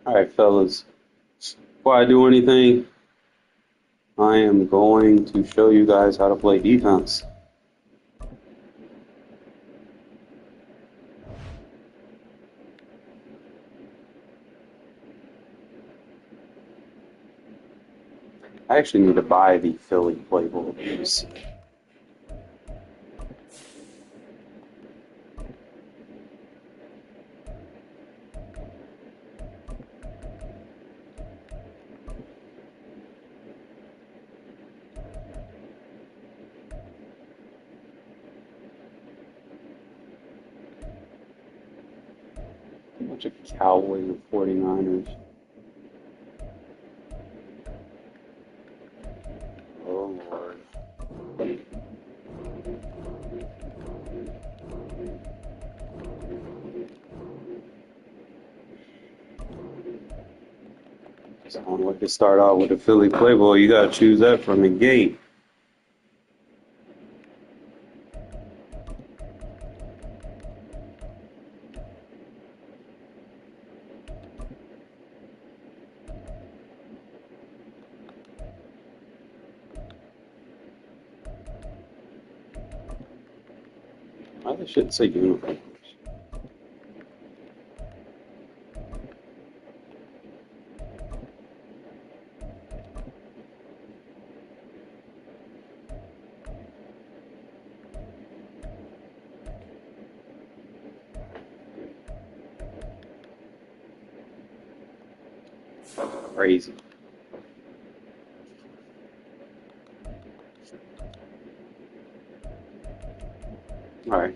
All right, fellas. Before I do anything, I am going to show you guys how to play defense. I actually need to buy the Philly playbook. Let me see. A bunch of Cowboys and 49ers. Oh, Lord. Someone like to start out with a Philly playbook. You got to choose that from the gate. I should say uniforms. Crazy. All right.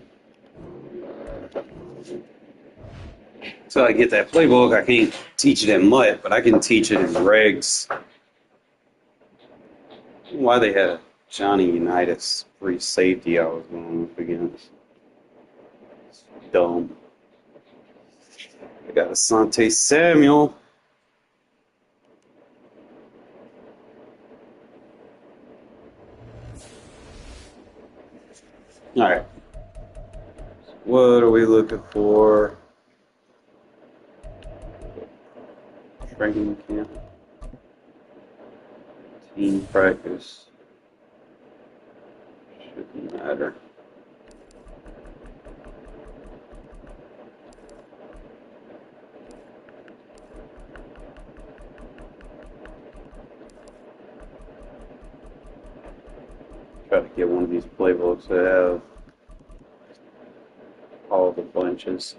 So I get that playbook. I can't teach it in Mutt, but I can teach it in regs. Why they had a Johnny Unitas free safety I was going up against. It's dumb. I got Asante Samuel. All right. What are we looking for? Training camp. Team practice. Shouldn't matter. Try to get one of these playbooks that have all the bunches.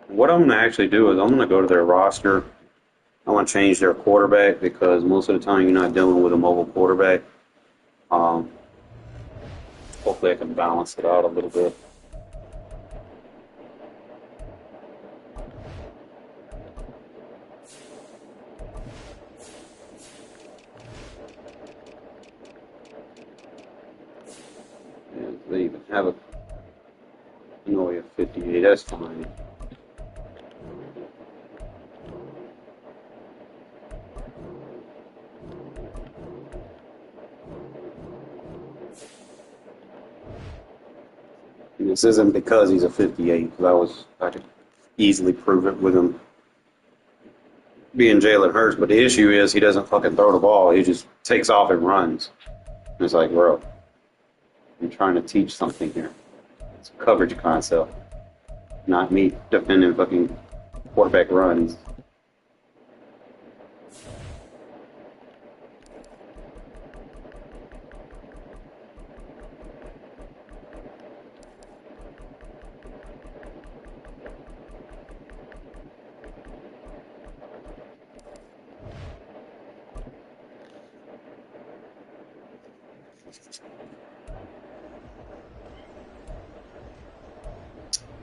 What I'm going to actually do is I'm going to go to their roster. I want to change their quarterback because most of the time you're not dealing with a mobile quarterback. Hopefully I can balance it out a little bit. And they even have a Noia 58, that's fine. And this isn't because he's a 58, because I could easily prove it with him being Jalen Hurts, but the issue is he doesn't fucking throw the ball. He just takes off and runs. And it's like, bro, I'm trying to teach something here. It's a coverage concept, not me defending fucking quarterback runs.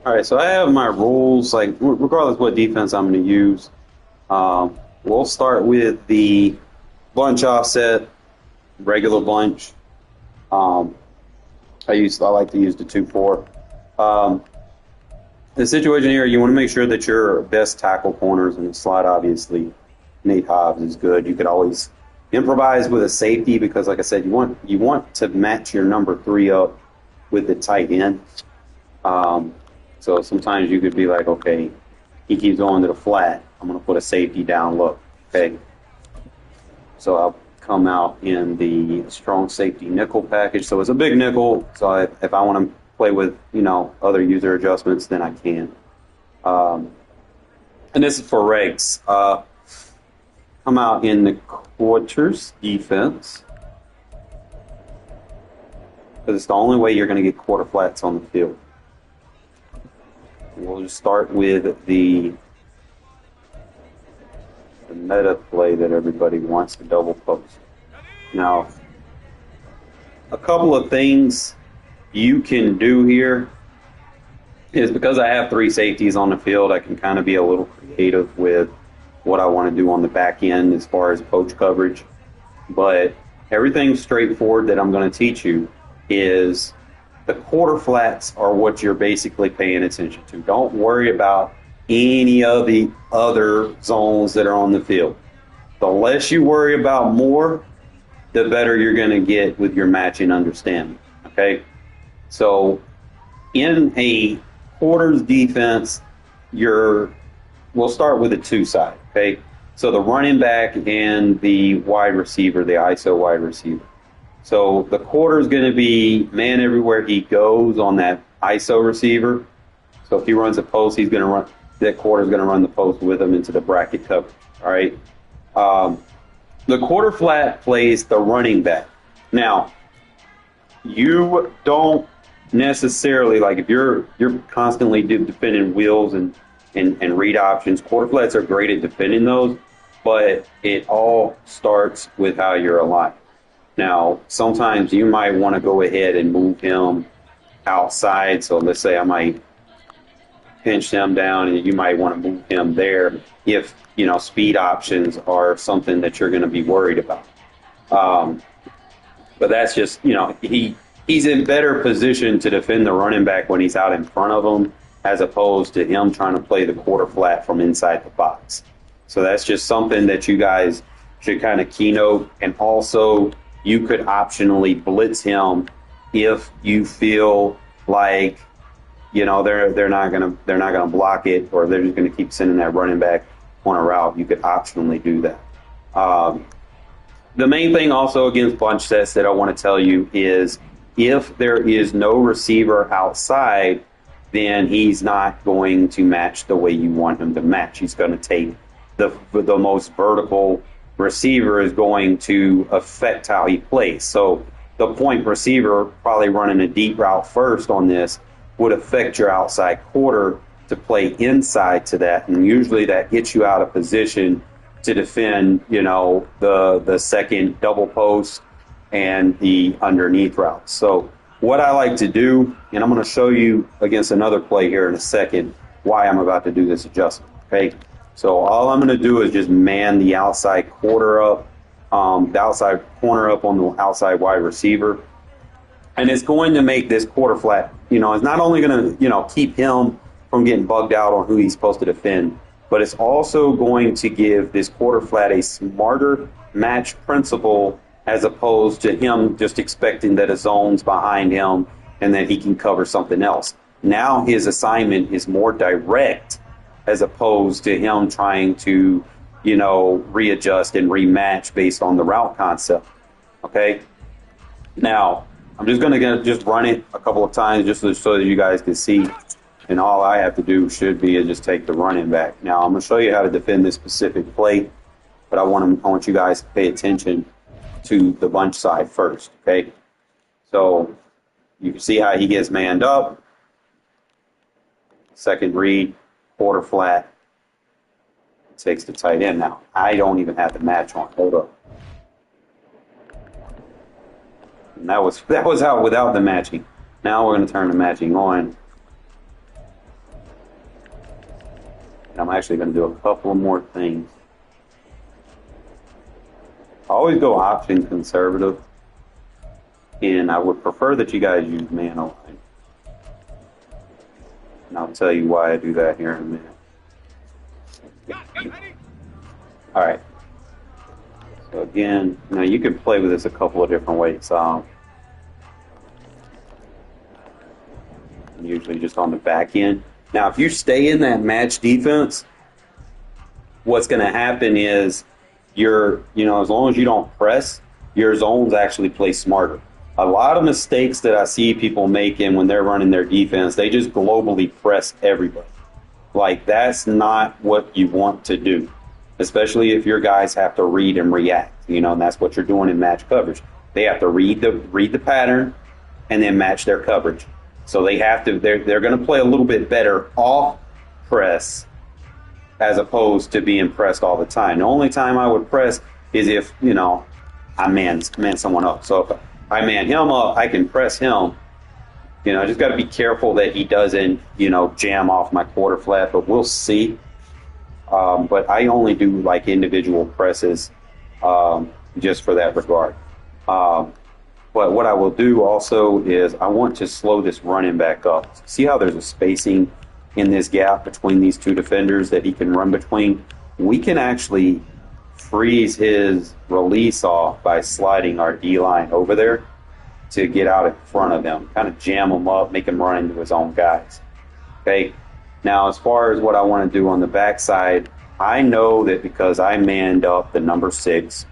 All right, so I have my rules, like regardless what defense I'm going to use. We'll start with the bunch offset, regular bunch. Um, I like to use the 2-4. The situation here, you want to make sure that your best tackle corners in the slot, obviously, Nate Hobbs is good. You could always improvise with a safety because, like I said, you want to match your number 3 up with the tight end. So sometimes you could be like, okay, he keeps going to the flat. I'm going to put a safety down low. Okay. So I'll come out in the strong safety nickel package. So it's a big nickel. So if I want to play with, other user adjustments, then I can. And this is for regs. Come out in the quarters defense, because it's the only way you're going to get quarter flats on the field. We'll just start with the meta play that everybody wants, to double post. Now, a couple of things you can do here is, because I have 3 safeties on the field, I can kind of be a little creative with what I want to do on the back end as far as poach coverage. But everything straightforward that I'm going to teach you is the quarter flats are what you're basically paying attention to. Don't worry about any of the other zones that are on the field. The less you worry about more, the better you're going to get with your matching understanding. Okay? So in a quarters defense, we'll start with the 2 side. Okay? So the running back and the wide receiver, the ISO wide receiver. So the quarter is going to be man everywhere he goes on that ISO receiver. So if he runs a post, he's going to run. That quarter is going to run the post with him into the bracket coverage. All right. The quarter flat plays the running back. Now, you don't necessarily, like, if you're constantly defending wheels and read options, quarter flats are great at defending those, but it all starts with how you're aligned. Now, sometimes you might want to go ahead and move him outside. So let's say I might pinch him down, and you might want to move him there if, speed options are something that you're going to be worried about. But that's just, he's in better position to defend the running back when he's out in front of him, as opposed to him trying to play the quarter flat from inside the box. So that's just something that you guys should kind of keynote. And also, you could optionally blitz him if you feel like, they're not gonna block it, or they're just gonna keep sending that running back on a route. You could optionally do that. The main thing also against bunch sets that I want to tell you is, if there is no receiver outside, then he's not going to match the way you want him to match. He's going to take the most vertical receiver is going to affect how he plays. So the point receiver probably running a deep route first on this would affect your outside quarter to play inside to that, and usually that gets you out of position to defend, the second double post and the underneath route. So what I like to do, and I'm going to show you against another play here in a second why I'm about to do this adjustment. Okay, so all I'm going to do is just man the outside quarter up, the outside corner up on the outside wide receiver, and it's going to make this quarter flat. It's not only going to keep him from getting bugged out on who he's supposed to defend, but it's also going to give this quarter flat a smarter match principle, as opposed to him just expecting that a zone's behind him and that he can cover something else. Now his assignment is more direct, as opposed to him trying to, readjust and rematch based on the route concept. Okay? Now, I'm just going to just run it a couple of times just so that you guys can see. And all I have to do should be is just take the running back. Now, I'm going to show you how to defend this specific play, but I want you guys to pay attention to the bunch side first, okay? So you can see how he gets manned up. Second read, quarter flat, takes the tight end. Now, I don't even have the match on. Hold up. And that was out without the matching. Now we're going to turn the matching on. And I'm actually going to do a couple more things. I always go option conservative, and I would prefer that you guys use man align. And I'll tell you why I do that here in a minute. All right. So again, now you can play with this a couple of different ways. Usually just on the back end. Now, if you stay in that match defense, what's going to happen is as long as you don't press, your zones actually play smarter. A lot of mistakes that I see people making when they're running their defense, they just globally press everybody. Like, that's not what you want to do, especially if your guys have to read and react, and that's what you're doing in match coverage. They have to read the pattern and then match their coverage. So they're going to play a little bit better off press as opposed to being pressed all the time. The only time I would press is if, I man someone up. So if I man him up, I can press him. I just got to be careful that he doesn't, jam off my quarter flat, but we'll see. But I only do like individual presses just for that regard. But what I will do also is I want to slow this running back up. See how there's a spacing in this gap between these two defenders that he can run between? We can actually freeze his release off by sliding our D-line over there to get out in front of him, kind of jam him up, make him run into his own guys. Okay. Now, as far as what I want to do on the backside, I know that because I manned up the number 6,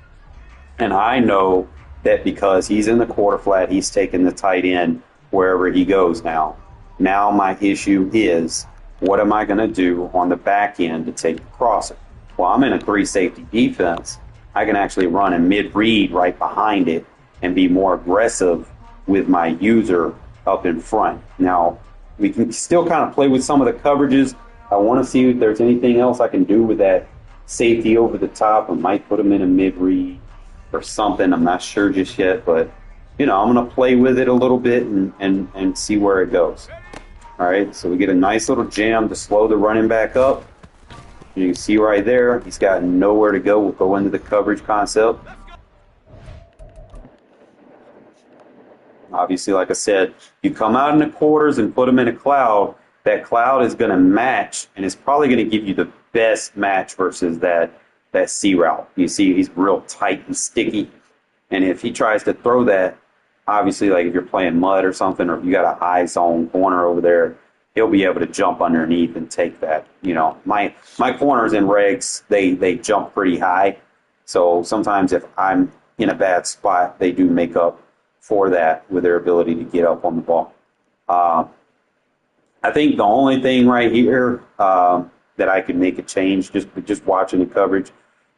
and I know that because he's in the quarter flat, he's taking the tight end wherever he goes now. Now my issue is, what am I going to do on the back end to take the crosser? Well, I'm in a 3 safety defense. I can actually run a mid-read right behind it and be more aggressive with my user up in front. Now, we can still kind of play with some of the coverages. I want to see if there's anything else I can do with that safety over the top. I might put him in a mid-read or something. I'm not sure just yet, but I'm going to play with it a little bit and see where it goes. All right, so we get a nice little jam to slow the running back up. You can see right there, he's got nowhere to go. We'll go into the coverage concept. Obviously, like I said, you come out in the quarters and put them in a cloud. That cloud is going to match, and it's probably going to give you the best match versus that C route. You see, he's real tight and sticky. And if he tries to throw that, obviously, like if you're playing mud or something, or if you got a high zone corner over there, he'll be able to jump underneath and take that. My corners in regs, they jump pretty high. So sometimes if I'm in a bad spot, they do make up for that with their ability to get up on the ball. I think the only thing right here that I could make a change, just watching the coverage,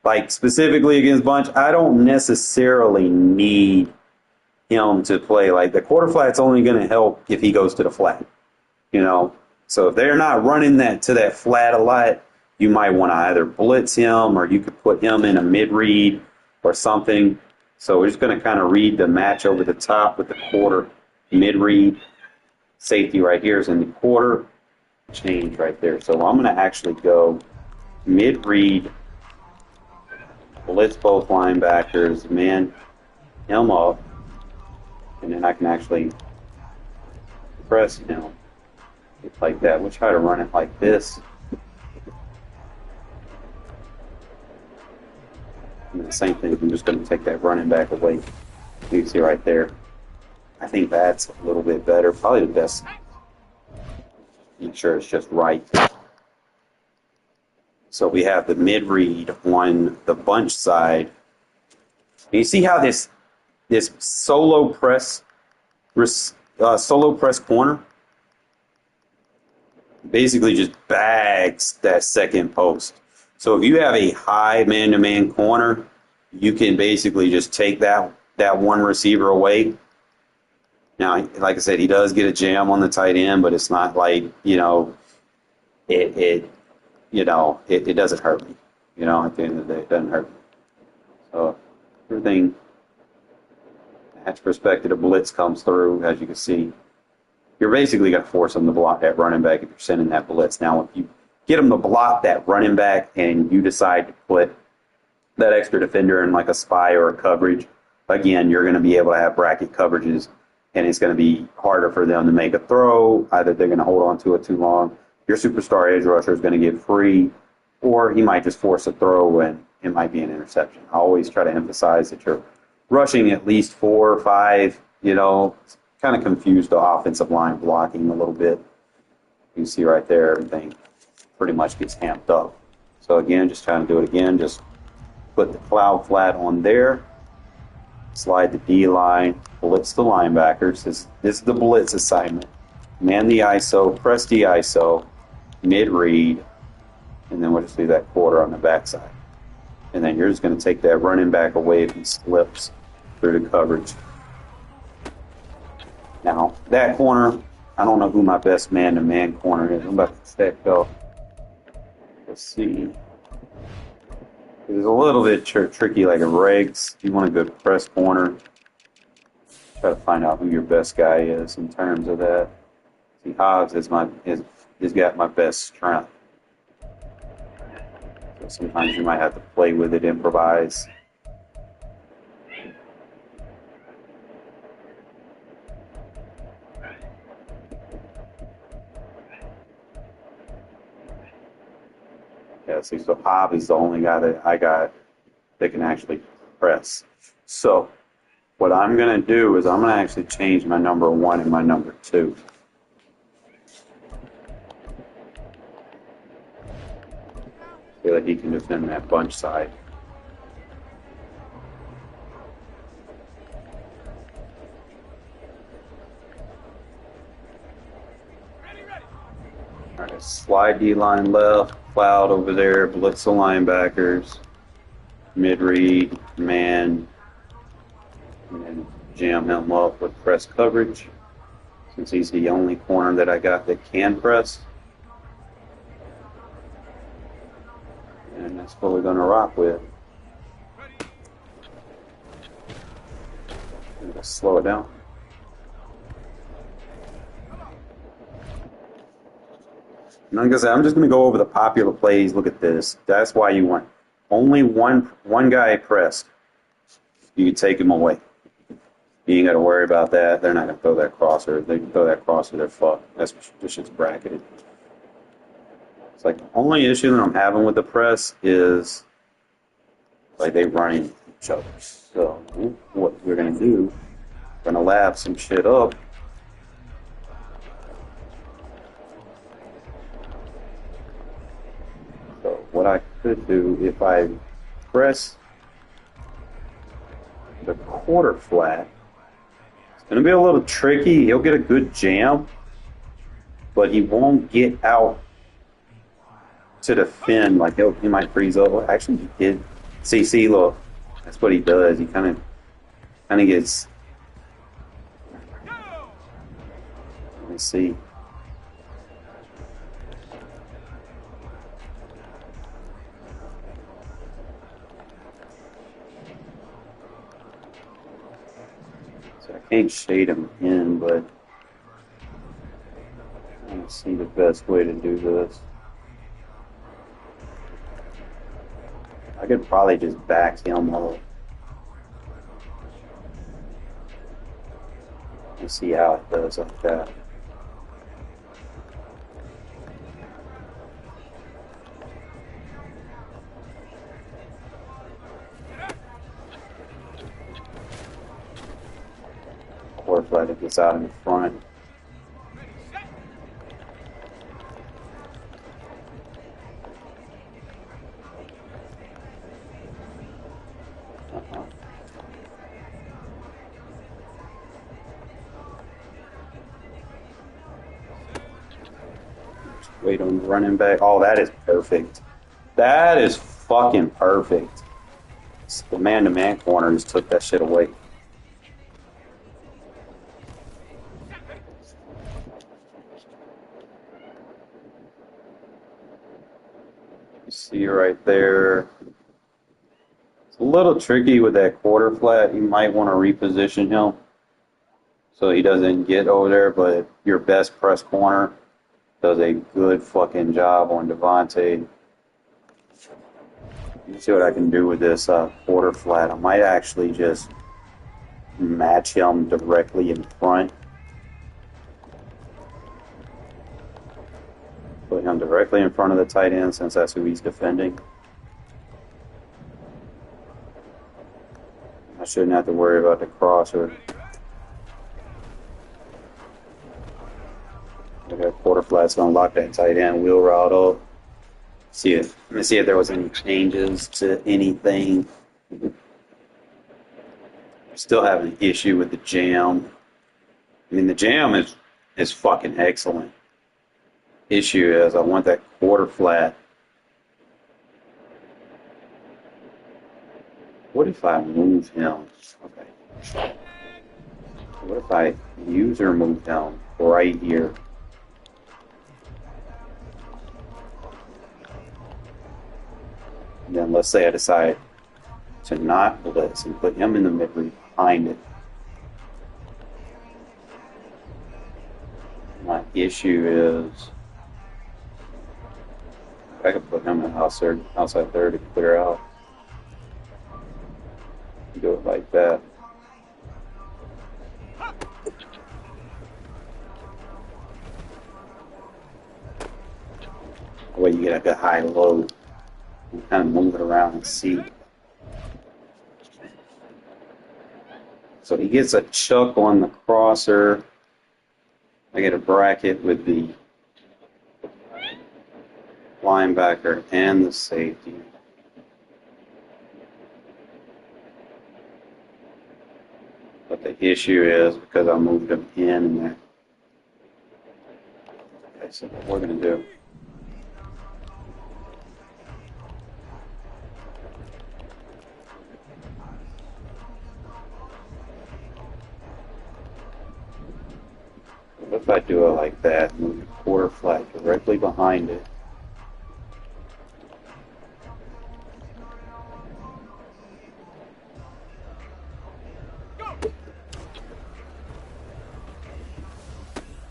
like specifically against Bunch, I don't necessarily need him to play. Like the quarter flat's only going to help if he goes to the flat, So if they're not running that to that flat a lot, you might want to either blitz him or you could put him in a mid-read or something. So we're just going to kind of read the match over the top with the quarter mid-read. Safety right here is in the quarter. Change right there. So I'm going to actually go mid-read, blitz both linebackers, man him up, and then I can actually press him like that. We'll try to run it like this. And the same thing, I'm just going to take that running back away. You can see right there. I think that's a little bit better. Probably the best. Make sure it's just right. So we have the mid-read on the bunch side. And you see how this solo press corner basically just bags that second post. So if you have a high man-to-man corner, you can basically just take that one receiver away. Now, like I said, he does get a jam on the tight end, but it's not like, it doesn't hurt me. At the end of the day, it doesn't hurt me. So everything, match perspective, the blitz comes through, as you can see. You're basically going to force him to block that running back if you're sending that blitz. Now, if you get him to block that running back and you decide to put that extra defender in like a spy or a coverage, again, you're going to be able to have bracket coverages, and it's going to be harder for them to make a throw. Either they're going to hold on to it too long. Your superstar edge rusher is going to get free, or he might just force a throw and it might be an interception. I always try to emphasize that you're rushing at least 4 or 5, kind of confuse the offensive line blocking a little bit. You can see right there, everything pretty much gets amped up. So again, just trying to do it again. Just put the cloud flat on there. Slide the D line. Blitz the linebackers. This is the blitz assignment. Man the ISO. Press the ISO. Mid read. And then we'll just do that quarter on the backside. And then you're just going to take that running back away if he slips through the coverage. Now, that corner, I don't know who my best man-to-man corner is. I'm about to check though. Let's see. It's a little bit tricky, like a Regs. You want a good press corner. Try to find out who your best guy is in terms of that. See, Hobbs is has got my best strength. So sometimes you might have to play with it, improvise. Yeah, see, so Hobbs is the only guy that I got that can actually press. So what I'm going to do is I'm going to actually change my number 1 and my number 2. Feel like he can defend that bunch side. All right, slide D line left, cloud over there, blitz the linebackers, mid read, man, and then jam him up with press coverage. Since he's the only corner that I got that can press. And that's what we're going to rock with. I'm going to slow it down. And like I said, I'm just going to go over the popular plays. Look at this. That's why you want only one guy pressed. You can take him away. You ain't got to worry about that. They're not going to throw that crosser. If they can throw that crosser, they're fucked. This shit's bracketed. It's like the only issue that I'm having with the press is like they running each other. So what we're going to do, we're going to lab some shit up. So what I could do if I press the quarter flat, it's going to be a little tricky. He'll get a good jam, but he won't get out to defend. Like he might freeze up. Actually, he did. See, look, that's what he does. He kind of gets. Let me see. So I can't shade him in, but I don't see the best way to do this. I could probably just back him up and see how it does like that. Or if it gets out in the front. Wait on the running back. Oh, that is perfect. That is fucking perfect. The man-to-man corner just took that shit away. You see right there. It's a little tricky with that quarter flat. You might want to reposition him so he doesn't get over there, but your best press corner does a good fucking job on Devontae. You see what I can do with this quarter flat. I might actually just match him directly in front. Put him directly in front of the tight end since that's who he's defending. I shouldn't have to worry about the crosser. That quarter flat's gonna lock that tight end wheel route up. See it. Let me see if there was any changes to anything. Still having an issue with the jam. I mean, the jam is fucking excellent. Issue is I want that quarter flat. What if I move him? Okay. What if I user move him right here? And then let's say I decide to not blitz and put him in the mid-read behind it. My issue is I could put him in outside third to clear out. Do it like that. That way you get like a high low. And kind of move it around and see. So he gets a chuck on the crosser. I get a bracket with the linebacker and the safety. But the issue is because I moved him in there. Okay, so what we're going to do. What if I do it like that, move the quarter flat directly behind it?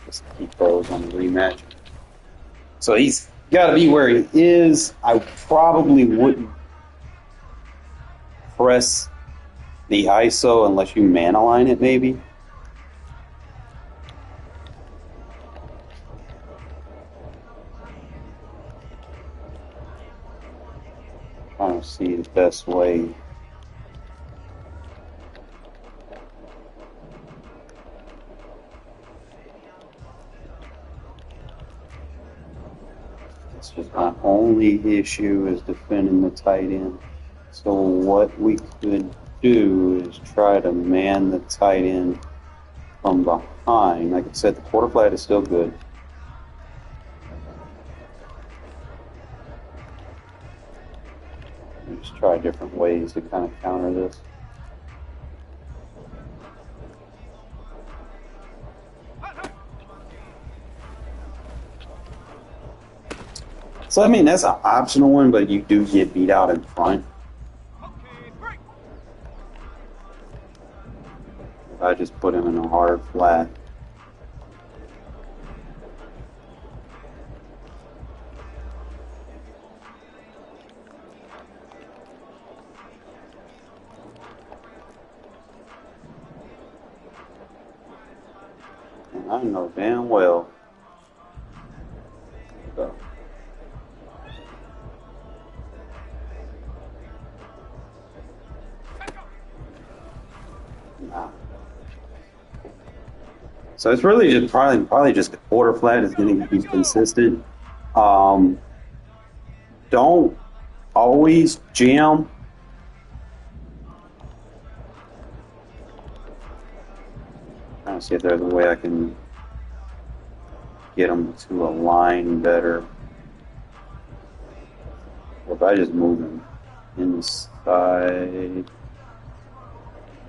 Just keep those on the rematch. So he's got to be where he is. I probably wouldn't press the ISO unless you man align it, maybe. Trying to see the best way. This was my only issue is defending the tight end. So what we could do is try to man the tight end from behind. Like I said, the quarter flat is still good. Just try different ways to kind of counter this. So I mean that's an optional one, but you do get beat out in front. If I just put him in a hard flat. And I know damn well. So. Nah. So it's really just probably just the quarter flat is going to be consistent. Don't always jam. Trying to see if there's a way I can get them to align better. Or if I just move them inside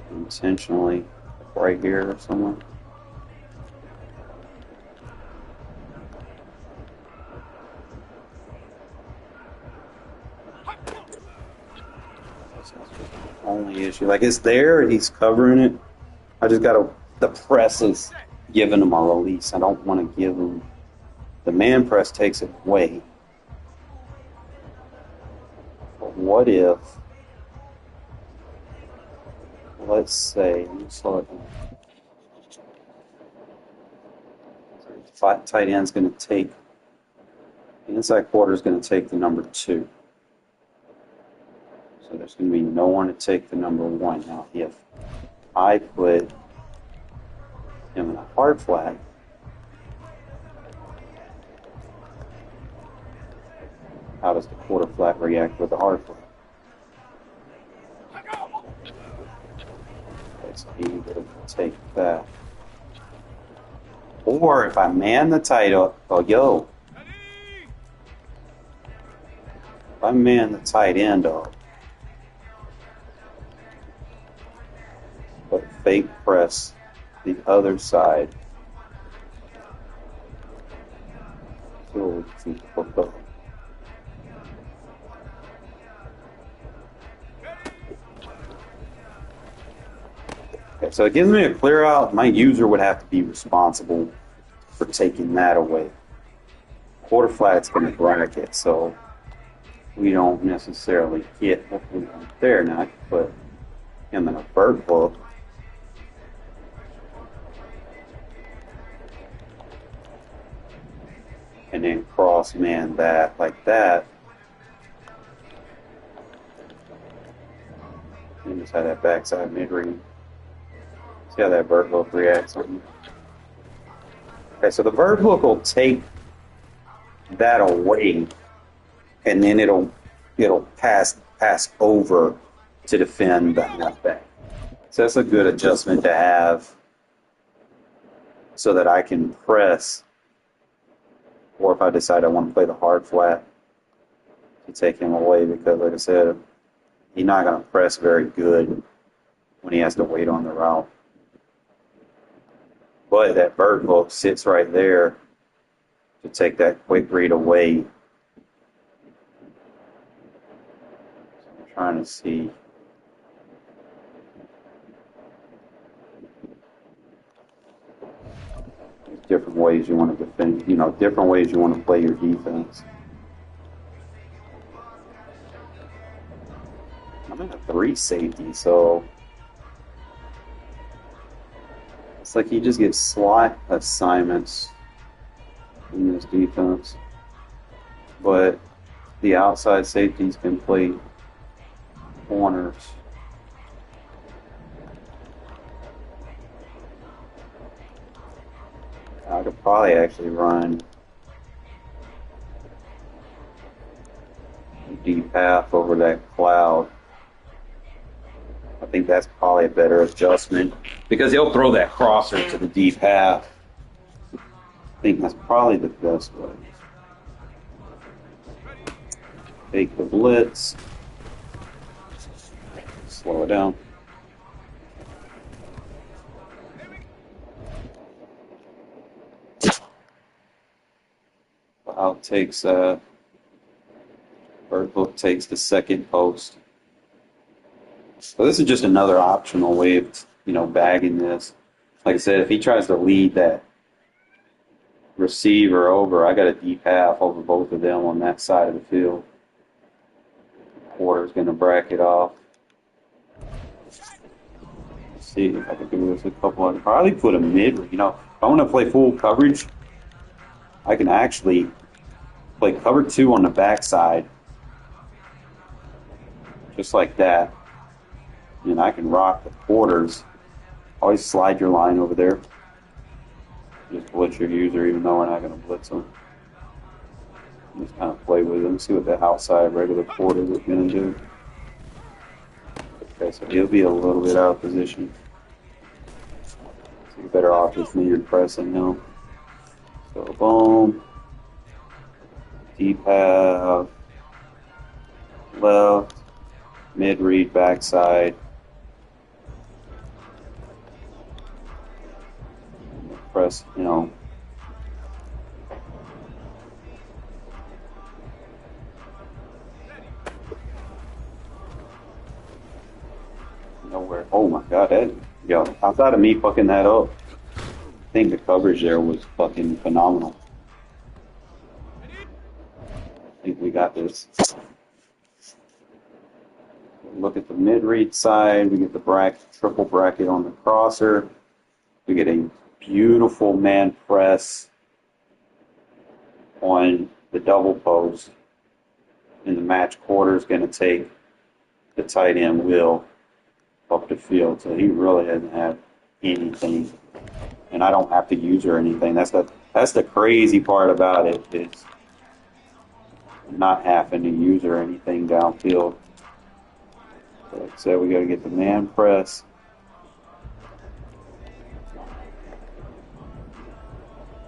intentionally, right here or somewhere. Only issue, like it's there, he's covering it. I just gotta, the press is giving him a release. I don't want to give him, the man press takes it away. But what if, let's say, let me slow it down. So tight end's going to take, the inside quarter is going to take the number 2. So there's going to be no one to take the number 1. Now, if I put him in a hard flat, How does the quarter flat react with the hard flat? Okay, so he will take that. Or if I man the tight up, if I man the tight end up, but fake press the other side, so we can flip up. Okay, so it gives me a clear out. My user would have to be responsible for taking that away. Quarter flat's going to bracket, so we don't necessarily get what we want there. Now I can put him in a bird book. And then cross man that like that. And just have that backside mid read. See how that bird hook reacts on you. Okay, so the bird hook will take that away, and then it'll pass over to defend the halfback. So that's a good adjustment to have, so that I can press, or if I decide I want to play the hard flat, to take him away, because like I said, he's not going to press very good when he has to wait on the route. But that bird hook sits right there to take that quick read away. So I'm trying to see. There's different ways you want to defend, different ways you want to play your defense. I'm in a 3 safety, so it's like you just get slot assignments in this defense, but the outside safeties can play corners. I could probably actually run a deep half over that cloud. I think that's probably a better adjustment, because he'll throw that crosser to the deep half. I think that's probably the best way. Take the blitz. Slow it down. Out takes that. Bird hook takes the second post. So this is just another optional way of, bagging this. Like I said, if he tries to lead that receiver over, I got a deep half over both of them on that side of the field. Quarter's going to bracket off. Let's see if I can do this a couple. I can probably put a mid. If I want to play full coverage, I can actually play cover 2 on the backside, just like that. And I can rock the quarters. Always slide your line over there. Just blitz your user, even though we're not going to blitz them. Just kind of play with them, see what the outside regular quarter is going to do. Okay, so he'll be a little bit out of position. So you're better off just metered pressing him. So boom. Deep half. Left. Mid read backside. Press, nowhere. Oh my God, outside of me fucking that up, I think the coverage there was fucking phenomenal. I think we got this. Look at the mid read side. We get the triple bracket on the crosser. We get a beautiful man press on the double post, and the match quarter is going to take the tight end Will up the field, so he really doesn't have anything, and I don't have to use or anything. That's the crazy part about it is not having to use or anything downfield. So like I said, we got to get the man press.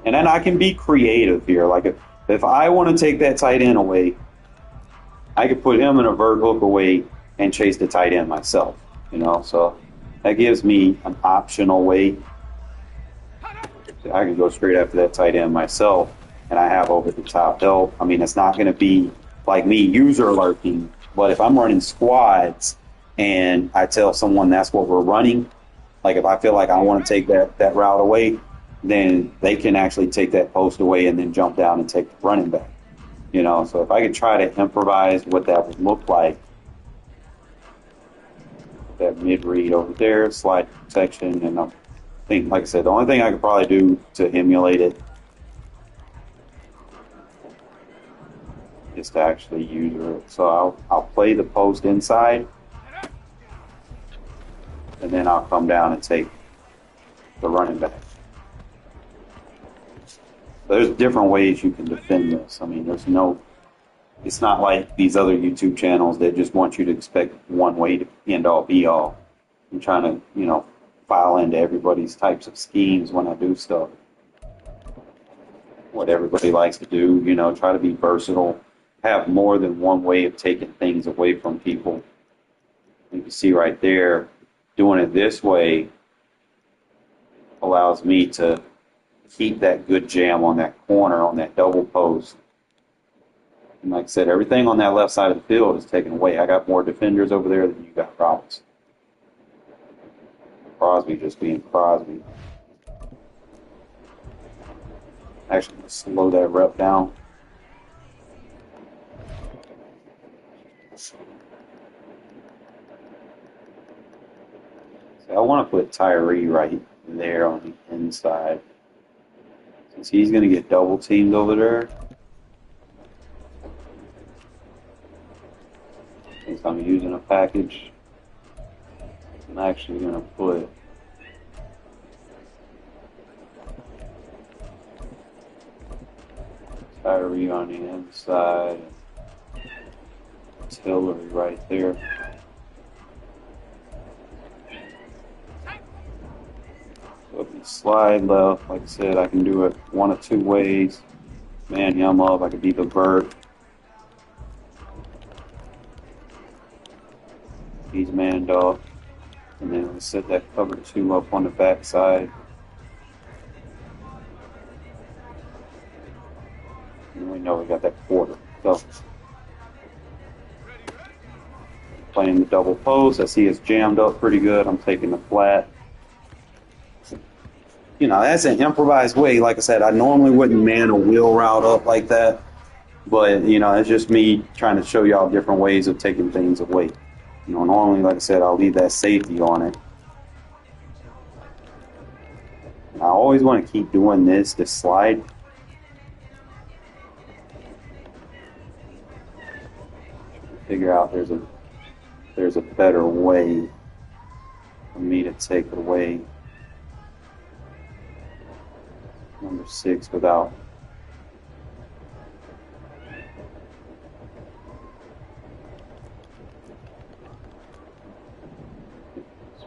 And then I can be creative here. Like if I want to take that tight end away, I could put him in a vert hook away and chase the tight end myself. So that gives me an optional way. I can go straight after that tight end myself, and I have over the top help. I mean, it's not going to be like me user lurking, but if I'm running squads and I tell someone that's what we're running, like if I feel like I want to take that route away, then they can actually take that post away and then jump down and take the running back. So if I could try to improvise what that would look like, that mid read over there, slide protection, and I think, like I said, the only thing I could probably do to emulate it is to actually use it. So I'll play the post inside, and then I'll come down and take the running back. There's different ways you can defend this. I mean, it's not like these other YouTube channels that just want you to expect one way to end all be all. I'm trying to, file into everybody's types of schemes when I do stuff. What everybody likes to do, try to be versatile, have more than one way of taking things away from people. You can see right there, doing it this way allows me to keep that good jam on that corner, on that double post. And like I said, everything on that left side of the field is taken away. I got more defenders over there than you got routes. Crosby just being Crosby. Actually, let's slow that rep down. So I want to put Tyree right there on the inside. Since he's going to get double teamed over there. Since I'm using a package, I'm actually going to put Tyree on the inside, Tillery right there. So if you slide left, like I said, I can do it one of two ways. Man him up, I could be the vert. He's manned up. And then we set that cover 2 up on the back side. And we know we got that quarter. So playing the double post. I see it's jammed up pretty good. I'm taking the flat. That's an improvised way. Like I said, I normally wouldn't man a wheel route up like that. But, it's just me trying to show y'all different ways of taking things away. Normally, like I said, I'll leave that safety on it. I always want to keep doing this slide. Figure out there's a better way for me to take away number 6 without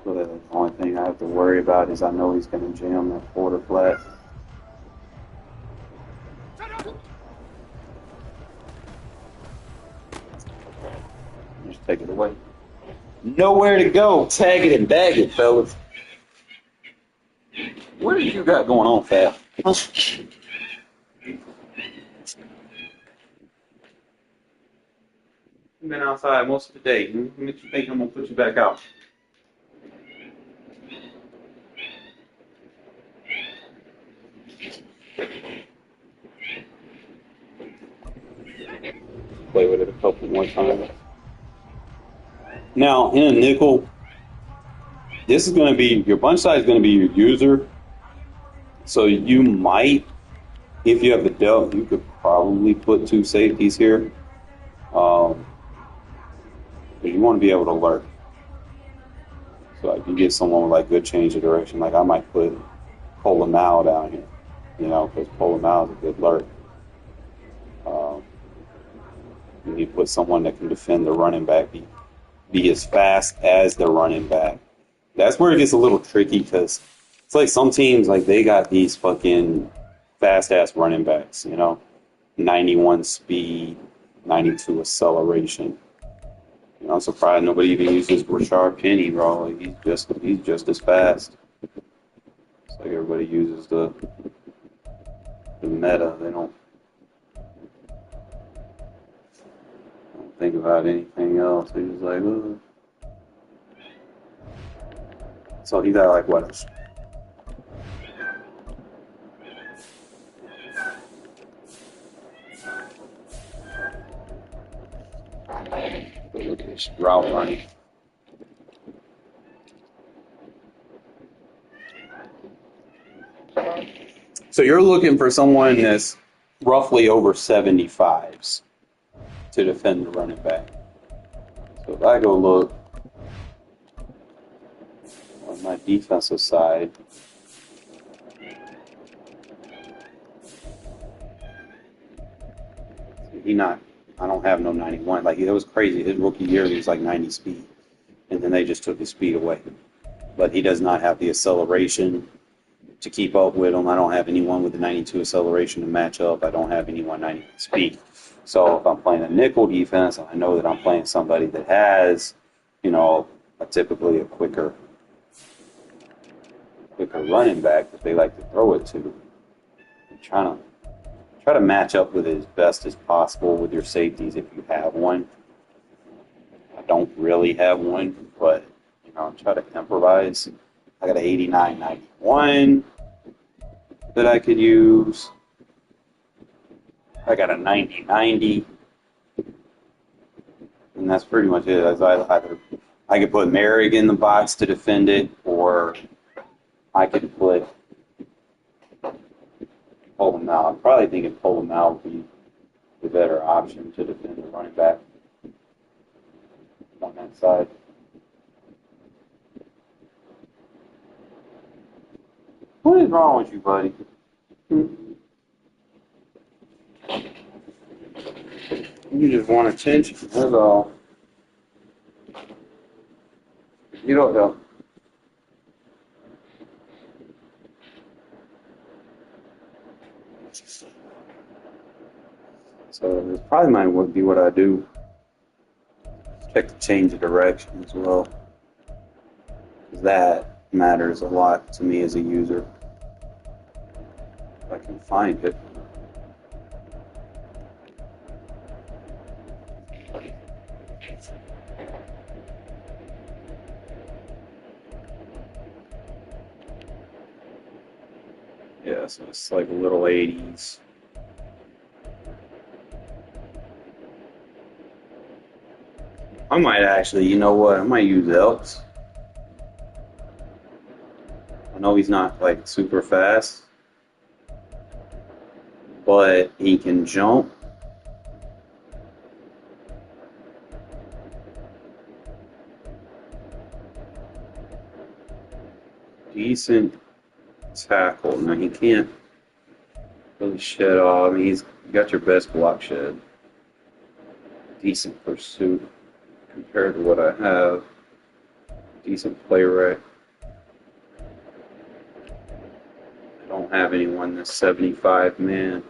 the only thing I have to worry about is I know he's going to jam that quarter flat. Just take it away. Nowhere to go. Tag it and bag it, fellas. What do you got going on, Fab? You've been outside most of the day. What makes you think I'm going to put you back out? Play with it a couple more times. Now, in a nickel, this is going to be, your bunch size is going to be your user. So you might, if you have the depth, you could probably put 2 safeties here. But you want to be able to lurk. So like you get someone with like good change of direction. Like I might put Polamalu down here, because Polamalu is a good lurk. you put someone that can defend the running back, be as fast as the running back. That's where it gets a little tricky because it's like some teams, like they got these fucking fast ass running backs, 91 speed, 92 acceleration. I'm surprised nobody even uses Rashard Penny, bro. Like he's just as fast. It's like everybody uses the meta. They don't think about anything else. They just like, ugh. So he got like what? Look at this route running. So you're looking for someone that's roughly over 75s to defend the running back. So if I go look on my defensive side, I don't have no 91. Like, it was crazy. His rookie year, he was like 90 speed. And then they just took his speed away. But he does not have the acceleration to keep up with him. I don't have anyone with the 92 acceleration to match up. I don't have anyone 90 speed. So if I'm playing a nickel defense, I know that I'm playing somebody that has, typically a quicker running back that they like to throw it to. I'm trying to match up with it as best as possible with your safeties if you have one. I don't really have one, but try to improvise. I got an 89-91 that I could use. I got a 90-90, and that's pretty much it. Either I could put Merrick in the box to defend it, or I could put pull him out. I'm probably thinking pull him out would be the better option to defend the running back on that side. What is wrong with you, buddy? You just want attention. That's all. You don't know. So this probably might be what I do. Check to change the direction as well. That matters a lot to me as a user. If I can find it. Yeah, so it's like little 80s. I might actually, I might use Elks. I know he's not like super fast, but he can jump. Decent tackle. Now he can't really shed off. I mean, he's got your best block shed. Decent pursuit compared to what I have. Decent play rate. I don't have anyone that's 75 man.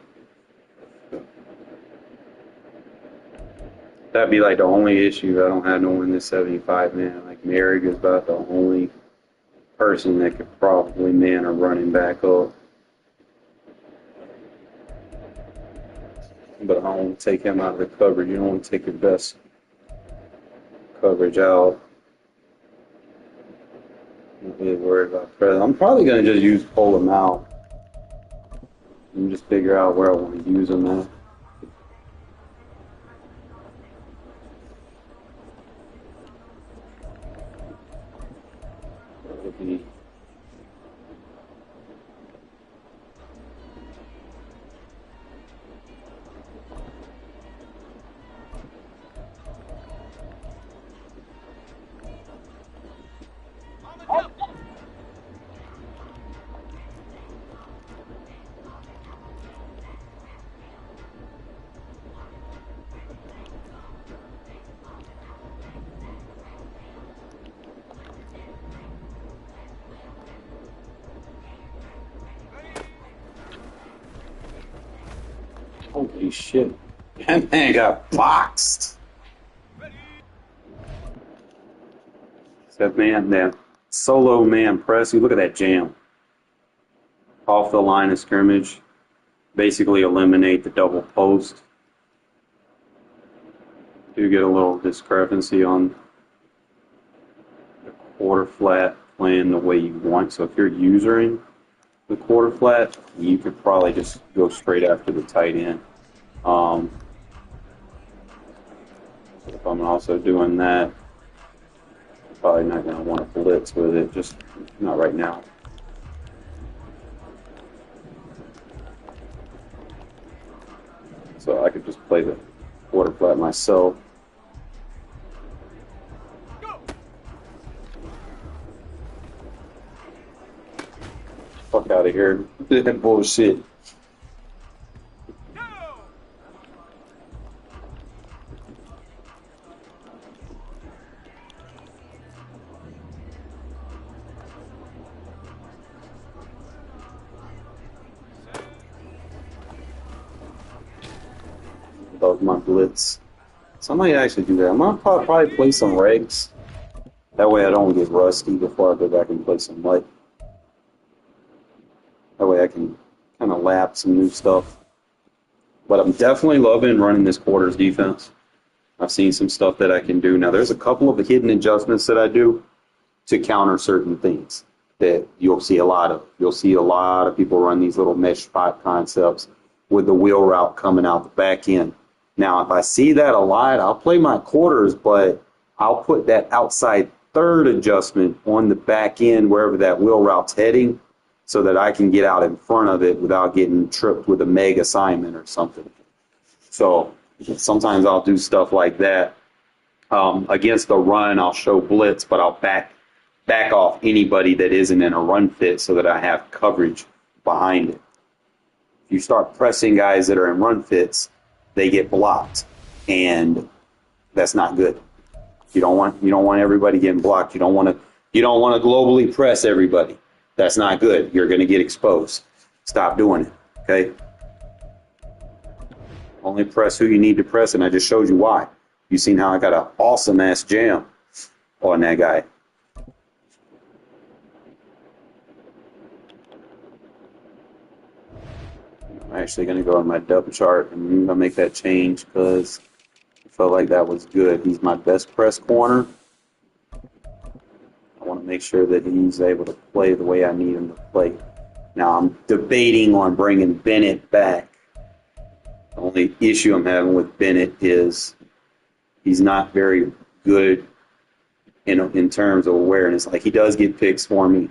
That'd be like the only issue. I don't have no one that's 75 man. Like Merrick is about the only person that could probably man a running back up. But I don't want to take him out of the coverage. You don't want to take your best coverage out. I'm not really worried about present. I'm probably going to just pull him out and just figure out where I want to use him at. Holy shit. That man got boxed. That man, that solo man press, you look at that jam. Off the line of scrimmage. Basically eliminate the double post. Do get a little discrepancy on the quarter flat playing the way you want. So if you're using the quarter flat, you could probably just go straight after the tight end. So if I'm also doing that, probably not going to want to blitz with it, just not right now. So I could just play the quarter flat myself. Fuck out of here. That bullshit. Above my blitz. So I might actually do that. I'm gonna probably play some regs. That way I don't get rusty before I go back and play some light. That way I can kind of lap some new stuff. But I'm definitely loving running this quarters defense. I've seen some stuff that I can do. Now there's a couple of hidden adjustments that I do to counter certain things that you'll see a lot of. You'll see a lot of people run these little mesh spot concepts with the wheel route coming out the back end. Now, if I see that a lot, I'll play my quarters, but I'll put that outside third adjustment on the back end wherever that wheel route's heading so that I can get out in front of it without getting tripped with a meg assignment or something. So sometimes I'll do stuff like that. Against the run, I'll show blitz, but I'll back off anybody that isn't in a run fit so that I have coverage behind it. If you start pressing guys that are in run fits, they get blocked, and that's not good. You don't want everybody getting blocked. You don't want to globally press everybody. That's not good. You're going to get exposed. Stop doing it. Okay. Only press who you need to press, and I just showed you why. You seen how I got an awesome ass jam on that guy. I'm actually going to go on my depth chart and I'm going to make that change because I felt like that was good. He's my best press corner. I want to make sure that he's able to play the way I need him to play. Now, I'm debating on bringing Bennett back. The only issue I'm having with Bennett is he's not very good in terms of awareness. Like, he does get picks for me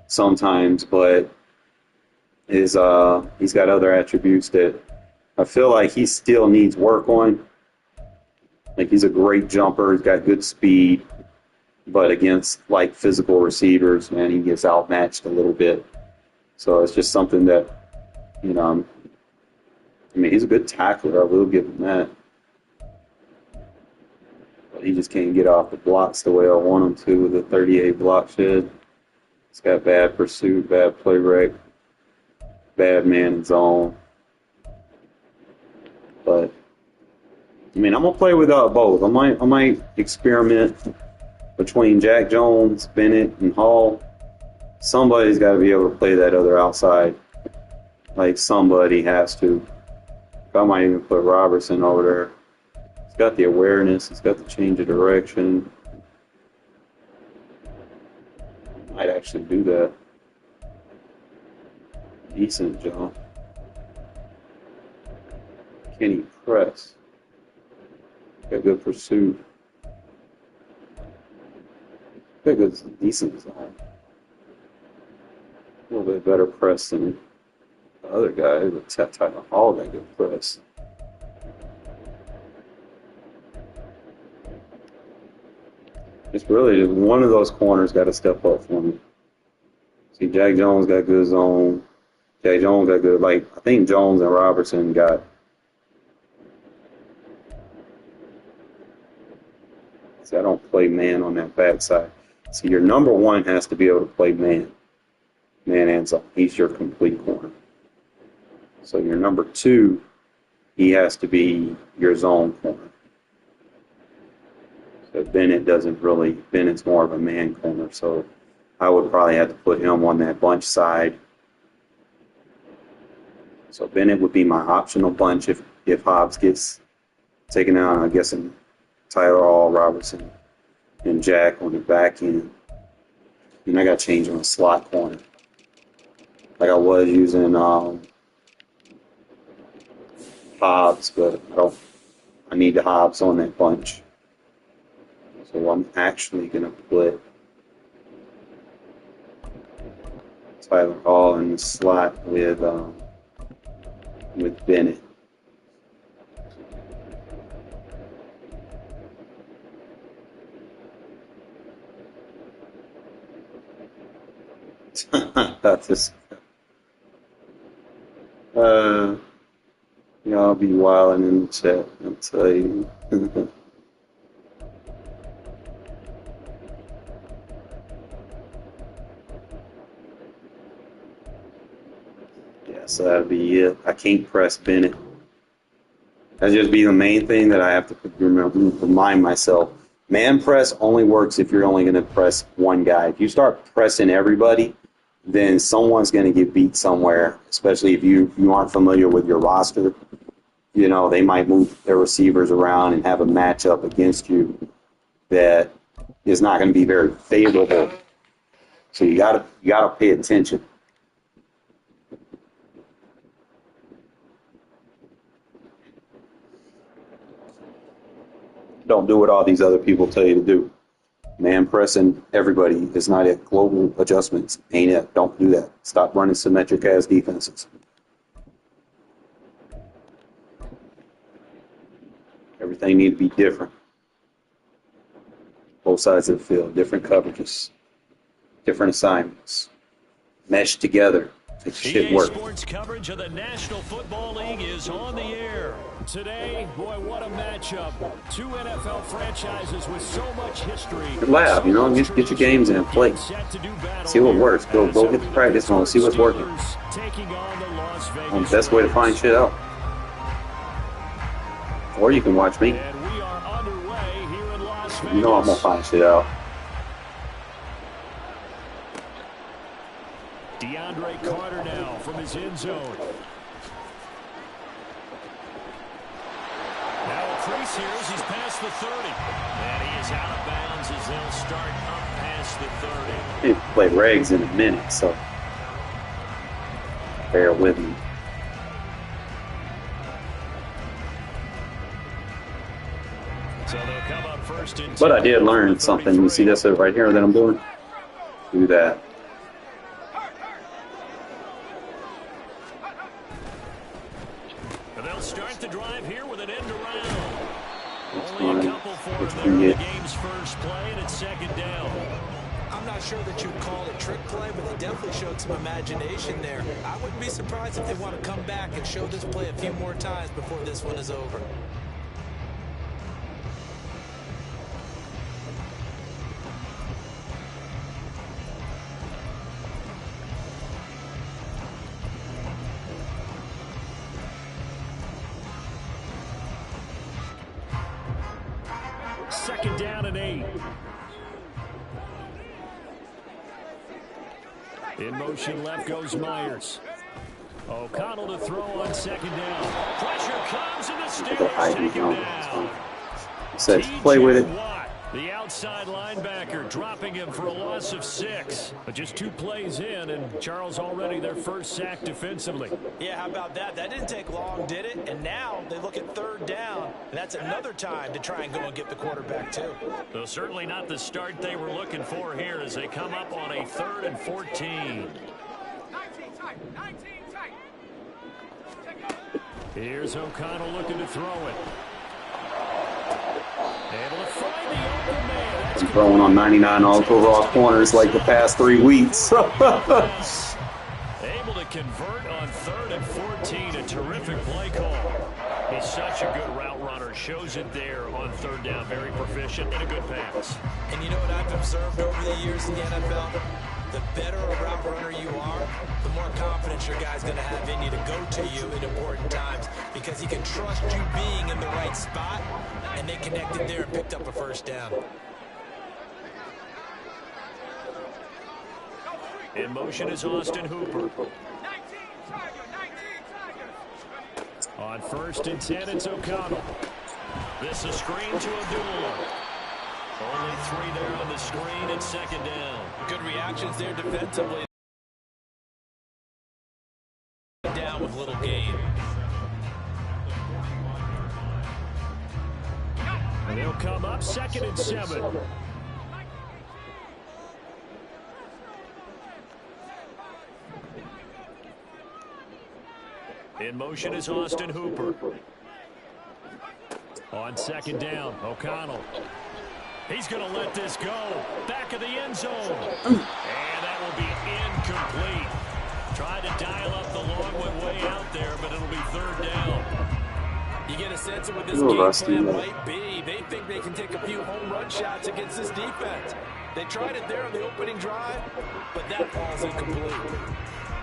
sometimes, but he's got other attributes that I feel like he still needs work on. Like, he's a great jumper, he's got good speed, but against like physical receivers, man, he gets outmatched a little bit. So it's just something that, you know, I mean, he's a good tackler, I will give him that. But he just can't get off the blocks the way I want him to with a 38 block shed. He's got bad pursuit, bad play rec, bad man in zone. But I mean, I'm gonna play with both. I might experiment between Jack Jones, Bennett, and Hall. Somebody's got to be able to play that other outside. Like, somebody has to. I might even put Robertson over there. He's got the awareness. He's got the change of direction. Might actually do that. Decent job. Can he press? Got good pursuit. Got good, decent zone. A little bit better press than the other guy, but Tyler Hall got good press. It's really just one of those corners got to step up for me. See, Jack Jones got good zone. Jack Jones got good, like, I think Jones and Robertson got. See, I don't play man on that backside. See, your number one has to be able to play man. Man and zone. He's your complete corner. So your number two, he has to be your zone corner. So Bennett's more of a man corner. So I would probably have to put him on that bunch side. So Bennett would be my optional bunch if Hobbs gets taken out. I guess in Tyler All, Robertson, and Jack on the back end. And I got to change my slot corner. Like I was using Hobbs, but I need the Hobbs on that bunch. So I'm actually going to put Tyler Hall in the slot with Bennett. That's just, I'll be wilding in the chat, I'll tell you. Yeah, so that'll be it. I can't press Bennett. That'll just be the main thing that I have to remind myself. Man press only works if you're only going to press one guy. If you start pressing everybody, then someone's going to get beat somewhere, especially if you aren't familiar with your roster. You know, they might move their receivers around and have a matchup against you that is not going to be very favorable. So you gotta pay attention. Don't do what all these other people tell you to do. Man pressing everybody is not it. Global adjustments ain't it. Don't do that. Stop running symmetric ass defenses. Everything needs to be different. Both sides of the field, different coverages, different assignments, meshed together. Make shit work. Sports coverage of the National Football League is on the air. Today, boy, what a matchup. Two NFL franchises with so much history. Lab, get your games in and play. See what works. Go get the practice on. See what's working. The best way to find shit out. Or you can watch me. I'm gonna find shit out. DeAndre Carter now from his end zone. Now a crease here as he's past the 30. And he is out of bounds as they'll start up past the 30. He play regs in a minute, so bear with me. So they'll come up first and But I did learn something. You see this right here that I'm doing? Do that. They'll start the drive here with an end around. Only a couple for them in the game's first play, and it's second down. I'm not sure that you'd call it trick play, but they definitely showed some imagination there. I wouldn't be surprised if they want to come back and show this play a few more times before this one is over. Second down and 8. In motion left goes Myers. O'Connell to throw on second down. Pressure comes and the Steelers take him down. Said play with it. The outside linebacker dropping him for a loss of 6. But just 2 plays in, and Charles already their first sack defensively. Yeah, how about that? That didn't take long, did it? And now they look at third down, and that's another time to try and go and get the quarterback, too. Though certainly not the start they were looking for here as they come up on a 3rd and 14. 19 tight. Here's O'Connell looking to throw it. Able to find the open man. I'm throwing on 99 overall corners like the past 3 weeks. Able to convert on 3rd and 14. A terrific play call. He's such a good route runner. Shows it there on 3rd down. Very proficient and a good pass. And you know what I've observed over the years in the NFL? The better a route runner you are, the more confidence your guy's going to have in you to go to you in important times because he can trust you being in the right spot, and they connected there and picked up a first down. In motion is Austin Hooper. 19 Tigers, 19 Tigers. On 1st and 10, it's O'Connell. This is screen to Abdullah. Only 3 there on the screen and 2nd down. Good reactions there defensively. Down with little gain. And they'll come up 2nd and 7. In motion is Austin Hooper. On 2nd down, O'Connell. He's going to let this go. Back of the end zone. And that will be incomplete. Tried to dial up the long one way out there, but it'll be 3rd down. You get a sense of what this game plan might be. They think they can take a few home run shots against this defense. They tried it there on the opening drive, but that falls incomplete.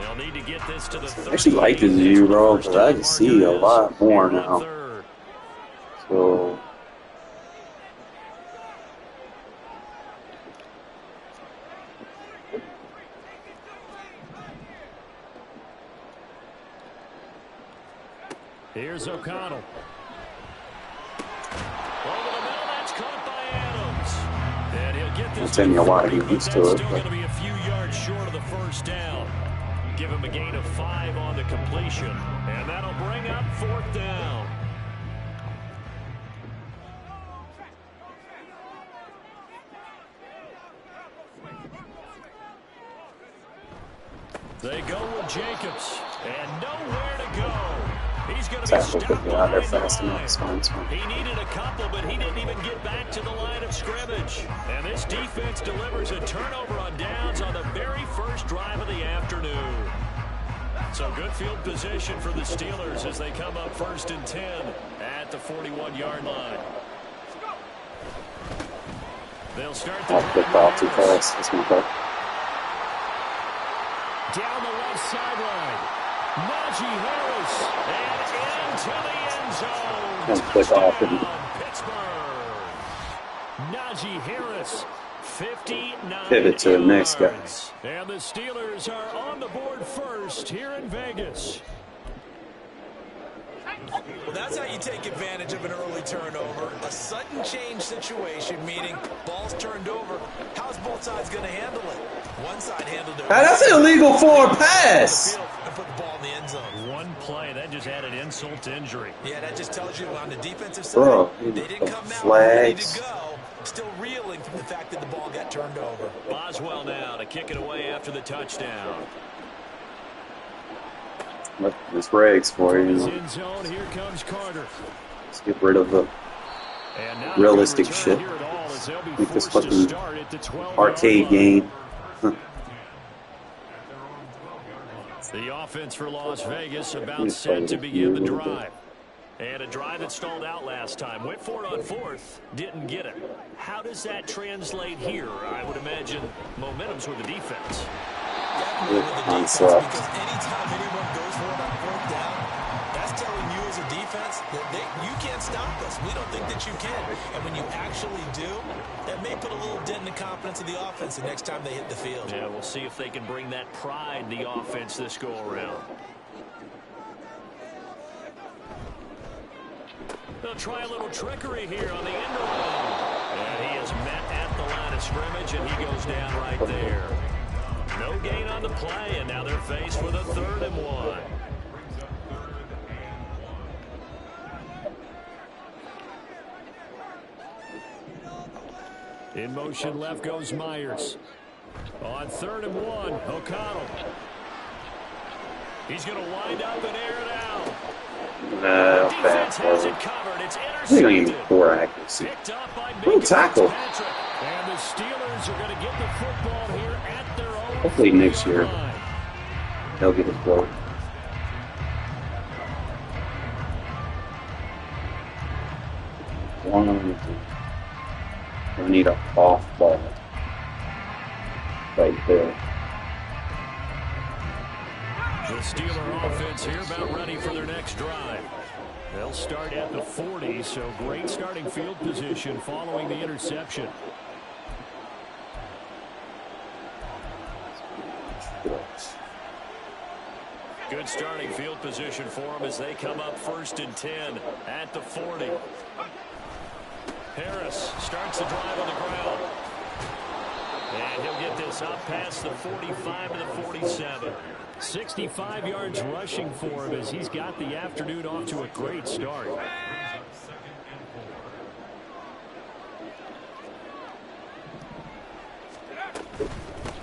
They'll need to get this to the 30. I actually like this view, bro, because I can see a lot more now. So here's O'Connell. Over the middle, that's caught by Adams. And he'll get this. it'll take me a while to get used to it. Still going to be a few yards short of the 1st down. Give him a gain of 5 on the completion. And that'll bring up 4th down. They go with Jacobs. And nowhere to go. He's going to be stopped behind the line. He needed a couple, but he didn't even get back to the line of scrimmage. And this defense delivers a turnover on downs on the very first drive of the afternoon. So good field position for the Steelers as they come up 1st and 10 at the 41-yard line. They'll start the off too fast. That's my fault. down the left sideline. Najee Harris and into the end zone. And click off and Pittsburgh. Najee Harris, 59 pivot to the next guy. yards. And the Steelers are on the board first here in Vegas. Well, that's how you take advantage of an early turnover. A sudden change situation, meaning ball's turned over. How's both sides going to handle it? One side handled it. Hey, that's an illegal forward pass. And put the ball in the end zone. One play, that just added insult to injury. Yeah, that just tells you on the defensive side, Bro, they didn't come out ready to go. Still reeling from the fact that the ball got turned over. Boswell now to kick it away after the touchdown. This Regs for you. In zone, here comes Carter. Let's get rid of the realistic shit. Make this fucking arcade game. The offense for Las Vegas about set to begin the drive. And a drive that stalled out last time. Went for it on 4th. Didn't get it. How does that translate here? I would imagine momentum's with the defense. Definitely with the defense, because anytime anyone goes for it on 4th down, that's telling you as a defense that you can't stop us. We don't think that you can. And when you actually do, that may put a little dent in the confidence of the offense the next time they hit the field. Yeah, we'll see if they can bring that pride in the offense this go-around. They'll try a little trickery here on the end around. And he is met at the line of scrimmage, and he goes down right there. No gain on the play, and now they're faced with a 3rd and 1. In motion left goes Myers. On 3rd and 1, O'Connell. He's going to wind up and air it out. No, Defense has it bad. covered. It's They don't even intercepted. poor accuracy. Picked up by Good tackle. Fitzpatrick. And the Steelers are going to get the football here at their own. Hopefully next year 40-yard line. they'll get it close. I need a off ball right there. The Steeler offense here about ready for their next drive. They'll start at the 40, so great starting field position following the interception. Good starting field position for them as they come up 1st and 10 at the 40. Harris starts the drive on the ground. And he'll get this up past the 45 to the 47. 65 yards rushing for him as he's got the afternoon off to a great start.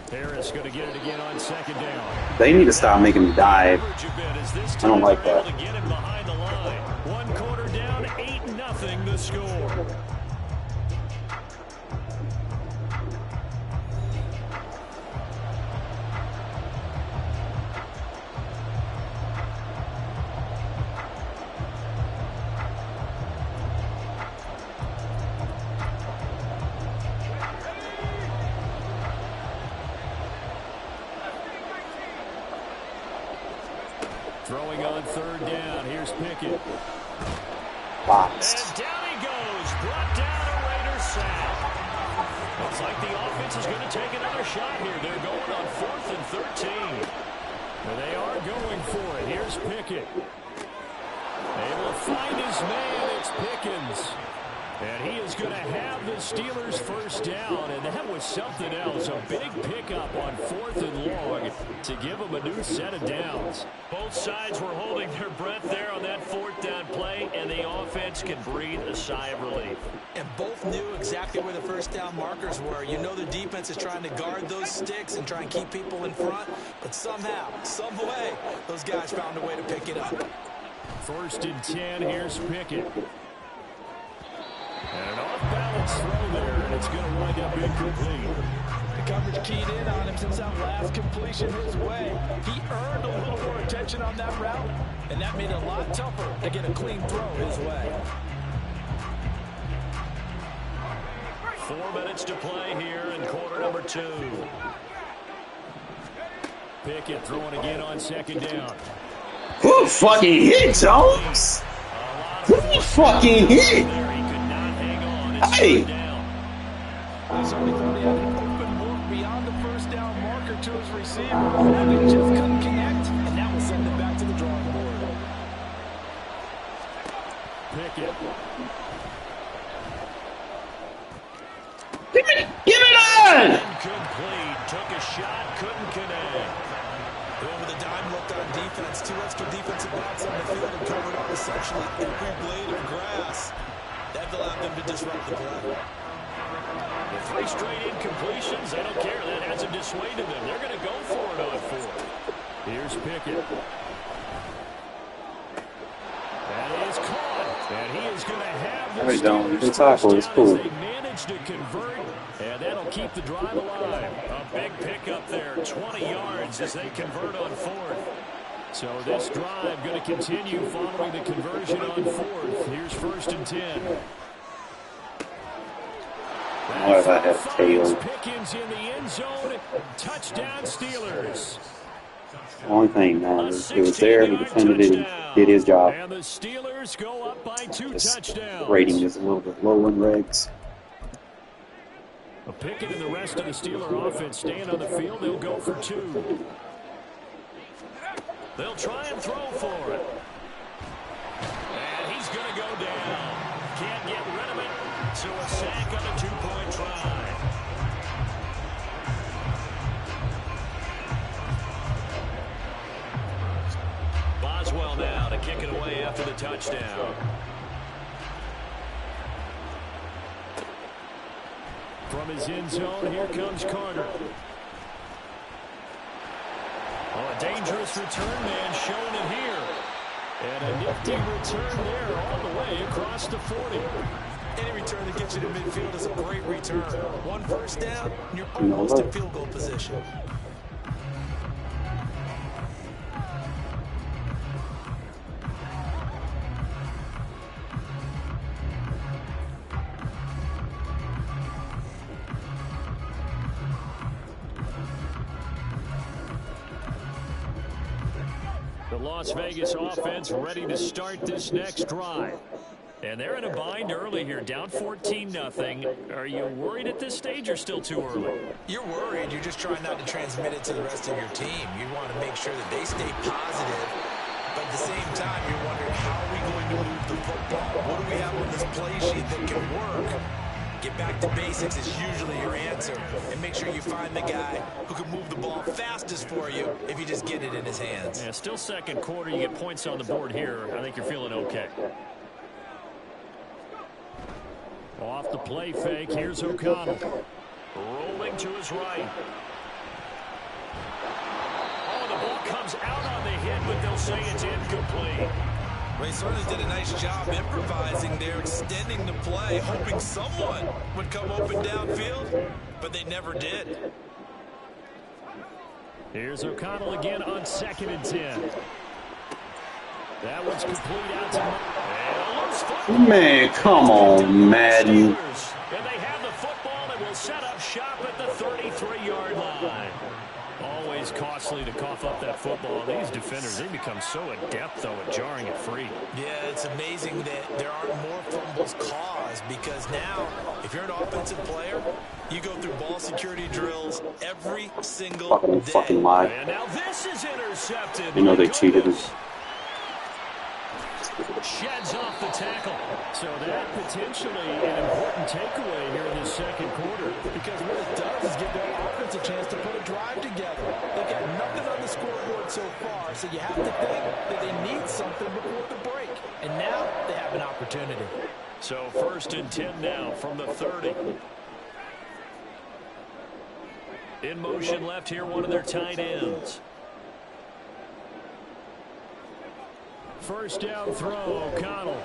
Harris going to get it again on 2nd down. They need to stop making him dive. I don't like that. Get him behind the line. 1 quarter down, 8-0 the score. Throwing on 3rd down. Here's Pickett. Boxed. And down he goes. Brought down a Raider sack. Looks like the offense is going to take another shot here. They're going on 4th and 13. And they are going for it. Here's Pickett. Able to find his man. It's Pickens. And he is going to have the Steelers' 1st down, and that was something else. A big pickup on 4th and long to give them a new set of downs. Both sides were holding their breath there on that 4th down play, and the offense can breathe a sigh of relief. And both knew exactly where the 1st down markers were. You know the defense is trying to guard those sticks and try and keep people in front, but somehow, some way, those guys found a way to pick it up. 1st and 10, here's Pickett. And an off-balance throw there, and it's going to wind up incomplete. The coverage keyed in on him since that last completion his way. He earned a little more attention on that route, and that made it a lot tougher to get a clean throw his way. 4 minutes to play here in quarter number 2. Pickett throwing again on 2nd down. Who fucking hit, Jones? Who fucking hit? Hey! He certainly thought he had an open look beyond the 1st down marker to his receiver. And he just couldn't connect, and that will send him back to the drawing board. Pickett. Give it on! Incomplete. Took a shot, couldn't connect. Over the dime looked on defense. 2 extra defensive backs on the field and covered up essentially every blade of grass. That allowed them to disrupt the play. The 3 straight incompletions, they don't care. That hasn't dissuaded them. They're going to go for it on 4th. Here's Pickett. That is caught. And he is going to have the Steelers' first down as they manage to convert. And that'll keep the drive alive. A big pickup there, 20 yards as they convert on 4th. So this drive going to continue following the conversion on 4th. Here's 1st and 10. What if I had tail? Pickens in the end zone. Touchdown Steelers. Only thing matters. It was there, he defended it, and did his job. And the Steelers go up by 2 touchdowns. Rating is a little bit low in regs. Pickett and the rest of the Steeler offense staying on the field. They'll go for 2. They'll try and throw for it. And he's going to go down. Can't get rid of it. So a sack on a 2-point try. Boswell now to kick it away after the touchdown. From his end zone, here comes Carter. Oh, a dangerous return man showing it here. And a nifty return there all the way across the 40. Any return that gets you to midfield is a great return. 1 first down, and you're almost in field goal position. Las Vegas offense ready to start this next drive. And they're in a bind early here, down 14-0. Are you worried at this stage or still too early? You're worried. You're just trying not to transmit it to the rest of your team. You want to make sure that they stay positive. But at the same time, you're wondering, how are we going to move the football? What do we have on this play sheet that can work? Get back to basics is usually your answer. And make sure you find the guy who can move the ball fastest for you if you just get it in his hands. Yeah, still second quarter. You get points on the board here. I think you're feeling okay. Off the play fake, here's O'Connell. Rolling to his right. Oh, the ball comes out on the hit, but they'll say it's incomplete. They certainly did a nice job improvising there, extending the play, hoping someone would come open downfield, but they never did. Here's O'Connell again on 2nd and 10. That one's complete out to Man, come on, Madden. And they have the football and will set up shop at the 33-yard line. Always costly to cough up that football. These defenders, they become so adept, though, at jarring it free. Yeah, it's amazing that there aren't more fumbles caused, because now, if you're an offensive player, you go through ball security drills every single day. Fucking lie. And now this is intercepted. You know they cheated us. Sheds off the tackle. So that potentially an important takeaway here in the second quarter. Because what it does is give their offense a chance to put a drive together. They've got nothing on the scoreboard so far, so you have to think that they need something before the break. And now they have an opportunity. So 1st and 10 now from the 30. In motion left here, one of their tight ends. First down throw, O'Connell.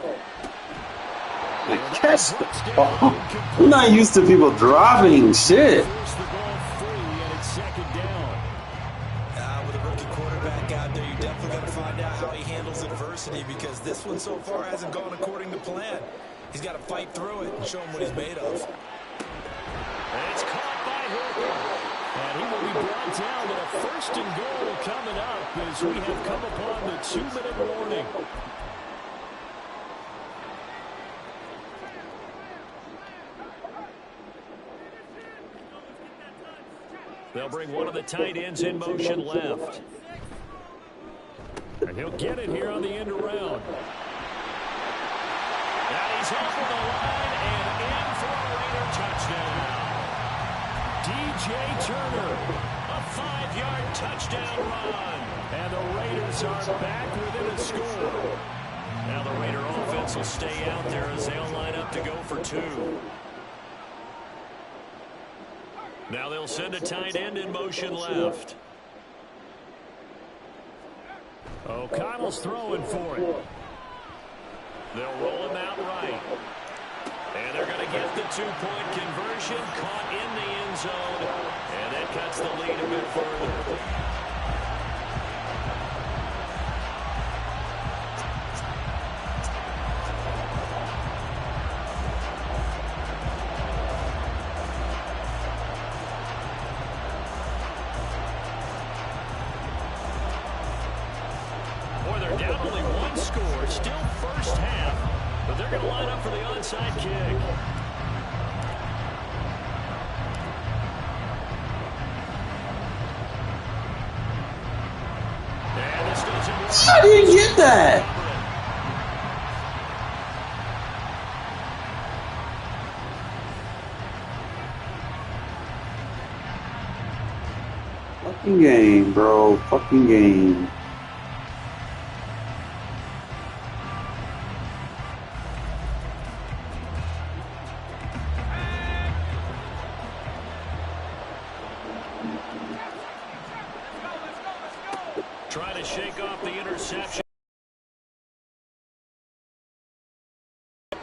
Catch the ball. I'm not used to people dropping shit. Force the ball free, and it's 2nd down. With a rookie quarterback out there, you definitely got to find out how he handles adversity, because this one so far hasn't gone according to plan. He's got to fight through it and show him what he's made of. And it's caught by Hooper. And he will be brought down with a 1st and goal coming up as we have come upon the 2-minute warning. They'll bring one of the tight ends in motion left. And he'll get it here on the end around. And he's off of the line and in for a Raider touchdown. DJ Turner, a 5-yard touchdown run. And the Raiders are back within a score. Now the Raider offense will stay out there as they'll line up to go for 2. Now they'll send a tight end in motion left. O'Connell's throwing for it. They'll roll him out right. And they're going to get the 2-point conversion, caught in the end zone, and that cuts the lead a bit further. Boy, they're down only 1 score, still first half, but they're going to line up for the onside kick. And this doesn't work. How did you get that? Fucking game, bro. Fucking game. Trying to shake off the interception. And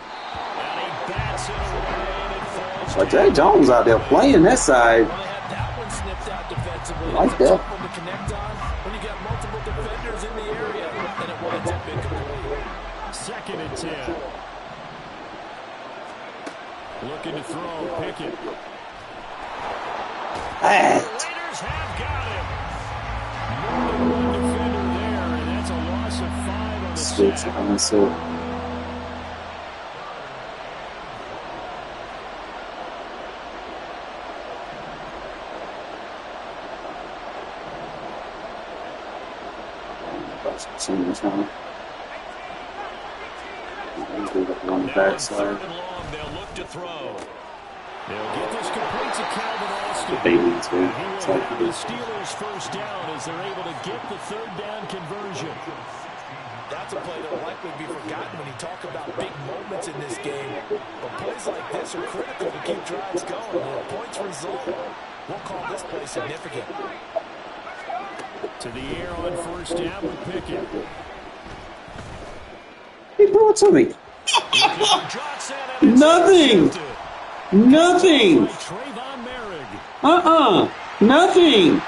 he bats it away, and it falls. But Jay Jones out there playing that side. Well, they had that one snipped out defensively. Like It's a that. tough one to connect on when you got multiple defenders in the area, and it winds up incomplete. 2nd and 10. Looking to throw, Pickett. Ah. The Raiders have got him. More than one defender there, and that's a bitch. I'm gonna say. On the backside. They'll look to throw. They'll get this complete to Calvin Austin. He will have the Steelers first down as they're able to get the third down conversion. That's a play that will likely be forgotten when you talk about big moments in this game. But plays like this are critical to keep drives going. And a points result, we'll call this play significant. To the air on first down with Pickett. He threw it to me. Nothing. Nothing. Nothing.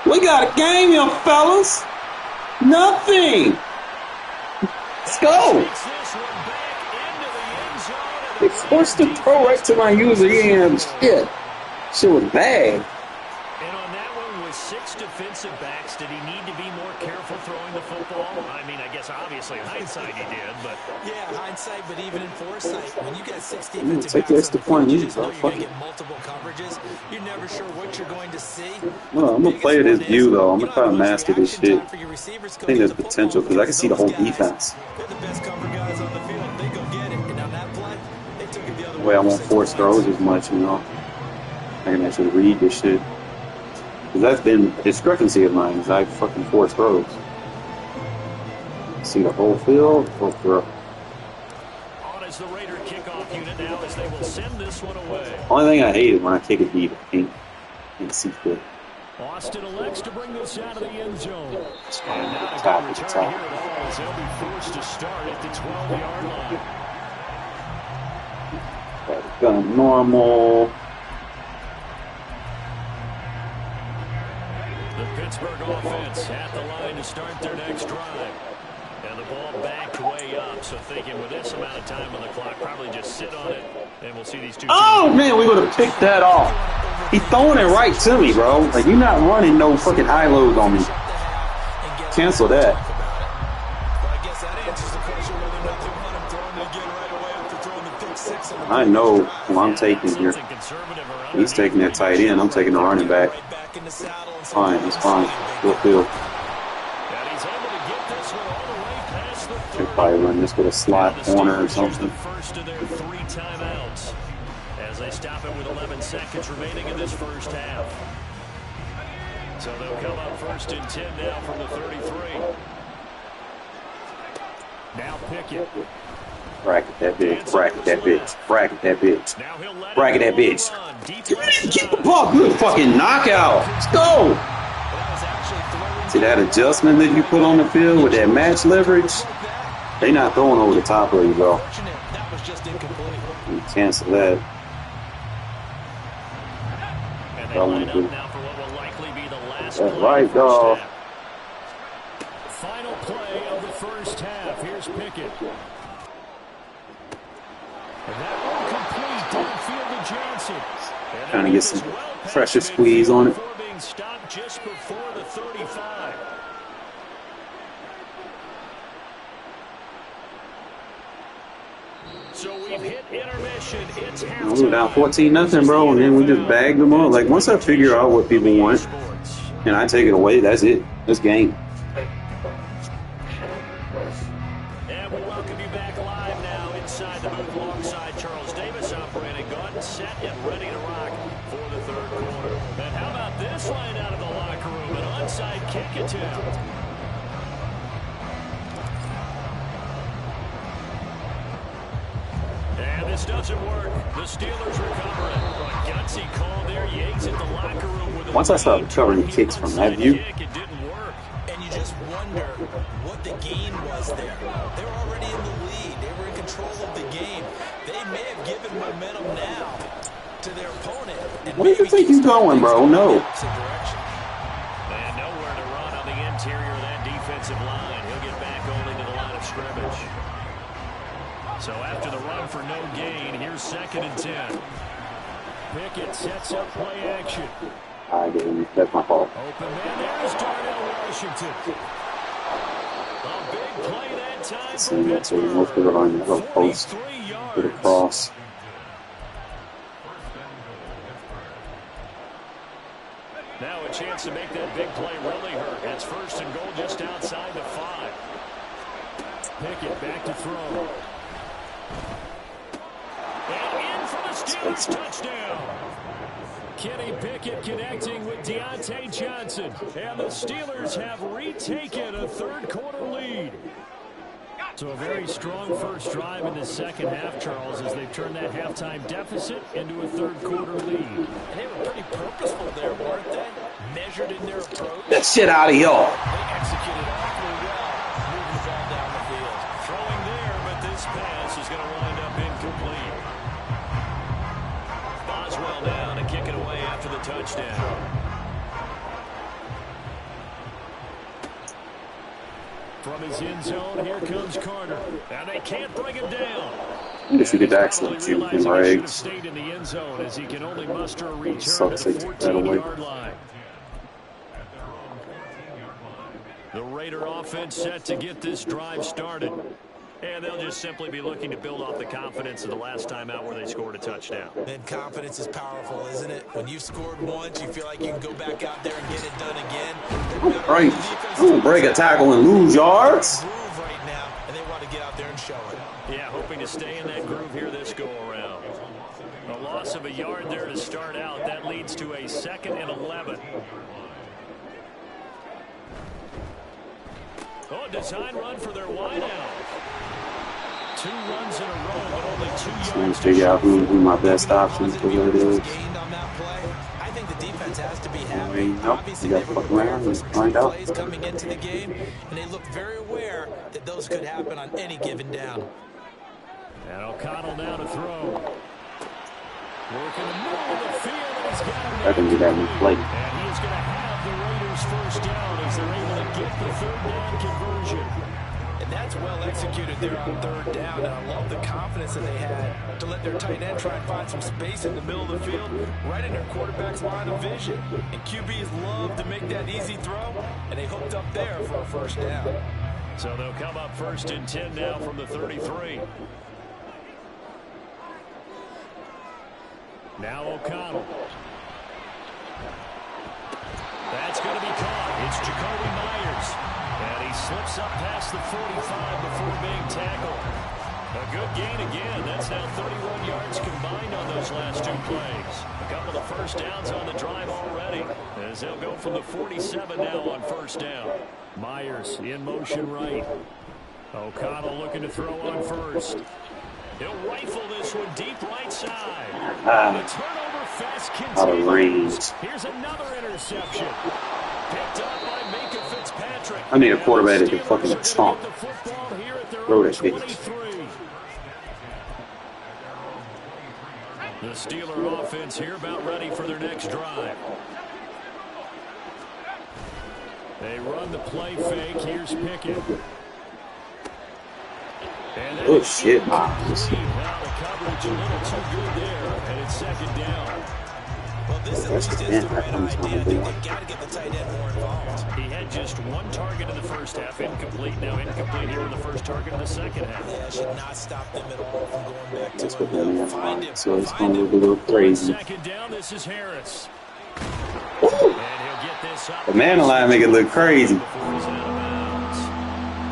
We got a game here, fellas. Nothing. Let's go. They forced to throw right to my user. Yeah, shit. Shit was bad. And on that one with 6 defensive backs, did he need to be more careful throwing the football? I mean, I guess obviously in hindsight he did, but yeah, hindsight, but even in foresight, when you got 6 defensive take the extra point. you just know you're going to get multiple coverages. You're never sure what you're going to see. Well, I'm gonna play this view though. I'm gonna try to master this shit. I think there's potential because I can see the whole defense. They're the best cover guys on the field. They go get it, and on that play, they took it the other way. Way I won't force throws as much, you know. I can actually read this shit. Because that's been a discrepancy of mine, is I fucking force throws. See the whole field, full throw. on is the Raider kickoff unit now as they will send this one away. Only thing I hate is when I kick it deep. I can't see good. Austin elects to bring this out of the end zone. And now a Top good at the return top. here at all as they'll be forced to start at the 12-yard line. Gun normal. The Pittsburgh offense at the line to start their next drive. And the ball backed way up, so thinking with this amount of time on the clock, probably just sit on it, and we'll see these two. Oh, man, we would have picked that off. He's throwing it right to me, bro. Like, you're not running no fucking high lows on me. Cancel that. I know who I'm taking here. He's taking that tight end. I'm taking the running back. Fine, it's fine. We'll feel. Should probably run this with a slot corner or something. First of their 3 timeouts as they stop it with 11 seconds remaining in this first half. So they'll come up first and 10 now from the 33. Now Pickett. Bracket that bitch. Bracket that bitch. Bracket that bitch. Bracket that bitch. Get the ball. Good fucking knockout. Let's go. See that adjustment that you put on the field with that match leverage? They not throwing over the top of you, bro. You cancel that. And they line up now for what will likely be the last That's play right, of the first dog. half. Final play of the first half. Here's Pickett. And that one complete downfield to Johnson. Trying to get some pressure squeeze on it. Before being stopped just before the 35. So we've hit intermission. It's halftime. We were down 14-0, bro, and then we just bagged them up. Like, once I figure out what people want and I take it away, that's it. This game. And we welcome you back live now inside the booth alongside Charles Davis, operating gun, set, and ready to rock for the third quarter. And how about this line out of the locker room? An onside kick attempt. And this doesn't work. The Steelers recover it. A gutsy call there. You exit the locker room with a Once I started covering kicks from that view, kick, it didn't work. And you just wonder what the gain was there. They were already in the lead. They were in control of the game. They may have given momentum now to their opponent. where do you think you're going, bro? No. And nowhere to run on the interior of that defensive line. He'll get back only to the line of scrimmage. So after the run for no gain, here's 2nd and 10. Pickett sets up play action. I didn't. That's my fault. Open man, there's Darnell Washington. A big play that See, that's a North Carolina post to the cross. Now a chance to make that big play really hurt. It's first and goal just outside the 5. Pickett back to throw. And in for the Steelers touchdown. Kenny Pickett connecting with Deontay Johnson. And the Steelers have retaken a third-quarter lead. So a very strong first drive in the second half, Charles, as they've turned that halftime deficit into a third-quarter lead. And they were pretty purposeful there, weren't they? Measured in their approach. That shit out of y'all. They executed awfully well, moving the ball down the field. Throwing there, but this pass is going to wind up incomplete. Boswell down to kick it away after the touchdown. From his end zone, here comes Carter. And they can't bring him down. If you could actually shoot him right. Stayed in the end zone as he can only muster a return Sucks to the they took that away. 14-yard line. The Raider offense set to get this drive started. And they'll just simply be looking to build off the confidence of the last time out where they scored a touchdown. And confidence is powerful, isn't it? When you've scored once, you feel like you can go back out there and get it done again. Don't break a tackle and lose yards. Groove right now, and they want to get out there and show it. Yeah, hoping to stay in that groove here this go-around. A loss of a yard there to start out. That leads to a 2nd and 11. Oh, design run for their wideout. 2 runs in a row, but only 2 yards. Trying to figure out who my best options for what it is. I think the defense has to be happy. Nope, Obviously, you they got were to fuck around and find out. plays coming into the game, and they look very aware that those could happen on any given down. And O'Connell now to throw. Working the middle of the field, and he's got him. I can do that in play. And he is going to have the Raiders first down as they're able to get the third down conversion. And that's well executed there on third down. And I love the confidence that they had to let their tight end try and find some space in the middle of the field, right in their quarterback's line of vision. And QBs love to make that easy throw, and they hooked up there for a first down. So they'll come up 1st and 10 now from the 33. Now O'Connell. That's going to be caught. It's Jacoby Myers. And he slips up past the 45 before being tackled. A good gain again. That's now 31 yards combined on those last 2 plays. A couple of first downs on the drive already, as they'll go from the 47 now on first down. Myers in motion right. O'Connell looking to throw on first. He'll rifle this one deep right side. The turnover fest continues. Here's another interception. Picked up by Minka Fitzpatrick. I need a quarterback that can fucking stomp. Throw that bitch. The Steeler offense here about ready for their next drive. They run the play fake. Here's Pickett. Oh shit, Miles. The coverage a little too good there, and it's 2nd down. Well, this at least is the right idea. I think they've got to get the tight end more involved. He had just 1 target in the first half, incomplete. Now incomplete here in the first target in the second half. Yeah, should not stop them at all from going back to That's what him. they Find have. him. So it's going to be a little crazy. 2nd down, this is Harris. And he'll get this up. The man line make it look crazy. Before he's out of bounds.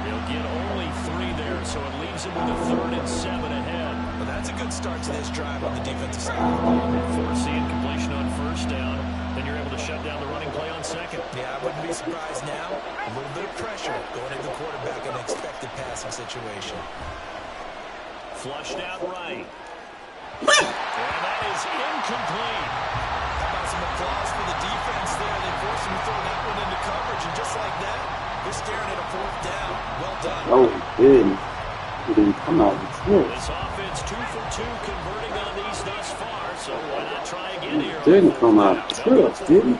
He'll get only 3 there, so it leaves him with a 3rd and 7 ahead. Well, that's a good start to this drive on the defensive side. Force the incompletion on first down. Then you're able to shut down the running play on 2nd. Yeah, I wouldn't be surprised now. A little bit of pressure going into the quarterback in an expected passing situation. Flushed out right. And that is incomplete. How about some applause for the defense there? They forced him to throw that one into coverage, and just like that, they're staring at a 4th down. Well done. Oh, good. He didn't come out with This offense 2 for 2 converting on these thus far, so why not try again here? Didn't come out in trips, did he?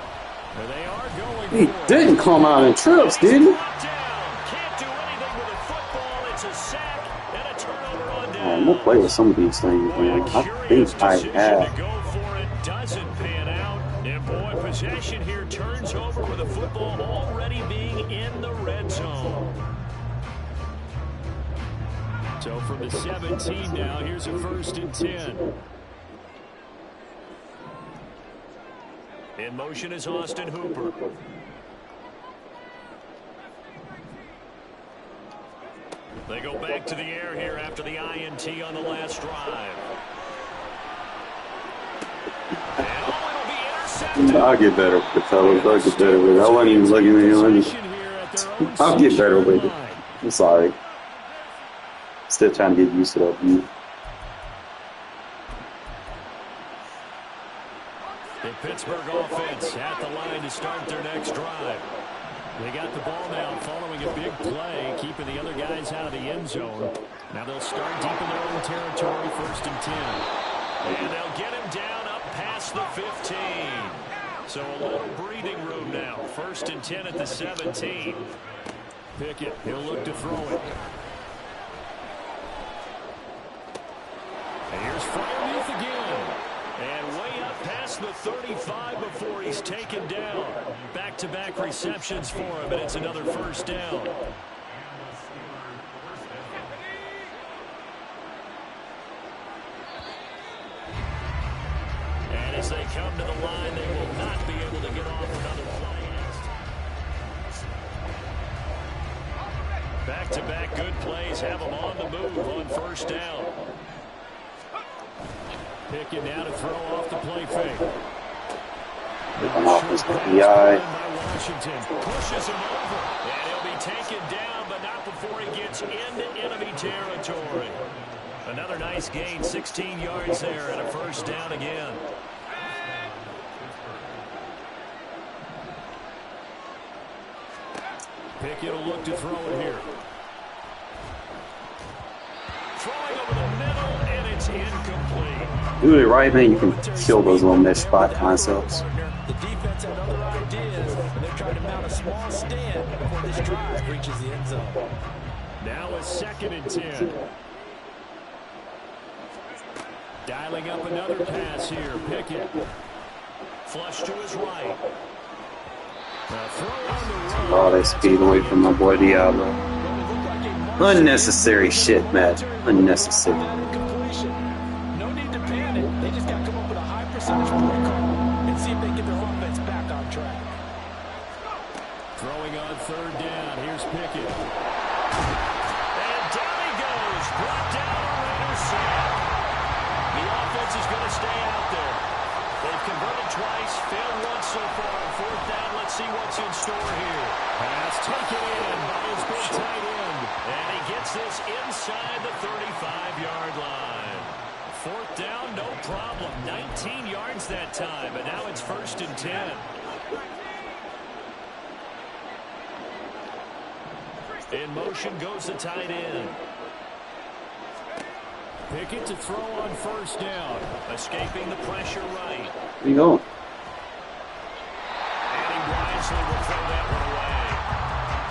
They are going He for it. didn't come out in trips, did he? Can't do anything with a football. It's a sack and a turnover on down. I'm going to play with some of these things, man. I think I have. To go for it doesn't pan out. And boy, possession here turns over with the football already being in the red zone. So from the 17 now, here's a 1st and 10. In motion is Austin Hooper. They go back to the air here after the INT on the last drive. And it'll be intercepted. I'll get better with the fellas. I'll get better with it. I wasn't even looking at you. I'll get better with it. I'm sorry. Still trying to get used to that view. The Pittsburgh offense at the line to start their next drive. They got the ball now following a big play, keeping the other guys out of the end zone. Now they'll start deep in their own territory, 1st and 10. And they'll get him down up past the 15. So a little breathing room now. 1st and 10 at the 17. Pickett, he'll look to throw it. And here's Freiermuth again. And way up past the 35 before he's taken down. Back-to-back receptions for him, and it's another 1st down. And as they come to the line, they will not be able to get off another play. Back-to-back good plays have them on the move on 1st down. Pickett now to throw off the play fake. Washington pushes him over, and he'll be taken down, but not before he gets into enemy territory. Another nice gain, 16 yards there, and a 1st down again. Pickett will look to throw it here. Throwing over the middle, and it's incomplete. Do it right, man. You can kill those little mesh spot concepts. The defense had other ideas, and they're trying to mount a small stand before this drive reaches the end zone. Now a 2nd and 10. Dialing up another pass here. Pickett. Flush to his right. Oh, they speed away from my boy Diablo. Unnecessary shit, Matt. Unnecessary. No need to panic. They just got to come up with a high percentage play call and see if they get their offense back on track. Throwing on 3rd down. Here's Pickett. And down he goes. Brought down a Raider sack. The offense is going to stay out there. They've converted twice, failed once so far. 4th down, let's see what's in store here. Pass taken in by his big tight end. And he gets this inside the 35-yard line. 4th down, no problem. 19 yards that time, and now it's 1st and 10. In motion goes the tight end. Pickett to throw on 1st down. Escaping the pressure right. There you go. And he wisely will throw that one away.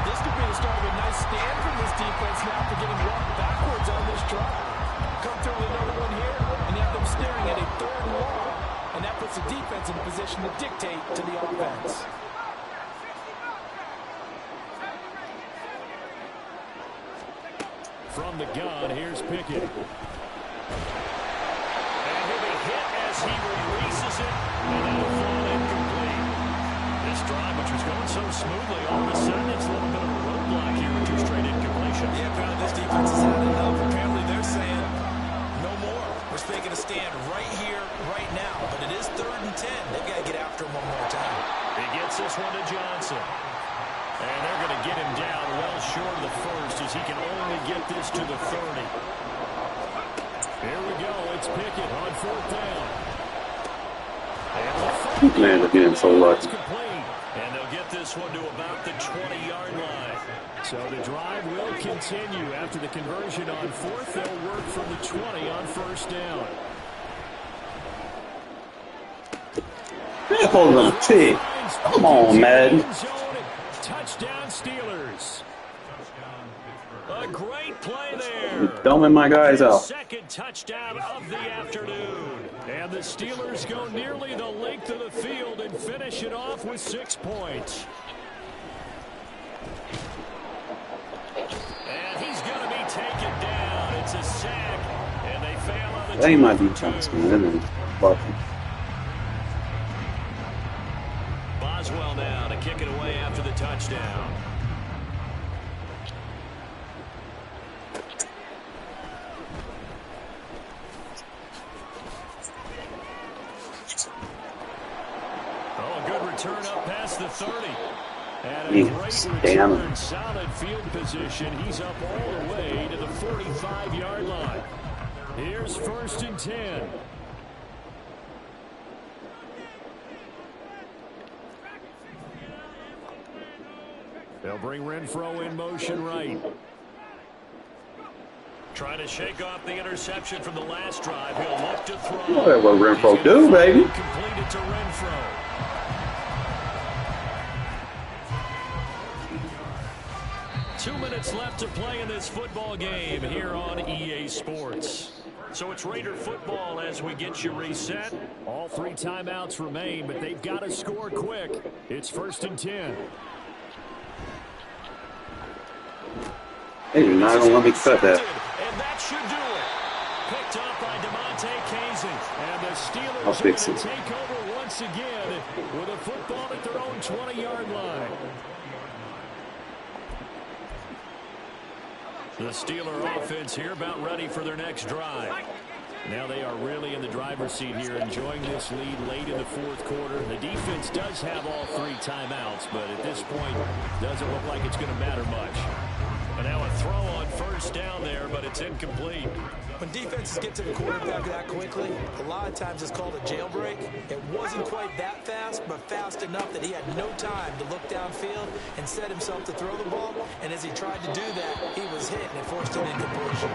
This could be the start of a nice stand from this defense now for getting walked backwards on this drive. Come through with another one here, and you have them staring at a 3rd and long. And that puts the defense in a position to dictate to the offense. From the gun, here's Pickett. And he'll be hit as he releases it, and it'll fall incomplete. This drive, which was going so smoothly, all of a sudden it's a little bit of a roadblock here with 2 straight incompletions. Yeah, apparently this defense has had enough. Apparently they're saying, no more. We're making a stand right here, right now. But it is 3rd and 10. They've got to get after him one more time. He gets this one to Johnson. And they're going to get him down well short of the 1st as he can only get this to the 30. Here we go. It's Pickett on 4th down. Man, they're getting so lucky. And they'll get this one to about the 20-yard line. So the drive will continue. After the conversion on 4th, they'll work from the 20 on 1st down. Hold on, T. Come on, man. Touchdown Steelers. A great play there. Dumbing my guys out. 2nd touchdown of the afternoon. And the Steelers go nearly the length of the field and finish it off with 6 points. And he's going to be taken down. It's That ain't my defense, man. That ain't fucking. Boswell now to kick it away after the touchdown. Oh, a good return up past the 30. And a great return, solid field position. He's up all the way to the 45-yard line. Here's 1st and 10. They'll bring Renfro in motion right. Trying to shake off the interception from the last drive. He'll look to throw. Oh, that's what Renfro do, baby. Completed to Renfro. Two minutes left to play in this football game here on EA Sports. So it's Raider football as we get you reset. All 3 timeouts remain, but they've got to score quick. It's 1st and 10. Hey, you're not going to let me cut that. And that should do it. Picked up by DeMonte Kazin. And the Steelers I'll fix it. take over once again with a football at their own 20-yard line. The Steeler offense here about ready for their next drive. Now they are really in the driver's seat here, enjoying this lead late in the 4th quarter. The defense does have all 3 timeouts, but at this point, doesn't look like it's going to matter much. And now a throw on 1st down there, but it's incomplete. When defenses get to the quarterback that quickly, a lot of times it's called a jailbreak. It wasn't quite that fast, but fast enough that he had no time to look downfield and set himself to throw the ball. And as he tried to do that, he was hit and it forced an incompletion.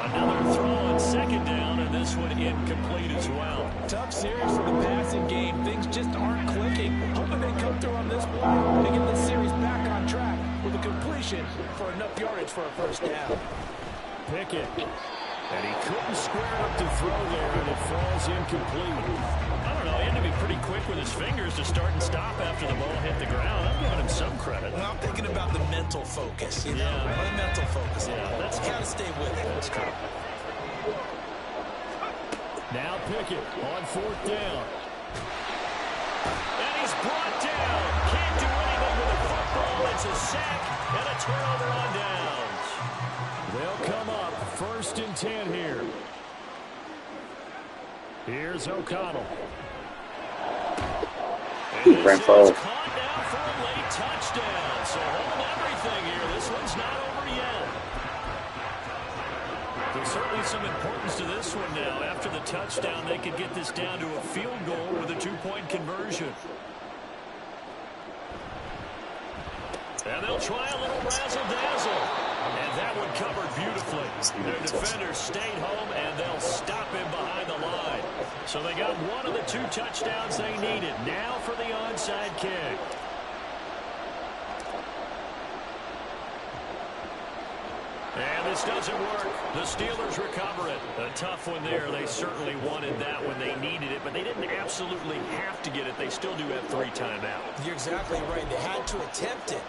Another throw on 2nd down, and this one incomplete as well. Tough series for the passing game. Things just aren't clicking. Hoping they come through on this play and get the series back on track with a completion for enough yardage for a 1st down. Pickett. And he couldn't square up to throw there, and it falls incomplete. I don't know, he had to be pretty quick with his fingers to start and stop after the ball hit the ground. I'm giving him some credit. Well, I'm thinking about the mental focus, you know? The mental focus. Yeah, that's got to stay with it. That's true. Now Pickett on 4th down. And he's brought down. Can't do anything with the football. It's a sack and a turnover on downs. They'll come up 1st and 10 here. Here's O'Connell. Renfro. Caught down for a late touchdown. So hold everything here. This one's not over yet. There's certainly some importance to this one now. After the touchdown, they could get this down to a field goal with a 2-point conversion. And they'll try a little razzle-dazzle. And that one covered beautifully. Their defenders stayed home, and they'll stop him behind the line. So they got one of the 2 touchdowns they needed. Now for the onside kick. And this doesn't work. The Steelers recover it. A tough one there. They certainly wanted that when they needed it, but they didn't absolutely have to get it. They still do have 3 timeouts. You're exactly right. They had to attempt it.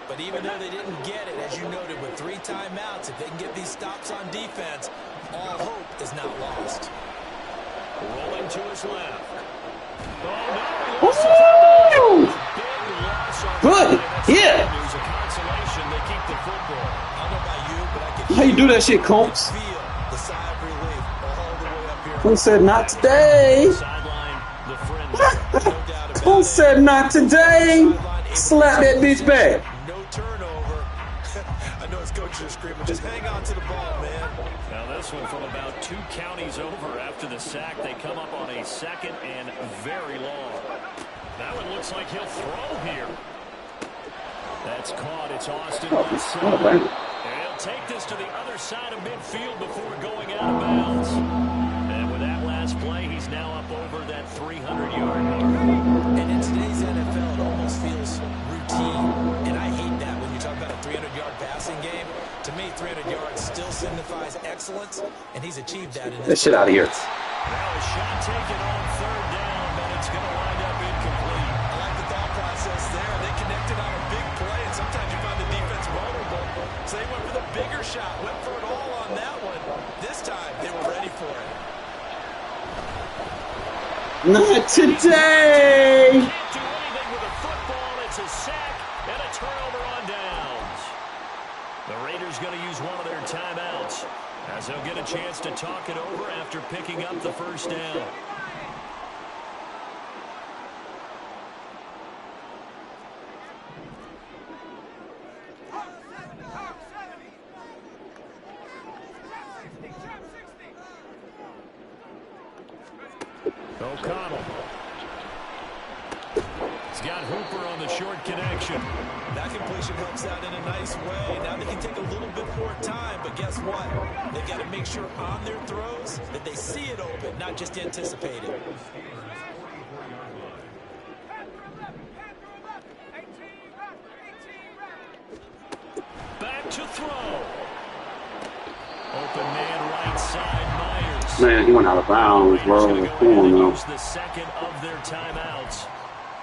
But even though they didn't get it, as you noted, with 3 timeouts, if they can get these stops on defense, all hope is not lost. Rolling to his left. Oh, no. Big loss. Good. Yeah. There's a consolation. They keep the football. I don't know about you, but I can How you do that shit, Combs? feel the sigh of relief all the way up here. Who said not today? Sideline, the friend. Who said not today? Slap that bitch back. No turnover. I know his coaches are screaming, just hang on to the ball, man. Now this one from about 2 counties over after the sack. They come up on a 2nd and very long. That one looks like he'll throw here. That's caught. It's Austin. And he'll take this to the other side of midfield before going out of bounds. And with that last play, he's now up over that 300-yard mark. And in today's NFL, it almost feels routine. And I hate that when you talk about a 300-yard passing game. To me, 300 yards still signifies excellence, and he's achieved that in That shit out of here. Now a shot taken on 3rd down, but it's going to wind up incomplete. I like the thought process there. They connected on a big play, and sometimes you find the defense vulnerable. So they went for the bigger shot, went for it all on that one. This time, they were ready for it. Not today. Can't do anything with a football. It's a sack and a turnover on downs. The Raiders going to use one of their timeouts as they'll get a chance to talk it over after picking up the first down. O'Connell. He's got Hooper on the short connection. That completion helps out in a nice way. Now they can take a little bit more time, but guess what? They've got to make sure on their throws that they see it open, not just anticipate it. Back to throw. Open man right side, Myers. Man, he went out of bounds, bro. Raiders Come going on to now. use the second of their timeouts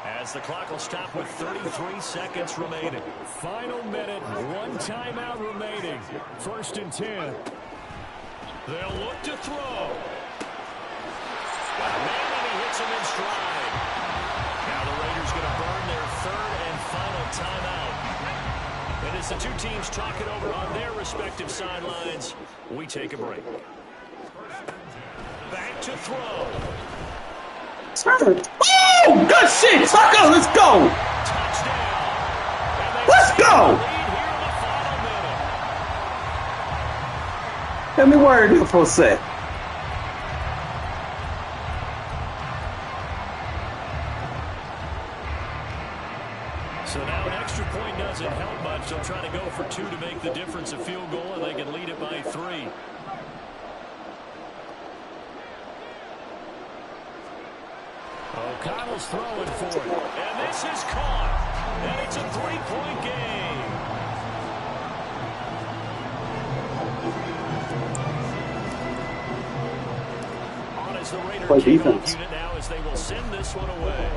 as the clock will stop with 33 seconds remaining. Final minute, one timeout remaining. 1st and 10. They'll look to throw. Got a man and he hits him in stride. Now the Raiders going to burn their third and final timeout. And as the two teams talk it over on their respective sidelines, we take a break. Back to throw. Oh, good shit, Tucker. Let's go. Touchdown. And they Let's take go. the lead here in the final minute. Let me worry here for a sec. So now an extra point doesn't help much. They'll try to go for two to make the difference a field goal, and they can lead it by 3. O'Connell's throwing for it. And this is caught. And it's a 3-point game. On as the Raider Play kickoff defense. unit now as they will send this one away.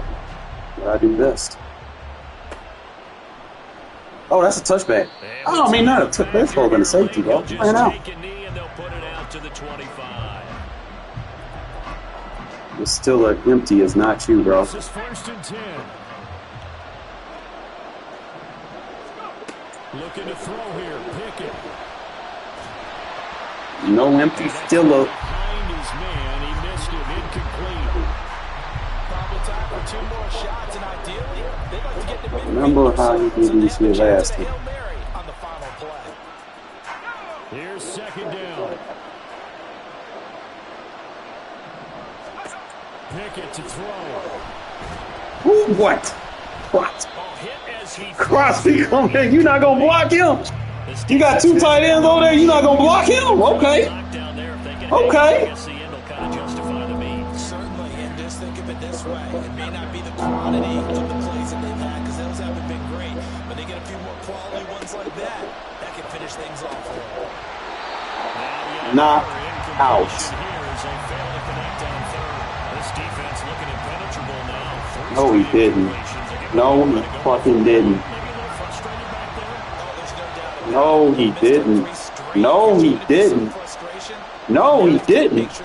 I do best. Oh, that's a touchback. And I don't mean with that. time That's back going to here, safety, they'll bro. just Man out. take a knee and they'll put it out to the 25. It's still empty. It's not you, bro. This is 1st and 10. Looking to throw here. Pickett. No empty. Still a. Behind his man. He missed it. Incomplete. Probably time for 2 more shots, and ideally, they'd like to get to midfield. Remember how he did these here last time. time. Hail Mary on the final play. Here's 2nd down. Pickett to throw. Ooh, what? What? Ball hit as he Crosby, come in. You not going to block him? You got 2 tight ends over there. You not going to block him? Okay. Down there if they can Okay. I guess the end will kind of justify the means. Certainly, and just think of it this way. It may not be the quantity of the plays that they've had because those haven't been great, but they get a few more quality ones like that. That can finish things off for them. Knock out. Here as they fail to connect on third. This defense looking impenetrable now. No, he didn't. No, he fucking didn't. Maybe a little frustrated back there. No, he didn't. No, he didn't. No, he didn't.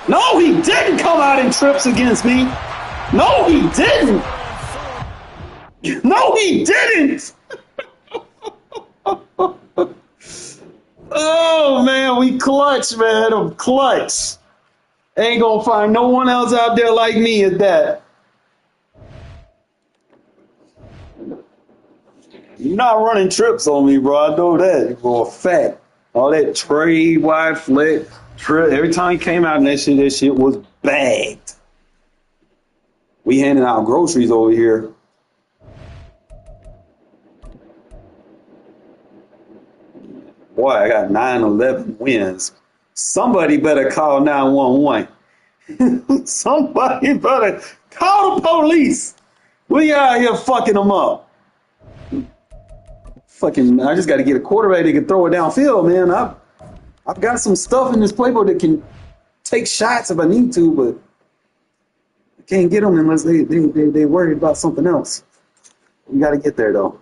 No, he didn't come out in trips against me. No, he didn't. No, he didn't. Oh, man, we clutch, man. I'm clutch. Ain't gonna find no one else out there like me at that. You're not running trips on me, bro. I know that for a fact. All that trade, wide flick, trip. Every time he came out in that shit was bagged. We handing out groceries over here. Boy, I got 9-11 wins. Somebody better call 911. Somebody better call the police. We out here fucking them up. Fucking, I just got to get a quarterback that can throw it downfield, man. I've got some stuff in this playbook that can take shots if I need to, but I can't get them unless they worried about something else. We got to get there, though.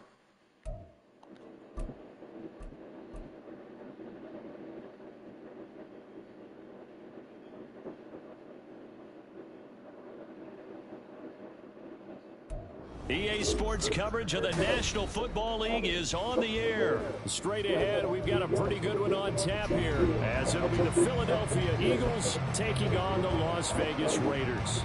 EA Sports coverage of the National Football League is on the air. Straight ahead, we've got a pretty good one on tap here, as it'll be the Philadelphia Eagles taking on the Las Vegas Raiders.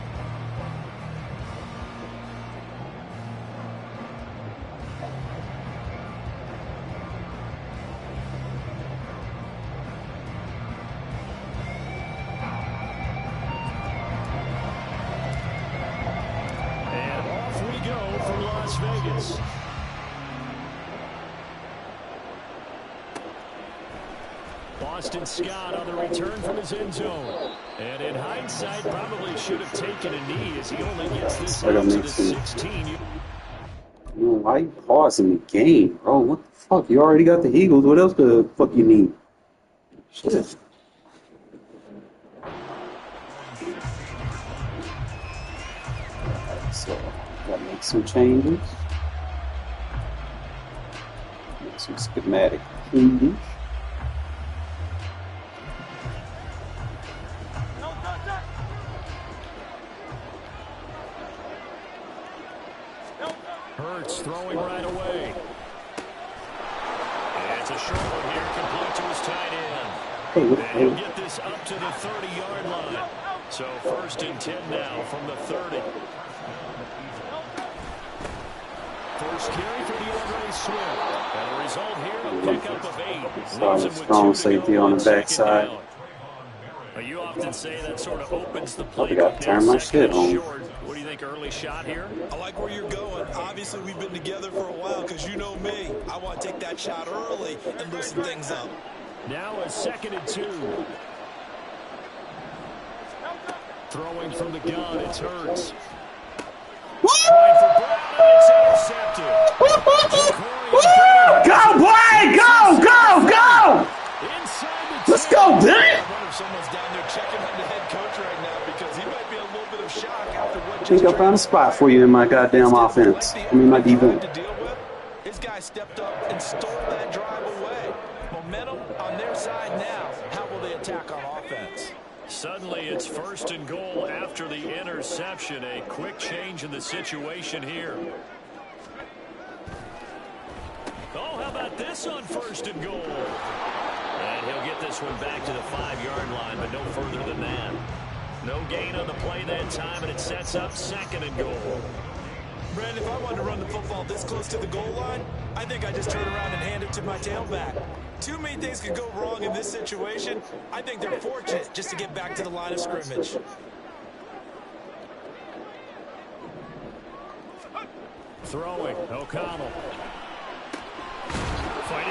Vegas. Boston Scott on the return from his end zone. And in hindsight, probably should have taken a knee as he only gets this out to the 16. Why you pausing the game, bro? What the fuck? You already got the Eagles. What else the fuck you need? Shit. So, gotta make some changes. Make some schematic changes. Hurts throwing right away. And it's a short one here, complete to his tight end. And he'll get this up to the 30-yard line. So 1st and 10 now from the 30. First carry for DeAndre Swift. And the result here, a pickup of 8. Solid, strong safety on the backside. You often say that sort of opens the play. I got to turn my shit on. What do you think, early shot here? I like where you're going. Obviously, we've been together for a while because you know me. I want to take that shot early and loosen things up. Now a 2nd and 2. Throwing from the gun, it's Hurts. Trying for Brown, and it's intercepted. Go, boy! Go, go, go! Let's go, damn! I wonder if someone's down there checking on the head coach right now because he might be a little bit of shock after what I think I found a spot for you in my goddamn offense. I mean, my defense. His guy stepped up and stole that drive away. Momentum on their side now. How will they attack on offense? Suddenly, it's 1st and goal after the interception. A quick change in the situation here. Oh, how about this on 1st and goal? And he'll get this one back to the 5-yard line, but no further than that. No gain on the play that time, and it sets up 2nd and goal. Brandon, if I wanted to run the football this close to the goal line, I think I just turn around and hand it to my tailback. Too many things could go wrong in this situation. I think they're fortunate just to get back to the line of scrimmage. Throwing, O'Connell.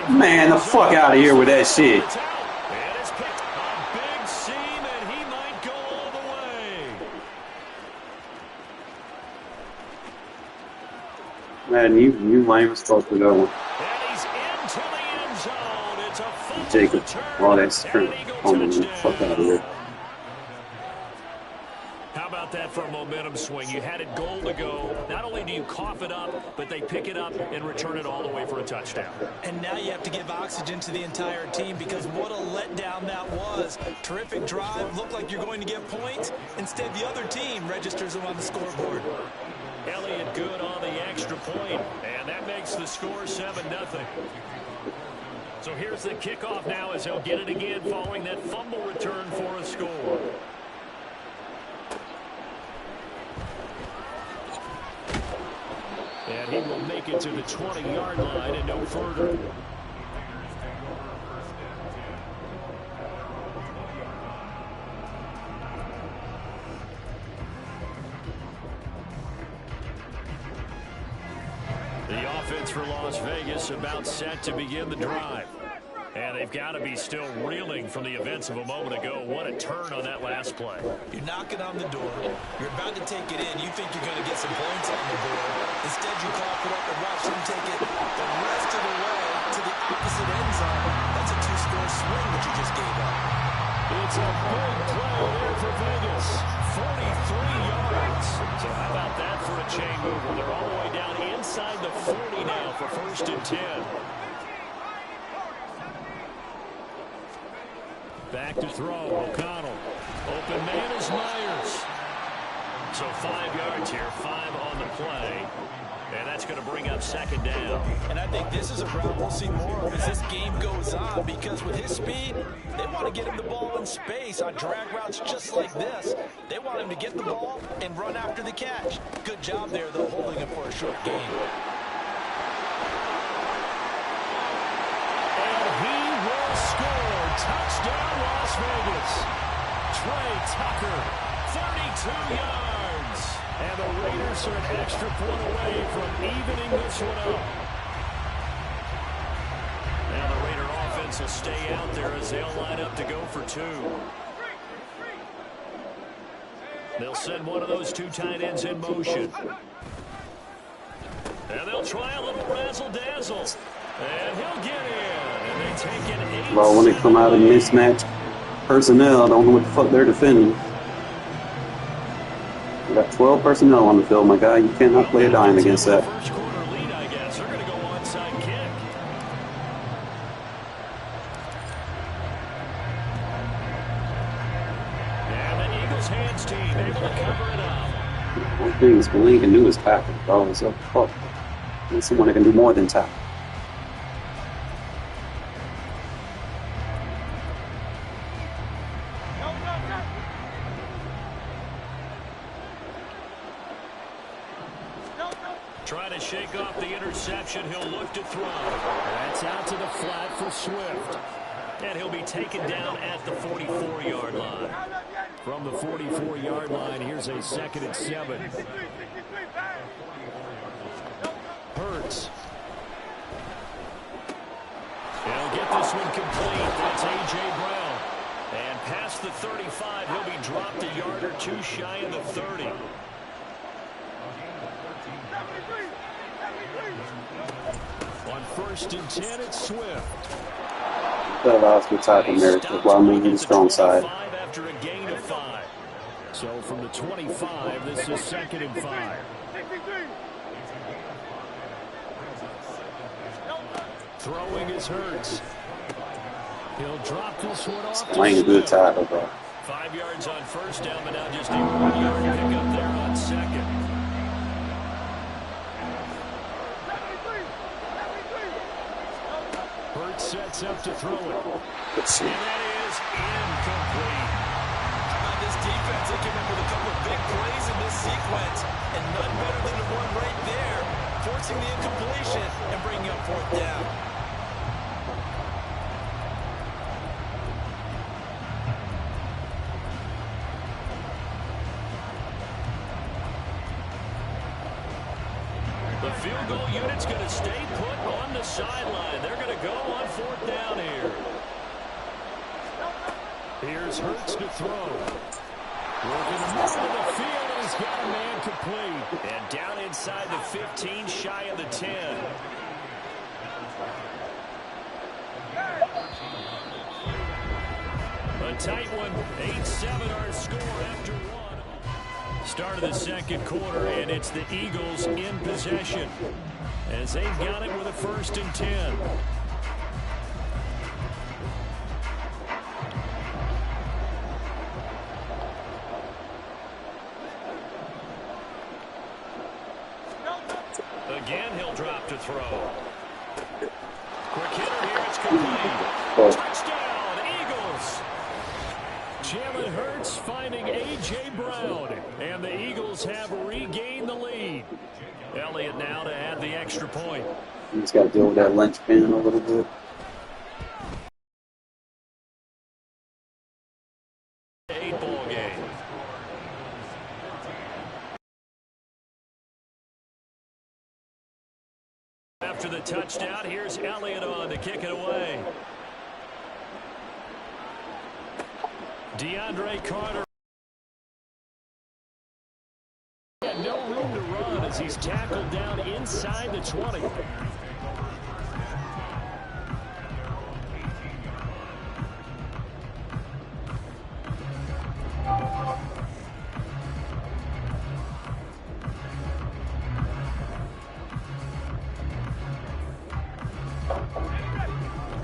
Man, the fuck out of here with that shit. And it's picked a big seam, and he might go all the way. Man, you lame supposed to go. And he's into the end zone. It's a fumble Jacob, return, all that sprint. and Eagle Oh, man, touchdown. fuck out of here. How about that for a momentum swing? You had it goal to go. Not only do you cough it up, but they pick it up and return it all the way for a touchdown. And now you have to give oxygen to the entire team because what a letdown that was. Terrific drive. Looked like you're going to get points. Instead, the other team registers them on the scoreboard. Elliott good on the extra point, and that makes the score 7-0. So here's the kickoff now as he'll get it again following that fumble return for a score. And he will make it to the 20-yard line and no further. The offense for Las Vegas about set to begin the drive. And they've got to be still reeling from the events of a moment ago. What a turn on that last play. You're knocking on the door. You're about to take it in. You think you're going to get some points on the board. Instead, you cough it up and watch them take it the rest of the way to the opposite end zone. That's a 2-score swing that you just gave up. It's a big play there for Vegas. 43 yards. So how about that for a chain mover? They're all the way down inside the 40 now for 1st and 10. Back to throw, O'Connell. Open man is Myers. So 5 yards here, 5 on the play. And that's going to bring up second down. And I think this is a route we'll see more of as this game goes on, because with his speed, they want to get him the ball in space on drag routes just like this. They want him to get the ball and run after the catch. Good job there, though, holding him for a short gain. And he will score. Touchdown, Las Vegas. Trey Tucker, 32 yards. And the Raiders are an extra point away from evening this one up. Now the Raider offense will stay out there as they'll line up to go for 2. They'll send one of those 2 tight ends in motion. And they'll try a little razzle-dazzle. And he'll get in. And they take an 8. Well, when they come out of mismatch personnel, I don't know what the fuck they're defending. We got 12 personnel on the field, my guy. You cannot play a dime against that. First quarter lead, I guess. They're going to go onside kick. And the Eagles hands team able to cover it up. One thing Spillane can do is tackle, bro. So, fuck. Need someone that can do more than tackle. Trying to shake off the interception. He'll look to throw. That's out to the flat for Swift. And he'll be taken down at the 44-yard line. From the 44-yard line, here's a 2nd and 7. Hurts. He'll get this one complete. That's A.J. Brown. And past the 35, he'll be dropped a yard or 2 shy of the 30. On 1st and 10, it's Swift. That allows good tackle there while moving the strong side. After a gain of 5. So from the 25, this is 2nd and 5. Throwing is Hurts. He'll drop this one off. Playing a good tackle, bro. 5 yards on first down, but now just a 1-yard pickup there on second. Hurts sets up to throw it. Let's see. And that is incomplete. How about this defense? They came up with a couple of big plays in this sequence, and none better than the one right there, forcing the incompletion and bringing up 4th down. The field goal unit's going to stay put on the sideline. They're going to go on 4th down here. Here's Hurts to throw. Working the middle of the field, and he's got a man complete. And down inside the 15, shy of the 10. A tight one, 8-7 our score after 1. Start of the second quarter, and it's the Eagles in possession as they've got it with a 1st and 10. Again, he'll drop to throw. Quick hitter here, it's complete. Touchdown, Eagles. Jalen Hurts finding A.J. Brown, and the Eagles have regained the lead. Elliott now to add the extra point. He's got to deal with that linchpin a little bit. Eight-ball game. After the touchdown, here's Elliott on to kick it away. DeAndre Carter. Had no room to run as he's tackled down inside the 20.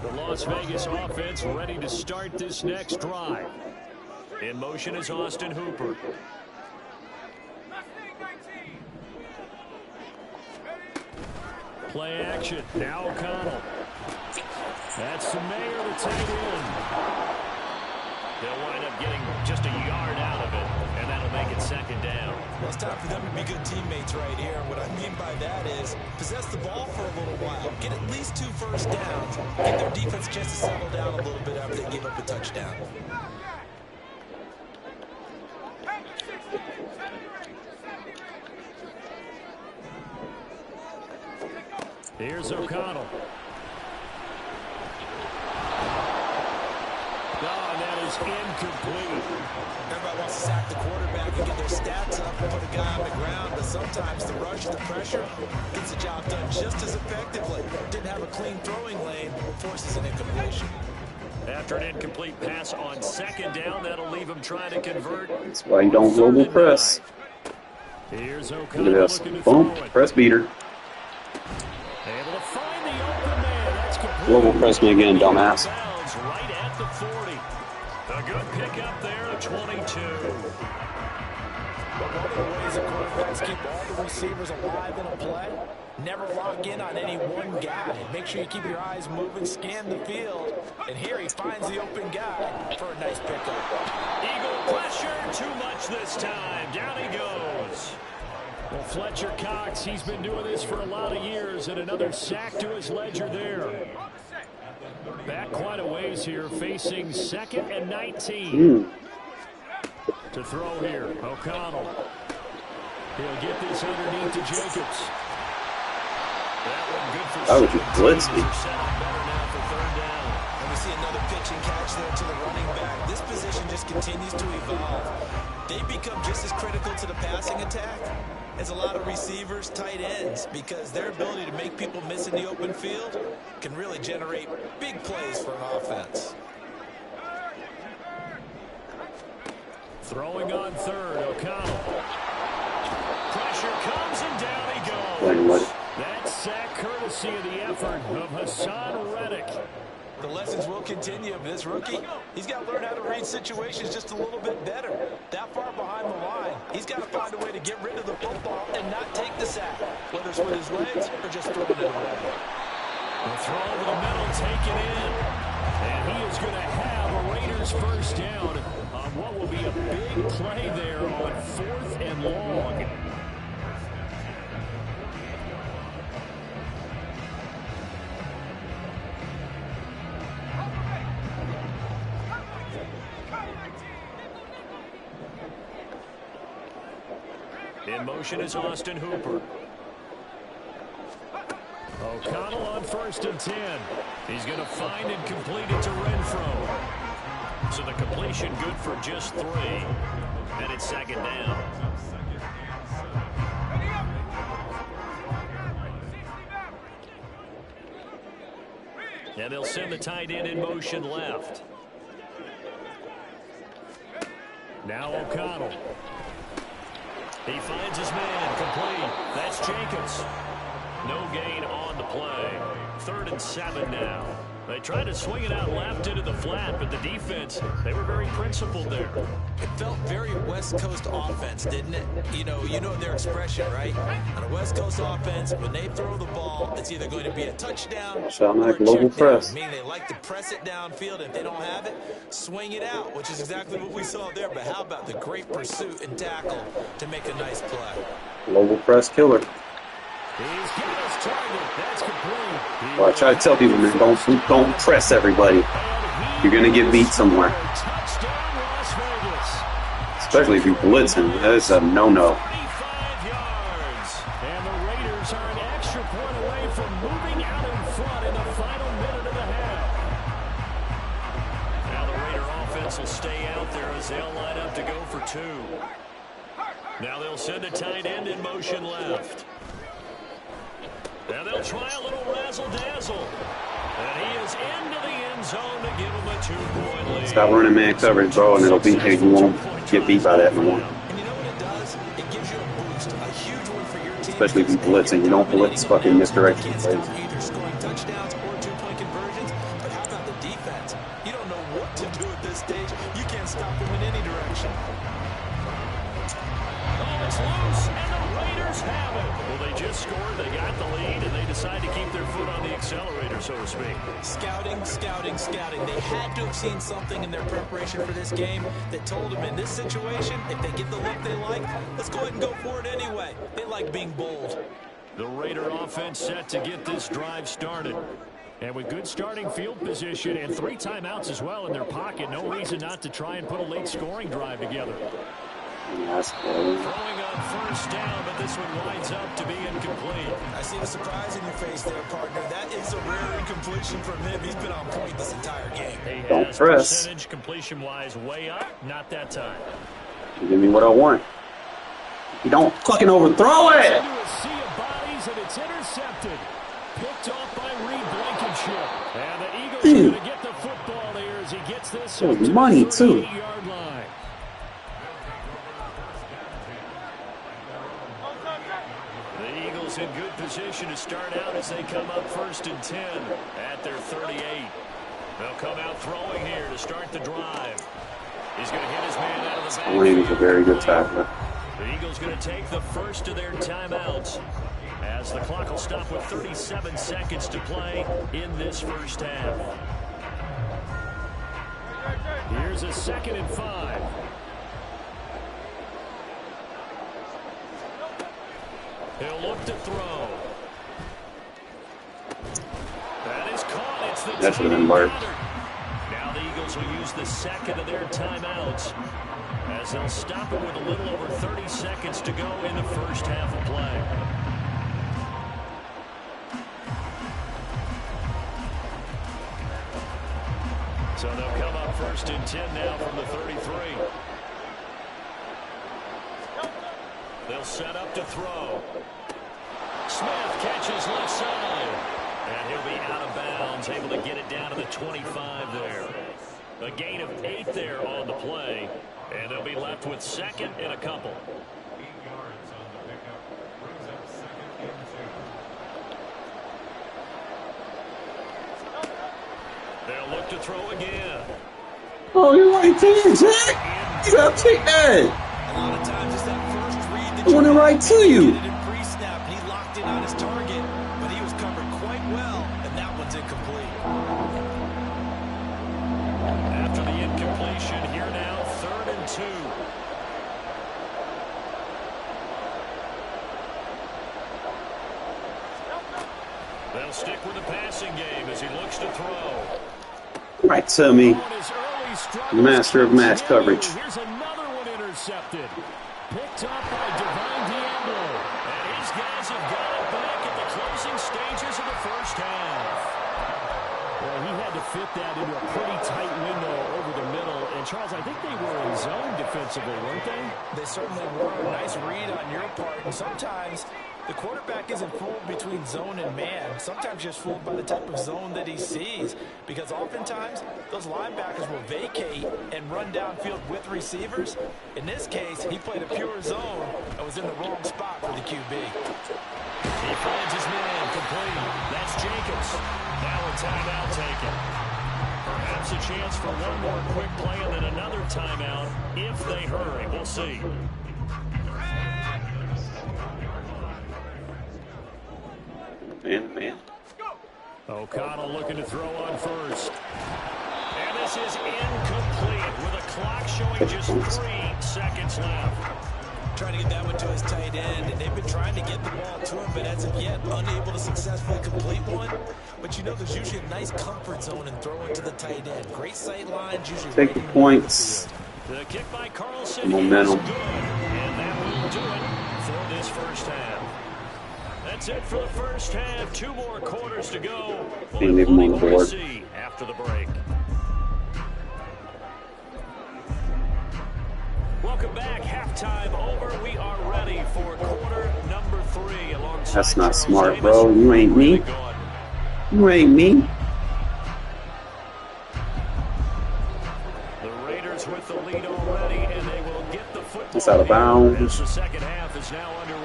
The Las Vegas offense ready to start this next drive. In motion is Austin Hooper. Play action. Now O'Connell. That's the Mayor, the tight end. They'll wind up getting just a yard out of it, and that'll make it second down. Well, it's time for them to be good teammates right here. What I mean by that is possess the ball for a little while, get at least 2 first downs, give their defense a chance to settle down a little bit after they give up a touchdown. Here's O'Connell. Oh, and that is incomplete. Everybody wants to sack the quarterback and get their stats up and put a guy on the ground, but sometimes the rush and the pressure gets the job done just as effectively. Didn't have a clean throwing lane, forces an incompletion. After an incomplete pass on second down, that'll leave him trying to convert. That's why you don't global press. Here's Look O'Connell at this. looking to Boom. throw it. Press beater. Able to find the open man. That's complete. Global press me again, dumbass. Bounds right at the 40. A good pick up there at 22. But one of the ways that quarterbacks keep all the receivers alive in a play, never lock in on any one guy. Make sure you keep your eyes moving, scan the field. And here he finds the open guy for a nice pickup. Eagle pressure, too much this time. Down he goes. Well, Fletcher Cox, he's been doing this for a lot of years, and another sack to his ledger there. Back quite a ways here, facing 2nd and 19. To throw here, O'Connell. He'll get this underneath to Jacobs. That one good for That was just blitzed me. Set up better now for 3rd down. And we see another pitch and catch there to the running back. This position just continues to evolve. They become just as critical to the passing attack as a lot of receivers, tight ends, because their ability to make people miss in the open field can really generate big plays for an offense. Throwing on 3rd, O'Connell. Pressure comes and down he Playing goes. what? That sack courtesy of the effort of Hassan Reddick. The lessons will continue of this rookie. He's got to learn how to read situations just a little bit better. That far behind the line, he's got to find a way to get rid of the football and not take the sack, whether it's with his legs or just throwing it away. The throw over the middle, taken in. And he is going to have a Raiders first down on what will be a big play there on 4th and long. In motion is Austin Hooper. O'Connell on 1st and 10. He's going to find and complete it to Renfro. So the completion good for just 3. And it's 2nd down. And they'll send the tight end in motion left. Now O'Connell. He finds his man, complete. That's Jacobs. No gain on the play. 3rd and 7 now. They tried to swing it out left into the flat, but the defense, they were very principled there. It felt very West Coast offense, didn't it? You know their expression, right? On a West Coast offense, when they throw the ball, it's either going to be a touchdown Sound or like a global check press. down. Meaning they like to press it downfield. If they don't have it, swing it out, which is exactly what we saw there. But how about the great pursuit and tackle to make a nice play? Global press killer. He's got his target. That's complete. Well, I try to tell people, man, don't press everybody. You're going to get beat somewhere. Touchdown, Las Vegas. Especially if you're blitzing. That's a no-no. 45 yards. And the Raiders are an extra point away from moving out in front in the final minute of the half. Now the Raider offense will stay out there as they'll line up to go for 2. Now they'll send a tight end in motion left. And they'll try a little razzle-dazzle. And he is into the end zone to give him a 2-point lead. Stop running man coverage, bro, and it'll beat you. You won't get beat by that no more. And you know what it does? It gives you a boost, a huge one for your team. Especially if you're blitzing. You don't blitz fucking misdirection You plays. can't stop either scoring touchdowns or 2-point conversions. But how about the defense? You don't know what to do at this stage. You can't stop them in any direction. Oh, it's loose, and the Raiders have it. Well, they just scored, they got the lead, and they decide to keep their foot on the accelerator, so to speak. Scouting, scouting, scouting. They had to have seen something in their preparation for this game that told them in this situation, if they get the look they like, let's go ahead and go for it anyway. They like being bold. The Raider offense set to get this drive started. And with good starting field position and 3 timeouts as well in their pocket, no reason not to try and put a late scoring drive together. Throwing on first down, but this one winds up to be incomplete. I see the surprise in your face there, partner. That is a rare incompletion from him. He's been on point this entire game. He Don't has press. percentage completion-wise way up. Not that time. Give me what I want. You don't fucking overthrow it. Into a sea of bodies, and it's intercepted. Picked off by Reed Blankenship. And the Eagles are going to get the football here as he gets this It was up to money, the too. 38-yard line. The Eagles in good position to start out as they come up 1st and 10 at their 38. They'll come out throwing here to start the drive. He's going to hit his man out of the backfield. Williams a very good tackler. The Eagles going to take the first of their timeouts as the clock will stop with 37 seconds to play in this first half. Here's a 2nd and 5. He'll look to throw. That is caught. It's the That should have been marked. Now the Eagles will use the second of their timeouts as they'll stop it with a little over 30 seconds to go in the first half of play. So they'll come up 1st and 10 now from the 33. They'll set up to throw. Smith catches left side. And he'll be out of bounds, able to get it down to the 25 there. A gain of 8 there on the play. And they'll be left with 2nd and a couple. They'll look to throw again. Oh, you're right there, Jack. You gotta take that. A lot of times it's that first read that I want it right to you. He did it pre-snap, and he locked in on his target, but he was covered quite well, and that one's incomplete. After the incompletion, here now, 3rd and 2. They'll stick with the passing game as he looks to throw. Right to me. On his early struggles, Master of match coverage. Here's another one intercepted. Picked up by Divine Diablo. And his guys have got it back at the closing stages of the first half. Well, he had to fit that into a pretty tight window over the middle. And, Charles, I think they were in zone defensively, weren't they? They certainly were. Nice read on your part, and sometimes the quarterback isn't fooled between zone and man. Sometimes just fooled by the type of zone that he sees, because oftentimes those linebackers will vacate and run downfield with receivers. In this case, he played a pure zone and was in the wrong spot for the QB. He finds his man complete. That's Jacobs. Now a timeout taken. Perhaps a chance for one more quick play and then another timeout if they hurry. We'll see. Man. O'Connell looking to throw on first. And this is incomplete with a clock showing just 3 seconds left. Trying to get that one to his tight end, and they've been trying to get the ball to him, but as of yet, unable to successfully complete one. But you know, there's usually a nice comfort zone in throwing to the tight end. Great sight lines, usually Take the points. The kick by Carlson Momentum. is good, and that will do it for this first half. That's it for the first half. 2 more quarters to go. Can't leave him on the board. See after the break. Welcome back. Halftime over. We are ready for quarter number 3. Alongside That's not Charles smart, Davis. bro. You ain't me. You ain't me. The Raiders with the lead already, and they will get the football. It's out of bounds. As the second half is now underway.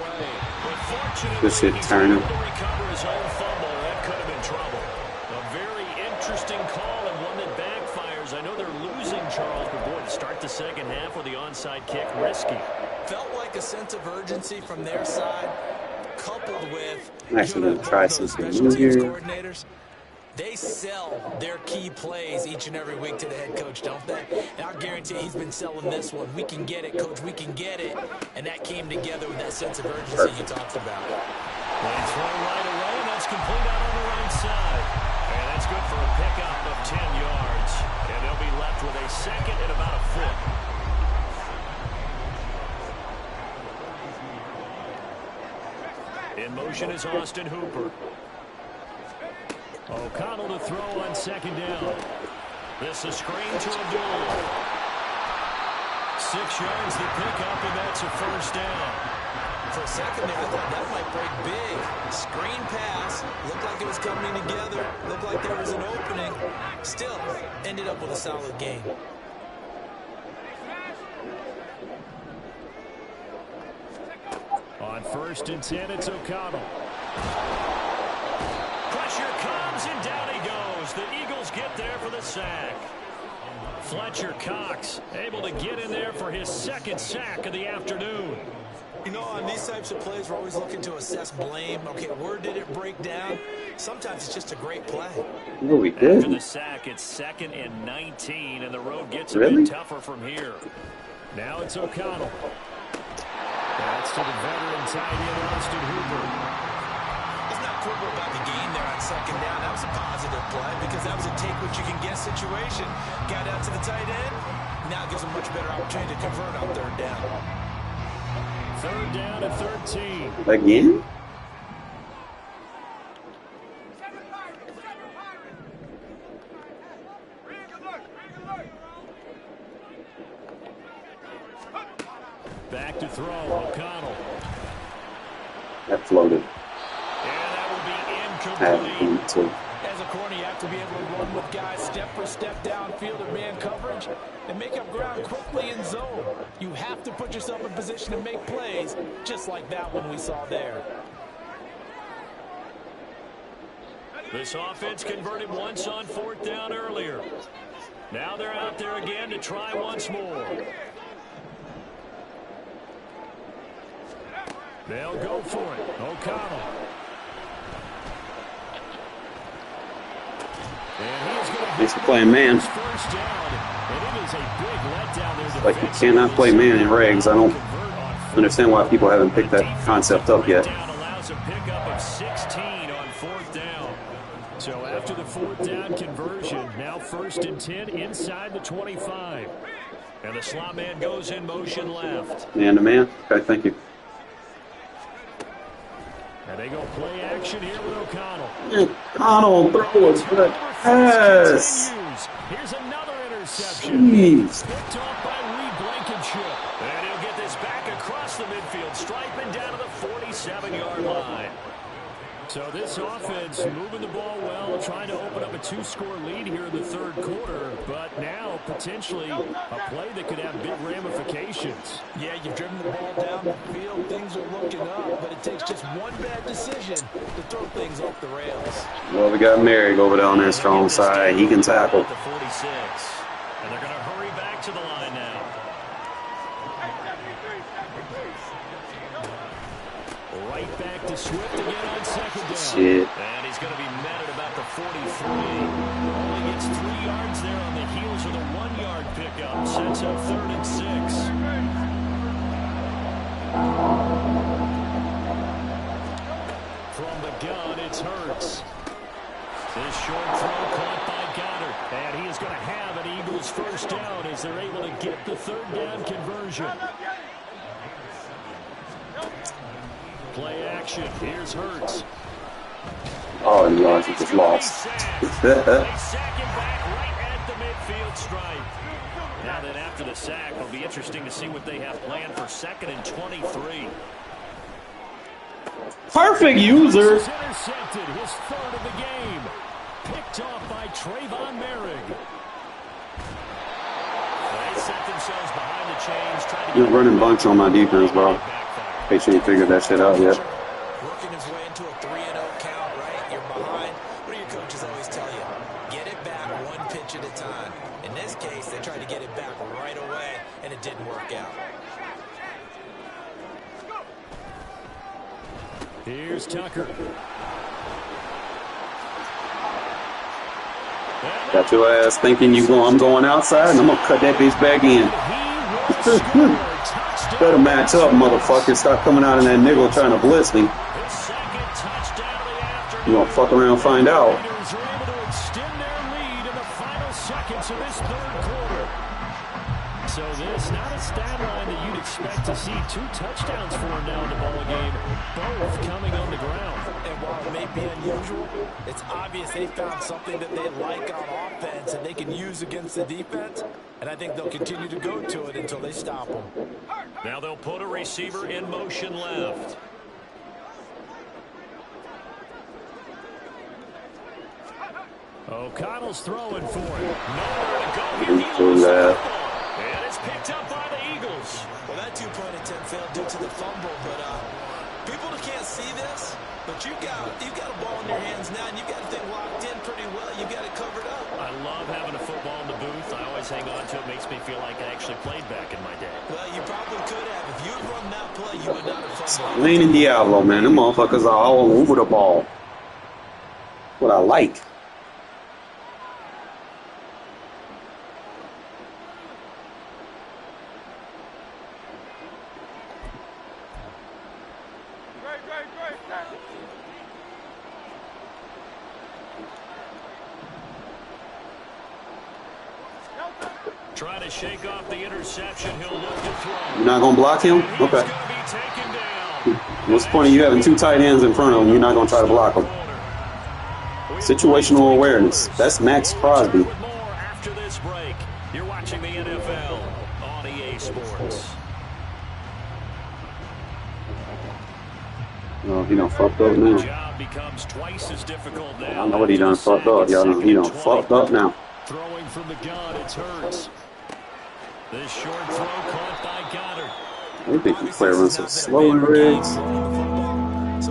But fortunately, Good shit, he's Turner. able to recover his own fumble. That could have been trouble. A very interesting call and one that backfires. I know they're losing, Charles, but boy, to start the second half with the onside kick, risky. Felt like a sense of urgency from their side. coupled with I'm actually going to try something new here. They sell their key plays each and every week to the head coach, don't they? And I'll guarantee he's been selling this one. We can get it, coach. We can get it. And that came together with that sense of urgency you talked about. They throw right away, and that's complete out on the right side. And that's good for a pickup of 10 yards. And they'll be left with a second and about a foot. In motion is Austin Hooper. O'Connell to throw on second down. This is screen to Abdul. 6 yards to pick up, and that's a first down. For a second there, I thought that might break big. Screen pass. Looked like it was coming together. Looked like there was an opening. Still, ended up with a solid game. On 1st and 10, it's O'Connell. Pressure comes, and down he goes. The Eagles get there for the sack. Fletcher Cox able to get in there for his second sack of the afternoon. You know, on these types of plays, we're always looking to assess blame. Okay, where did it break down? Sometimes it's just a great play. Oh, we did. After the sack, it's 2nd and 19, and the road gets a bit tougher from here. Now it's O'Connell. That's to the veteran tight end, Austin Hooper. Let's not quibble about the gain there on second down. That was a positive play because that was a take-what-you-can-get situation. Got out to the tight end. Now gives a much better opportunity to convert on 3rd down. 3rd down and 13. Again? Back to throw, O'Connell. That floated. And that will be incomplete. As a corner, you have to be able to run with guys step for step downfield or man coverage and make up ground quickly in zone. You have to put yourself in position to make plays, just like that one we saw there. This offense converted once on 4th down earlier. Now they're out there again to try once more. They'll go for it. O'Connell. Thanks for playing man. Like, you cannot play man in regs. I don't understand why people haven't picked that concept up yet. Allows a pickup of 16 on 4th down. So after the 4th down conversion, now 1st and 10 inside the 25. And the slot man goes in motion left. Man to man. Okay, thank you. And they go play action here with O'Connell. O'Connell, throw a good pass. Here's another interception. Jeez. Picked off by Reed Blankenship. And he'll get this back across the midfield stripe and down to the 47-yard line. So this offense moving the ball well, trying to open up a 2-score lead here in the 3rd quarter, but now potentially a play that could have big ramifications. Yeah, you've driven the ball down the field, things are looking up, but it takes just one bad decision to throw things off the rails. Well, we got Merrick over there on that strong side. He can tackle. The 46, and they're going to hurry back to the line now. Right back to Swift again on 2nd down. Shit. And he's going to be met at about the 43. Only gets 3 yards there on the heels of the 1-yard pickup. Sets up 3rd and 6. From the gun, it's Hurts. This short throw caught by Goddard. And he is going to have an Eagles 1st down as they're able to get the 3rd down conversion. Play action. Here's Hurts. Oh, and Lawrence just lost. They sack him back right at the midfield stripe. Now then, after the sack, it'll be interesting to see what they have planned for 2nd and 23. Perfect user. He's intercepted, his 3rd of the game. Picked off by Trayvon Merrick. They set themselves behind the chains. You're running bunch on my defense, bro. Make sure you figured that shit out yet. Working his way into a 3-0 count, right? You're behind. What do your coaches always tell you? Get it back one pitch at a time. In this case, they tried to get it back right away, and it didn't work out. Here's Tucker. Got your ass thinking I'm going outside, and I'm gonna cut that bitch back in. Better match up, motherfucker. Stop coming out in that nickel trying to blitz me. You gonna fuck around and find out. Raiders are able to extend their lead in the final seconds of this third quarter. So this, not a stat line that you'd expect to see. 2 touchdowns for him now in the ball game, both coming on the ground. And while it may be unusual, it's obvious they found something that they like on offense and they can use against the defense. And I think they'll continue to go to it until they stop them. Now they'll put a receiver in motion left. O'Connell's throwing for it. Nowhere to go here. He loses the football. And it's picked up by the Eagles. Well, that 2-point attempt failed due to the fumble, but people can't see this. But you've got a ball in your hands now, and you've got the thing locked in pretty well. You've got it covered up. I love having a football in the booth. I always hang on to it. Makes me feel like I actually played back in my day. Well, you probably could have. If you had run that play, you would not have fumbled. Lane and Diablo, man. Them motherfuckers are all over the ball. What I like. Trying to shake off the interception. He'll look to throw. You're not gonna block him? He's Okay. going to be taken down. What's the point of you having 2 tight ends in front of him? You're not gonna try to block him. Situational awareness. That's Max Crosby. With more after this break. You're watching the NFL on EA Sports. Oh, he done fucked up now. The job becomes twice as difficult now. I know what he done fucked up. Y'all know he done fucked up now. Throwing from the gun, it's Hurts. This short throw caught by Goddard. I think he play runs so slow in rigs. So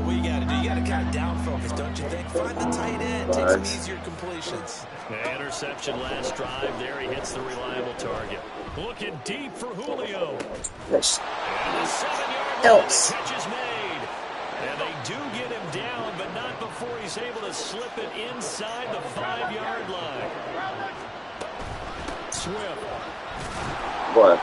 what you got to do? You got to kind of down focus, don't you think? Find the tight end, take some easier completions. Interception last drive. There he hits the reliable target. Looking deep for Julio. Yes. And a 7-yard Else. catch is made. And they do get him down, but not before he's able to slip it inside the 5-yard line. Swift. Boy,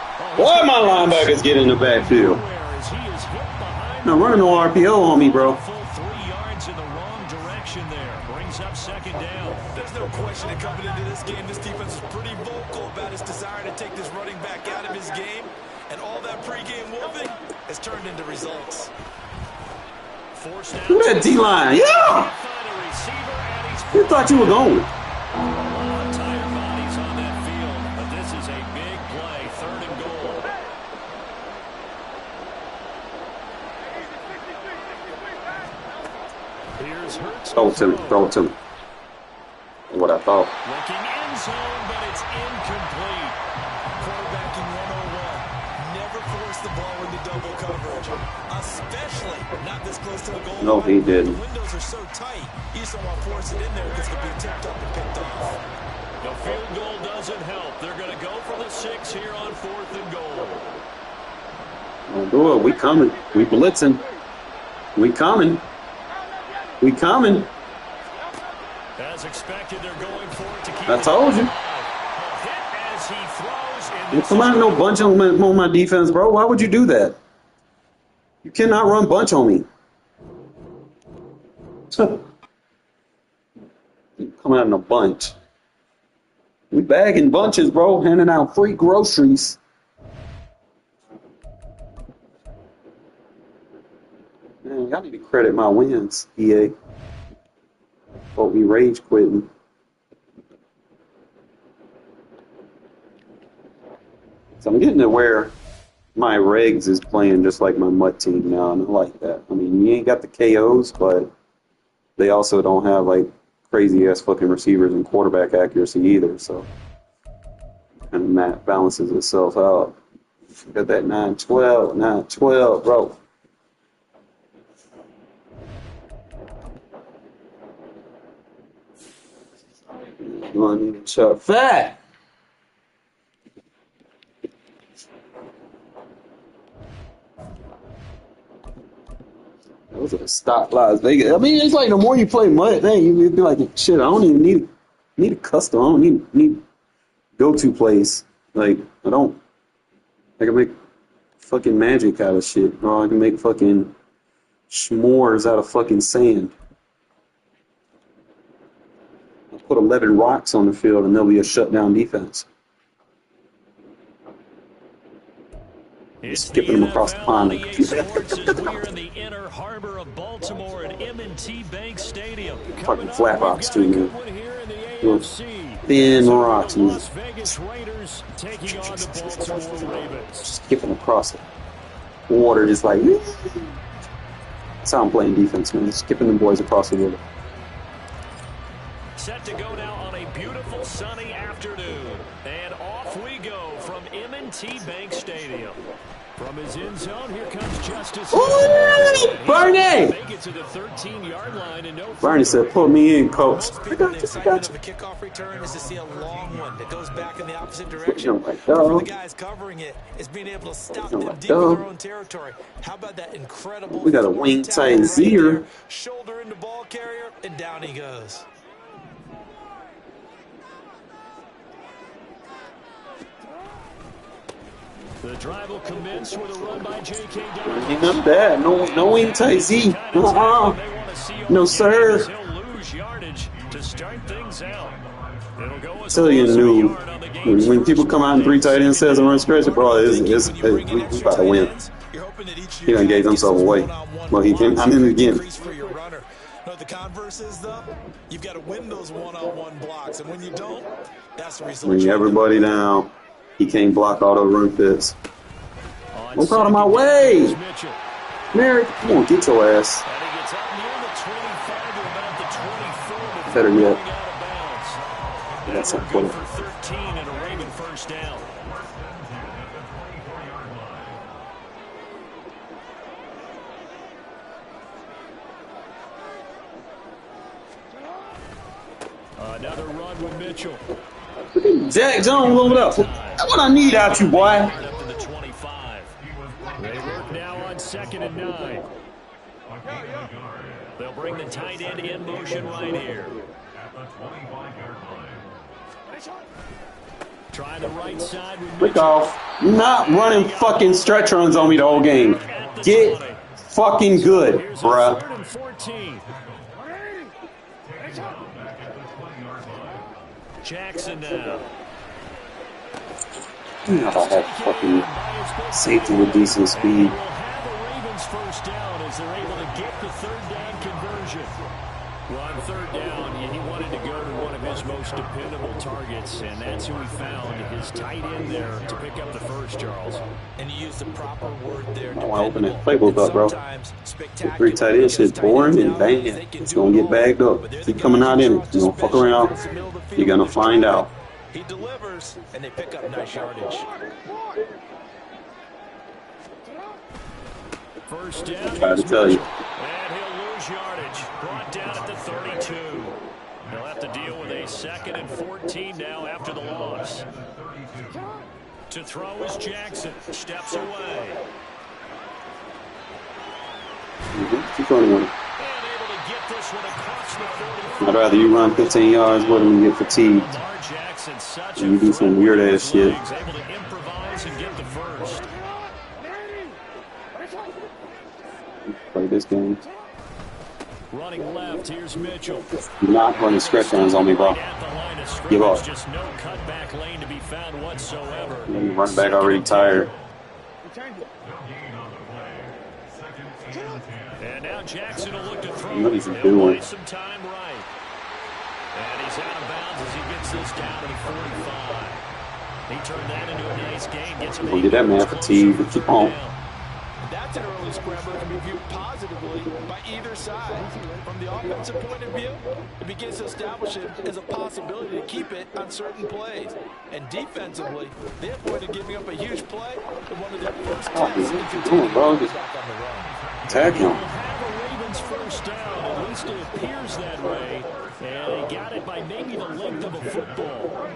my linebackers get in the backfield. As he is hit behind Now running no RPO on me, bro. full 3 yards in the wrong direction there. Brings up second down. There's no question that coming into this game, this defense is pretty vocal about his desire to take this running back out of his game. And all that pregame wolfing has turned into results. Forced out. Look at that D-line. Yeah! Find a receiver, and he's Who thought you were going? tired bodies on that field, but this is a big play, 3rd and goal. Here's Hurts. Throw it to me. Throw it to me. What I thought. Looking end zone, but it's incomplete. Quarterbacking 101. Never force the ball into double coverage, especially not this close to the goal No, line. he didn't. The windows are so tight, you just don't want to force it in there because it could be tipped up and picked off. The field goal doesn't help. They're going to go for the 6 here on 4th and goal. Don't do it. We coming. We blitzing. We coming. We coming. As expected, they're going for it to keep I told you. it alive. Hit as he throws, and You this come out is no bunch on my defense, bro. Why would you do that? You cannot run bunch on me. Coming out in a bunch. We bagging bunches, bro. Handing out free groceries. Man, y'all need to credit my wins, EA. Hope me rage quitting. So I'm getting to where my regs is playing just like my MUT team now, and I like that. I mean, you ain't got the KOs, but they also don't have like crazy ass fucking receivers and quarterback accuracy either. So, and that balances itself out. Got that 9-12, 9-12, bro. Money Chuck Fat. That was a stop Las Vegas. I mean, it's like the more you play Madden, you be like, shit, I don't even need a custom. I don't need go-to plays. Like, I can make fucking magic out of shit. Or I can make fucking s'mores out of fucking sand. I'll put 11 rocks on the field and there'll be a shutdown defense. It's Skipping them across the pond. NFL EA Sports as we are in the inner harbor of Baltimore at M&T Bank Stadium. Fucking flat rocks too, man. Those thin rocks. Las Vegas Raiders taking on the Baltimore Ravens. Skipping across it. Water just like... That's how I'm playing defense, man. Skipping them boys across the water. Set to go now on a beautiful sunny afternoon. And off we go from M&T Bank Stadium. From his end zone, here comes Justice. Bernie! Make it to the 13-yard line and no. Bernie said, "Put me in, coach." Most people, the excitement of a kickoff return is to see a long one that goes back in the opposite direction. Like, For the guys covering it, is being able to stop them deep in their own territory. How about that incredible? We got a wing tight here. Shoulder into ball carrier, and down he goes. The drive will commence with a run by J.K. Ain't none of that. No wing tight Z. No, sir. He'll lose yardage to start things out. It'll go as Tell you, new when people come out and 3 tight end sets and run stretch, bro, we about to win. He done gave himself away. Well, he can. I'm in again. The converse is, though, you've got to win those one-on-one blocks, and when you don't, that's the result. Bring everybody down. He can't block all those run fits. Don't out of my way. Merrick, come on, get your ass. Better yet. That's not funny. For 13 and a Raven first down. Another run with Mitchell. Jack Jones over there. That's what I need out you, boy. Up to the 25. They work now on 2nd and 9. They'll bring the tight end in motion right here. Try the right side with Click off. You're not running fucking stretch runs on me the whole game. Get fucking good, bruh. 3rd and 14. Jackson now. I thought I had fucking safety with decent speed. Will have the Ravens first down as they're able to get the 3rd down conversion. Well, on 3rd down, he wanted to go to one of his most dependable targets, and that's who he found, his tight end there, to pick up the first, Charles. And you use the proper word there. I want to open that playbook up, bro. 3 tight end shit's boring and bang it. It's going to get bagged up. Keep coming out in it. You don't fuck around. You're going to find out. He delivers, and they pick up nice yardage. First down. Tried to tell you. And he'll lose yardage. Brought down at the 32. He'll have to deal with a 2nd and 14 now after the loss. To throw is Jackson. Steps away. Keep running with it. And able to get this one across the 45. I'd rather you run 15 yards with him and get fatigued. Lamar Jackson, such And you do some weird ass shit. He's able to improvise and get the first. Play this game. Running left, here's Mitchell. You're not running stretch runs on me, bro. At the line of scrimmage, Give up. just no cutback lane to be found whatsoever. Running back already tired. And now Jackson will look to throw. What is he He'll doing? play some time right. And he's out of bounds as he gets this down to the 45. He turned that into a nice gain. Gets him Don't get that man fatigued, but keep on. That's an early scramble that can be viewed positively by either side. From the offensive point of view, it begins to establish it as a possibility to keep it on certain plays. And defensively, they avoided giving up a huge play in one of their first Oh, tests what and you continued doing, bro? to Just back on the run. tag him. We'll have a Ravens first down. At least it appears that way. And they got it by maybe the length of a football.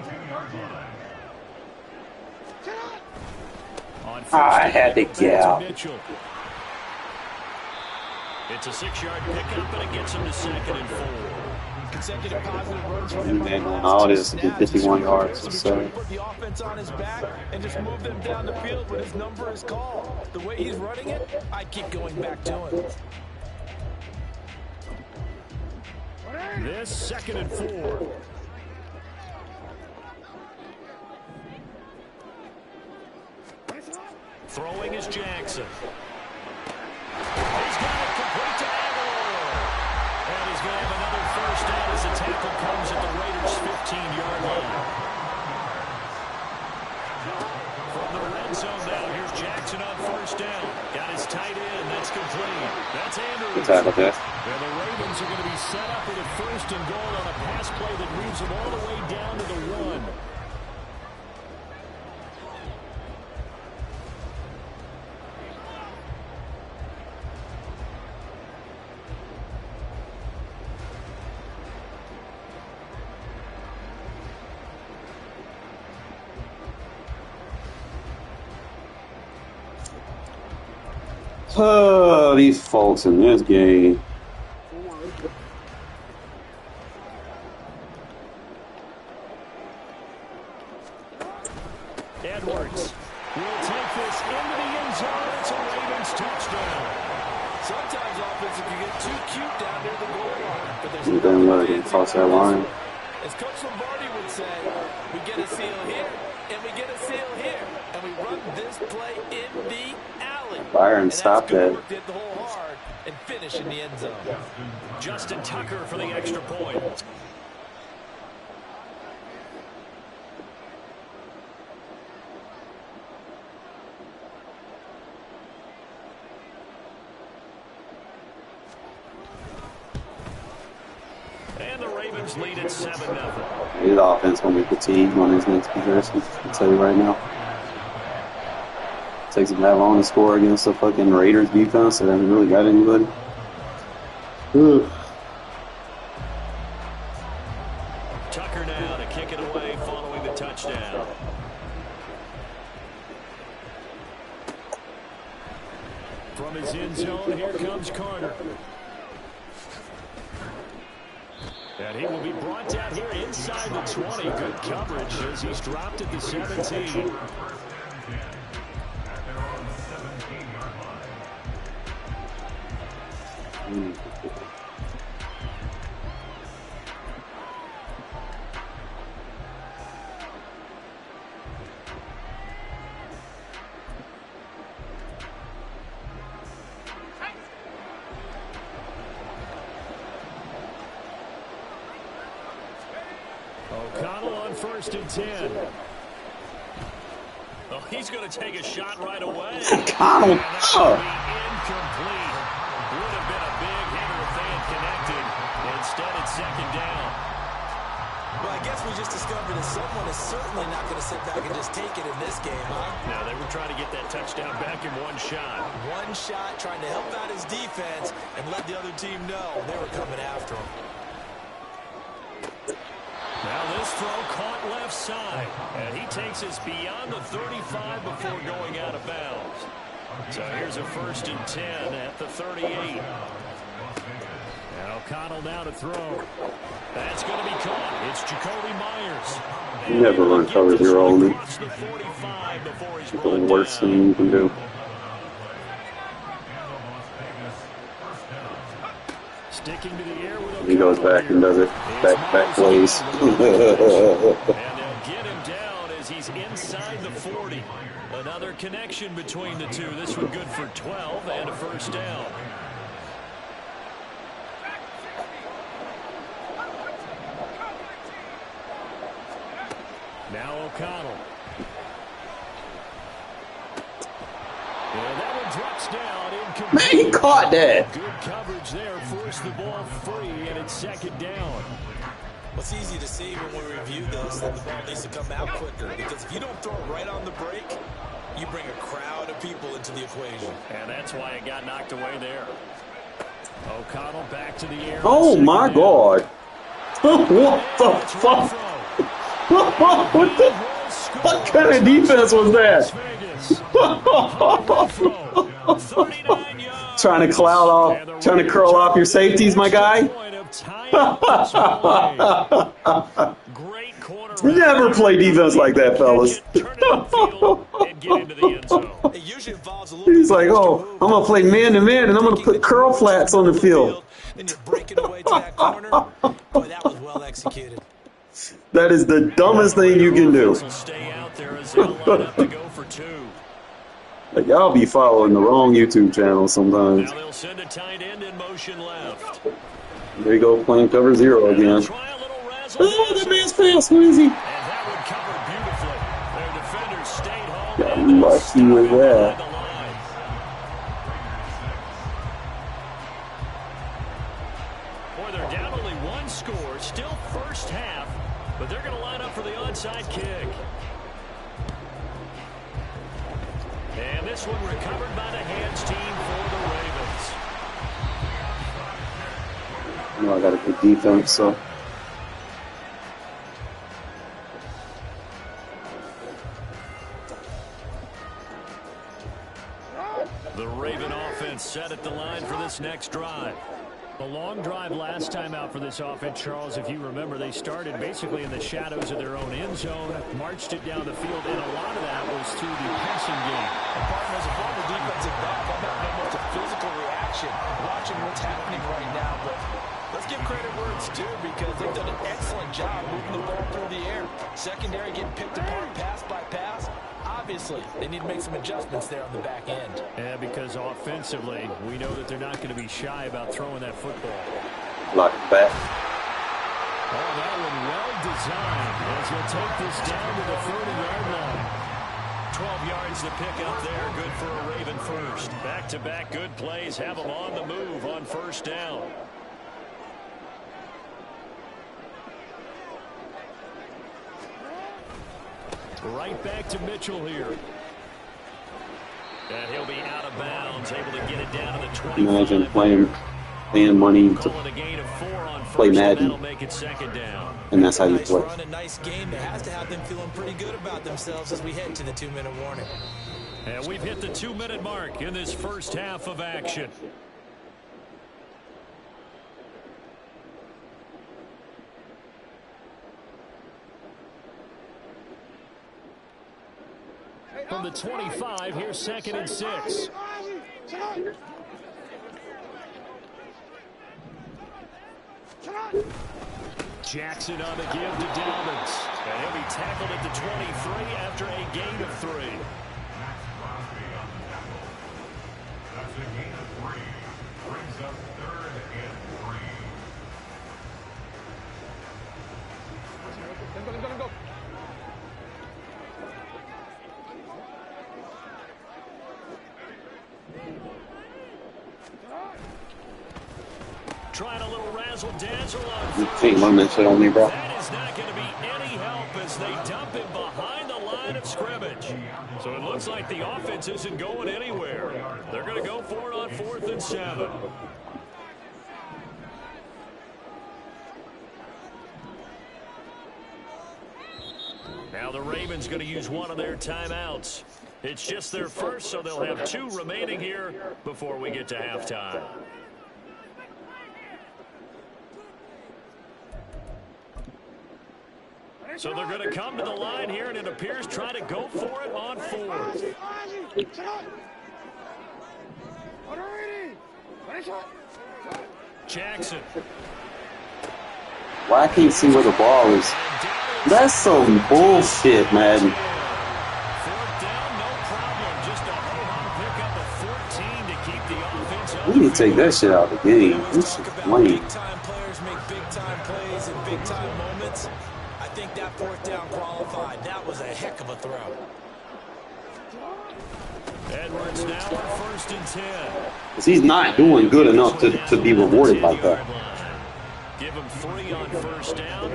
I had to get out. It's a 6-yard pickup, and it gets him to 2nd and 4. Consecutive positive runs from him. And all it is to get 51 yards. So. Put the offense on his back and just move them down the field when his number is called. The way he's running it, I keep going back to him. This 2nd and 4. Throwing is Jackson. He's got it complete to Aguilar. And he's going to have another first down as the tackle comes at the Raiders' 15-yard line. From the red zone now, here's Jackson on first down. Got his tight end. That's complete. That's Andrews. Tackle that. And the Ravens are going to be set up with a 1st and goal on a pass play that moves them all the way down to the 1. Oh, these folks in this game. Edwards will take this into the end zone. It's a Ravens touchdown. Sometimes offensive can get too cute down near the goal line, but there's You don't let it cross that line. as Coach Lombardi would say, we get a seal here, and we get a seal here, and we run this play in the alley. Byron, stop that. Did the whole hard and finish in the end zone. Justin Tucker for the extra point. And the Ravens lead at 7-0. His offense going to be fatigued on his next possession. I'll tell you right now. Takes him that long to score against the fucking Raiders defense that hasn't really got anybody. Ugh. Tucker now to kick it away following the touchdown. From his end zone, here comes Carter. And he will be brought down here inside the 20. Good coverage as he's dropped at the 17. O'Connell on 1st and 10. Oh, he's going to take a shot right away. O'Connell. Incomplete. Would have been a big hitter if they had connected. Instead, it's 2nd down. Well, I guess we just discovered that someone is certainly not going to sit back and just take it in this game, huh? Now, they were trying to get that touchdown back in one shot. One shot, trying to help out his defense and let the other team know they were coming after him. Now this throw caught left side, and he takes us beyond the 35 before going out of bounds. So here's a 1st and 10 at the 38. And O'Connell now to throw. That's going to be caught. It's Jacoby Myers. You never run cover 0 on me. Across the 45 before he's The run worst down. thing you can do. Sticking to the air with O'Connell. He goes back and does it. Back plays. And they'll get him down as he's inside the 40. Another connection between the two. This one good for 12 and a 1st down. Now O'Connell. And that one drops down incomplete. Man, he caught that. Good coverage there. Forced the ball free, and it's 2nd down. It's easy to see when we review this that the ball needs to come out quicker, because if you don't throw it right on the break, you bring a crowd of people into the equation. And that's why it got knocked away there. O'Connell back to the air. Oh my God. What the fuck? What kind of defense was that? 39 yards. Trying to trying to curl off your safeties, my guy. Never play defense like that, fellas. He's like, oh, I'm gonna play man to man, and I'm gonna put curl flats on the field. Then you're breaking away to that corner. Boy, that was well executed. That is the dumbest thing you can do. Like, y'all be following the wrong YouTube channel sometimes. Now they'll send a tight end in motion left. There you go, playing cover zero again. Oh, that man's fast. Who is he? And that would cover beautifully. Their defenders stayed home. Got lucky with that. Boy, they're down only one score. Still first half, but they're going to line up for the onside kick. And this one recovered by the hands team for the Ravens. I got a good defense, so. The Raven offense set at the line for this next drive. A long drive last time out for this offense, Charles. If you remember, they started basically in the shadows of their own end zone, marched it down the field, and a lot of that was through the passing game. And partner, as a former defensive back, I'm having almost a physical reaction watching what's happening right now. But let's give credit where it's due, because they've done an excellent job moving the ball through the air. Secondary getting picked apart pass by pass. Obviously, they need to make some adjustments there on the back end. Yeah, because offensively, we know that they're not going to be shy about throwing that football. Like that. Oh, that one well designed as he'll take this down to the 30-yard line. 12 yards to pick up there. Good for a Raven first. Back-to-back good plays have them on the move on first down. Right back to Mitchell here. And he'll be out of bounds, able to get it down to the 25. Imagine paying money to play Madden, make it second down. and that's how you play. Run, a nice game that has to have them feeling pretty good about themselves as we head to the 2-minute warning. And we've hit the 2-minute mark in this first half of action. From the 25, here's 2nd and 6. Jackson on the give to Dalvins. And he'll be tackled at the 23 after a gain of 3. That's a gain of 3. Brings up 3rd and 3. Let's go. Trying a little razzle-dazzle on You can't run that shit on me, bro. That is not going to be any help as they dump him behind the line of scrimmage. So it looks like the offense isn't going anywhere. They're going to go for it on 4th and 7. Now the Ravens going to use one of their timeouts. It's just their first, so they'll have 2 remaining here before we get to halftime. So they're going to come to the line here, and it appears try to go for it on 4th. Jackson. Well, I can't see where the ball is. That's some bullshit, man. 4th down, no problem. Just a home run pickup of 14 to keep the offense up. We need to take that shit out of the game. This is lame. Big-time players make big-time plays in big-time moments. I think that 4th down qualified. That was a heck of a throw. Edwards now on 1st and 10. Because he's not doing good enough to be rewarded like that. Give him 3 on 1st down.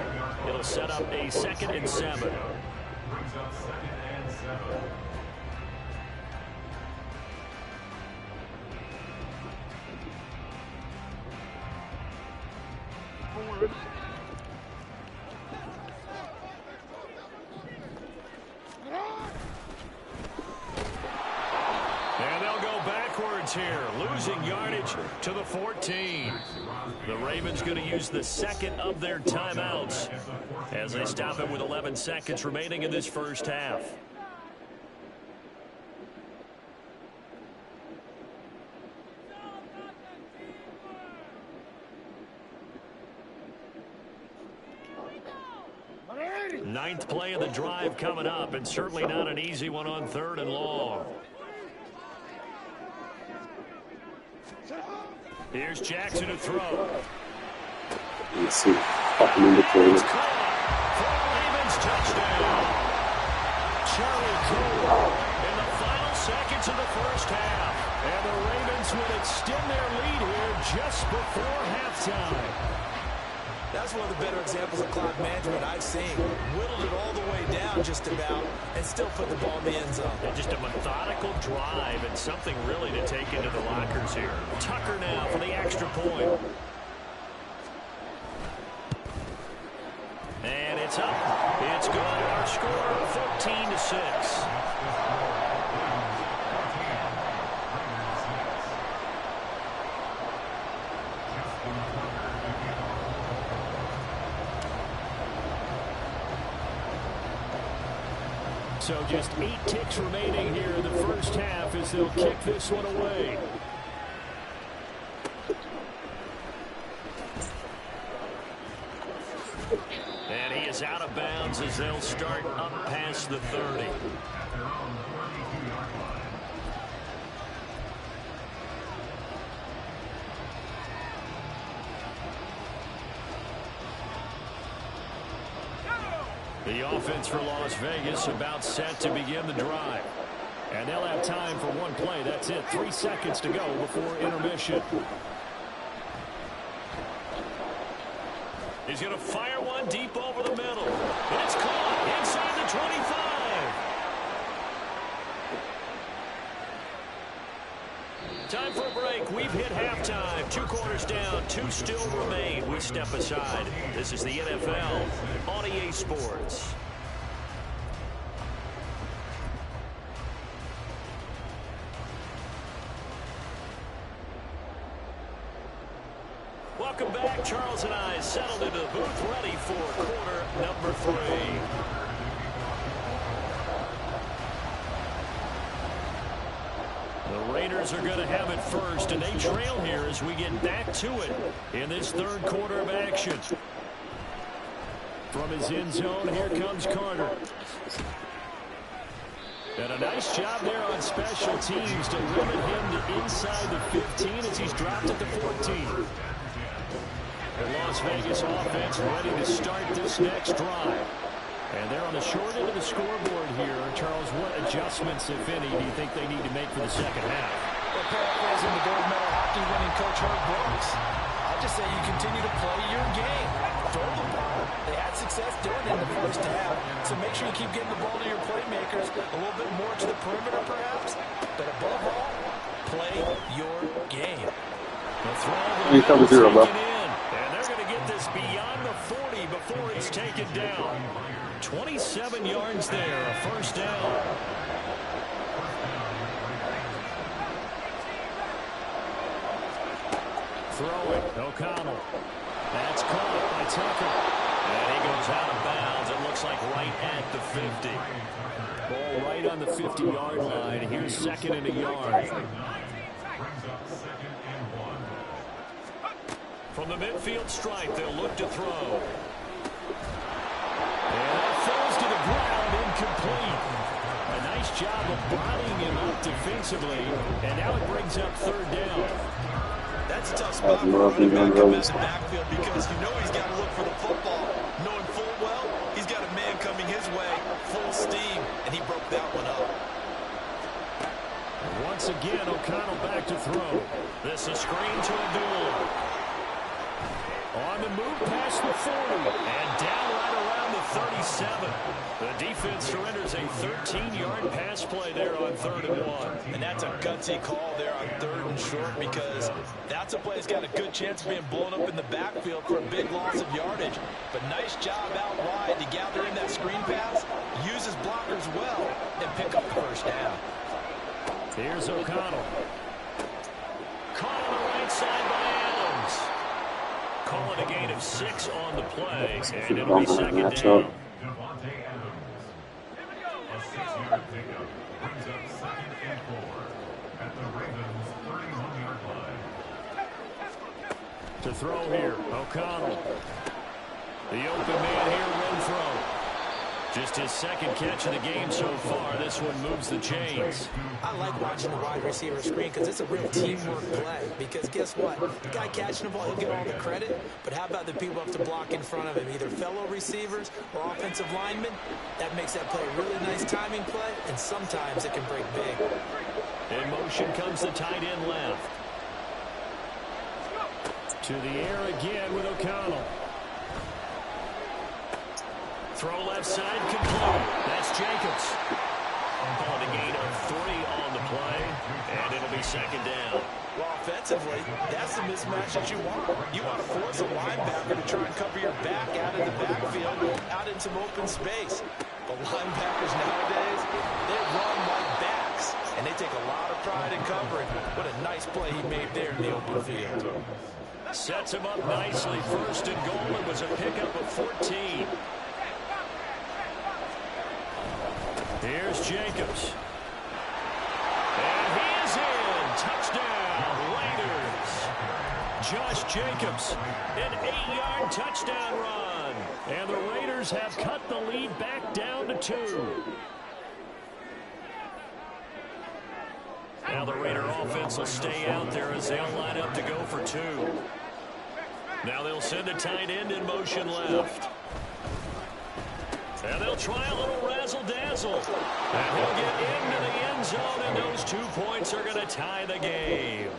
It'll set up a 2nd and 7. Brings up 2nd and 7. And they'll go backwards yards here, losing yardage to the 14. The Ravens going to use the second of their timeouts as they stop it with 11 seconds remaining in this first half. Ninth play of the drive coming up, and certainly not an easy one on 3rd and long. Here's Jackson to throw. Let's see. Fucking in between. It's caught for a Ravens touchdown. Charlie Cole in the final seconds of the first half. And the Ravens would extend their lead here just before halftime. That's one of the better examples of clock management I've seen. Whittled it all the way down just about and still put the ball in the end zone. And just a methodical drive and something really to take into the lockers here. Tucker now for the extra point. And it's up. It's good. Our score 14-6. So just 8 ticks remaining here in the first half as they'll kick this one away. And he is out of bounds as they'll start up past the 30. The offense for Las Vegas about set to begin the drive. And they'll have time for one play. That's it. 3 seconds to go before intermission. He's going to fire one deep over the middle. And it's caught inside the 25. Time for a break. We've hit halftime. 2 quarters down. 2 still remain. We step aside. This is the NFL on EA Sports. Welcome back. Charles and I settled into the booth ready for quarter number 3. The Raiders are going to have it first, and they trail here as we get back to it in this 3rd quarter of action. From his end zone, here comes Carter. And a nice job there on special teams to limit him to inside the 15 as he's dropped at the 14. The Las Vegas offense ready to start this next drive. And they're on the short end of the scoreboard here. Charles, what adjustments, if any, do you think they need to make for the second half? Well, paraphrasing the gold medal hockey winning coach Herb Brooks, I'd just say you continue to play your game. Throw the ball. They had success doing it in the first half. So make sure you keep getting the ball to your playmakers a little bit more to the perimeter, perhaps. But above all, play your game. The throw comes here, bro. And they're going to get this beyond the 40 before it's taken down. 27 yards there, a first down. Throw it, O'Connell. That's caught by Tucker. And he goes out of bounds. It looks like right at the 50. Ball right on the 50-yard line. Here's 2nd and a yard. From the midfield stripe, they'll look to throw. And that falls to the ground, incomplete. A nice job of bodying him up defensively, and now it brings up 3rd down. That's a tough spot for running back up in the backfield because you know he's got to look for the football. Knowing full well, he's got a man coming his way, full steam, and he broke that one up. Once again, O'Connell back to throw. This is screen to Abdullah. On the move past the 40 and down right around the 37. The defense surrenders a 13-yard pass play there on 3rd and 1. And that's a gutsy call there on 3rd and short because that's a play that's got a good chance of being blown up in the backfield for a big loss of yardage. But nice job out wide to gather in that screen pass, use his blockers well, and pick up the first down. Here's O'Connell. with a gain of 6 on the play, and it'll Don't be have second match down. up. Devontae Adams. A 6-yard pickup brings up 2nd and 4 at the Ravens' 31-yard line. To throw here, O'Connell. The open man here, Renfro. Just his second catch of the game so far. This one moves the chains. I like watching the wide receiver screen because it's a real teamwork play. Because guess what? The guy catching the ball, he'll get all the credit. But how about the people who have to block in front of him, either fellow receivers or offensive linemen? That makes that play a really nice timing play, and sometimes it can break big. In motion comes the tight end left. To the air again with O'Connell. Throw left side, complete. That's Jacobs. Calling a gain of 3 on the play, and it'll be second down. Well, offensively, that's the mismatch that you want. You want to force a linebacker to try and cover your back out in the backfield, out in some open space. But linebackers nowadays, they run like backs, and they take a lot of pride in covering. What a nice play he made there in the open field. Sets him up nicely. First and goal. It was a pickup of 14. Here's Jacobs. And he is in. Touchdown, Raiders. Josh Jacobs, an 8-yard touchdown run. And the Raiders have cut the lead back down to 2. Now the Raider offense will stay out there as they'll line up to go for 2. Now they'll send a tight end in motion left. And they'll try a little razzle-dazzle. And he'll get into the end zone, and those 2 points are going to tie the game.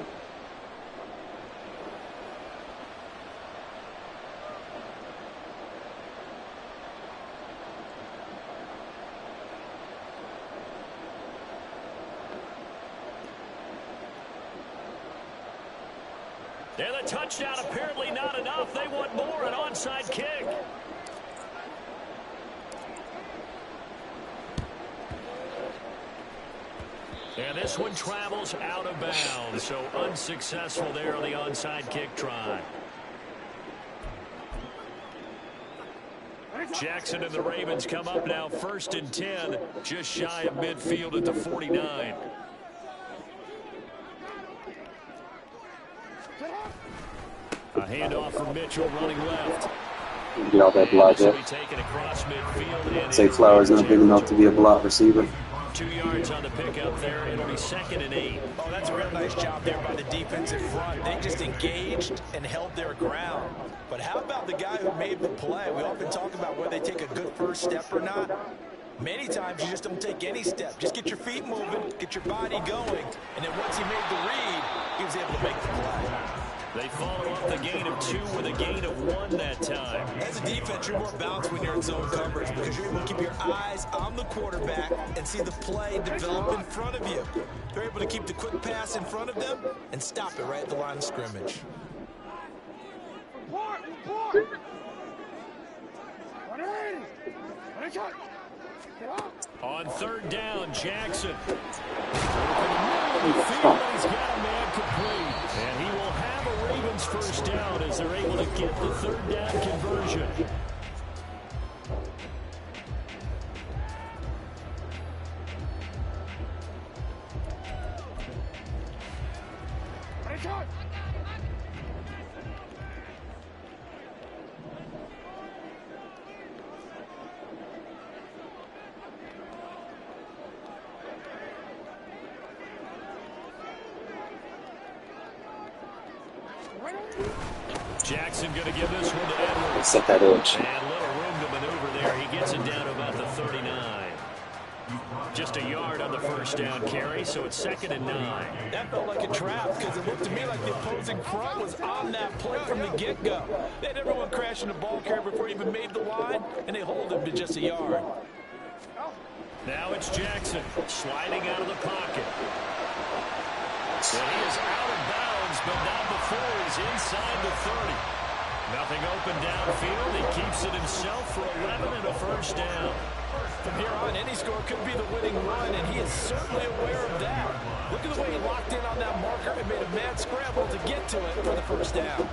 And the touchdown apparently not enough. They want more, an onside kick. And this one travels out of bounds, so unsuccessful there on the onside kick try. Jackson and the Ravens come up now 1st and 10, just shy of midfield at the 49. A handoff from Mitchell running left. Get all that block there. Say Flowers not big enough to be a block receiver. 2 yards on the pickup there. It'll be 2nd and 8. Oh, that's a real nice job there by the defensive front. They just engaged and held their ground. But how about the guy who made the play? We often talk about whether they take a good first step or not. Many times you just don't take any step. Just get your feet moving, get your body going, and then once he made the read, he was able to make the play. They follow up the gain of 2 with a gain of 1 that time. As a defense, you're more balanced when you're in zone coverage because you're able to keep your eyes on the quarterback and see the play develop in front of you. They're able to keep the quick pass in front of them and stop it right at the line of scrimmage. On 3rd down, Jackson. He's got a man complete. And he will have a Ravens first down as they're able to get the 3rd down conversion. Jackson going to give this one to Edwards. Set that edge. And little room to maneuver there. He gets it down to about the 39. Just a yard on the first down carry, so it's 2nd and 9. That felt like a trap because it looked to me like the opposing front was on that play from the get-go. They had everyone crashing the ball carrier before he even made the line, and they hold him to just a yard. Now it's Jackson sliding out of the pocket. And he is out of bounds, but not before he's inside the 30. Nothing open downfield. He keeps it himself for 11 and a first down. From here on, any score could be the winning run, and he is certainly aware of that. Look at the way he locked in on that marker and made a mad scramble to get to it for the first down.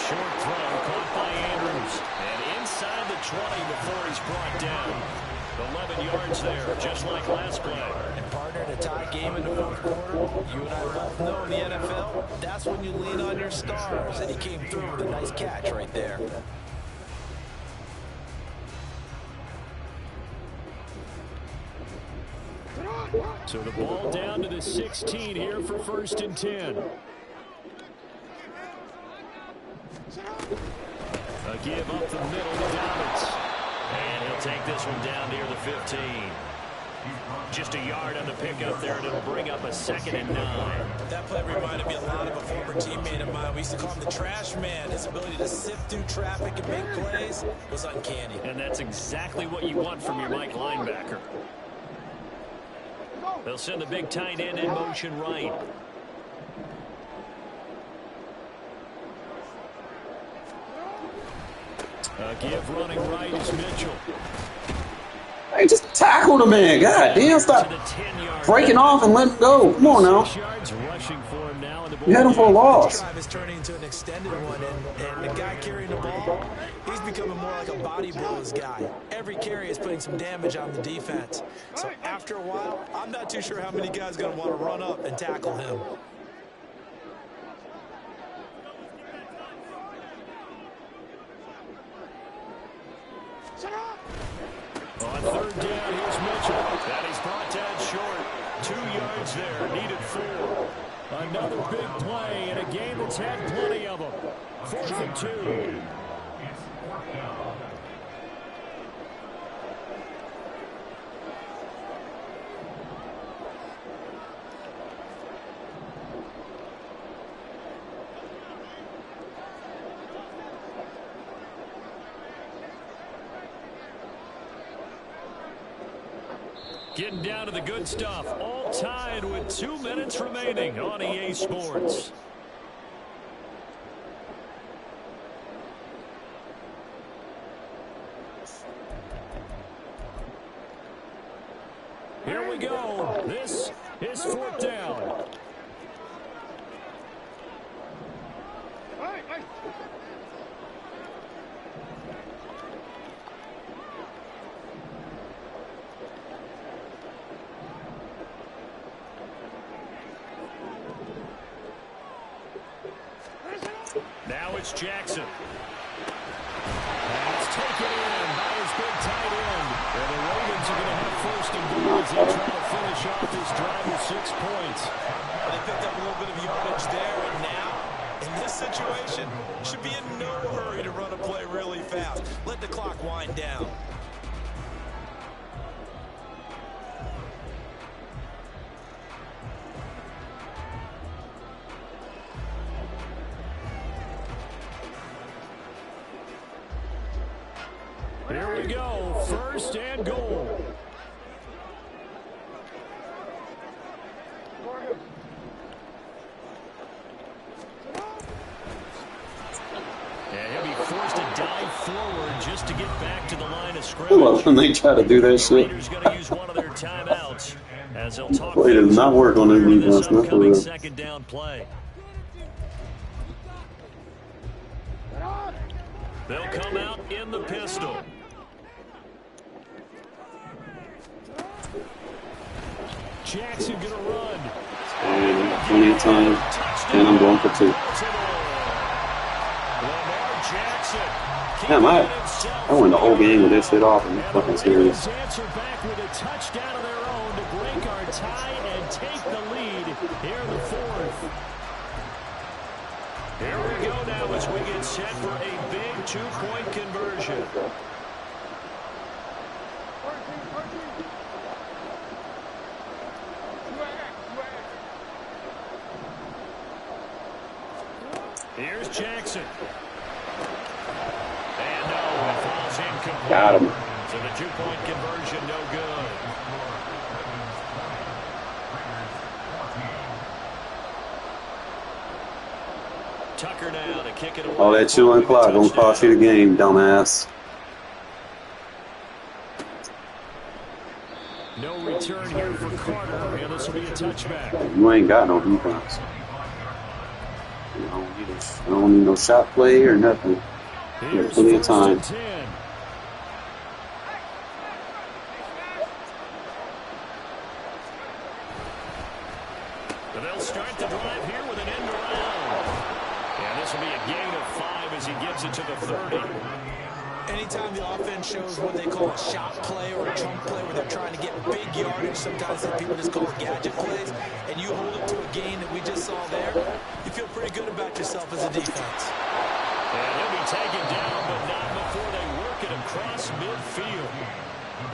short throw caught by Andrews. And inside the 20 before he's brought down. 11 yards there, just like last play. And partner, in a tie game in the fourth quarter, you and I both know in the NFL, that's when you lean on your stars. And he came through with a nice catch right there. So the ball down to the 16 here for 1st and 10. A give up the middle to Dobbins. And he'll take this one down near the 15. Just a yard on the pickup there, and it'll bring up a 2nd and 9. That play reminded me a lot of a former teammate of mine. We used to call him the trash man. His ability to sift through traffic and make plays was uncanny. And that's exactly what you want from your Mike linebacker. They'll send the big tight end in motion right. A give running right is Mitchell. Hey, just tackle the man. God damn, stop breaking off and let him go. Come on now. 6 yards rushing for him now. You had him for a loss. This drive is turning into an extended one, and the guy carrying the ball, he's becoming more like a body blows guy. Every carry is putting some damage on the defense. So after a while, I'm not too sure how many guys are going to want to run up and tackle him. On 3rd down, here's Mitchell. And he's brought down short. 2 yards there, needed 4. Another big play in a game that's had plenty of them. 4th and 2. It's 4th down. Getting down to the good stuff. All tied with 2 minutes remaining on EA Sports. Here we go. This is 4th down. Now it's Jackson. That's taken in by his big tight end. And the Ravens are going to have 1st and goal as they try to finish off this drive with 6 points. They picked up a little bit of yardage there, and now, in this situation, should be in no hurry to run a play really fast. Let the clock wind down. Here we go, 1st and goal. And he'll be forced to dive forward just to get back to the line of I love scrimmage. when they try to do that shit. Raiders going to use one of their timeouts as they'll talk It does not work on their for this defense, not for upcoming real. 2nd down play. They'll come out in the pistol. Jackson going to run. And plenty of time. And I'm going for 2. Lamar Jackson. Damn, I went the whole game with this shit off. I'm fucking serious. Answer back with a touchdown of their own to break our tie and take the lead here in the 4th. Here we go now as we get set for a big 2-point conversion. Here's Jackson. And no, it falls incomplete. Got him. So the 2-point conversion, no good. Tucker now to kick it away. All that chilling clock gonna cost you the game, dumbass. No return here for Carter, and this will be a touchback. You ain't got no defense. You know, you I don't need no shot play or nothing. We have plenty of time. But they'll start the drive here with an end around. And this will be a gain of 5 as he gives it to the 30. Anytime the offense shows what they call a shot play or a chunk play where they're trying to get big yardage, sometimes some people just call it gadget plays, and you hold it to a gain that we just saw there, you feel pretty good about yourself as a defense. And he'll be taken down, but not before they work it across midfield.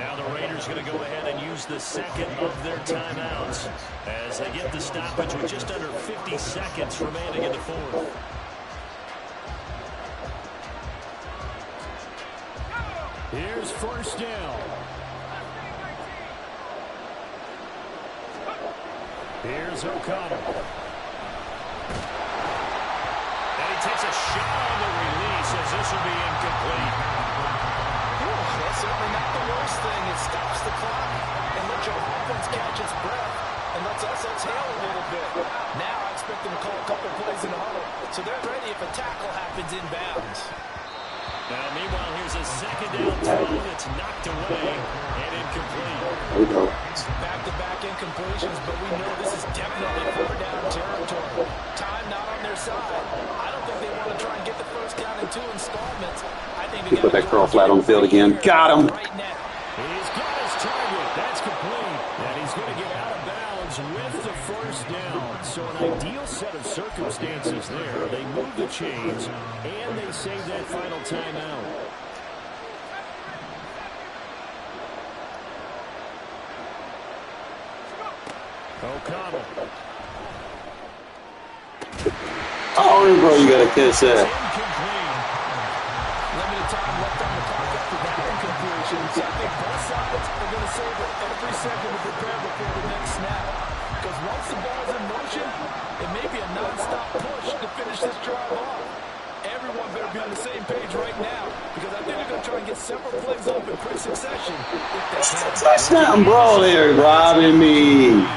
Now the Raiders going to go ahead and use the second of their timeouts as they get the stoppage with just under 50 seconds remaining in the fourth. Here's first down. Here's O'Connell. And he takes a shot on the release as this will be incomplete. That's certainly not the worst thing. It stops the clock and lets your offense catch its breath and lets us exhale a little bit. Now I expect them to call a couple plays in the huddle, so they're ready if a tackle happens inbounds. Now, meanwhile, here's a second down throw that's knocked away and incomplete. There we go. Back-to-back incompletions, but we know this is definitely fourth down territory. Time not on their side. I don't think they want to try and get the first down in 2 installments. I think they Put that curl flat on the field again. Got him. Right now. He's got his target. That's complete. And he's going to get out of bounds with the first down. So an ideal set of circumstances there. They move the chains, and they save that final timeout. O'Connell. Oh, bro, you got to catch that. Limited time left on the clock after that incompletion. So I think both sides are going to save every second to prepare before the next snap. Because once the ball's in motion, it may be a non-stop push to finish this drive off. Everyone better be on the same page right now, because I think they're going to try and get several plays up in quick succession. Touchdown, bro. They're robbing me.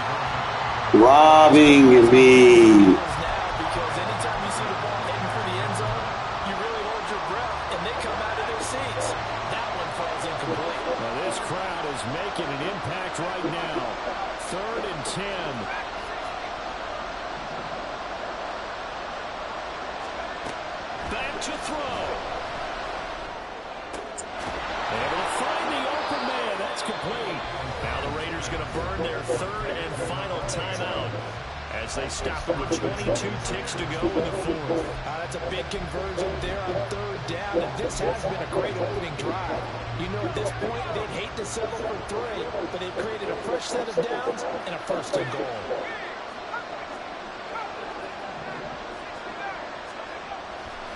Robbing me. Because anytime you see the ball heading for the end zone, you really hold your breath, and they come out of their seats. That one falls incomplete. Well, this crowd is making an impact right now. 3rd and 10. Back to throw. Able to find the open man. That's complete. Now the Raiders going to burn their 3rd and final timeout as they stop it with 22 ticks to go in the 4th. That's a big conversion there on 3rd down, and this has been a great opening drive. You know, at this point, they'd hate to settle for 3, but they've created a fresh set of downs and a first and goal.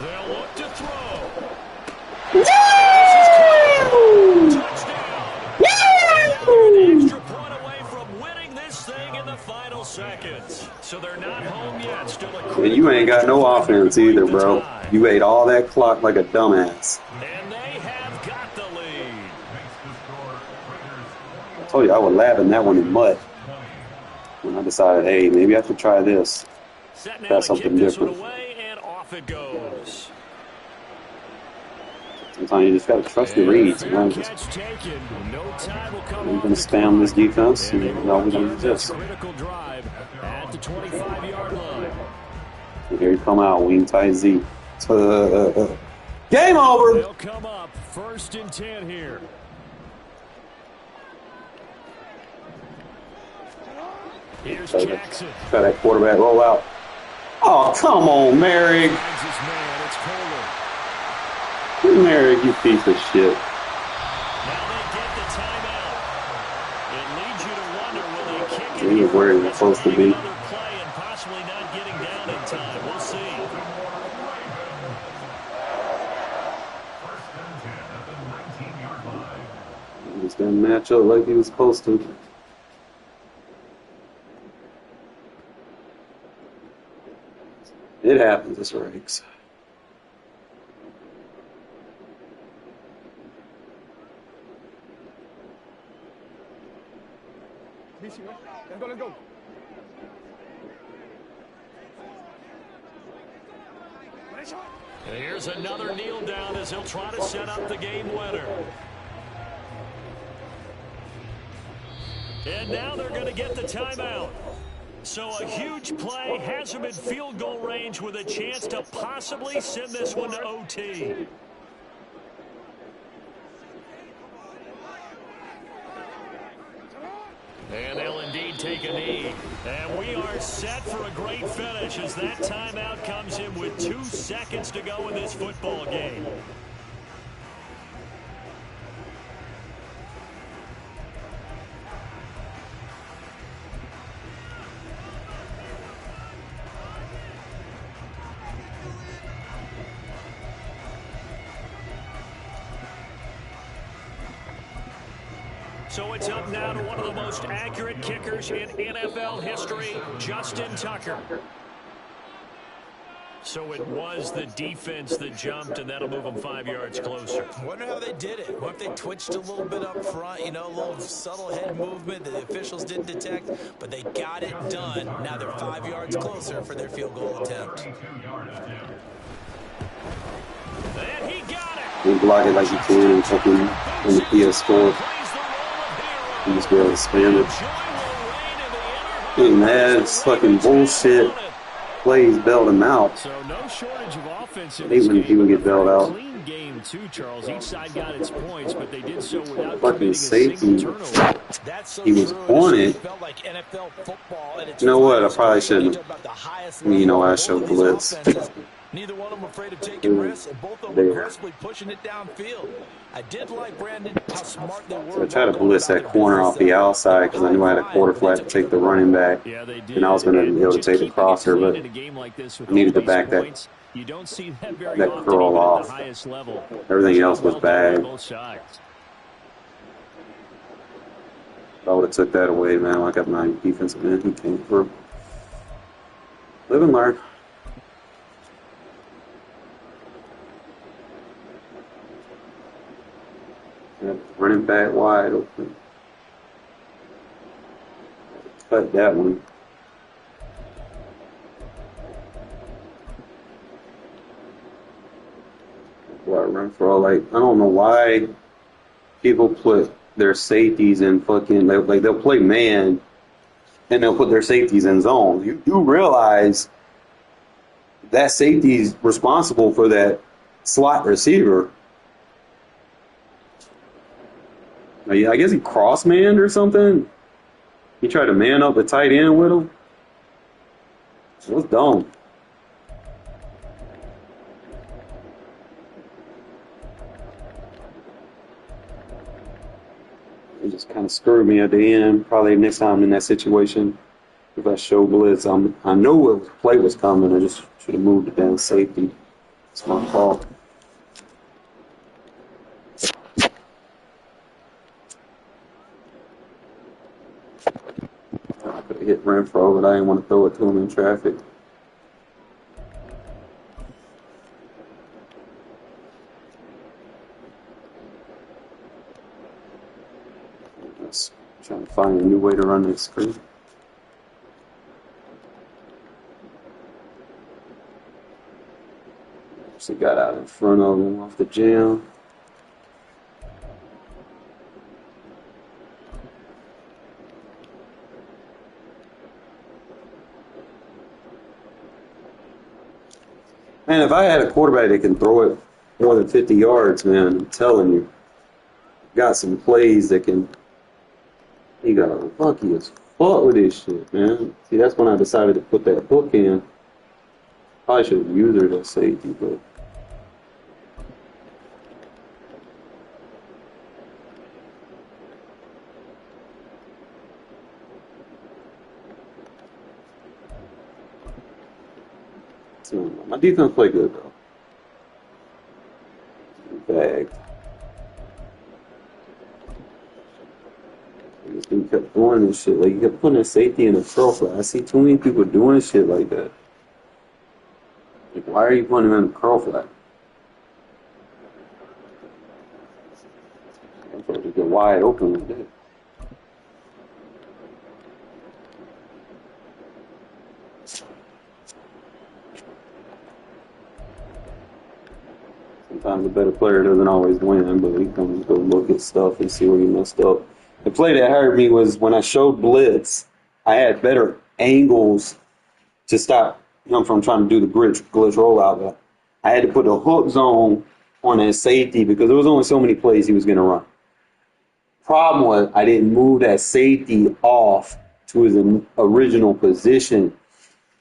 They'll look to throw. Touchdown. An extra point away from winning this thing in the final seconds. So they're not home yet. Still a And you ain't got no offense either, bro. You ate all that clock like a dumbass. And they have got the lead. I told you I was laughing that one in mud when I decided, hey, maybe I should try this. Set now Try to something kick this one different. away, and off it goes. Sometimes you just got to trust your reads. You know, just, Catch taken. No time will come we're off going the to spam clock. this defense, and And you they know, we're going to begin do this this. critical drive at the 25-yard line. And here you come out, wing tight Z. Game over! They'll come up 1st and 10 here. Here's Jackson. Try that quarterback roll out. Oh, come on, Merrick. Finds his man. It's Kohler. Merrick, you piece of shit. Now they get the timeout. It leads you to wonder, will they kick it? He is where he's supposed to be. Another play and possibly not getting down in time. We'll see. He's going to match up like he was supposed to. It happens, it's Riggs. Let's go, let's go. And here's another kneel down as he'll try to set up the game winner. And now they're going to get the timeout. So a huge play has him in field goal range with a chance to possibly send this one to OT. And they'll indeed take a knee. And we are set for a great finish as that timeout comes in with 2 seconds to go in this football game. So it's up now to one of the most accurate kickers in NFL history, Justin Tucker. So it was the defense that jumped, and that'll move them 5 yards closer. I wonder how they did it. What if they twitched a little bit up front, you know, a little subtle head movement that the officials didn't detect, but they got it done. Now they're 5 yards closer for their field goal attempt. And he got it. You block it like you can and fucking on the PS4. You just be able to spam it. Getting mad, it's fucking bullshit. Plays bailed him out. So no shortage of offense in Hate this when game. people get bailed out. Clean game too, Charles. Each side got its points, but they did so without Fucking committing a safety. single turnover. That's so He was true. on it. Felt like NFL football at its You know what? I finest. probably shouldn't. About the highest You know, level I of showed both of these blitz. offenses. Neither one of them afraid of taking risks, and both of them There. aggressively pushing it downfield. I did like, Brandon, how smart they were. So I tried to blitz that corner off the outside because I knew I had a quarter flat to take the running back. Yeah, they did. And I was going to be able to Just take the keeping it crosser, clean but in a game like this with I needed all to back these that points, you don't see that very that often curl even at off. the highest level. Everything else was Well done on bad. both sides. If I would have took that away, man, I got my defensive end. He came through. Live and learn. Running back wide open. Cut that one. Boy, I run for all, like, I don't know why people put their safeties in fucking, like they'll play man and they'll put their safeties in zone. You do realize that safety's responsible for that slot receiver. I guess he cross-manned or something. He tried to man up the tight end with him. It was dumb. It just kind of screwed me at the end. Probably next time I'm in that situation, if I show blitz, I know what play was coming. I just should have moved it down safety. It's my fault. I could have hit Renfro, but I didn't want to throw it to him in traffic. Just trying to find a new way to run this screen. She got out in front of him off the jam. Man, if I had a quarterback that can throw it more than 50 yards, man, I'm telling you, got some plays that can. He got lucky as fuck with this shit, man. See, that's when I decided to put that book in. Probably should have used her as safety, but. My defense played good though. Bagged. This dude kept doing this shit. Like, he kept putting his safety in a curl flat. I see too many people doing shit like that. Like, why are you putting him in a curl flat? I'm supposed to get wide open with that. Sometimes a better player doesn't always win, but we can go look at stuff and see where he messed up. The play that hurt me was when I showed blitz, I had better angles to stop him from trying to do the glitch rollout. But I had to put a hook zone on that safety because there was only so many plays he was going to run. Problem was I didn't move that safety off to his original position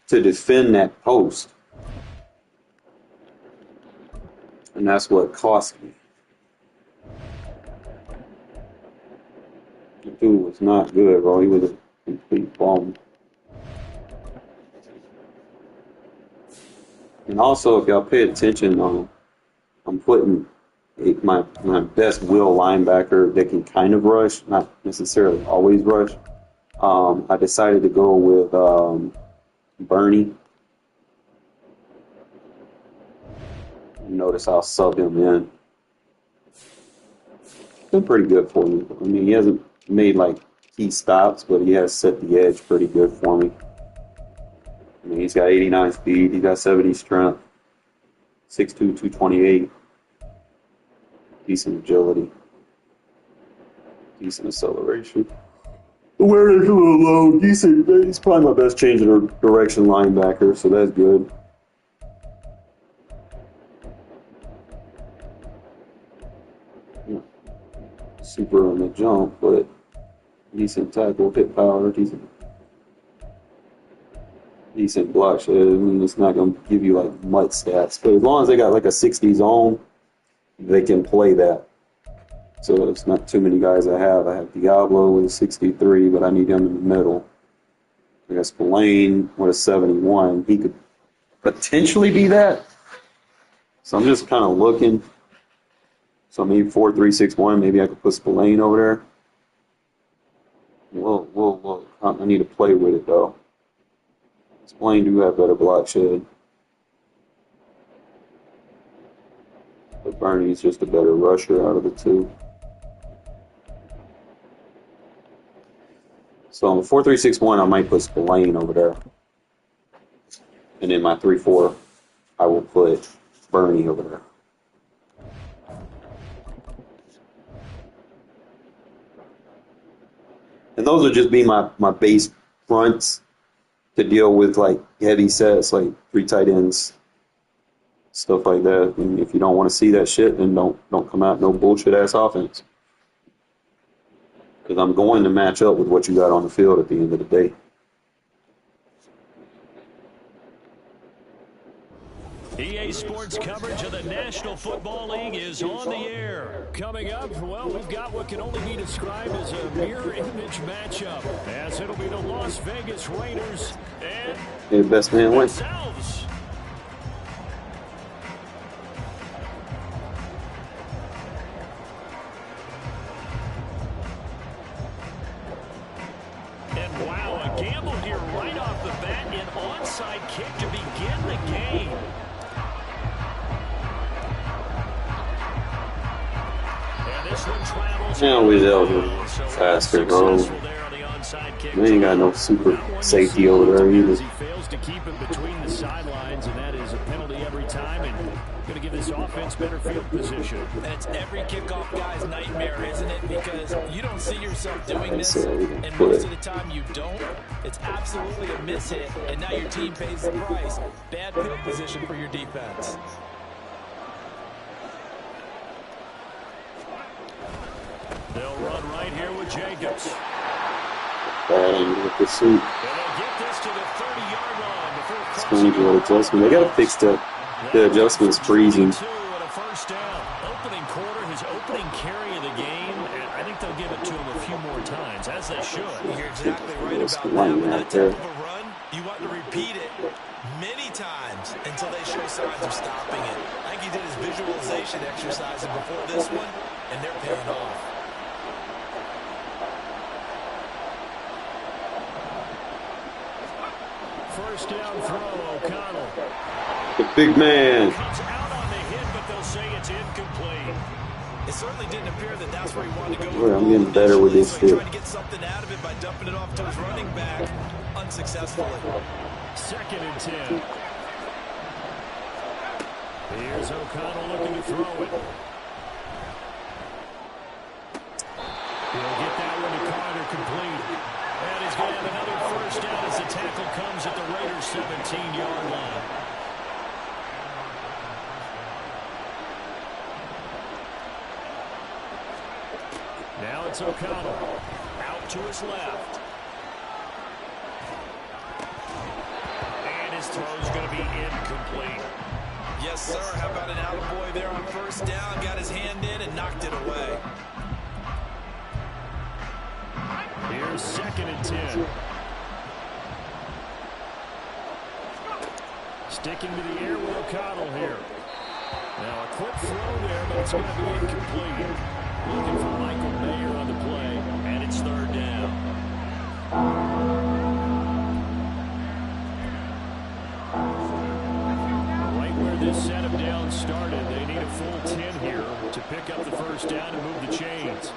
to defend that post. And that's what cost me. The dude was not good, bro. He was a complete bum. And also, if y'all pay attention, I'm putting my best will linebacker that can kind of rush, not necessarily always rush. I decided to go with Bernie. Notice I'll sub him in. Been pretty good for me. I mean, he hasn't made like key stops, but he has set the edge pretty good for me. I mean, he's got 89 speed, he's got 70 strength, 6'2", 228. Decent agility, decent acceleration. Awareness a little low, decent. He's probably my best change of direction linebacker, so that's good. Super on the jump, but decent tackle, hit power, decent block shed. I mean, it's not going to give you like mutt stats, but as long as they got like a 60 zone, they can play that. So it's not too many guys I have. I have Diablo with a 63, but I need him in the middle. I got Spillane with a 71. He could potentially be that. So I'm just kind of looking. So maybe 4-3-6-1. Maybe I could put Spillane over there. Well, I need to play with it though. Spillane do have better block shed. But Bernie's just a better rusher out of the two. So on the 4-3-6-1, I might put Spillane over there. And in my 3-4, I will put Bernie over there. And those will just be my base fronts to deal with like heavy sets, like 3 tight ends, stuff like that. And if you don't want to see that shit, then don't come out no bullshit ass offense. Because I'm going to match up with what you got on the field at the end of the day. EA Sports coverage of the National Football League is on the air. Coming up, well, we've got what can only be described as a mirror image matchup, as it'll be the Las Vegas Raiders and the best man wins. themselves. And wow, a gamble here right off the bat, an onside kick to begin the game. Now we faster, bro. We ain't got no super safety over there either. He fails to keep it between the sidelines, and that is a penalty every time, and going to give this offense better field position. And it's every kickoff guy's nightmare, isn't it? Because you don't see yourself doing this, and most of the time you don't. It's absolutely a mishit, and now your team pays the price. Bad field position for your defense. They'll run right here with Jacobs. Bad angle with the suit. And they'll get this to the 30-yard line before It's going to adjustment. They got to fix the adjustments freezing. First down. Opening quarter, his opening carry of the game, and I think they'll give it to him a few more times, as they should. You're exactly right about that. With that type of a run, you want to repeat it many times until they show signs of stopping it. I think he did his visualization exercises before this one, and they're paying off. First down throw, O'Connell. The big man. Comes out on the hit, but they'll say it's incomplete. It certainly didn't appear that that's where he wanted to go. Well, I'm getting better with this shit. Trying to get something out of it by dumping it off to his running back unsuccessfully. 2nd and 10. Here's O'Connell looking to throw it. He'll get that one to Carter complete. And he's going to have another first down as the tackle comes at the Raiders' 17-yard line. Now it's O'Connell. Out to his left. And his throw's going to be incomplete. Yes, sir. How about an attaboy there on first down? Got his hand in and knocked it away. Here's 2nd and 10. Sticking to the air with O'Connell here. Now a quick throw there, but it's going to be incomplete. Looking for Michael Mayer on the play, and it's 3rd down. Right where this set of downs started, they need a full 10 here to pick up the first down and move the chains.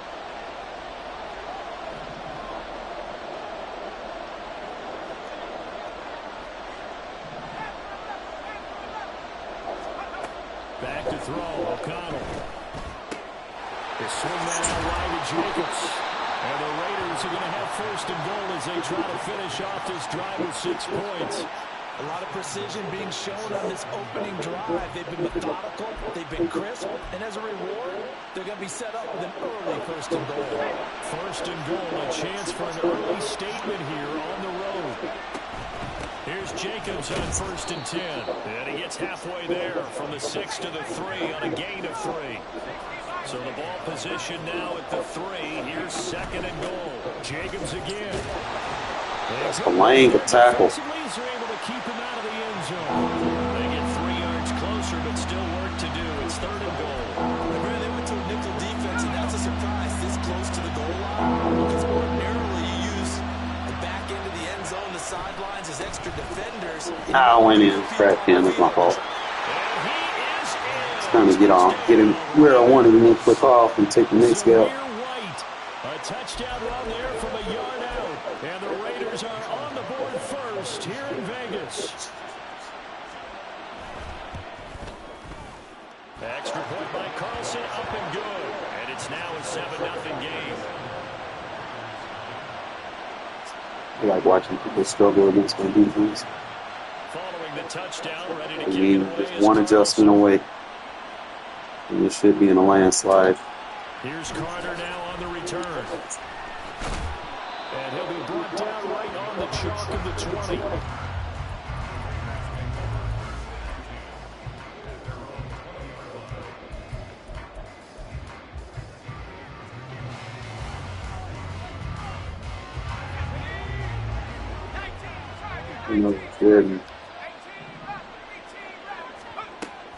Back to throw, O'Connell. They swing that out wide to Jacobs. And the Raiders are going to have 1st and goal as they try to finish off this drive with 6 points. A lot of precision being shown on this opening drive. They've been methodical, they've been crisp, and as a reward, they're going to be set up with an early 1st and goal. 1st and goal, a chance for an early statement here on the road. Here's Jacobs on 1st and 10. And he gets halfway there from the 6 to the 3 on a gain of 3. So the ball position now at the 3. Here's 2nd and goal. Jacobs again. That's a lane to tackle. Leads are able to keep him out of the end zone. They get 3 yards closer, but still work to do. It's 3rd and goal. They went to a nickel defense, and that's a surprise this close to the goal line. Because ordinarily you use the back end of the end zone, the sidelines as extra defenders. I went in, cracked him. It's my fault. Trying to get him where I wanted him to click off and take the next gap. A touchdown run there from a yard out. And the Raiders are on the board first here in Vegas. Extra point by Carlson, up and good. And it's now a 7-0 game. I like watching people struggle against my defense. Following the touchdown, ready to I mean, just one adjustment away. And it should be in a landslide. Here's Carter now on the return. And he'll be brought down right on the chalk of the 20. You know, good.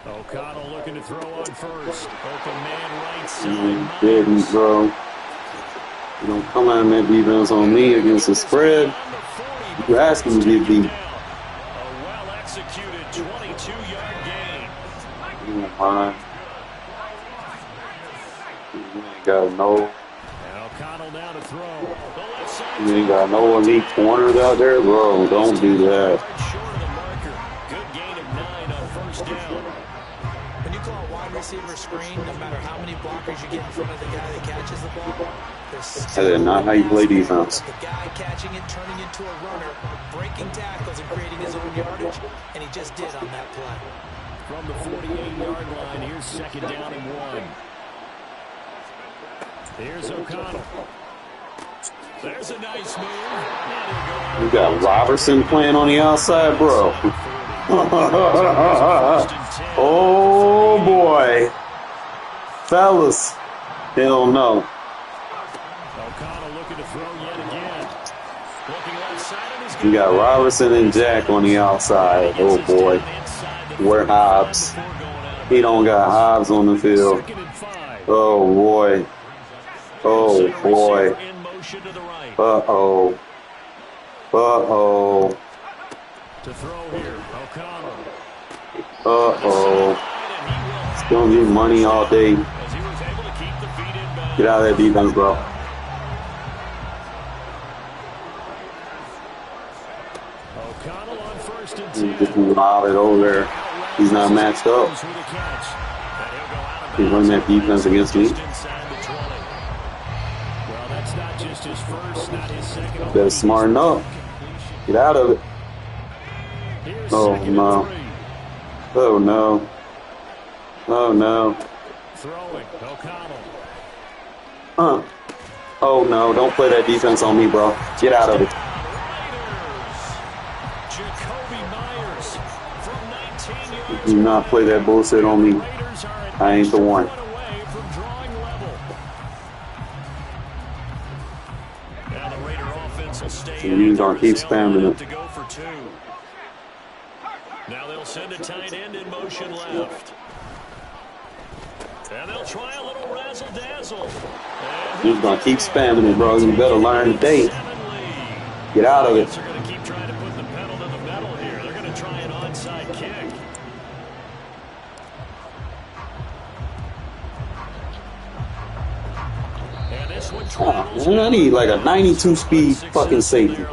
O'Connell looking to throw on first. Open man right side. Didn't, bro. You don't come out of that defense on me against the spread. You asking to get beat. A well-executed 22-yard gain. You ain't got no. And O'Connell now to throw. The left side. You ain't got no elite corners out there, bro. Don't do that. Short of the marker. Good gain of 9 on first down. When you call a wide receiver screen, no matter how many blockers you get in front of the guy that catches the ball, That is not how you play defense. the guy catching it, turning into a runner, breaking tackles and creating his own yardage, and he just did on that play. From the 48-yard line, here's 2nd down and 1. Here's O'Connell. There's a nice move. You got Robertson playing on the outside, bro. Oh, boy. Fellas. Hell no. O'Connell looking to throw yet again. Looking left side, You got Robertson and Jack on the outside. Oh, boy. Where Hobbs? He don't got Hobbs on the field. Oh, boy. Oh, boy. Uh-oh. Uh-oh. To throw here, O'Connell. Uh-oh. It's going to be money all day. Get out of that defense, bro. O'Connell on 1st and 10. Just lob it over there. He's not matched up. He's running that defense against me. Better smarten up. Get out of it. Oh no. Oh no. Oh no. Oh no, don't play that defense on me, bro. Get out of it. Do not play that bullshit on me. I ain't the one. So you're gonna keep spamming it. Now they'll send a tight end in motion left. And they'll try a little razzle-dazzle. You're gonna keep spamming it, bro. You better learn today. Get out of it. They're going to keep trying to put the pedal to the metal here. They're going to try an onside kick. And this one travels. Man, I need like a 92 speed fucking safety.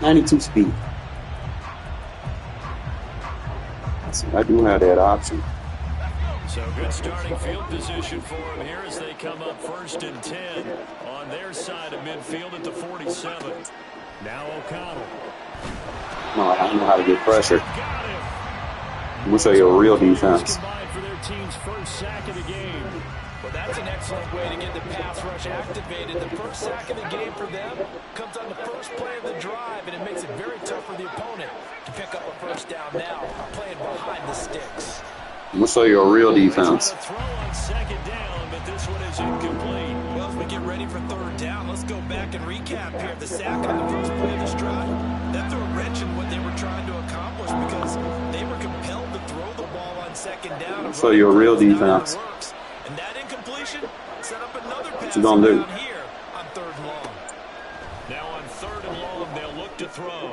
92 speed. So I do have that option. So good starting field position for them here as they come up 1st and 10 on their side of midfield at the 47. Now O'Connell. No, I don't know how to get pressure. I'm gonna show you a real defense. For their team's first sack of the game. Well, that's an excellent way to get the pass rush activated. The first sack of the game for them comes on the first play of the drive, and it makes it very tough for the opponent to pick up a first down now, playing behind the sticks. I'm gonna show you a real defense. Throw on 2nd down, but this one is incomplete. Well, as we get ready for 3rd down, let's go back and recap here. The sack on the first play of this drive, that threw a wrench in what they were trying to accomplish because they were compelled to throw the ball on 2nd down. I'll show you a real defense. And that incompletion set up another pass What you gonna do? here on 3rd and long. Now on 3rd and long, they'll look to throw.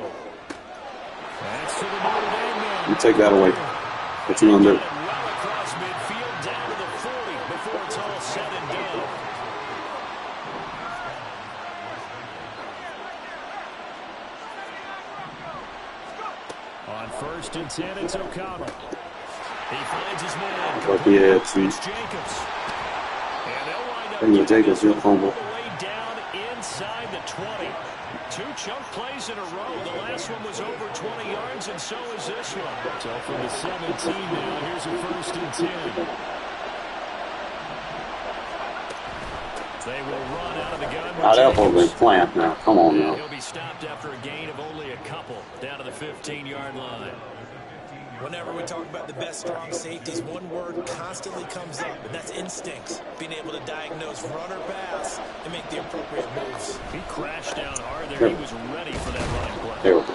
That's to the Notre Dame man. You take that away. What you gonna do? Well across midfield down to the 40 before it's all said and done. On 1st and 10, it's O'Connell. He finds his man. Fuck yeah, please. Jacobs. And they'll wind up Hey, Jacobs, you're fumble. way down inside the 20. 2 chunk plays in a row. The last one was over 20 yards, and so is this one. So from the 17 now, here's a 1st and 10. They will run out of the gun. Now that ball been plant now. Come on now. He'll be stopped after a gain of only a couple down to the 15-yard line. Whenever we talk about the best strong safeties, one word constantly comes up, and that's instincts. Being able to diagnose run or pass and make the appropriate moves. He crashed down hard there. He was ready for that running play. There we go.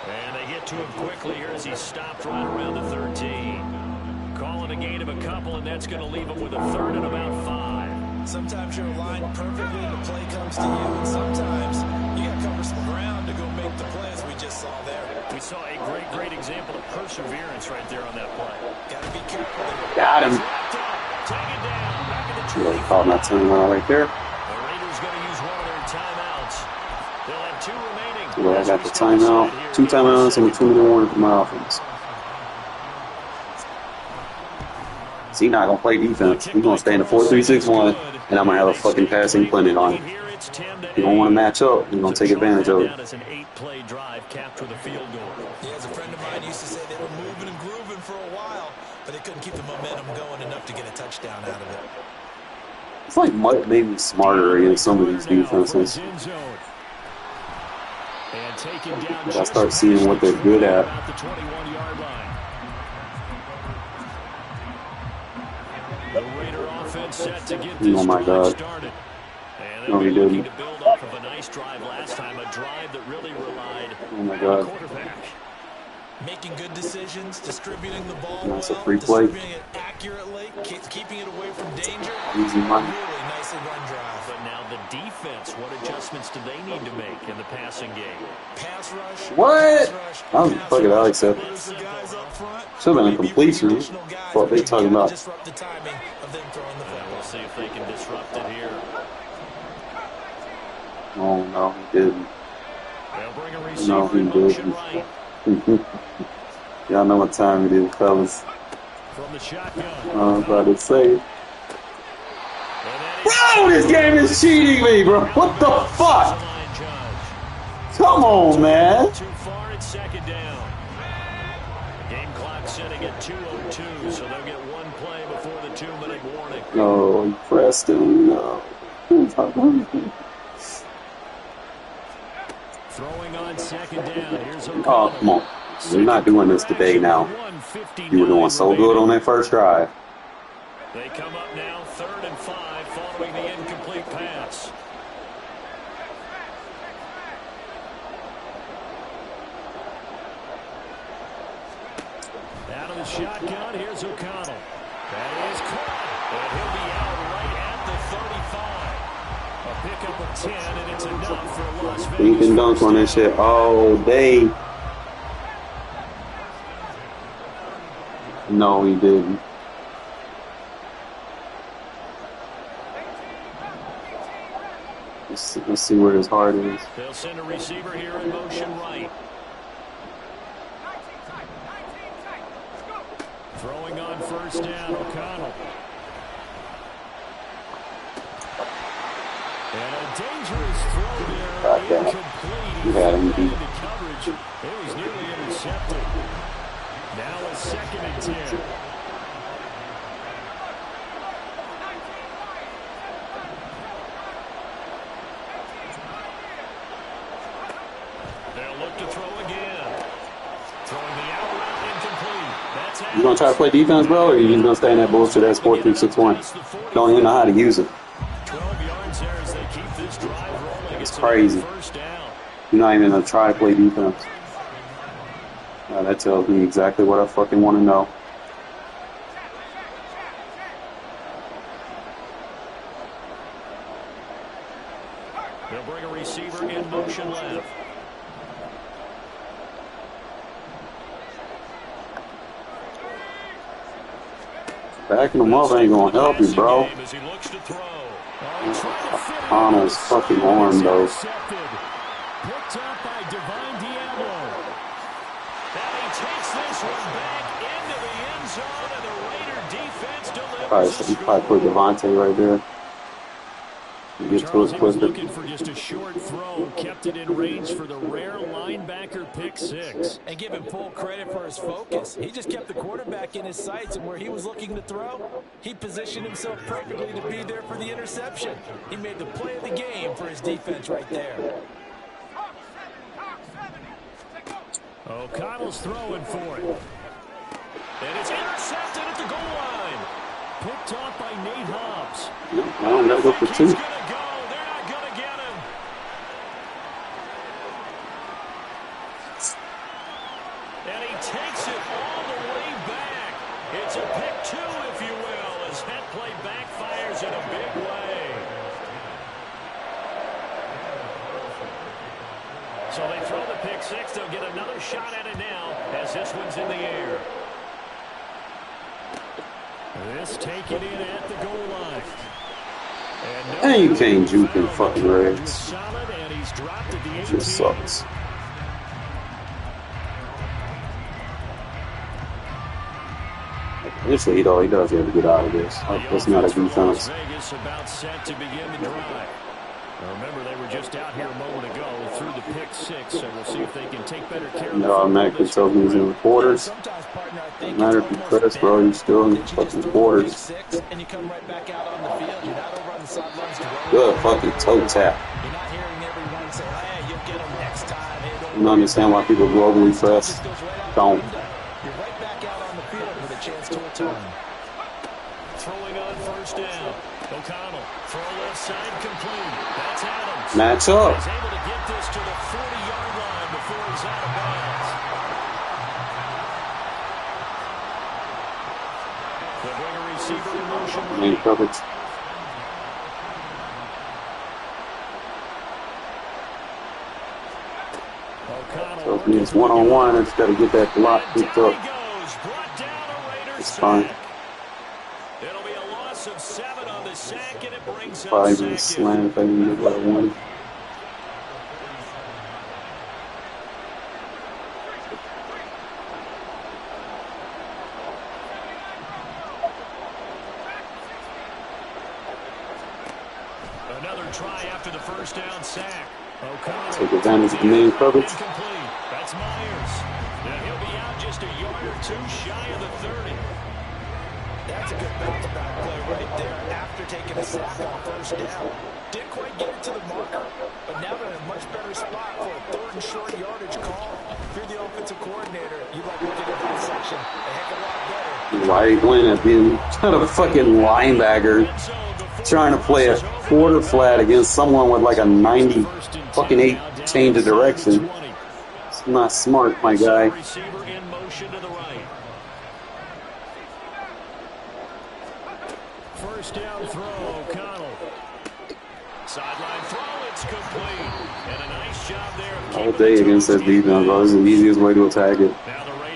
And they get to him quickly here as he stopped right around the 13. Calling a gain of a couple, and that's going to leave him with a 3rd and about 5. Sometimes you're aligned perfectly and the play comes to you, and sometimes you got to cover some ground to go make the play, as we just saw there. We saw a great example of perseverance right there on that play. Got to be careful. Got him. Take it down. Back in the You gotta call my timeout right there. The Raiders going to use one of their timeouts. They'll have 2 remaining. Well, I got the timeout. 2 timeouts and a 2-minute warning for my offense. So he's not gonna play defense. He's gonna stay in the 4-3-6-1, and I'm gonna have a fucking passing clinic on him. You don't want to match up. You're gonna take advantage of it. As an 8-play drive capped with a field goal. Yeah, as a friend of mine used to say, they were moving and grooving for a while, but they couldn't keep the momentum going enough to get a touchdown out of it. It's like maybe smarter against some of these defenses. But I start seeing what they're good at. The 21-yard line. The Raider offense set to get this Oh my God. started. And No, he they're looking didn't. to build off of a nice drive last time, a drive that really relied Oh my on God. the quarterback. Making good decisions, distributing the ball That's a well, free play. distributing it accurately, keeping it away from danger. Easy money. Really nicely run drive. But now the defense, what adjustments do they need to make in the passing game? Pass rush. What? Pass rush, Fuck it, I'll accept it. the guys up front. Should've been a completion. Additional guys, What they but you talking gotta about? Disrupt the timing of them throwing the And football. we'll see if they can disrupt it here. Oh no, he didn't. They'll bring a No, receiver he in motion didn't. right. Y'all know what time it is, fellas. From the shotgun. I'm about to say. Bro, this game is cheating me, bro. What the fuck? Come on, man. Too far at second down. Game clock sitting at 2:02, so they'll get one play before the 2-minute warning. No, Preston, no. Throwing on second down. Here's O'Connell. Oh, come on. We're not doing this today now. You were doing so good on that first drive. They come up now, 3rd and 5, following the incomplete pass. Out of the shotgun, here's O'Connell. That is caught, and he'll be out right at the 35. A pickup of 10, and it's enough for Las Vegas. He can dunk on that shit all day. No, he didn't. Let's see where his heart is. They'll send a receiver here in motion right. Throwing on first down, O'Connell. And a dangerous throw there. Incomplete. You had him beat. Into coverage. It was nearly intercepted. Now a 2nd and 10. They'll look to throw again. Throwing the out route incomplete. That's You gonna try to play defense, bro, or you just gonna stay in that bullshit that's 4-3-6-1? Don't even know how to use it. 12 yards there as they keep this drive rolling. It's crazy. First down. You're not even gonna try to play defense. That tells me exactly what I fucking want to know. They'll bring a receiver in motion left. Backing him up ain't gonna help you, bro. Connell's fucking arm, though. Picked up by Divine Diablo. And he takes this one back into the end zone, and the Raider defense He probably put Devontae right there. Get to his Charles, he was quicker. looking for just a short throw, kept it in range for the rare linebacker pick 6. And give him full credit for his focus. He just kept the quarterback in his sights, and where he was looking to throw, he positioned himself perfectly to be there for the interception. He made the play of the game for his defense right there. O'Connell's throwing for it. And it's intercepted at the goal line. Picked off by Nate Hobbs. I don't gotta go for two. He's going to go. They're not going to get him. And he takes it all the way back. It's a pick 2, if you will, as that play backfires in a big way. So they throw the pick 6. They'll get another shot at it now as this one's in the air. This taken in at the goal line. And you can't juke in fucking Reds. Solid, and he's dropped at the 18. Just sucks. Initially, he does have to get out of this. It's not a defense. Vegas about set to begin the drive. Now remember, they were just out here a moment ago through the pick 6, so we'll see if they can take better care of It automatically tells me he's in the quarters. Doesn't matter if you press, bro, you're still in the fucking quarters. And you come right back out on the field. You're not over on the sidelines. Good fucking toe tap. You're not hearing everyone say, hey, you'll get them next time. Hey, I don't understand why people globally press. Don't. You're right back out on the field with a chance to return. Throwing on first down. O'Connell, throw left side complete. That's Adams. Match up. He's able to get this to the 40-yard line before he's out of bounds. They'll bring a receiver in motion. Main coverage. So if it's one-on-one, I just got to get that block picked up. It's fine. It'll be a loss of 7 on the sack, and it brings up Probably second. just slam if I can get what I wanted. third try after the first down sack. Take advantage of the man coverage. That's Myers. Now he'll be out just a yard or two shy of the 30. That's a good bounce back play right there after taking a sack on first down. Didn't quite get it to the marker, but now they're in a much better spot for a third and short yardage call. If you're the offensive coordinator, you like looking at that section a heck of a lot better. Why are you playing at being kind of a fucking linebacker trying to play a quarter flat against someone with like a 90 fucking 8 change of direction? It's not smart, my guy. Receiver in motion to the right. First down throw, O'Connell. Sideline throw, it's complete. And a nice job there. All day against that defense, bro. This is the easiest way to attack it.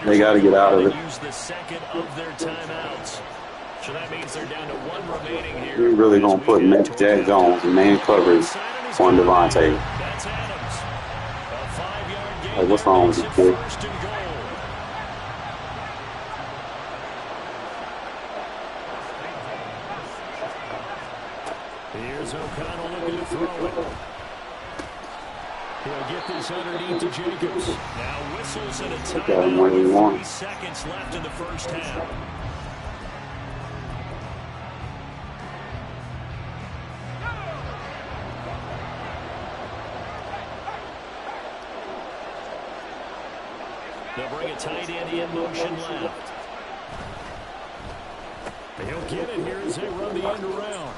They got to get out of it. Use the second of their timeouts. So that means they're down to one remaining here. We're really going to put Jack Jones in man coverage on Devontae. That's Adams. A 5-yard gain. Like, what's wrong with you, kid? First and goal. Here's O'Connell looking to throw it. He'll get this underneath to Jacobs. Now whistles and a timeout. 3 seconds left in the first half. They'll bring a tight end in motion left. He'll get it here as they run the end around.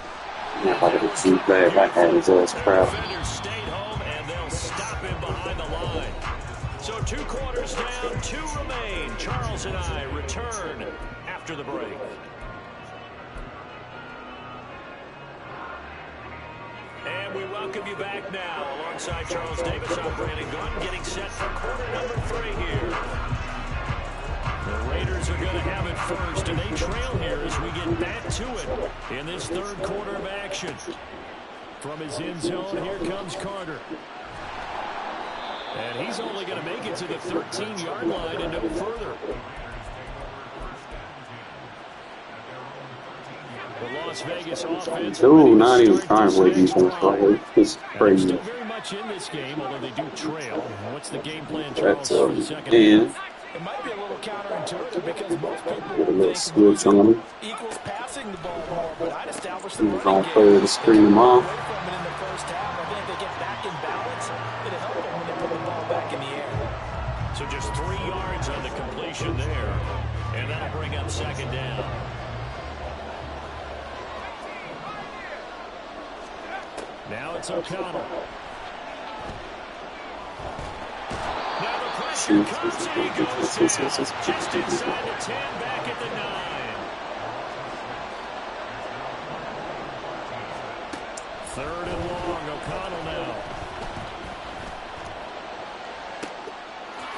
Yeah, if I could have cheat back, I had his ass crap. Defenders stayed home, and they'll stop him behind the line. So 2 quarters down, 2 remain. Charles and I return after the break. And we welcome you back now. Alongside Charles Davis, I'm Brandon Gunn, getting set for quarter number 3 here. The Raiders are going to have it first, and they trail here as we get back to it in this third quarter of action. From his end zone, here comes Carter. And he's only going to make it to the 13-yard line and no further. The Las Vegas offense. Dude, not even trying to play defense, bro. It's crazy. Still very much in this game, although they do trail. What's the game plan, Charles, That's for the second and half? It might be a little counterintuitive because most people get a little think switch on him. equals passing the ball more, but I'd establish the He's running gonna game. play to screen him off. Away from it in the first half. I think if they get back in balance, it'll help them when they put the ball back in the air. So just 3 yards on the completion there. And that'll bring up second down. Now it's O'Connell. Now the pressure comes and he goes down. Just inside the 10, back at the 9. Third and long, O'Connell now.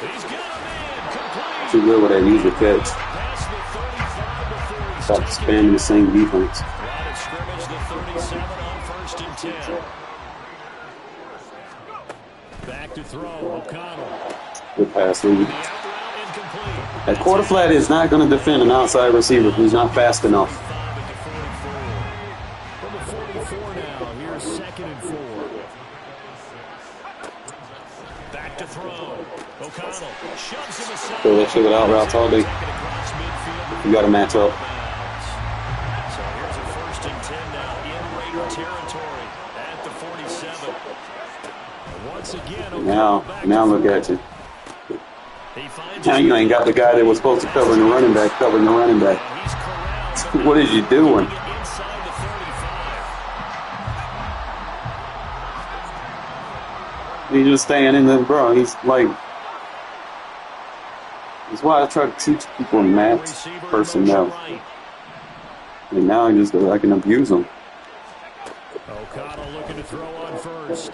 He's got a man, complete. Too good with that easy catch. Past the 35 before he's Stop spamming the same defense. line of scrimmage, the 37 on first and 10. Back to throw, O'Connell. Good pass lead. The out route incomplete. That quarter flat is not going to defend an outside receiver who's not fast enough. 5 at the 44. From the 44 now, here's second and 4. Back to throw. O'Connell shoves him aside. Throw that shit without routes all day. Taken across midfield. You got to match up. So here's a first and 10 now in Raider territory at the 47. Once again, O'Connell back Now to look at you. He finds Now you ain't got the guy that was supposed to cover the running back covering the running back. He's corralled. What is you doing? Inside the 35. He's just staying in the bro. He's like, that's why I try to teach people math personnel. Right. And now I can abuse them. O'Connell looking to throw on first.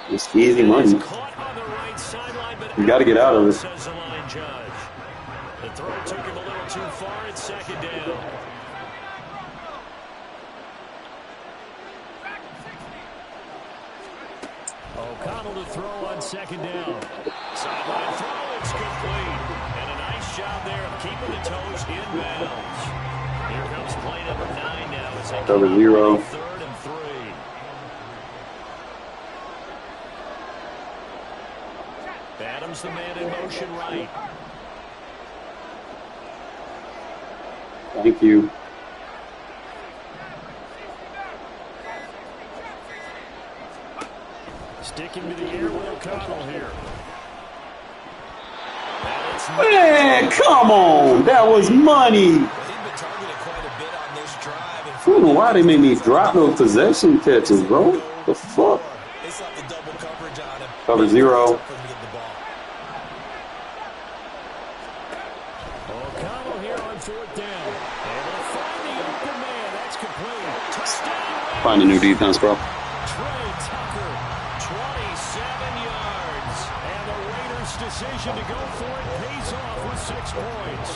It's easy money. Caught on the right sideline, but You got to get out of it. says the line judge. The throw took him a little too far. It's second down. O'Connell to throw on second down. Sideline throw, it's complete. And a nice job there of keeping the toes inbounds. Here comes play number 9 now. As they Cover come up zero. with a 3rd and 3. Adams the man in motion right. Thank you. Sticking to the air with O'Connell here. Man, come on. That was money. I don't know why they made me drop those possession catches, bro. The fuck? Cover 0. O'Connell here on 4th down. Able to find the open man. That's complete. Touchdown. Find a new defense, bro. Trey Tucker, 27 yards. And the Raiders' decision to go for it pays off with 6 points.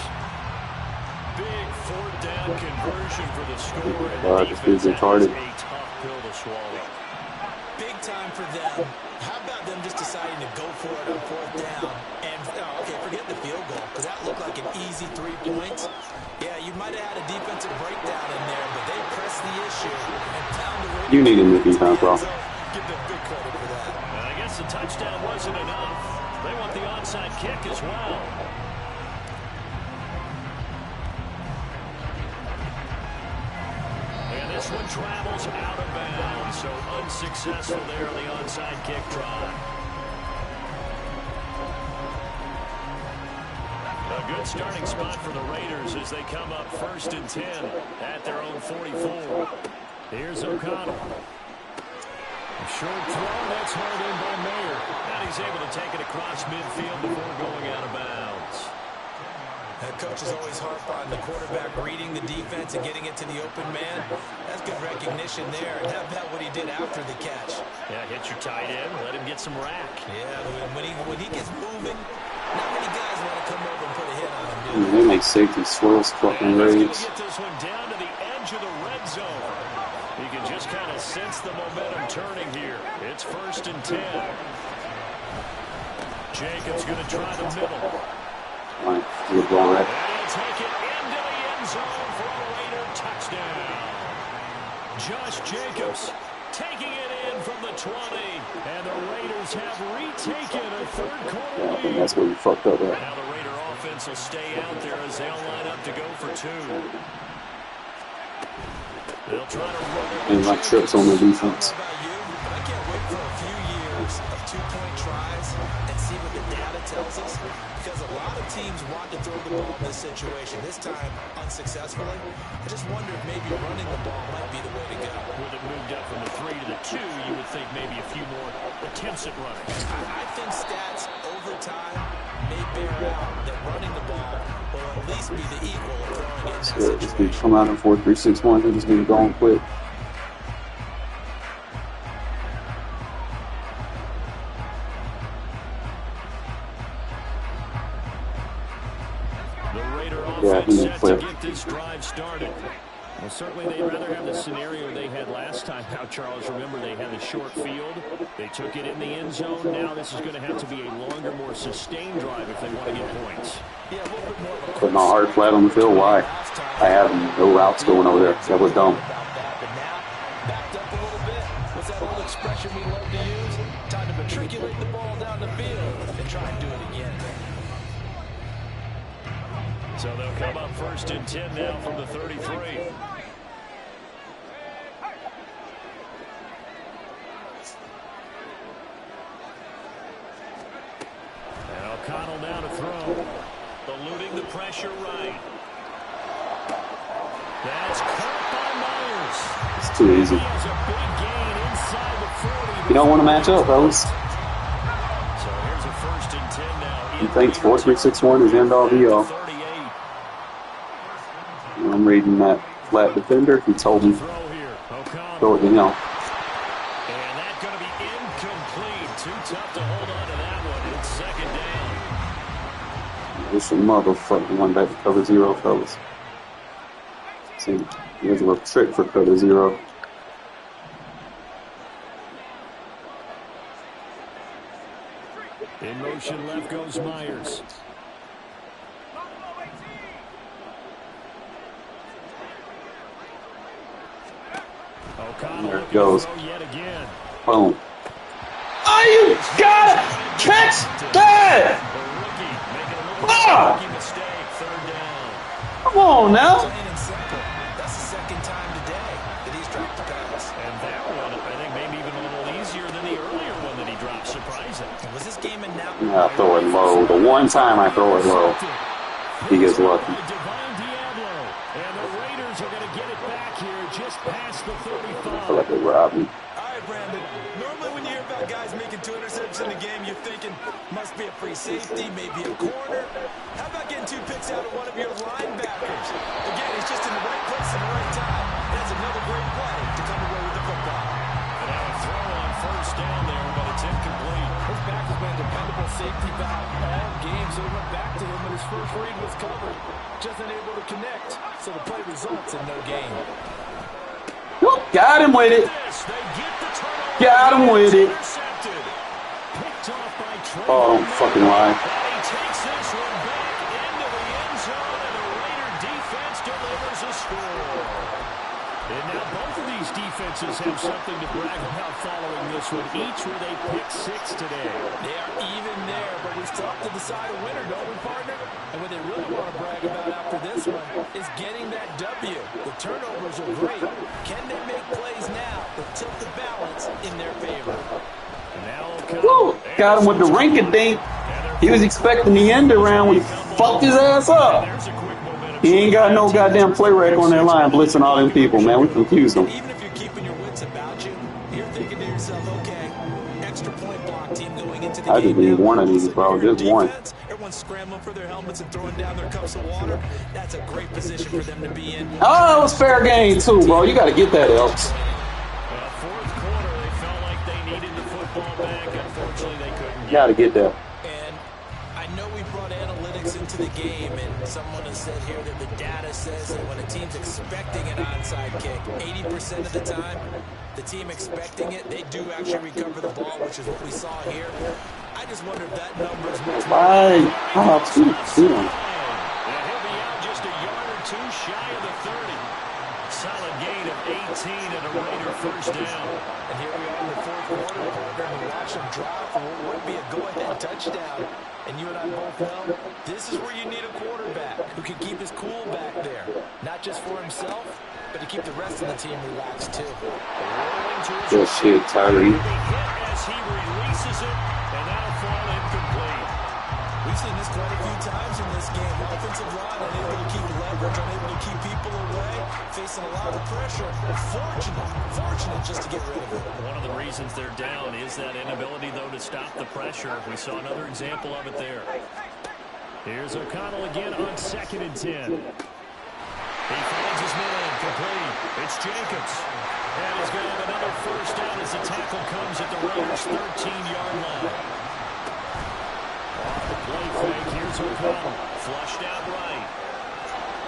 Big 4th down conversion for the score. And the defense has a tough pill to swallow. Big time for them. How about them just deciding to go for it on 4th down? And, okay, forget the field goal, because that looked like an easy 3 points. Yeah, you might have had a defensive breakdown in there, but they pressed the issue and found a way. You need a new defense, bro. Give them big credit for that. I guess the touchdown wasn't enough. They want the onside kick as well. And this one travels out of bounds, so unsuccessful there on the onside kick try. A good starting spot for the Raiders as they come up 1st and 10 at their own 44. Here's O'Connell. A short throw, that's hauled in by Mayer. And he's able to take it across midfield before going out of bounds. That coach is always harp on the quarterback reading the defense and getting it to the open man. That's good recognition there. And how about what he did after the catch? Yeah, hit your tight end, let him get some rack. Yeah, when he gets moving, not many guys want to come over and put a hit on him, do They make safety swirls fucking He's going raids. to get this one down to the edge of the red zone. You can just kind of sense the momentum turning here. It's 1st and 10. Jacobs going to try the middle. Right, good ball, right? And he'll take it into the end zone for a Raider touchdown. Josh Jacobs taking it in from the 20. And the Raiders have retaken a 3rd quarter Yeah, I think lead. that's where you fucked up at. Now the Raider offense will stay out there as they'll line up to go for 2. They'll try to run it. And like trips on the defense. I can't wait for a few years of 2-point tries and see what the data tells us, because a lot of teams want to throw the ball in this situation. This time, unsuccessfully. I just wonder if maybe running the ball might be the way to go. With it moved up from the 3 to the 2, you would think maybe a few more attempts at running. I think stats over time may bear out that running the ball will at least be the equal of throwing it in that So just need to situation. come out in 4-3-6-1. They just need to go on quick. The Raider Yeah, offense he set to quit. get this drive started. Well, certainly they'd rather have the scenario they had last time. Now, Charles, remember they had a short field. They took it in the end zone. Now this is going to have to be a longer, more sustained drive if they want to get points. Yeah, a little bit more of a Putting my hard flat on the field. Why? I have no routes going over there. That was dumb. About that, but now backed up a little bit. What's that old expression we love to use? Time to matriculate the ball down the field and try and do it again. So they'll come up 1st and 10 now from the 33. And O'Connell now to throw. Eluding the pressure right. That's caught by Myers. It's too easy. He has a big gain inside the 40. You don't want to match up, fellas. So here's a 1st and 10 now. He thinks 4-3-6-1 is end all be all. 38. I'm reading that flat defender. He told me Throw here. O'Connell. throw it to him. And that's going to be incomplete. Too tough to hold on to that one. It's 2nd down. It's a motherfucking one back to cover 0, fellas. See, here's a little trick for cover 0. In motion left goes Myers. O'Connell There it goes. yet again. Boom. Oh, you got it! Catch that! Ah! Come on now. Plain and simple. That's the second time today that he's dropped the pass. And that one, I think, maybe even a little easier than the earlier one that he dropped. Surprising. Was this game in now? I throw it low. The one time I throw it low, he gets lucky. Divine Diablo. And the Raiders are going to get it back here just past the I feel 35. like they robbed me. All right, Brandon. Normally when you hear about guys making 2 interceptions in the game, you're thinking must be a free safety, maybe a corner. How about getting 2 picks out of one of your linebackers? Again, he's just in the right place at the right time. That's another great play to come away with the football. And now a throw on first down there, but it's incomplete. His back has been a dependable safety valve all game, so he went back to him when his first read was covered. Just unable to connect, so the play results in no gain. Whoop, got him with it. They get the turnover. Got him with it. Intercepted. Picked off by Trey. Oh, don't fucking lie. And he takes this one back into the end zone, and the Raider defense delivers a score. And now both of these defenses have something to brag about following this one, each with a pick 6 today. They are even there, but we still have to decide a winner, don't we, partner? And what they really want to brag about after this one is getting that W. The turnovers are great. Can they make plays now that tilt the balance in their favor? Now Woo, got him with the rink-a-dink. He was expecting the end around when he fucked his ass up. there's a quick momentum. He ain't got no goddamn play rec on that line, blitzing all them people, man. We confused them. Even if you're keeping your wits about you, you're thinking to yourself, okay, extra point block team going into the I game. just need now. one of these, bro. Superior Just one. defense, everyone's scrambling for their helmets and throwing down their cups of water. That's a great position for them to be in. Oh, it was fair game, too, bro. You got to get that, Elks. Fourth quarter, they felt like they needed the football back. Unfortunately, they couldn't You got to get that. And I know we brought analytics into the game, and someone has said here that the data says that when a team's expecting an onside kick, 80% of the time, the team expecting it, they do actually recover the ball, which is what we saw here. I just wonder if that number is much more. Bye. Oh, two. And he'll be out just a yard or two shy of the 30. Solid gain of 18 and a Raider first down. And here we are in the fourth quarter, partner, and we watch them drive for what would be a go-ahead touchdown. And you and I both know this is where you need a quarterback who can keep his cool back there, not just for himself, but to keep the rest of the team relaxed too. Rolling to his Good shit, Tyree. He'll be hit as he releases it, and that'll fall incomplete. We've seen this quite a few times in this game. Offensive line unable to keep leverage, unable to keep people away, facing a lot of pressure. Fortunate just to get rid of it. One of the reasons they're down is that inability, though, to stop the pressure. We saw another example of it there. Here's O'Connell again on 2nd and 10. He finds his man, complete. It's Jacobs. And he's going to have another first down as the tackle comes at the Raiders' 13-yard line. Off the play fake, here's O'Connell. Flushed out right.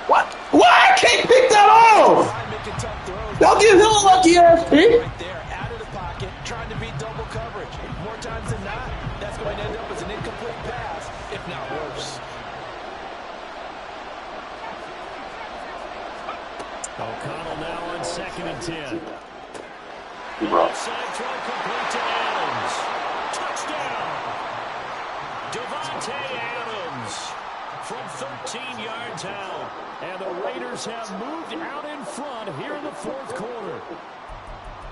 What? Why? I can't pick that off! Making tough throws. Don't give him a lucky ass pick. Right there, out of the pocket, trying to beat double coverage. More times than not, that's going to end up as an incomplete pass, if not worse. O'Connell now on 2nd and 10. Bro. Outside throw complete to Adams. Touchdown! Devontae Adams from 13 yards out. And the Raiders have moved out in front here in the fourth quarter.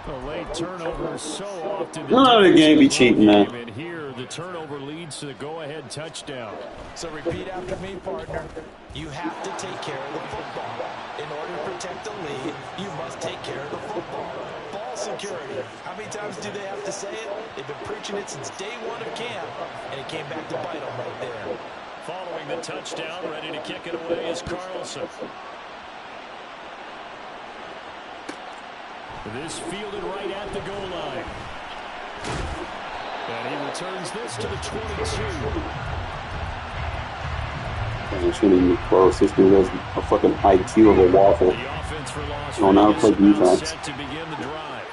A late turnover so often. None of the game be cheating, man. And here, the turnover leads to the go-ahead touchdown. So repeat after me, partner. You have to take care of the football. In order to protect the lead, you must take care of the football. Ball security. How many times do they have to say it? They've been preaching it since day one of camp, and it came back to bite them right there. Following the touchdown, ready to kick it away is Carlson. This fielded right at the goal line. And he returns this to the 22. It shouldn't even be close. This dude has a fucking IQ of a waffle. The offense for Las Oh, now Vegas play about defense. set to begin the drive.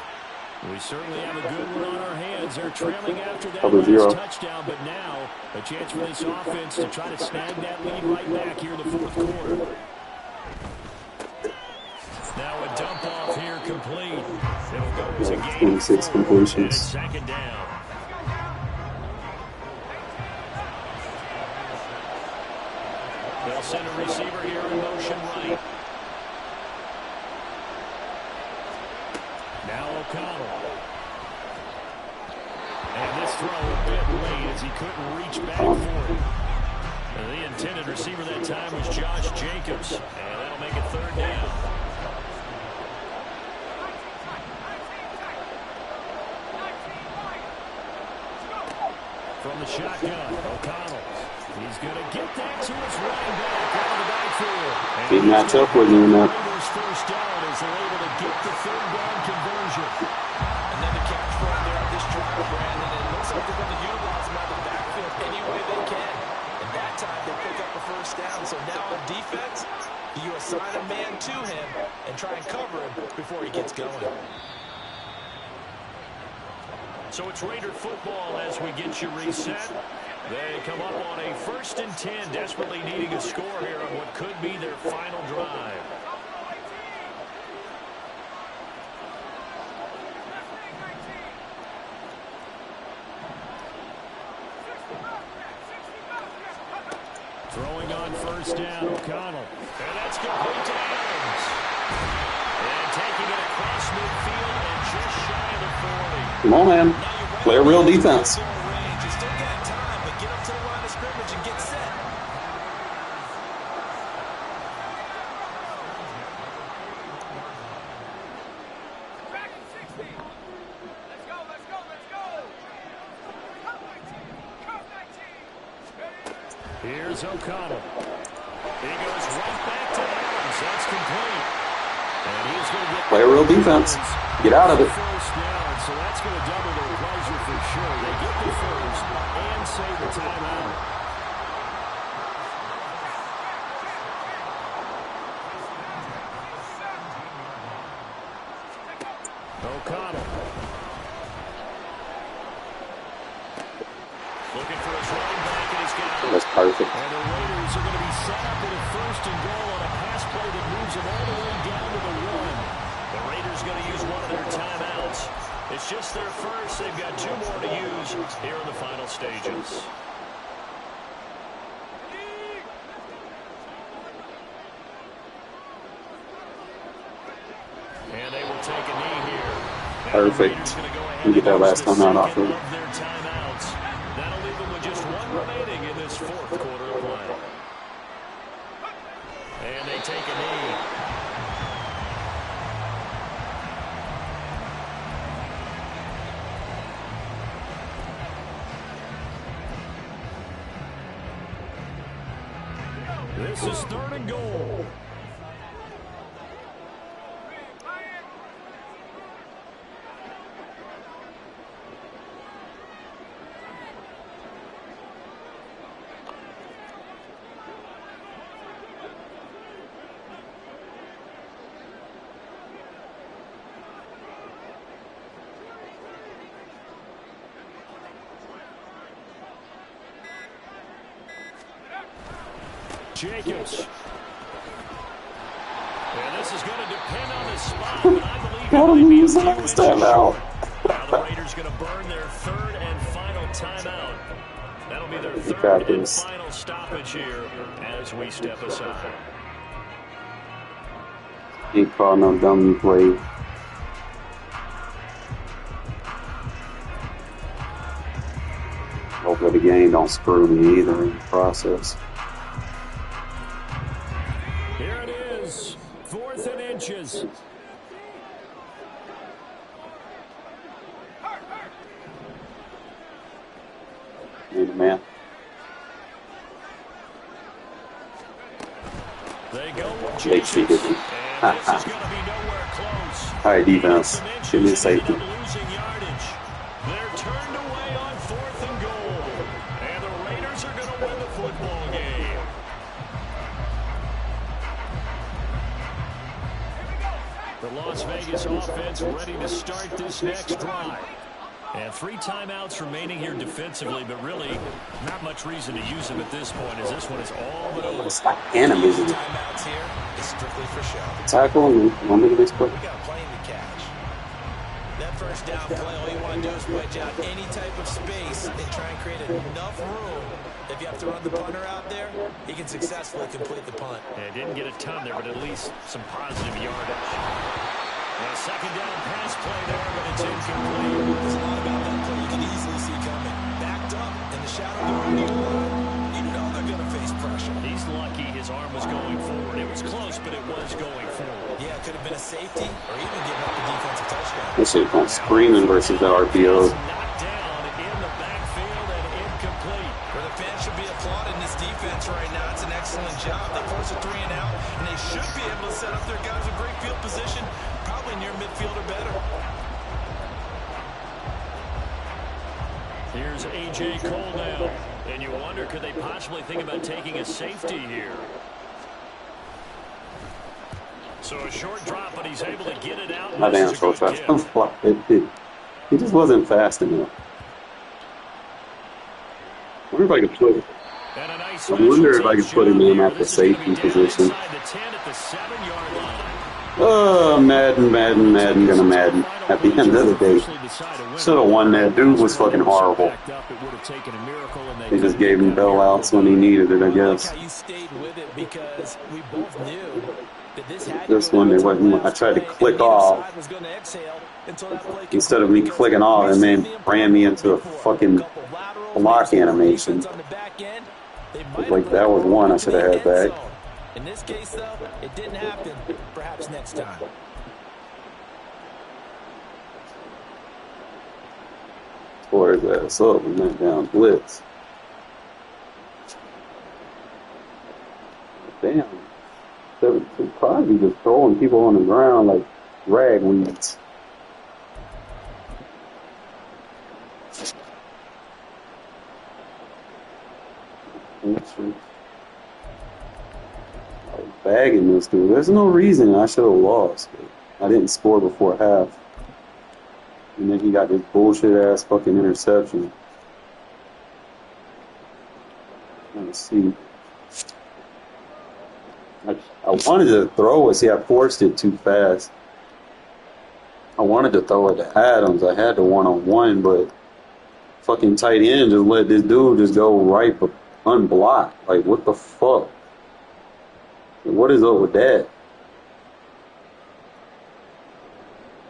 We certainly have a good one on our hands. They're trailing after that Cover last zero. touchdown, but now a chance for this offense to try to snag that lead right back here in the fourth quarter. Now a dump off here complete. It'll go to gain 26 completions. second down. They'll send a receiver here in motion right. Now O'Connell. And this throw a bit late as he couldn't reach back for it. And the intended receiver that time was Josh Jacobs. And that'll make it third down. From the shotgun, O'Connell. He's going to get that to his running back out of the backfield. He match up with him now. First down as they're able to get the third down conversion. Another catch run there on this drive, Brandon. And it looks like they're going to utilize him out of the backfield any way they can. And that time they pick up a first down. So now on defense, you assign a man to him and try and cover him before he gets going. So it's Raider football as we get you reset. They come up on a 1st and 10, desperately needing a score here on what could be their final drive. Throwing on 1st down, O'Connell. And that's complete to Adams. And taking it across midfield and just shy of the 40. Come on, man. Play a real defense. You still got time, but get up to the line of scrimmage and get set. Back in 60. Let's go, let's go, let's go. Come 19. Come 19. Here's O'Connell. He goes right back to Adams. That's complete. And he's going to get Play a real defense. Get out of it. first down, so that's going to double their pleasure for sure. They get the first and save the timeout. O'Connell. Looking for his running back, and he's got it. That's perfect. And the Raiders are going to be set up with a 1st and goal on a pass play that moves them all the way down to the 1. The Raiders going to use one of their timeouts. It's just their first. They've got 2 more to use here in the final stages. And they will take a knee here. Perfect. We get that last timeout off of him. Their timeouts. That'll leave them with just 1 remaining in this 4th quarter of play. And they take a knee. This is 3rd and goal. Jacobs. And this is going to depend on the spot, but I believe Gotta it might be a use the few last inches timeout. short. Now the Raiders going to burn their 3rd and final timeout. That'll be their got 3rd and this. final stoppage here as we step aside. Ain't called no dummy play. Hopefully the game don't screw me either in the process. Here it is, 4th and inches. Need a man. They go with They Jacobs. cheated me. And this is going to be nowhere close. All right, defense. Give me a safety. Losing yardage. They're turned away on 4th and goal. And the Raiders are going to win the football game. The Las Vegas offense ready to start this next drive. And 3 timeouts remaining here defensively, but really not much reason to use them at this point, as this one is all but over. It's like animated. Timeouts here is strictly for show. Tackle and 1 minute extra. We got a plane to catch. That first first down play, all you want to do is wedge out any type of space and try and create enough room. If you have to run the punter out there, he can successfully complete the punt. Yeah, didn't get a ton there, but at least some positive yardage. And a second down pass play there, but it's incomplete. There's a lot about that play you can easily see coming. Backed up in the shadow behind the line. You know they're going to face pressure. He's lucky his arm was going forward. It was close, but it was going forward. Yeah, it could have been a safety or even giving up the defensive touchdown. This shit going screaming versus the RPO. Knocked down in the backfield and incomplete. Where the fans should be applauding this defense right now. It's an excellent job. They force a 3 and out, and they should be able to set up their guys with great field position, probably near midfield or better. Here's A.J. Cole now. And you wonder, could they possibly think about taking a safety here? So a short drop, but he's able to get it out. My damn so fast. He just wasn't fast enough. I wonder if I could put it. I wonder if I could put him in at the safety position. Madden, gonna Madden. At the end of the day, should have won that. Dude was fucking horrible. He just gave him bailouts when he needed it, I guess. You stayed with it because we both knew that this had This one, they wasn't. I tried to click off. Instead of me clicking off, it man ran me into a fucking block animation. Like that was one I should have had back. In this case, though, it didn't happen. Perhaps next time. Tore his ass up and went down blitz. Damn. Probably just throwing people on the ground like ragweeds. I was bagging this dude. There's no reason I should have lost. I didn't score before half. And then he got this bullshit ass fucking interception. Let's see. I wanted to throw it. See, I forced it too fast. I wanted to throw it to Adams. I had the one-on-one, but fucking tight end just let this dude just go right unblocked. Like, what the fuck? What is up with that?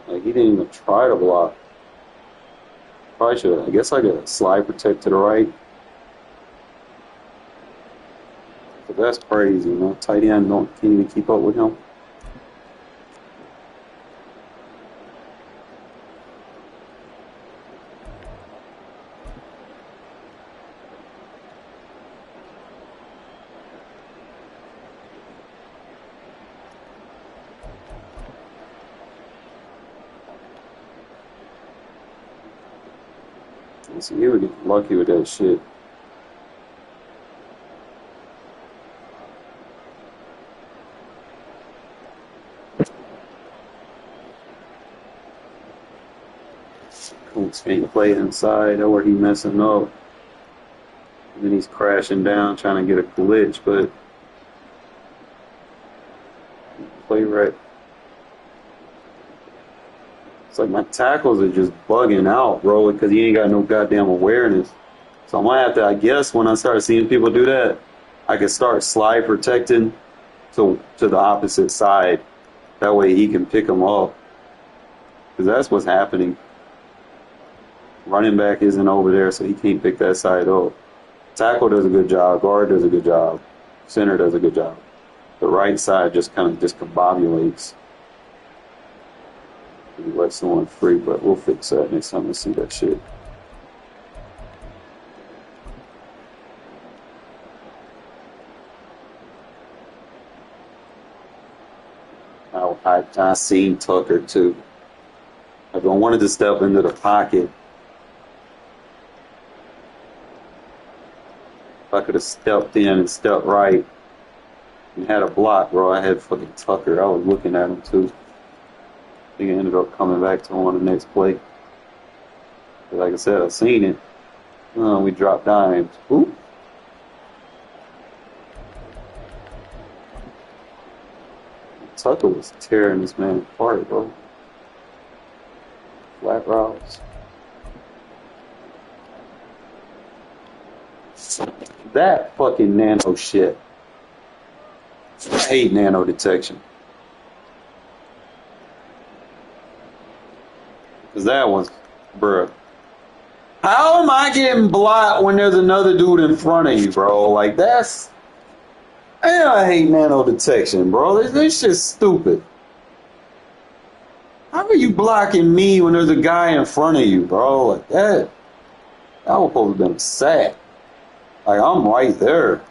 Like, he didn't even try to block. Probably should. I guess I got a slide protect to the right. But that's crazy, you know. Tight end can't even keep up with him. So he would get lucky with that shit. Colts can't play inside or he messing up. And then he's crashing down trying to get a glitch, but play right. It's like my tackles are just bugging out, bro, because he ain't got no goddamn awareness. So I might have to, I guess, when I start seeing people do that, I can start slide protecting to the opposite side. That way he can pick them up. Because that's what's happening. Running back isn't over there, so he can't pick that side up. Tackle does a good job. Guard does a good job. Center does a good job. The right side just kind of discombobulates. We let someone free, but we'll fix that next time we see that shit. I seen Tucker too. I wanted to step into the pocket. If I could have stepped in and stepped right and had a block, bro, I had fucking Tucker. I was looking at him too. I think I ended up coming back to him on the next play. But like I said, I seen it. We dropped dimes. Ooh. Tucker was tearing this man apart, bro. Flat flat routes. That fucking nano shit. I hate nano detection. Cause that one's, bruh. How am I getting blocked when there's another dude in front of you, bro? Like that's, man, I hate nano detection, bro. This shit's stupid. How are you blocking me when there's a guy in front of you, bro? Like that. That was supposed to have been a sack. Like I'm right there.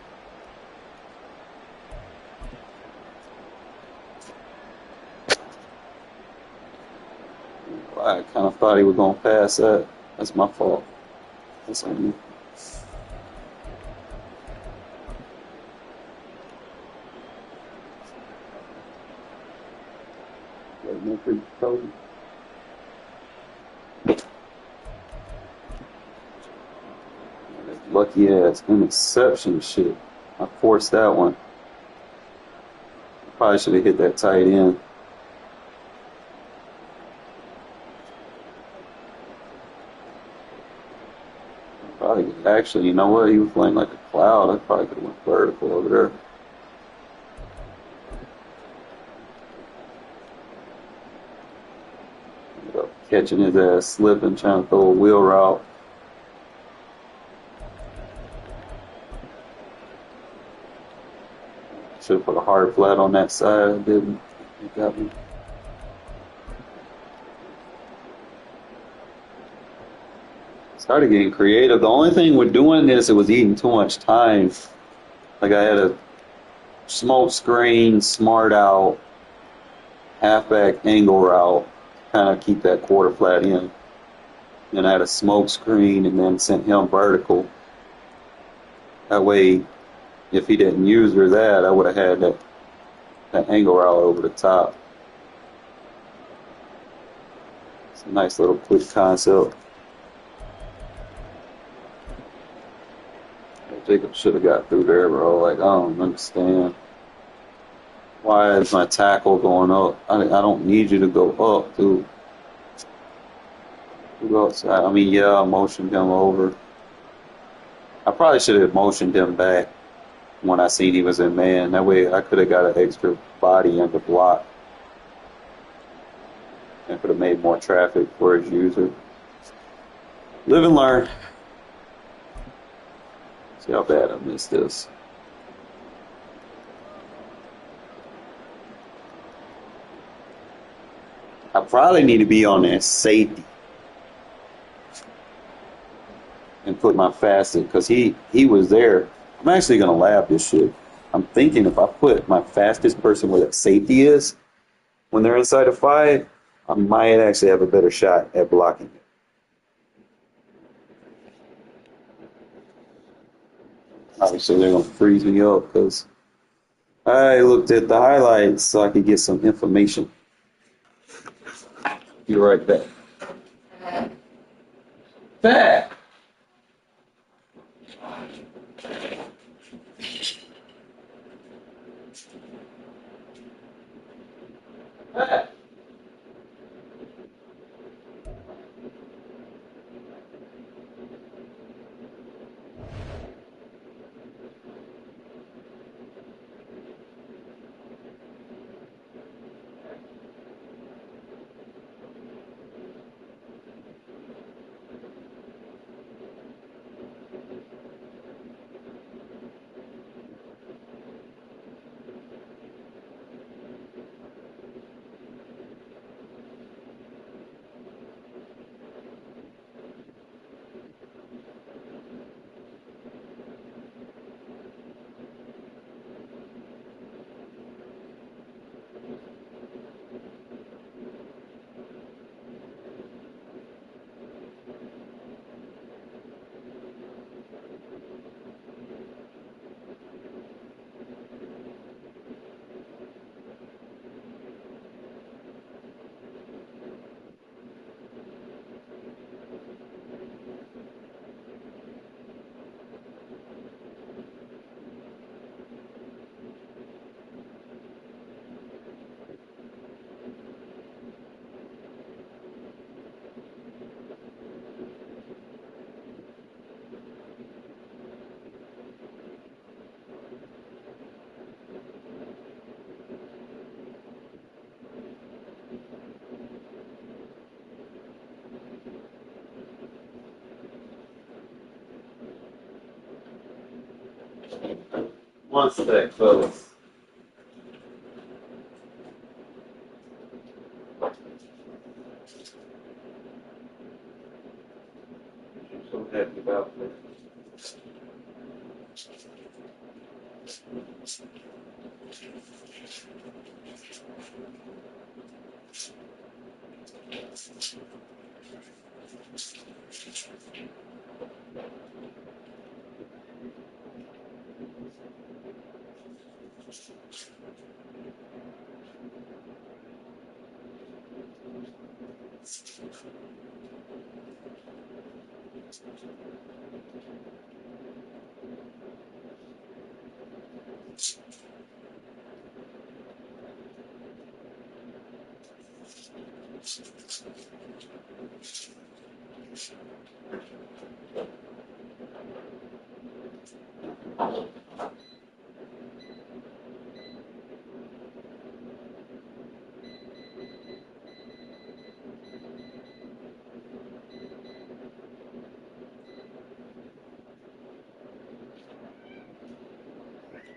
I kind of thought he was gonna pass that. That's my fault. That's on me. Lucky ass interception shit. I forced that one. Probably should have hit that tight end. Probably actually, you know what? He was playing like a cloud. I probably could have went vertical over there. Ended up catching his ass slipping, trying to throw a wheel route. Should have put a hard flat on that side. I didn't. It got me. Started getting creative. The only thing with doing this, it was eating too much time. Like I had a smoke screen, smart out, halfback angle route, kind of keep that quarter flat in. Then I had a smoke screen and then sent him vertical. That way, if he didn't use or that, I would have had that angle route over the top. It's a nice little quick concept. Jacob should have got through there, bro. Like, I don't understand. Why is my tackle going up? I don't need you to go up, dude. Go outside. I mean, yeah, I motioned him over. I probably should have motioned him back when I seen he was in man. That way I could have got an extra body under block and could have made more traffic for his user. Live and learn. See how bad I missed this. I probably need to be on that safety and put my fastest because he was there. I'm actually gonna lab this shit. I'm thinking if I put my fastest person where that safety is when they're inside a fight, I might actually have a better shot at blocking it. Obviously, they're gonna freeze me up because I looked at the highlights so I could get some information. Be right back. Back. Back. One sec, fellas. I'm so happy about that.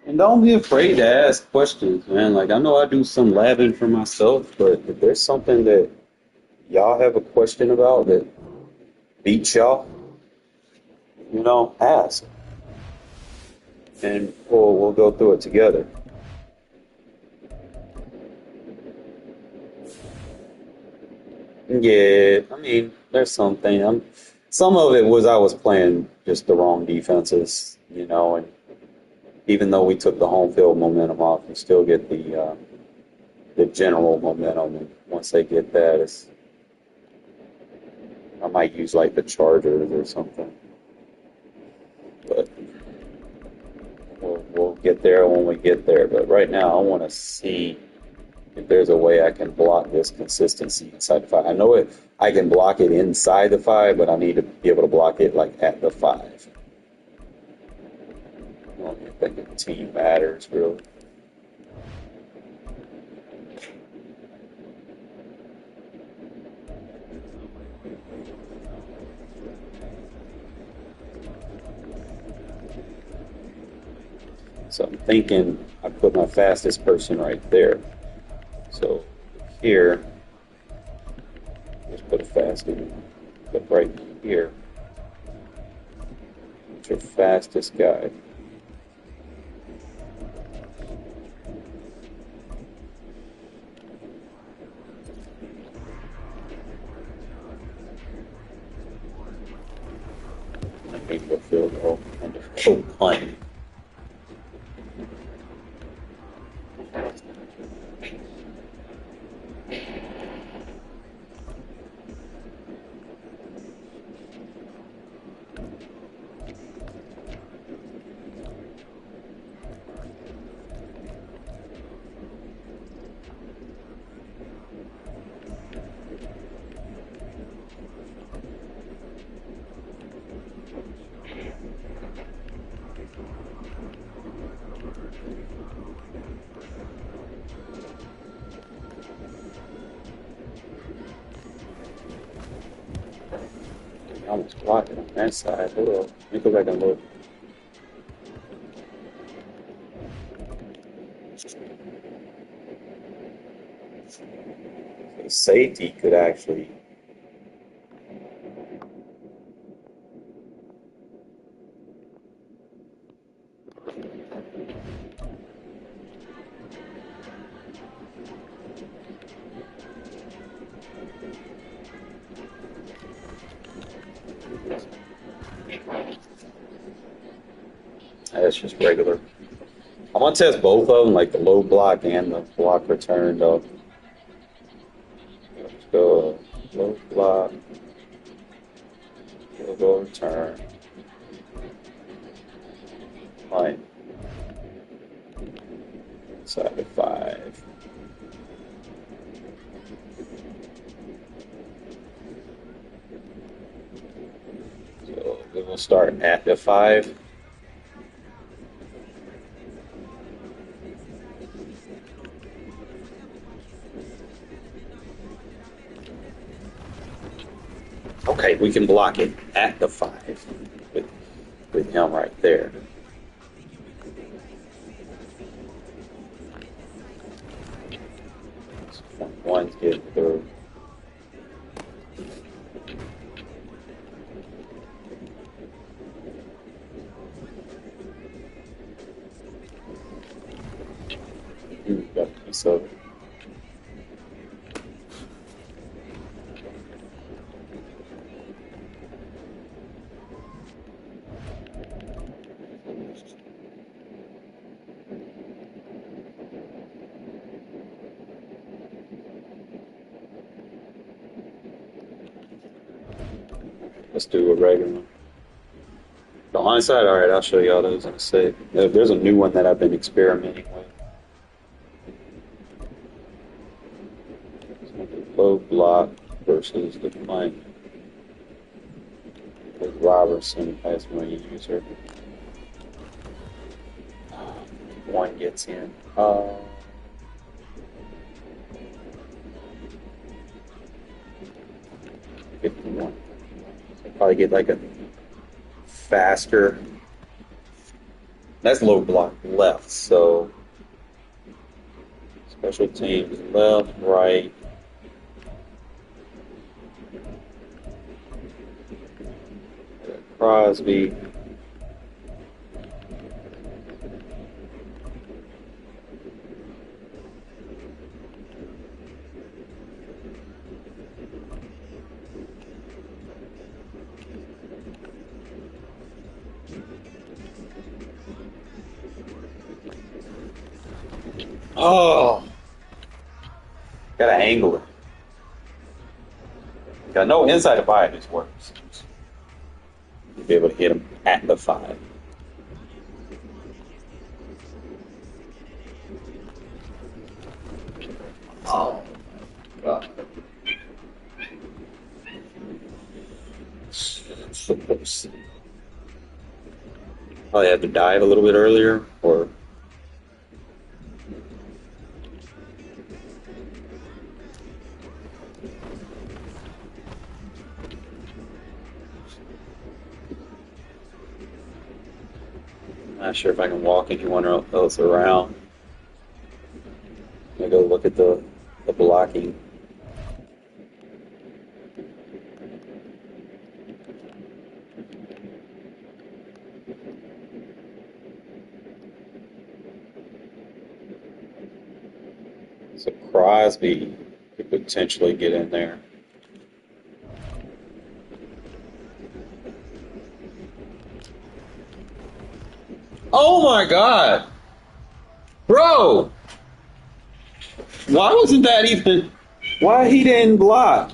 And don't be afraid to ask questions, man. Like, I know I do some labbing for myself, but if there's something that y'all have a question about that beats y'all, ask. And we'll go through it together. Yeah, I mean, there's something. Some of it was I was playing just the wrong defenses, and even though we took the home field momentum off, you still get the general momentum. And once they get that, I might use like the Chargers or something. But we'll get there when we get there. But right now, I want to see if there's a way I can block this consistency inside the 5. I know I can block it inside the 5, but I need to be able to block it like at the 5. I don't even think the team matters really. So I'm thinking I put my fastest person right there. So here, just put a fast in, but right here, it's your fastest guy. I think the field goal and the full punt. I almost blocked it on that side. Hold on. Let me go back and look. The safety could actually. That's just regular. I'm gonna test both of them, like the low block and the block return though. Let's go low block, low return. Fine. Inside of 5. So then we'll start at the 5. Okay, we can block it at the 5 with him right there. one's getting through. Got a piece of it. Let's do a regular one. The onside, all right, I'll show y'all those in a sec. There's a new one that I've been experimenting with. The low block versus the flank. With Robertson as my user. One gets in. 51. Probably get like a faster. That's low block left, so special teams left, right. Crosby. Oh, gotta angle it. Got no inside the 5 just works. You'll be able to hit him at the 5. Oh my god. Probably had to dive a little bit earlier, or not sure if I can walk anyone else around. I'm gonna go look at the blocking. So Crosby could potentially get in there. Oh my god! Bro! Why wasn't that even... Why he didn't block?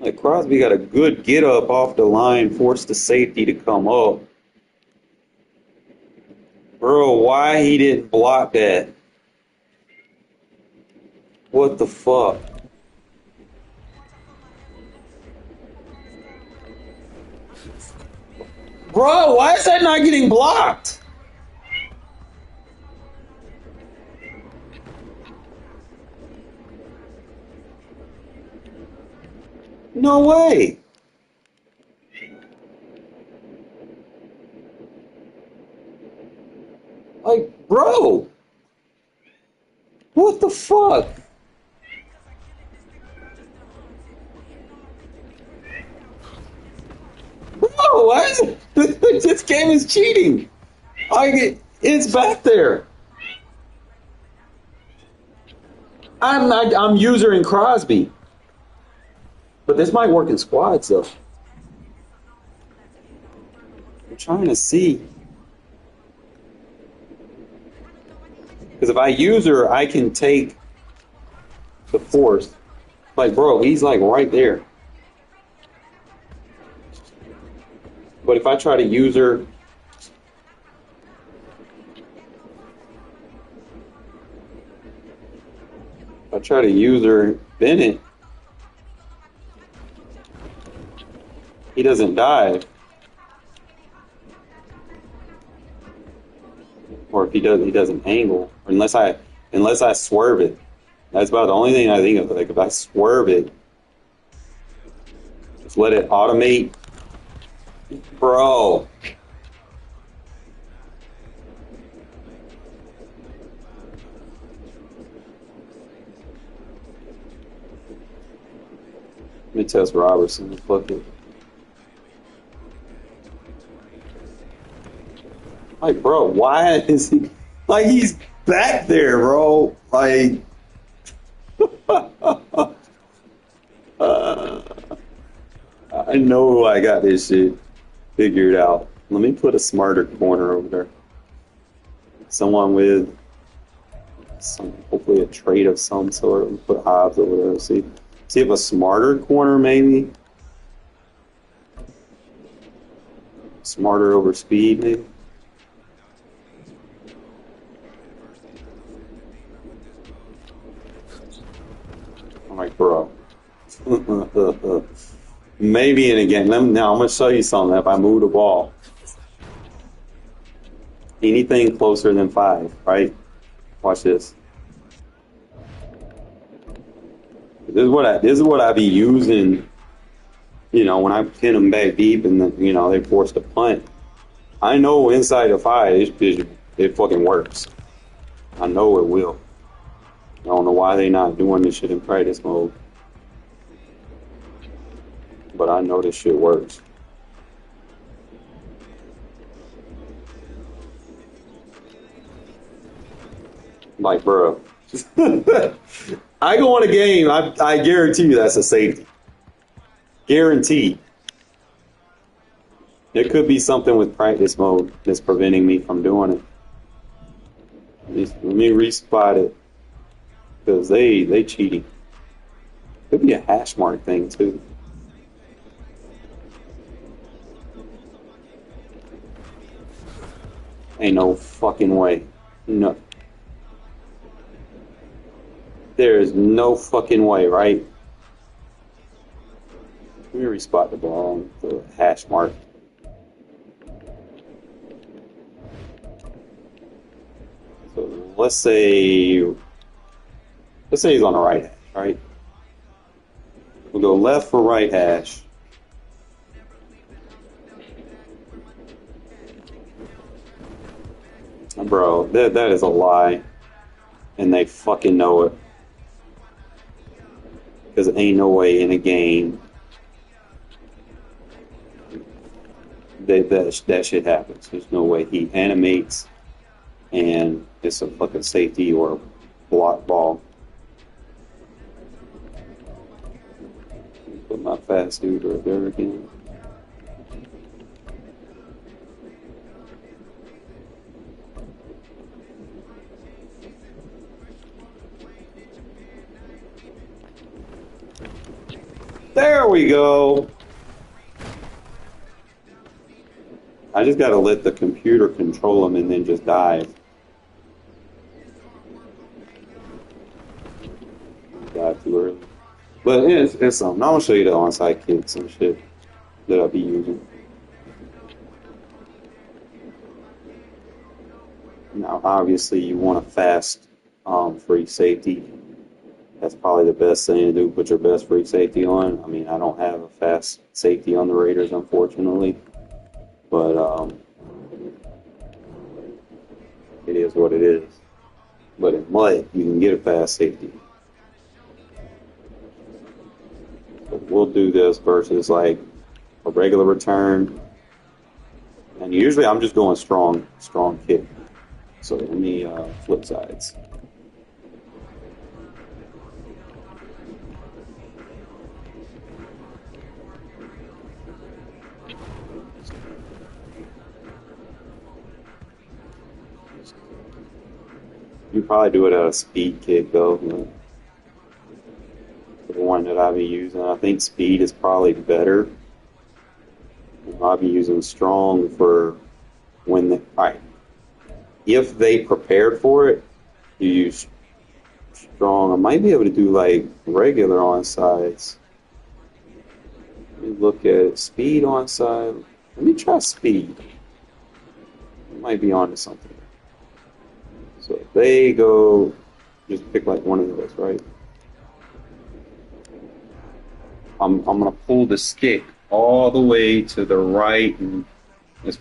Like Crosby got a good get up off the line, forced the safety to come up. Bro, why he didn't block that? What the fuck? Bro, why is that not getting blocked? No way. Like, bro. What the fuck? Bro, why is it? This game is cheating. It's back there. I'm using Crosby. But this might work in squads, though. I'm trying to see. Because if I use her, I can take the force. Like, bro, he's like right there. But if I try to use her... If I try to use her, Bennett... He doesn't dive. Or if he does, he doesn't angle. Unless I swerve it. That's about the only thing I think of. Like if I swerve it, just let it automate. Bro. Let me test Robertson. Fuck it. Like, bro, why is he like he's back there, bro? Like, I know I got this shit figured out. Let me put a smarter corner over there. Someone with hopefully a trait of some sort. We'll put Hobbs over there. See if a smarter corner maybe. Smarter over speed maybe. I'm like, bro. Maybe in a game. Now I'm gonna show you something. If I move the ball, anything closer than 5, right? Watch this. This is what I be using. You know, when I pin them back deep and then, you know, they force the punt. I know inside of 5, it fucking works. I know it will. I don't know why they not doing this shit in practice mode. But I know this shit works. Like, bro. I go on a game, I guarantee you that's a safety. Guaranteed. There could be something with practice mode that's preventing me from doing it. Let me respot it. Because they cheating. Could be a hash mark thing too. Ain't no fucking way. No. There is no fucking way, right? Let me respot the ball, the hash mark. So let's say he's on the right hash, right? We'll go left for right hash. Bro, that is a lie. And they fucking know it. Because it ain't no way in a game that shit happens. There's no way he animates and it's a fucking safety or block ball. Put my fast dude right there again. There we go. I just gotta let the computer control him and then just dive. Dive too early. But it's something. I'm gonna show you the onside kicks and shit that I'll be using. Now, obviously, you want a fast free safety. That's probably the best thing to do. Put your best free safety on. I mean, I don't have a fast safety on the Raiders, unfortunately. But it is what it is. But in mud, you can get a fast safety. So we'll do this versus like a regular return. And usually I'm just going strong kick. So let me flip sides. You probably do it at a speed kick though. The one that I'll be using, I think speed is probably better. I'll be using strong for when if they prepared for it, you use strong. I might be able to do like regular onsides. Let me look at speed onside. Let me try speed. I might be onto something. So if they go, just pick like one of those, right? I'm gonna pull the stick all the way to the right, and as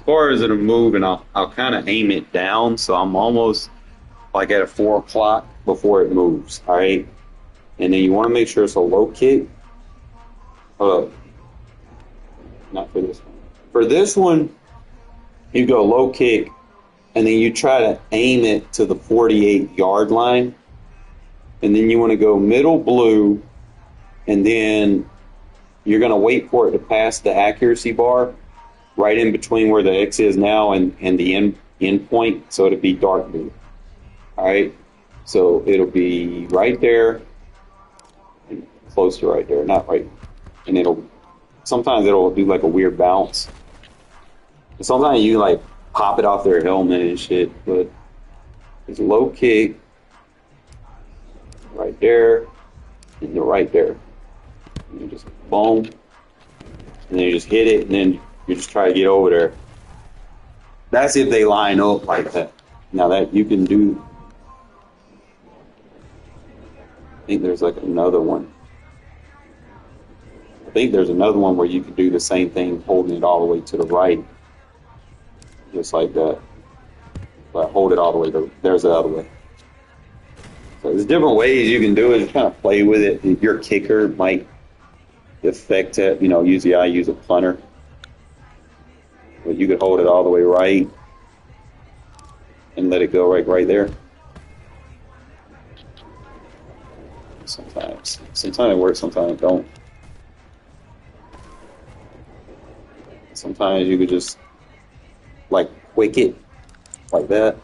far as it'll move, and I'll kind of aim it down, so I'm almost like at a 4 o'clock before it moves. All right, and then you want to make sure it's a low kick. Not for this one. For this one, you go low kick, and then you try to aim it to the 48-yard line, and then you want to go middle blue, and then you're going to wait for it to pass the accuracy bar right in between where the X is now and the end point, so it'll be dark blue. All right, so it'll be right there, and close to right there, not right, and sometimes it'll do like a weird bounce. And sometimes you like pop it off their helmet and shit, but it's a low kick right there, and you're right there. And you just boom, and then you just hit it, and then you just try to get over there. That's if they line up like that. Now that you can do, I think there's like another one. I think there's another one where you can do the same thing, holding it all the way to the right, just like that. But hold it all the way to, there's the other way. So there's different ways you can do it. Just kind of play with it. Your kicker might affect it. You know, usually I use a punter. But you could hold it all the way right and let it go right there. Sometimes it works, sometimes it don't. Sometimes you could just like quick it like that.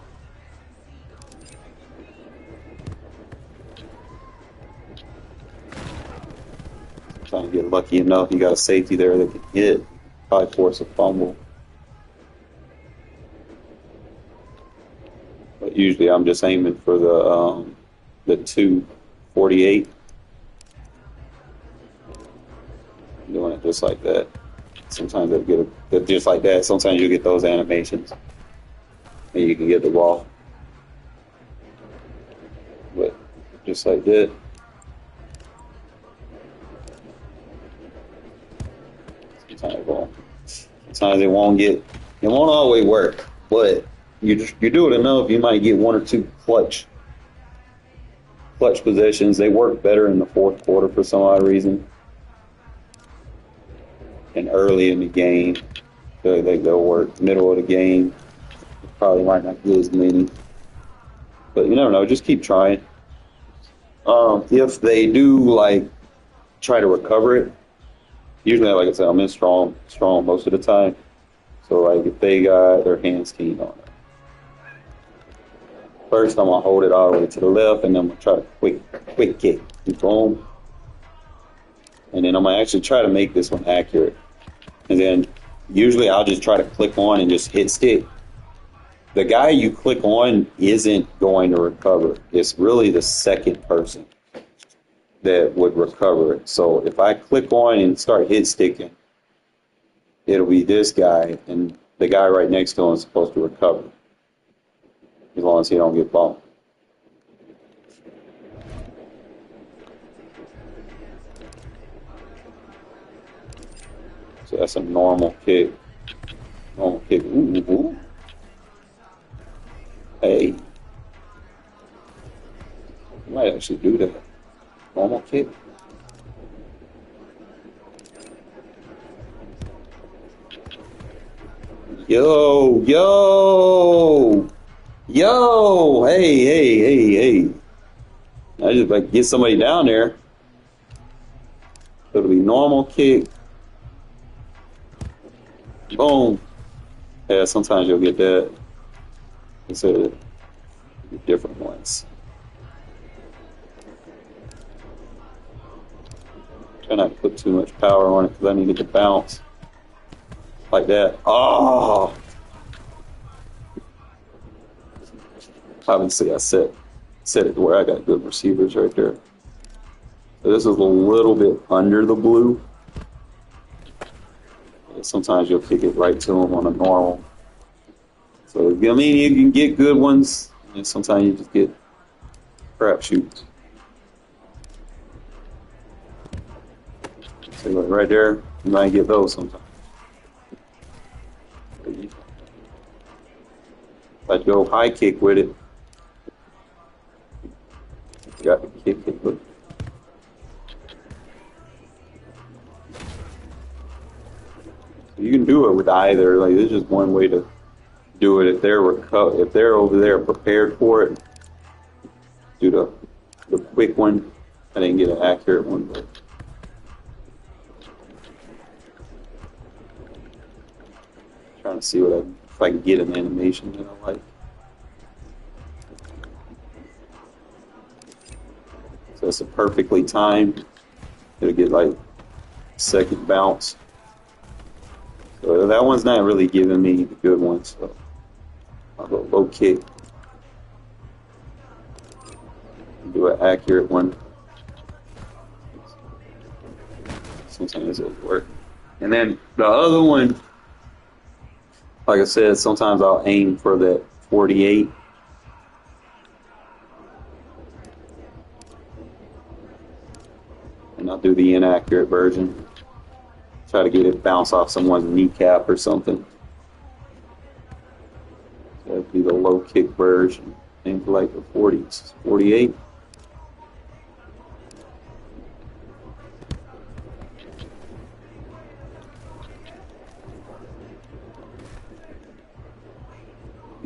Sometimes you get lucky enough, you got a safety there that can hit, probably force a fumble. But usually I'm just aiming for the 248. Doing it just like that. Sometimes they'll get it just like that. Sometimes you get those animations, and you can get the ball. But just like that. Sometimes it won't get. It won't always work, but you do it enough, you might get one or two clutch possessions. They work better in the fourth quarter for some odd reason. And early in the game, they'll work. Middle of the game, probably might not get as many. But you never know. Just keep trying. If they do like try to recover it, usually, like I said, I'm in strong most of the time. So like if they got their hands keyed on it, first I'm gonna hold it all the way to the left, and then I'm gonna try to quick kick, boom, and then I'm gonna actually try to make this one accurate. And then usually I'll just try to click on and just hit stick. The guy you click on isn't going to recover. It's really the second person that would recover it. So if I click on and start hit sticking, it'll be this guy, and the guy right next to him is supposed to recover, as long as he don't get bumped. So that's a normal kick. Normal kick. Ooh, ooh. Hey. You might actually do that. Normal kick. Yo. Hey. I just like get somebody down there. It'll be normal kick. Boom. Yeah, sometimes you'll get that. It's different ones. Try not to put too much power on it because I need it to bounce. Like that. Oh! Obviously, I set it to where I got good receivers right there. So this is a little bit under the blue. Sometimes you'll kick it right to them on a normal. So, I mean, you can get good ones, and sometimes you just get crap shoots. See, look, right there, you might get those sometimes. Like go high kick with it. You got to kick it, but you can do it with either. Like there's just one way to do it. If they're over there prepared for it, do the quick one. I didn't get an accurate one, but trying to see if I can get an animation that I like. So it's a perfectly timed. It'll get like second bounce. So that one's not really giving me the good one. So I'll go low kick. Do an accurate one. Sometimes it'll work. And then the other one, like I said, sometimes I'll aim for that 48. And I'll do the inaccurate version. Try to get it bounce off someone's kneecap or something. So that'd be the low kick version. Aim for like the 48.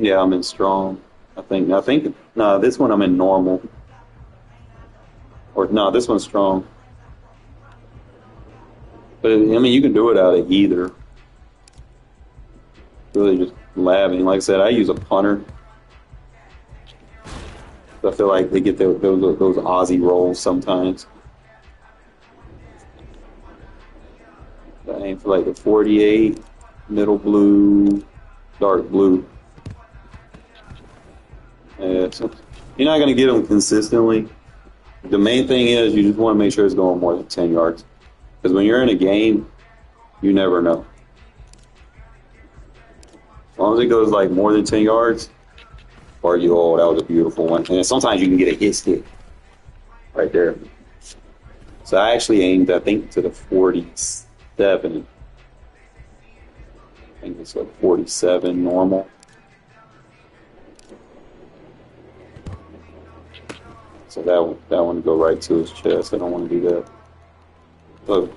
Yeah, I'm in strong. I think no, this one I'm in normal. Or no, this one's strong. But I mean, you can do it out of either. Really just labbing. Like I said, I use a punter. I feel like they get those Aussie rolls sometimes. I aim for like the 48, middle blue, dark blue. So you're not going to get them consistently. The main thing is you just want to make sure it's going more than 10 yards. Because when you're in a game, you never know. As long as it goes like more than 10 yards, or that was a beautiful one. And sometimes you can get a hit stick right there. So I actually aimed, I think, to the 47. I think it's like 47 normal. So that one go right to his chest. I don't want to do that.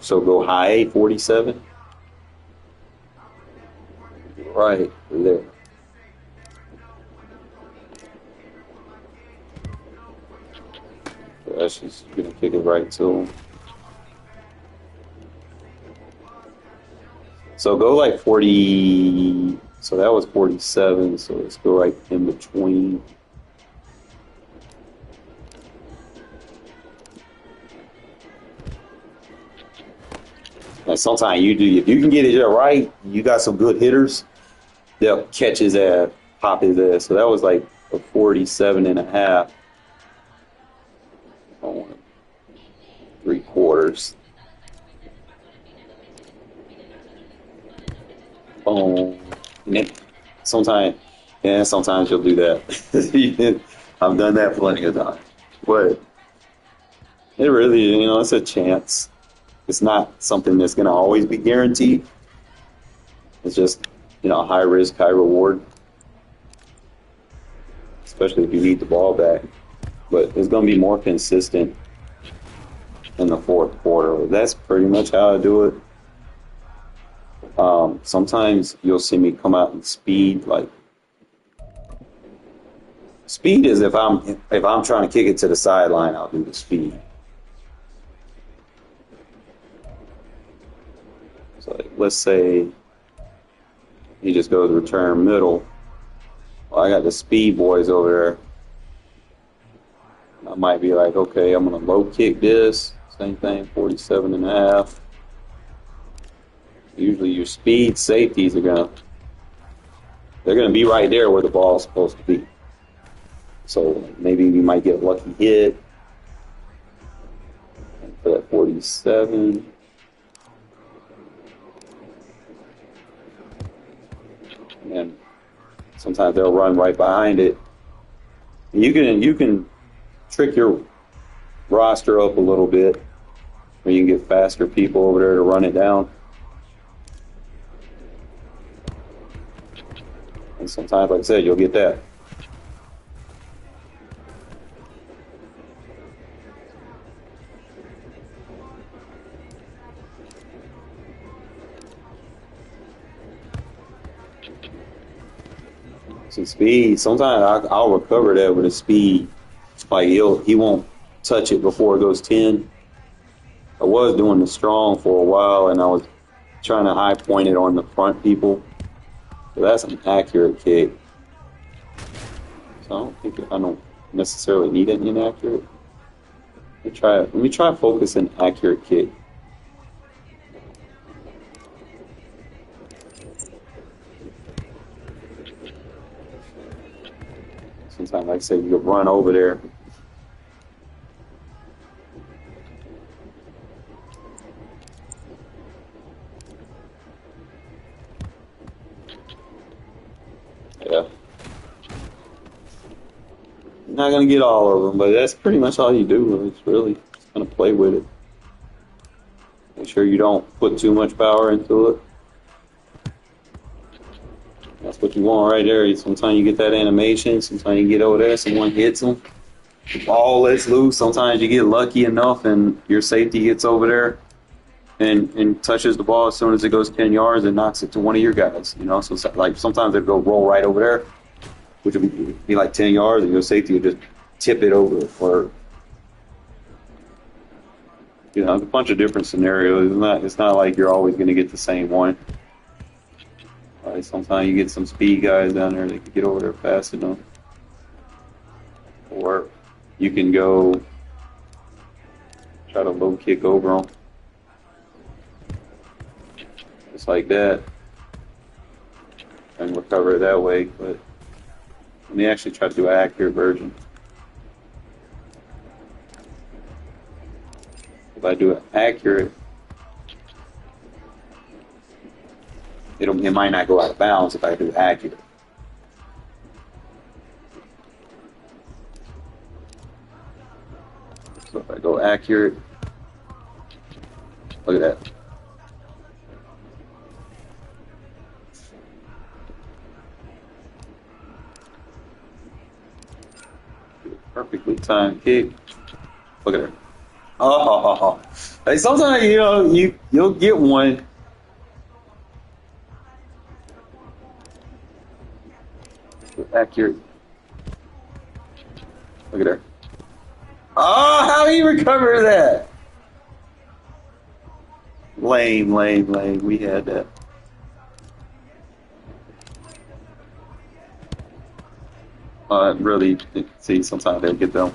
So go high 47. Right there. So that's just gonna kick it right to him. So go like 40. So that was 47. So let's go right in between. And sometimes if you can get it right, you got some good hitters, they'll catch his ass, pop his ass. So that was like a 47.5. 3/4. Boom. And then sometimes you'll do that. I've done that plenty of times. But it really, it's a chance. It's not something that's going to always be guaranteed. It's just, high risk, high reward. Especially if you need the ball back. But it's going to be more consistent in the fourth quarter. That's pretty much how I do it. Sometimes you'll see me come out in speed. Like speed is if I'm trying to kick it to the sideline, I'll do the speed. So let's say he just goes return middle. Well, I got the speed boys over there. I might be like, okay, I'm going to low kick this. Same thing, 47.5. Usually your speed safeties they're gonna be right there where the ball's supposed to be. So maybe you might get a lucky hit. And for that 47. And sometimes they'll run right behind it. You can trick your roster up a little bit where you can get faster people over there to run it down. And sometimes, like I said, you'll get that. Some speed. Sometimes I'll recover that with a speed. Like he won't touch it before it goes 10. I was doing the strong for a while, and I was trying to high point it on the front people. So that's an accurate kick. So I don't necessarily need an inaccurate. Let me try focus an accurate kick. Sometimes, like I said, you can run over there. Yeah. Not going to get all of them, but that's pretty much all you do. It's really just going to play with it. Make sure you don't put too much power into it. That's what you want right there. Sometimes you get that animation. Sometimes you get over there. Someone hits them. The ball lets loose. Sometimes you get lucky enough and your safety gets over there and touches the ball as soon as it goes 10 yards and knocks it to one of your guys. You know, so like sometimes they'll go roll right over there, which would be like 10 yards, and your safety will just tip it over. Or, you know, a bunch of different scenarios. It's not like you're always going to get the same one. Right, sometimes you get some speed guys down there that can get over there fast enough. Or you can go try to low kick over them. Just like that. And recover it that way. But let me actually try to do an accurate version. If I do it accurate, it might not go out of bounds if I do accurate. So if I go accurate, look at that. Perfectly timed kick. Look at her. Oh, like sometimes you'll get one. Accurate. Look at her. Oh, how he recovered that? Lame. We had that. Really, see, sometimes they'll get them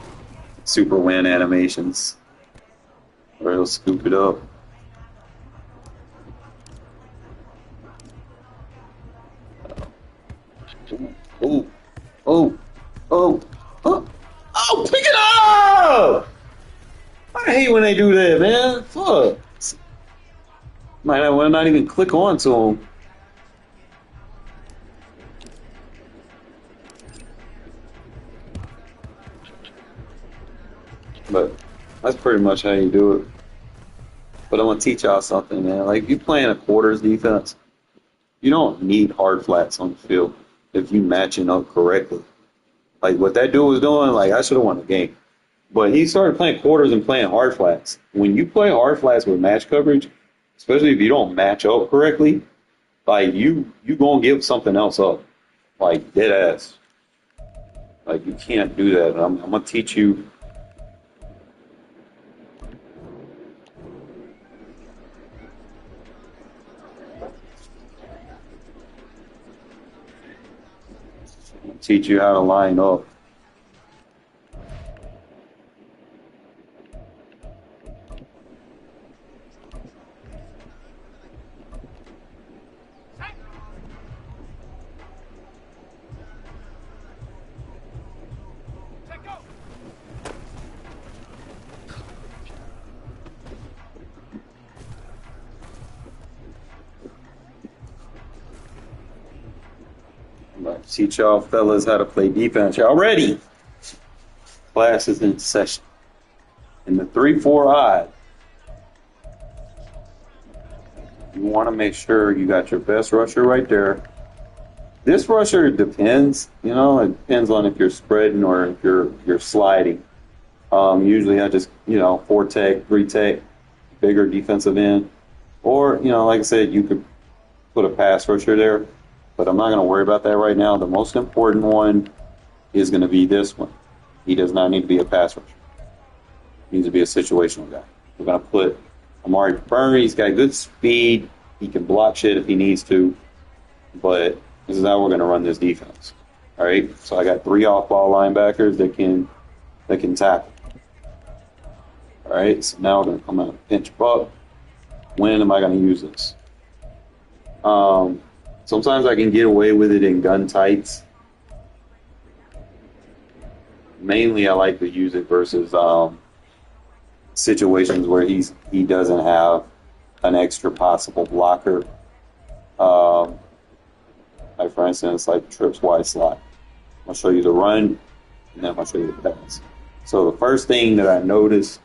super win animations, or they'll scoop it up. Oh, pick it up! I hate when they do that, man. Fuck. Might not even click on to them. But that's pretty much how you do it. But I'm going to teach y'all something, man. Like, if you're playing a quarters defense, you don't need hard flats on the field if you matching up correctly. Like, what that dude was doing, like, I should have won the game. But he started playing quarters and playing hard flats. When you play hard flats with match coverage, especially if you don't match up correctly, like, you going to give something else up. Like, dead ass. Like, you can't do that. I'm going to teach you. Teach you how to line up. Teach y'all fellas how to play defense. Y'all ready? Class is in session. In the 3-4 odd, You want to make sure you got your best rusher right there. This rusher depends, you know, it depends on if you're spreading or if you're sliding. Usually I just, you know, 4-tech, 3-tech, bigger defensive end. Or, you know, like I said, you could put a pass rusher there, but I'm not going to worry about that right now. The most important one is going to be this one. He does not need to be a pass rusher. He needs to be a situational guy. We're going to put Amari Burnley. He's got good speed. He can block shit if he needs to, but this is how we're going to run this defense. All right. So I got 3 off-ball linebackers that can tackle. All right. So now we're going to come out and pinch buck. When am I going to use this? Sometimes I can get away with it in gun tights. Mainly, I like to use it versus situations where he doesn't have an extra possible blocker. Like for instance, like trips wide slot. I'll show you the run, and then I'll show you the pass. So the first thing that I noticed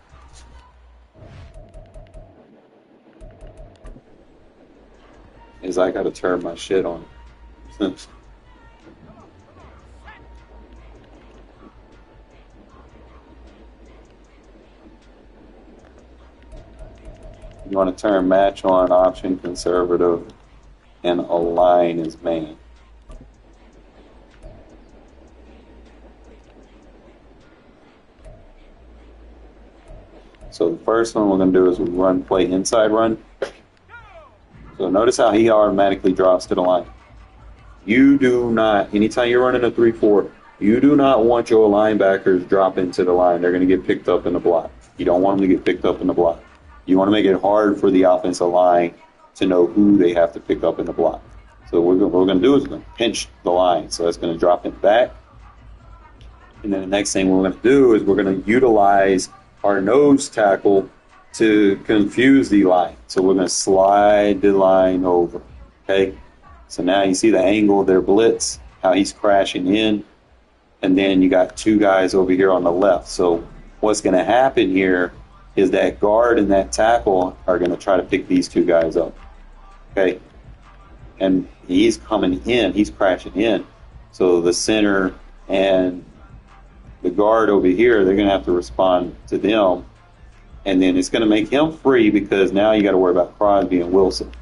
is I got to turn my shit on. You want to turn match on, option, conservative, and align as main. So the first one we're going to do is run play inside run. So notice how he automatically drops to the line. You do not, anytime you're running a 3-4, you do not want your linebackers dropping to the line. They're going to get picked up in the block. You don't want them to get picked up in the block. You want to make it hard for the offensive line to know who they have to pick up in the block. So what we're going to do is we're going to pinch the line. So that's going to drop it back. And then the next thing we're going to do is we're going to utilize our nose tackle to confuse the line. So we're going to slide the line over. Okay. So now you see the angle of their blitz, how he's crashing in. And then you got 2 guys over here on the left. So what's going to happen here is that guard and that tackle are going to try to pick these 2 guys up. Okay. And he's coming in, he's crashing in. So the center and the guard over here, they're going to have to respond to them. And then it's going to make him free because now you got to worry about Crosby and Wilson.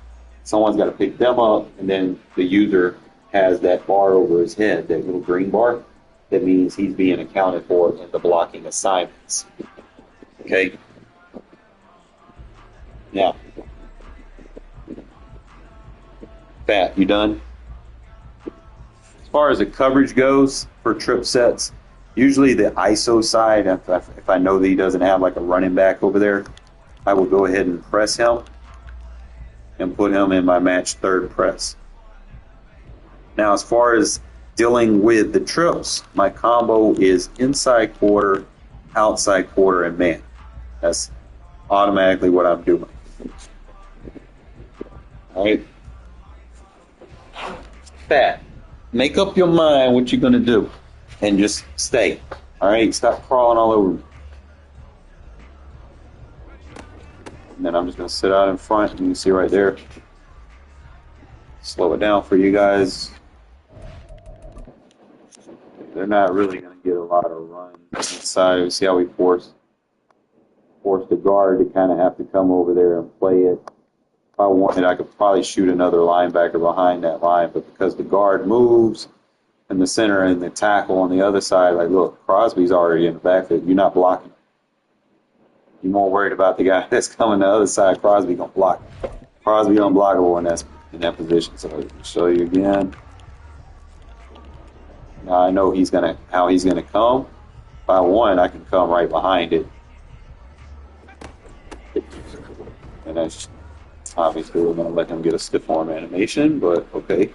Someone's got to pick them up, and then the user has that bar over his head, that little green bar. That means he's being accounted for in the blocking assignments. Okay? Now, Pat, you done? As far as the coverage goes for trip sets, usually the ISO side, if I know that he doesn't have like a running back over there, I will go ahead and press him and put him in my match third press. Now, as far as dealing with the trips, my combo is inside quarter, outside quarter, and man. That's automatically what I'm doing. All right. Pat, make up your mind what you're going to do and just stay. All right. Stop crawling all over me. And then I'm just going to sit out in front, and you can see right there. Slow it down for you guys. They're not really going to get a lot of run inside. You see how we force the guard to kind of have to come over there and play it. If I wanted, I could probably shoot another linebacker behind that line, but because the guard moves in the center and the tackle on the other side, like, look, Crosby's already in the backfield. You're not blocking. You're more worried about the guy that's coming the other side. Crosby gonna block. Crosby unblockable in that position. So I'll show you again. Now I know how he's gonna come. If I want, I can come right behind it. And that's obviously we're gonna let him get a stiff arm animation, but okay.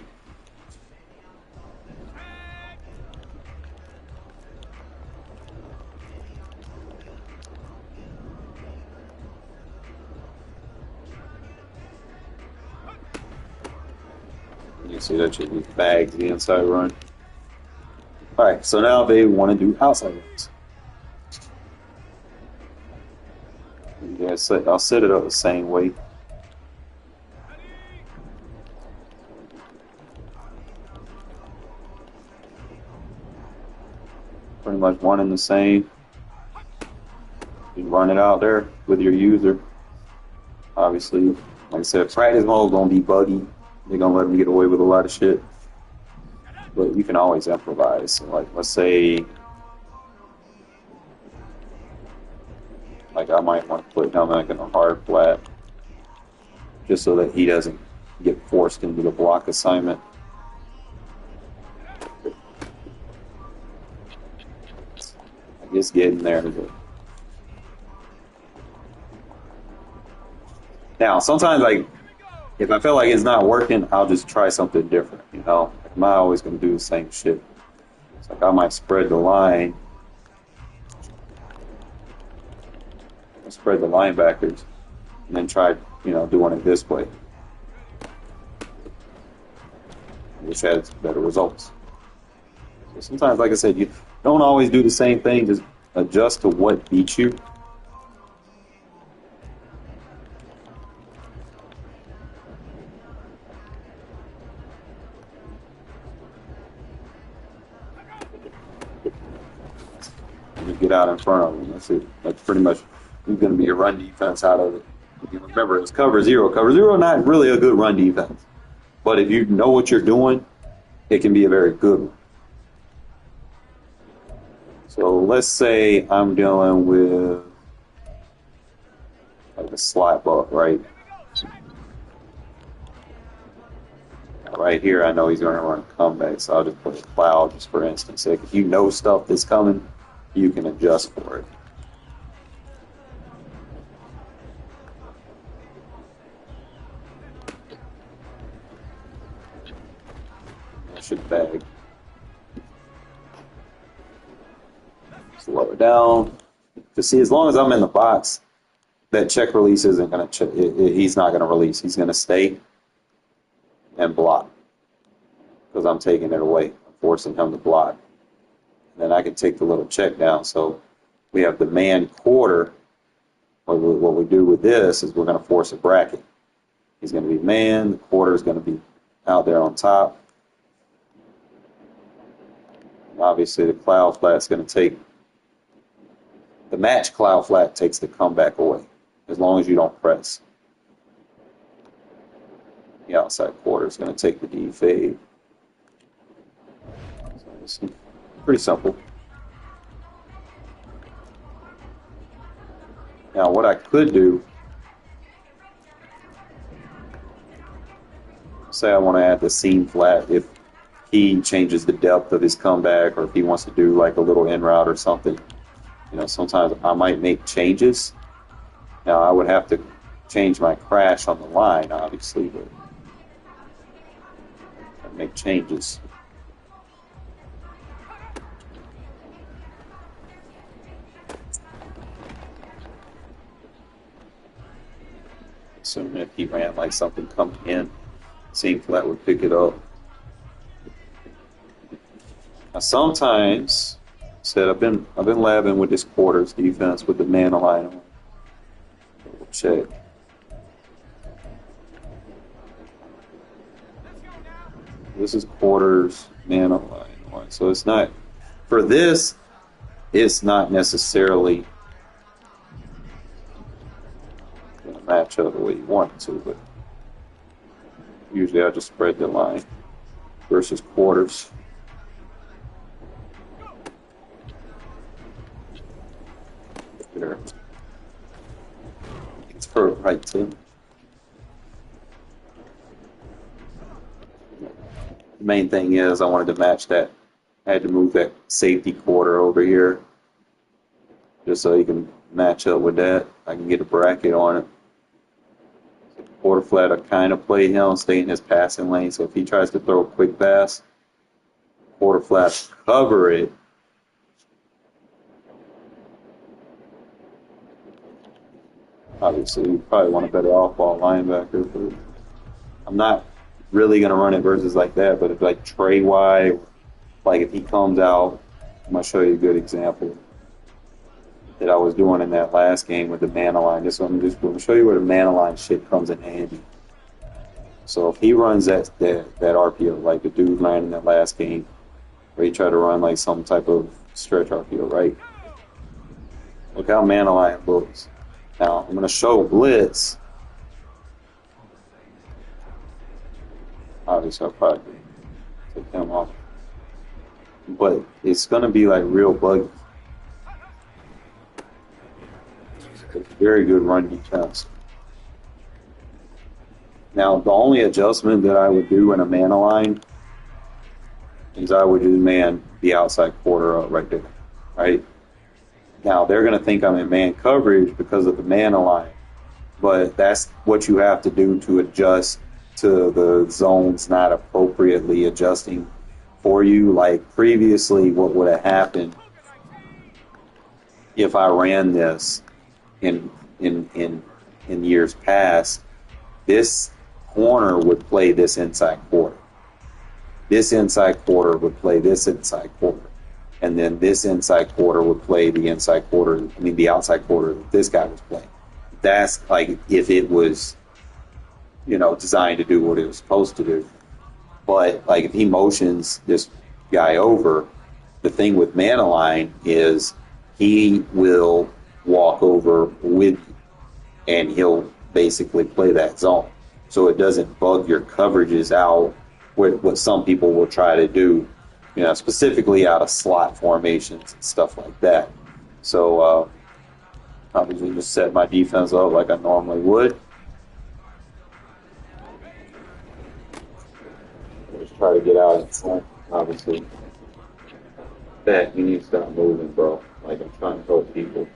You see that just bags the inside run. All right, so now they want to do outside runs. Yeah, I'll set it up the same way. pretty much one and the same. You run it out there with your user. Obviously, like I said, practice mode gonna be buggy. They're gonna let me get away with a lot of shit. But you can always improvise. So like, let's say, like I might want to put him like in a hard flat, just so that he doesn't get forced into the block assignment. I guess getting there. Now, sometimes, like, if I feel like it's not working, I'll just try something different, you know? I'm not always going to do the same shit. It's like I might spread the line. Spread the linebackers and then try, you know, doing it this way, which has better results. So sometimes, like I said, you don't always do the same thing. Just adjust to what beats you. You get out in front of them. That's it. That's pretty much going to be your run defense out of it. You remember, it's cover zero. Cover zero, not really a good run defense. But if you know what you're doing, it can be a very good one. So let's say I'm dealing with like a slot ball, right? Right here, I know he's going to run a comeback, so I'll just put a cloud just for instance. Like if you know stuff that's coming, you can adjust for it. I should bag. Slow it down. To see, as long as I'm in the box, that check release isn't going to. He's not going to release. He's going to stay and block because I'm taking it away, I'm forcing him to block. And then I can take the little check down. So we have the man quarter. What we do with this is we're going to force a bracket. He's going to be man. The quarter is going to be out there on top. And obviously, the cloud flat is going to take. The match cloud flat takes the comeback away, as long as you don't press. The outside quarter is going to take the D fade. So it's pretty simple. Now, what I could do, say I want to add the seam flat if he changes the depth of his comeback, or if he wants to do like a little in route or something. You know, sometimes I might make changes. Now, I would have to change my crash on the line, obviously, but I make changes. Assuming if he ran like something coming in, seam flat would pick it up. Now, sometimes, said I've been labbing with this quarters defense with the man alignment. We'll check. This is quarters, man alignment. So it's not for this. It's not necessarily going to match up the way you want it to, but usually I just spread the line versus quarters. There. It's for right too. The main thing is I wanted to match that. I had to move that safety quarter over here just so you can match up with that. I can get a bracket on it. So quarter flat, I kind of play him, stay in his passing lane. So if he tries to throw a quick pass, quarter flat, cover it. Obviously, you probably want a better off-ball linebacker, but I'm not really going to run it versus like that. But if like Trey White, like if he comes out, I'm going to show you a good example that I was doing in that last game with the man align. This one, I'm going to show you where the man align shit comes in handy. So if he runs that RPO, like the dude ran in that last game, where he tried to run like some type of stretch RPO, right? Look how man-aligned looks. Now, I'm going to show blitz. Obviously, I'll probably take him off. But it's going to be like real buggy. It's a very good run defense. Now, the only adjustment that I would do in a man align is I would do man the outside quarter up right there, right? Now, they're going to think I'm in man coverage because of the man align, but that's what you have to do to adjust to the zones not appropriately adjusting for you. Like previously, what would have happened if I ran this in years past, this corner would play this inside quarter. This inside quarter would play this inside quarter. And then this inside quarter would play the inside quarter, the outside quarter that this guy was playing. That's like if it was, designed to do what it was supposed to do. But like if he motions this guy over, the thing with man align is he will walk over with you and he'll basically play that zone. So it doesn't bug your coverages out with what some people will try to do, specifically out of slot formations and stuff like that. So obviously just set my defense up like I normally would. Just try to get out in front, obviously. That you need to stop moving, bro. Like I'm trying to help people.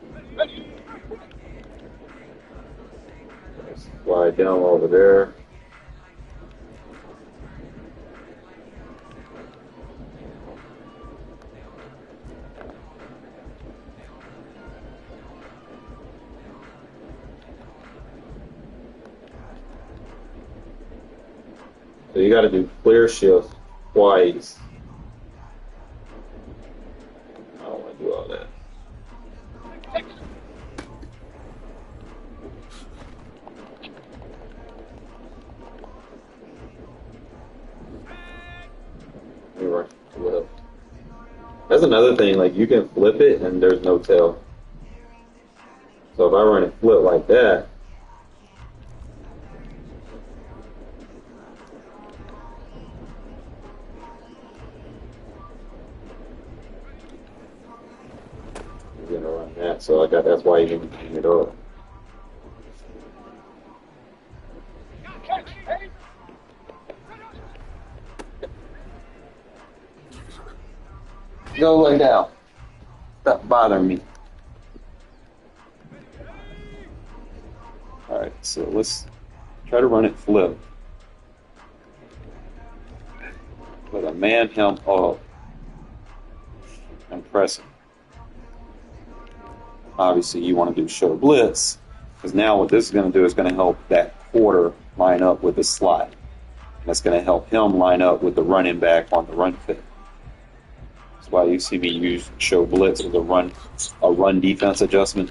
Slide down over there. So you got to do clear shift twice. I don't want to do all that. That's another thing, like you can flip it and there's no tail. So if I run it flip like that, you're gonna run that. So that's why you didn't clean it up. Go lay down. Stop bothering me. Alright, so let's try to run it flip. With a man him up and press him. Obviously you want to do show blitz, because now what this is going to do is going to help that quarter line up with the slot. That's going to help him line up with the running back on the run fit. That's why you see me use show blitz as a run defense adjustment,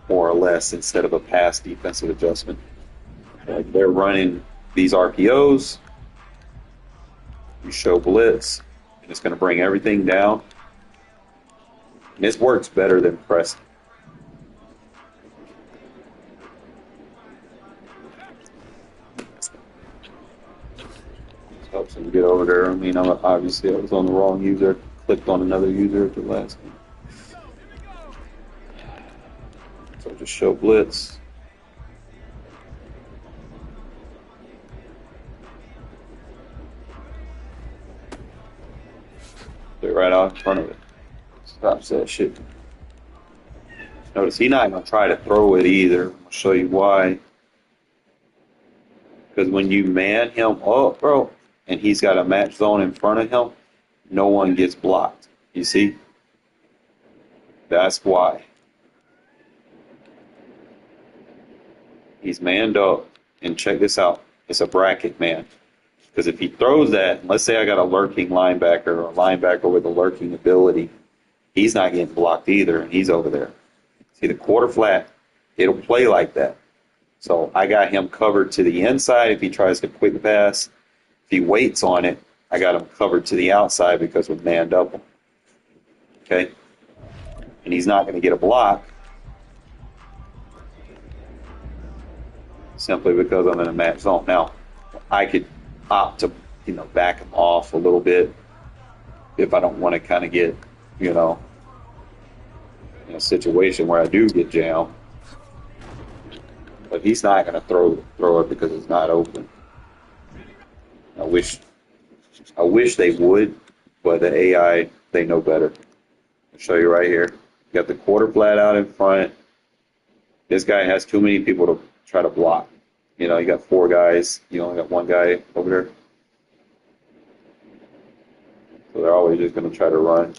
more or less, instead of a pass defensive adjustment. Like they're running these RPOs, you show blitz, and it's going to bring everything down. And this works better than pressing. Helps him get over there. Obviously I was on the wrong user, clicked on another user at the last one. So just show blitz. They're right out in front of it. Stops that shit. Notice he's not going to try to throw it either. I'll show you why. Because when you man him up, bro, and he's got a match zone in front of him, no one gets blocked. You see? That's why. He's manned up. And check this out. It's a bracket man. Because if he throws that, let's say I got a lurking linebacker or a linebacker with a lurking ability, he's not getting blocked either, and he's over there. See the quarter flat, it'll play like that. So I got him covered to the inside if he tries to quick pass. If he waits on it, I got him covered to the outside because of man double. Okay? And he's not going to get a block simply because I'm in a match zone. Now, I could opt to, back him off a little bit if I don't want to kind of get, in a situation where I do get jammed. But he's not going to throw it because it's not open. I wish they would, but the AI, they know better. I'll show you right here. You got the quarter flat out in front. This guy has too many people to try to block. You got 4 guys. You only got 1 guy over there. So they're always just going to try to run.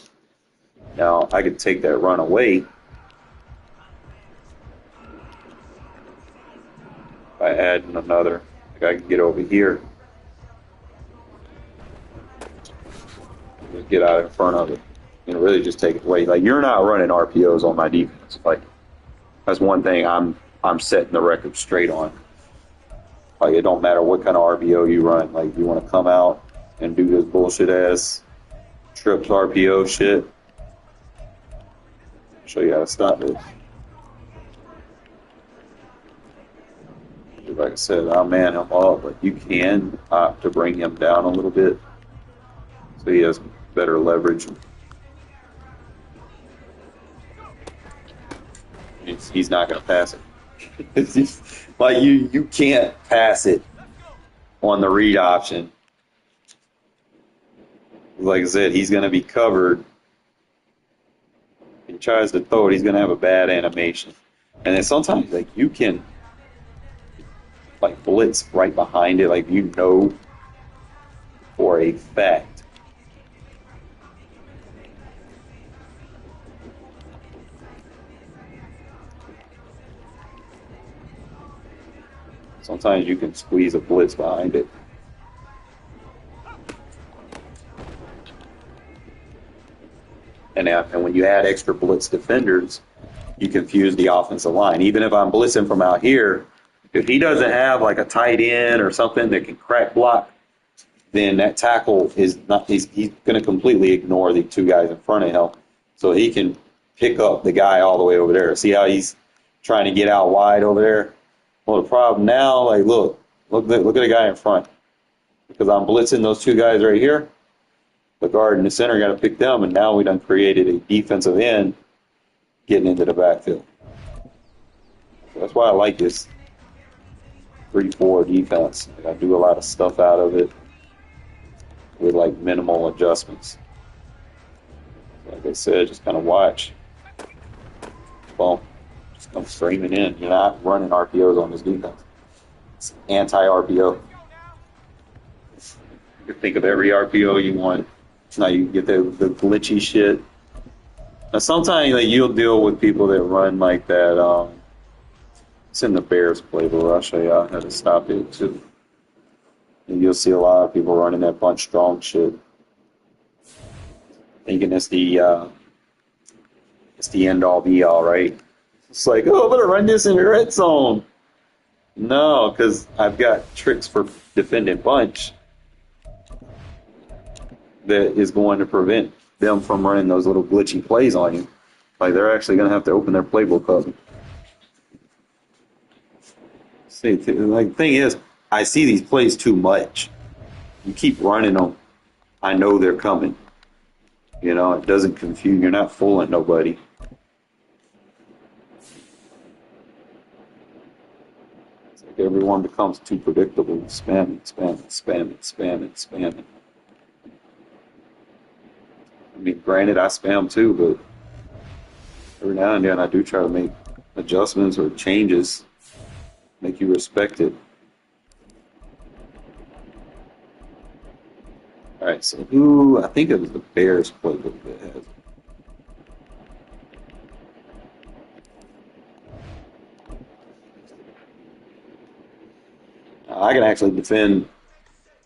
Now, I could take that run away by adding another. Like I can get over here. Just get out in front of it. Really just take it away. Like, you're not running RPOs on my defense. Like, that's one thing I'm setting the record straight on. Like, it don't matter what kind of RPO you run. Like, you want to come out and do this bullshit ass trips RPO shit. Show you how to stop it. Like I said, I'll man him up, but you can opt to bring him down a little bit so he has better leverage. He's not going to pass it. It's just, like, you can't pass it on the read option. Like I said, he's going to be covered. If he tries to throw it, he's going to have a bad animation. And then sometimes, like, you can, like, blitz right behind it, like, for a fact. Sometimes you can squeeze a blitz behind it. And when you add extra blitz defenders, you confuse the offensive line. Even if I'm blitzing from out here, if he doesn't have like a tight end or something that can crack block, then that tackle is not. He's going to completely ignore the 2 guys in front of him, so he can pick up the guy all the way over there. See how he's trying to get out wide over there? Well, the problem now, like, look at the guy in front. Because I'm blitzing those 2 guys right here. The guard and the center got to pick them, and now we done created a defensive end getting into the backfield. So that's why I like this 3-4 defense. I do a lot of stuff out of it with, like, minimal adjustments. Like I said, just kind of watch. Boom. Come streaming in. You're not running RPOs on this defense. It's anti-RPO. You can think of every RPO you want. Now you get the glitchy shit. Now sometimes, like, you'll deal with people that run like that. It's in the Bears playbook. I'll show you how to stop it too. And you'll see a lot of people running that bunch strong shit, thinking it's the end all be all, right? It's like, oh, I'm going to run this in the red zone. No, because I've got tricks for defending bunch that is going to prevent them from running those little glitchy plays on you. Like, they're actually going to have to open their playbook up. See, like, the thing is, I see these plays too much. You keep running them, I know they're coming. It doesn't confuse. You're not fooling nobody. Everyone becomes too predictable. Spam it, spam it, spam it, spam it, spam it. I mean, granted, I spam too, but every now and then I do try to make adjustments or changes, make you respect it. All right, so I think it was the Bears playbook that has it. I can actually defend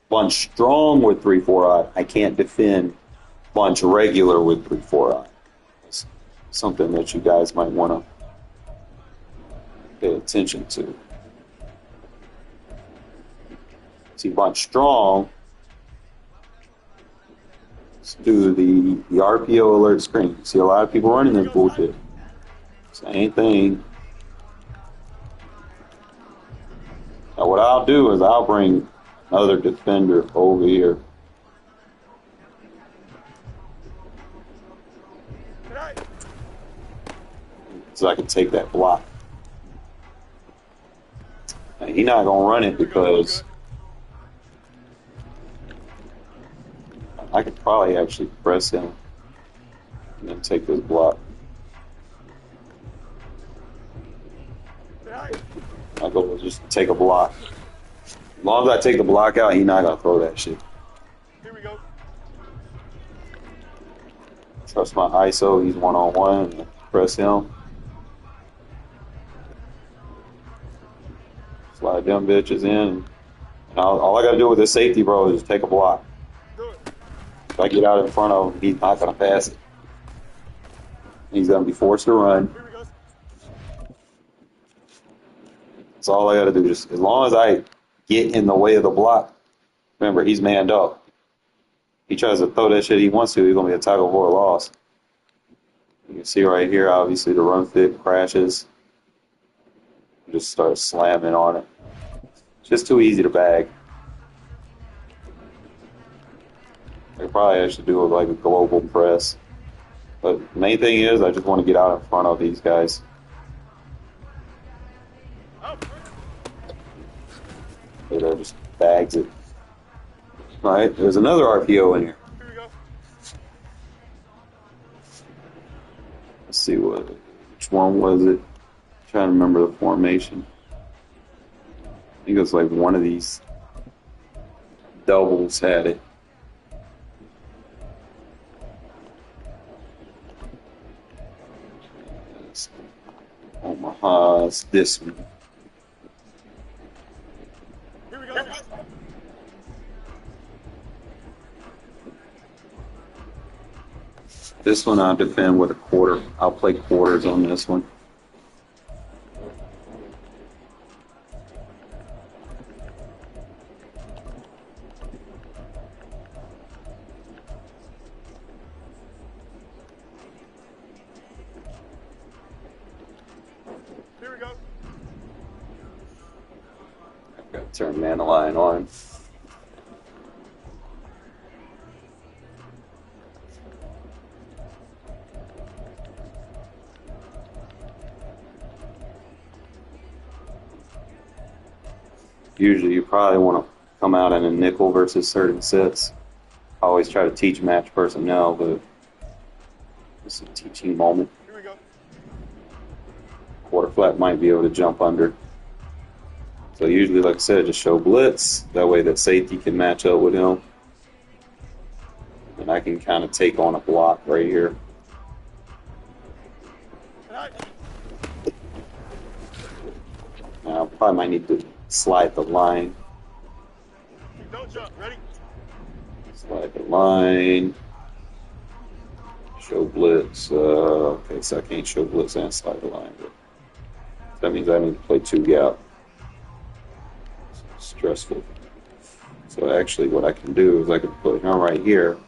bunch strong with 3-4 I can't defend bunch regular with 3-4 It's something that you guys might want to pay attention to. See, bunch strong, do the RPO alert screen. See a lot of people running this bullshit. Same thing. Now what I'll do is I'll bring another defender over here. So I can take that block. Now, he's not gonna run it because I could probably actually press him and then take this block. I'll go just take a block. As long as I take the block out, he's not gonna throw that shit. Here we go. Trust my ISO, he's one-on-one, press him. Slide them bitches in. And all I gotta do with this safety, bro, is just take a block. If I get out in front of him, he's not gonna pass it. He's gonna be forced to run. Here we go. That's all I gotta do. Just as long as I get in the way of the block. Remember, he's manned up. He tries to throw that shit he wants to, he's gonna be a tackle for a loss. You can see right here, obviously the run fit crashes. Just start slamming on it. It's just too easy to bag. I could probably actually do like a global press. But the main thing is I just want to get out in front of these guys. It just bags it. Alright, there's another RPO in here. Here we go. Let's see which one was it? I'm trying to remember the formation. I think it was like one of these doubles had it. Omaha's this one. Here we go. This one I'll defend with a quarter. I'll play quarters on this one. Here we go. I've got to turn Maniline on. Usually you probably want to come out in a nickel versus certain sets. I always try to teach match personnel, but it's a teaching moment. Here we go. Quarter flat might be able to jump under. So usually, like I said, just show blitz. That way that safety can match up with him. And I can kind of take on a block right here. Now, I probably might need to slide the line. Don't jump. Ready? Slide the line. Show blitz. Okay, so I can't show blitz and slide the line. But that means I need to play two gap. It's stressful. So actually what I can do is I can put him right here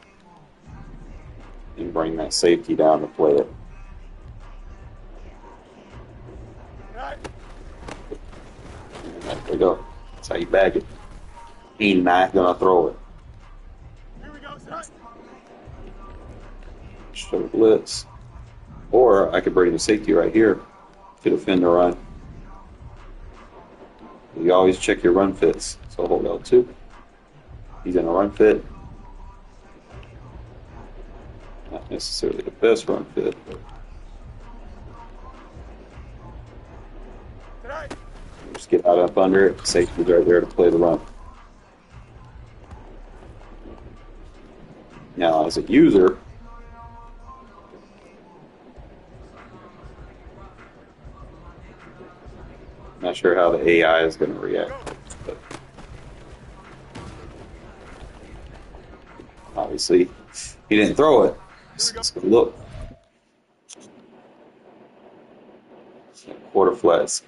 and bring that safety down to play it. And there we go. That's how you bag it. He's not going to throw it. Here we go. Start. Show blitz. Or I could bring the safety right here to defend the run. You always check your run fits. So hold L2. He's in a run fit. Not necessarily the best run fit, but just get out up under it. Safety's right there to play the run. Now, as a user, I'm not sure how the AI is going to react. But obviously, he didn't throw it. It's good look. Quarter flats.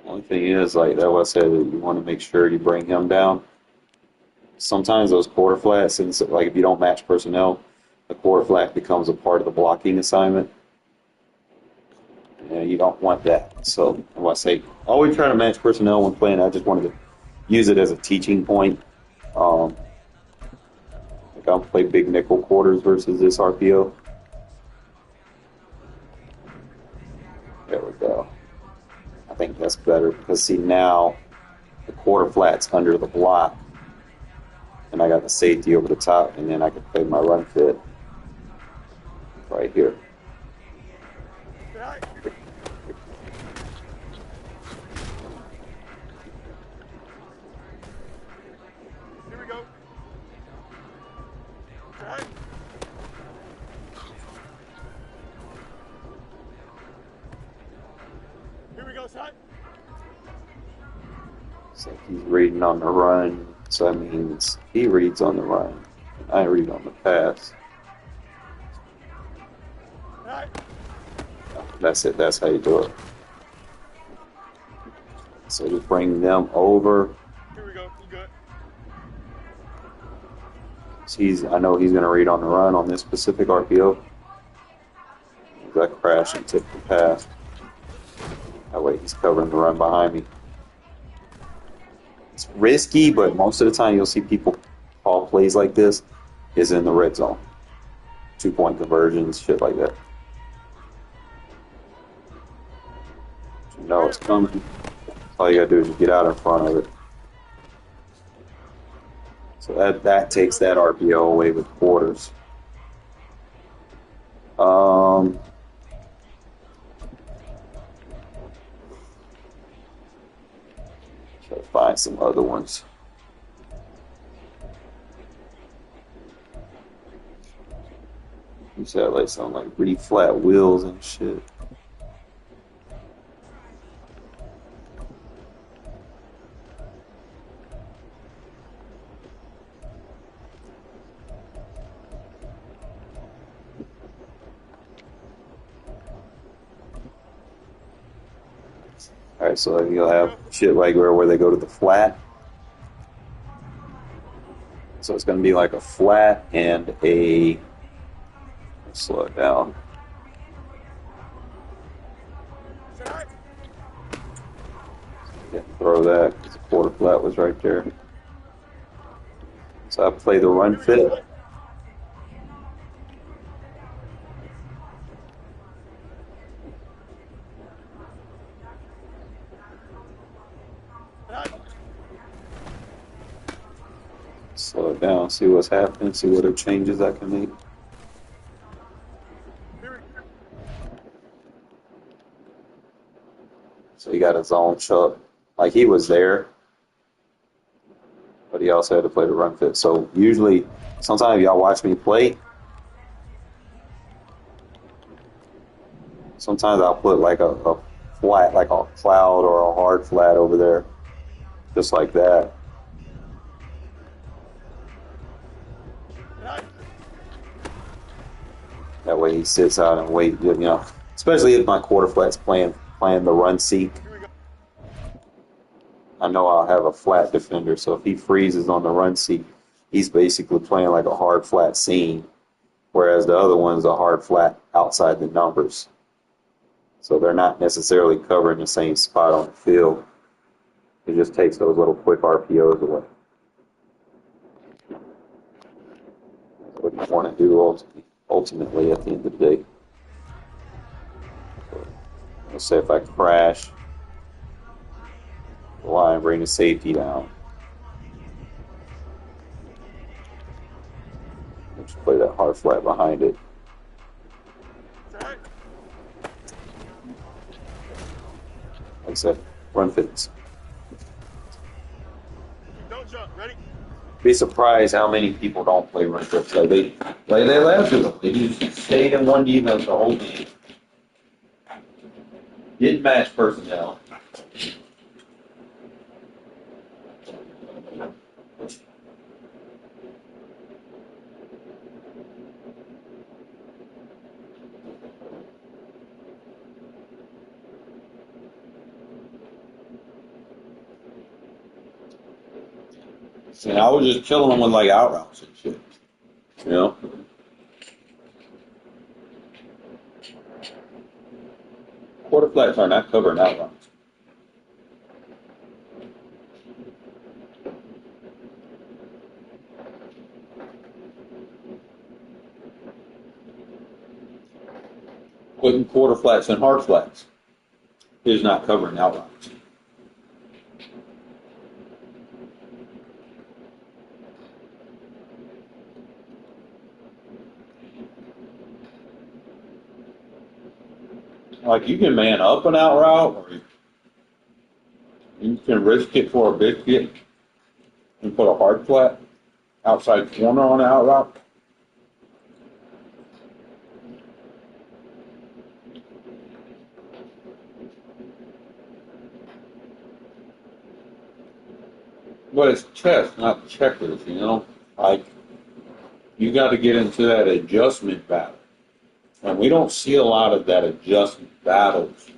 Only thing is, like that, what I said, you want to make sure you bring him down sometimes those quarter flats, and so, like if you don't match personnel, the quarter flat becomes a part of the blocking assignment. And you don't want that. So I say always try to match personnel when playing. I just wanted to use it as a teaching point. Like I'll play big nickel quarters versus this RPO. There we go. I think that's better because see now the quarter flat's under the block, and I got the safety over the top, and then I can play my run fit right here. Here we go. Right. Here we go, side. So he's reading on the run, so that means he reads on the run, and I read on the pass. Right. That's it. That's how you do it. So just bring them over. Here we go. You good? So I know he's going to read on the run on this specific RPO. That crash and tip the pass. That way he's covering the run behind me. It's risky, but most of the time you'll see people call plays like this is in the red zone. 2-point conversions, shit like that. You know it's coming. All you gotta do is just get out in front of it. So that takes that RPO away with quarters. Try to find some other ones. You said like something like really flat wheels and shit. Alright, so you'll have shit like where they go to the flat. So it's going to be like a flat and a... Slow it down. Didn't throw that because the quarter flat was right there. So I play the run fit. Slow it down, see what's happening, see what changes I can make. So he got his own chuck. Like he was there, but he also had to play the run fit. So usually, sometimes y'all watch me play, sometimes I'll put like a flat, like a cloud or a hard flat over there, just like that. That way he sits out and wait, you know, especially if my quarter flat's playing the run seek. I know I'll have a flat defender, so if he freezes on the run seek, he's basically playing like a hard flat seam, whereas the other one's a hard flat outside the numbers. So they're not necessarily covering the same spot on the field. It just takes those little quick RPOs away. That's what you want to do ultimately at the end of the day. Let's say if I crash the line, bring the safety down. Just play that hard flat behind it. Like I said, run fits. Don't jump. Ready? Be surprised how many people don't play run fits. Like they left to. They just stayed in one defense the whole game. Didn't match personnel. And I was just killing them with like out routes and shit. You know? Quarter flats are not covering out routes. Putting quarter flats and hard flats is not covering out routes. Like you can man up an out route, or you can risk it for a biscuit and put a hard flat outside corner on the out route. But it's chess, not checkers, you know? Like, you got to get into that adjustment battle. And we don't see a lot of that adjustment battles.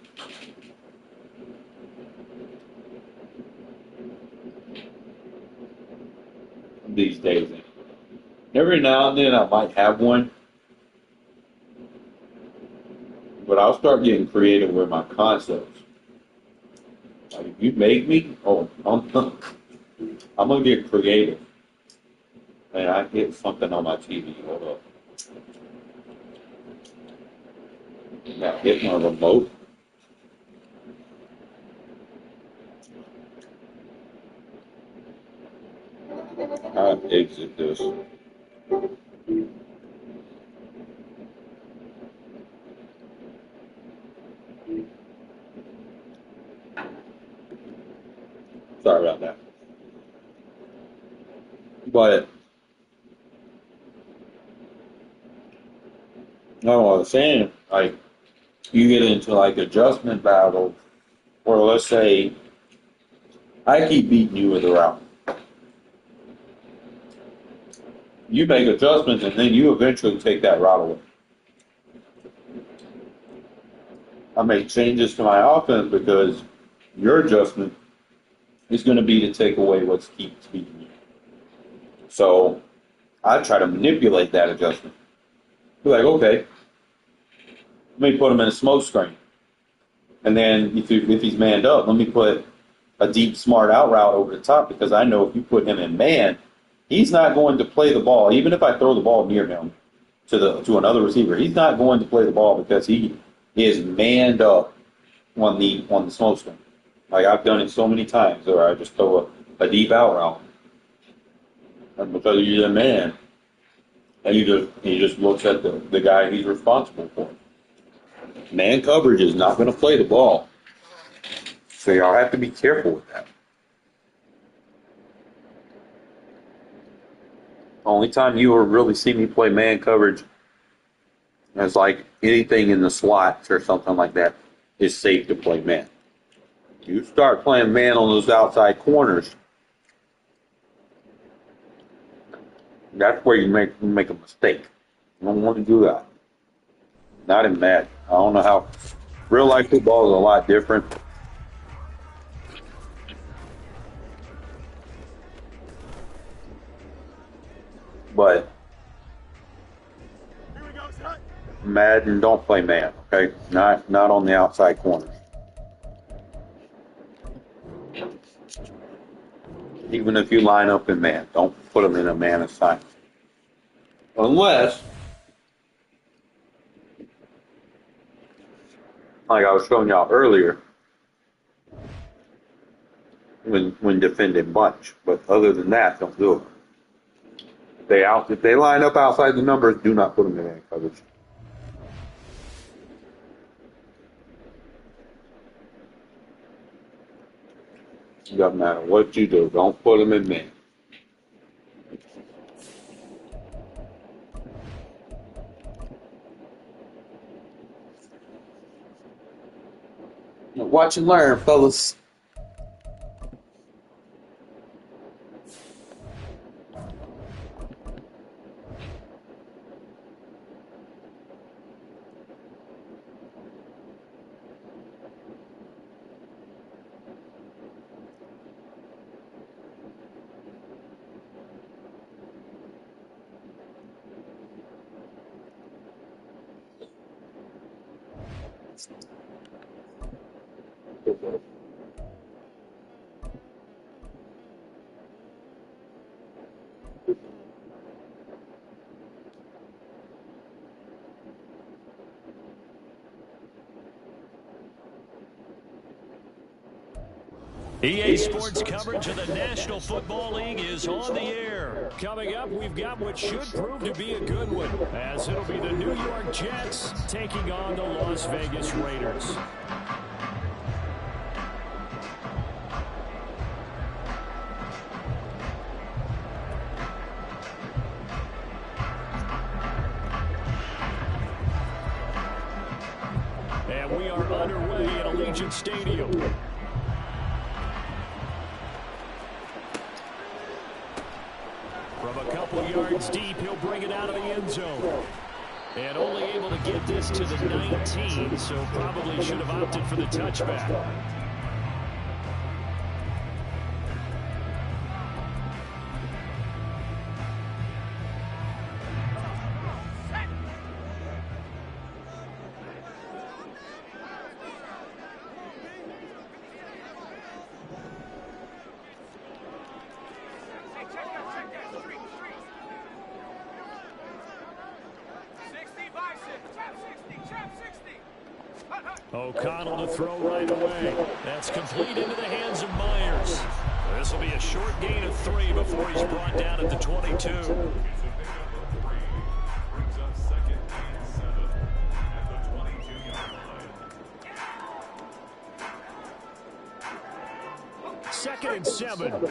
These days. Every now and then I might have one, but I'll start getting creative with my concepts. Like if you make me, I'm gonna get creative. And I hit something on my TV. Hold up. Now hit my remote. I exit this. Sorry about that. But no, I was saying, like, you get into like adjustment battles, or let's say I keep beating you with a route. You make adjustments and then you eventually take that route away. I make changes to my offense because your adjustment is going to be to take away what keeps beating you. So I try to manipulate that adjustment. Be like, okay, let me put him in a smoke screen. And then if he's manned up, let me put a deep, smart out route over the top because I know if you put him in man, he's not going to play the ball. Even if I throw the ball near him to another receiver, he's not going to play the ball because he is manned up on the smoke screen. Like I've done it so many times where I just throw a deep out route. And because he's a man, and he just looks at the guy he's responsible for. Man coverage is not going to play the ball. So y'all have to be careful with that. Only time you will really see me play man coverage is like anything in the slots or something like that is safe to play man. You start playing man on those outside corners, that's where you make a mistake. You don't want to do that. Not in Madden. I don't know how. Real life football is a lot different. But Here we go, son. Madden, don't play man, okay? Not on the outside corners. Even if you line up in man, don't put them in a man assignment. Unless, like I was showing y'all earlier, when defending bunch. But other than that, don't do it. If they line up outside the numbers, do not put them in man coverage. It doesn't matter what you do, don't put them in man. Watch and learn, fellas. EA Sports coverage of the National Football League is on the air. Coming up, we've got what should prove to be a good one, as it'll be the New York Jets taking on the Las Vegas Raiders. And we are underway at Allegiant Stadium. From a couple yards deep, he'll bring it out of the end zone. And only able to get this to the 19, so probably should have opted for the touchback. O'Connell to throw right away. That's complete into the hands of Myers. This will be a short gain of 3 before he's brought down at the 22. Brings up second and 7 at the 22-yard line. Second and 7.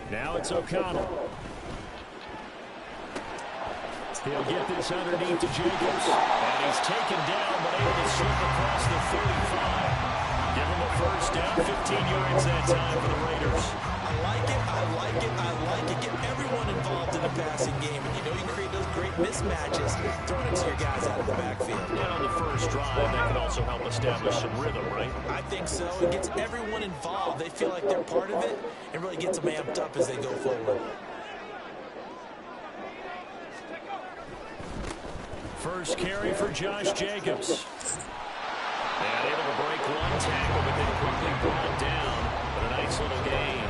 Now it's O'Connell. He'll get this underneath to Jacobs. And he's taken down, but able to slip across the 35. Give him a first down, 15 yards that time for the Raiders. I like it, I like it, I like it. Get everyone involved in the passing game. And you know you create those great mismatches, throwing it to your guys out of the backfield. And on the first drive, that can also help establish some rhythm, right? I think so. It gets everyone involved. They feel like they're part of it. It really gets them amped up as they go forward. First carry for Josh Jacobs. And able to break one tackle, but then quickly brought down. But a nice little gain.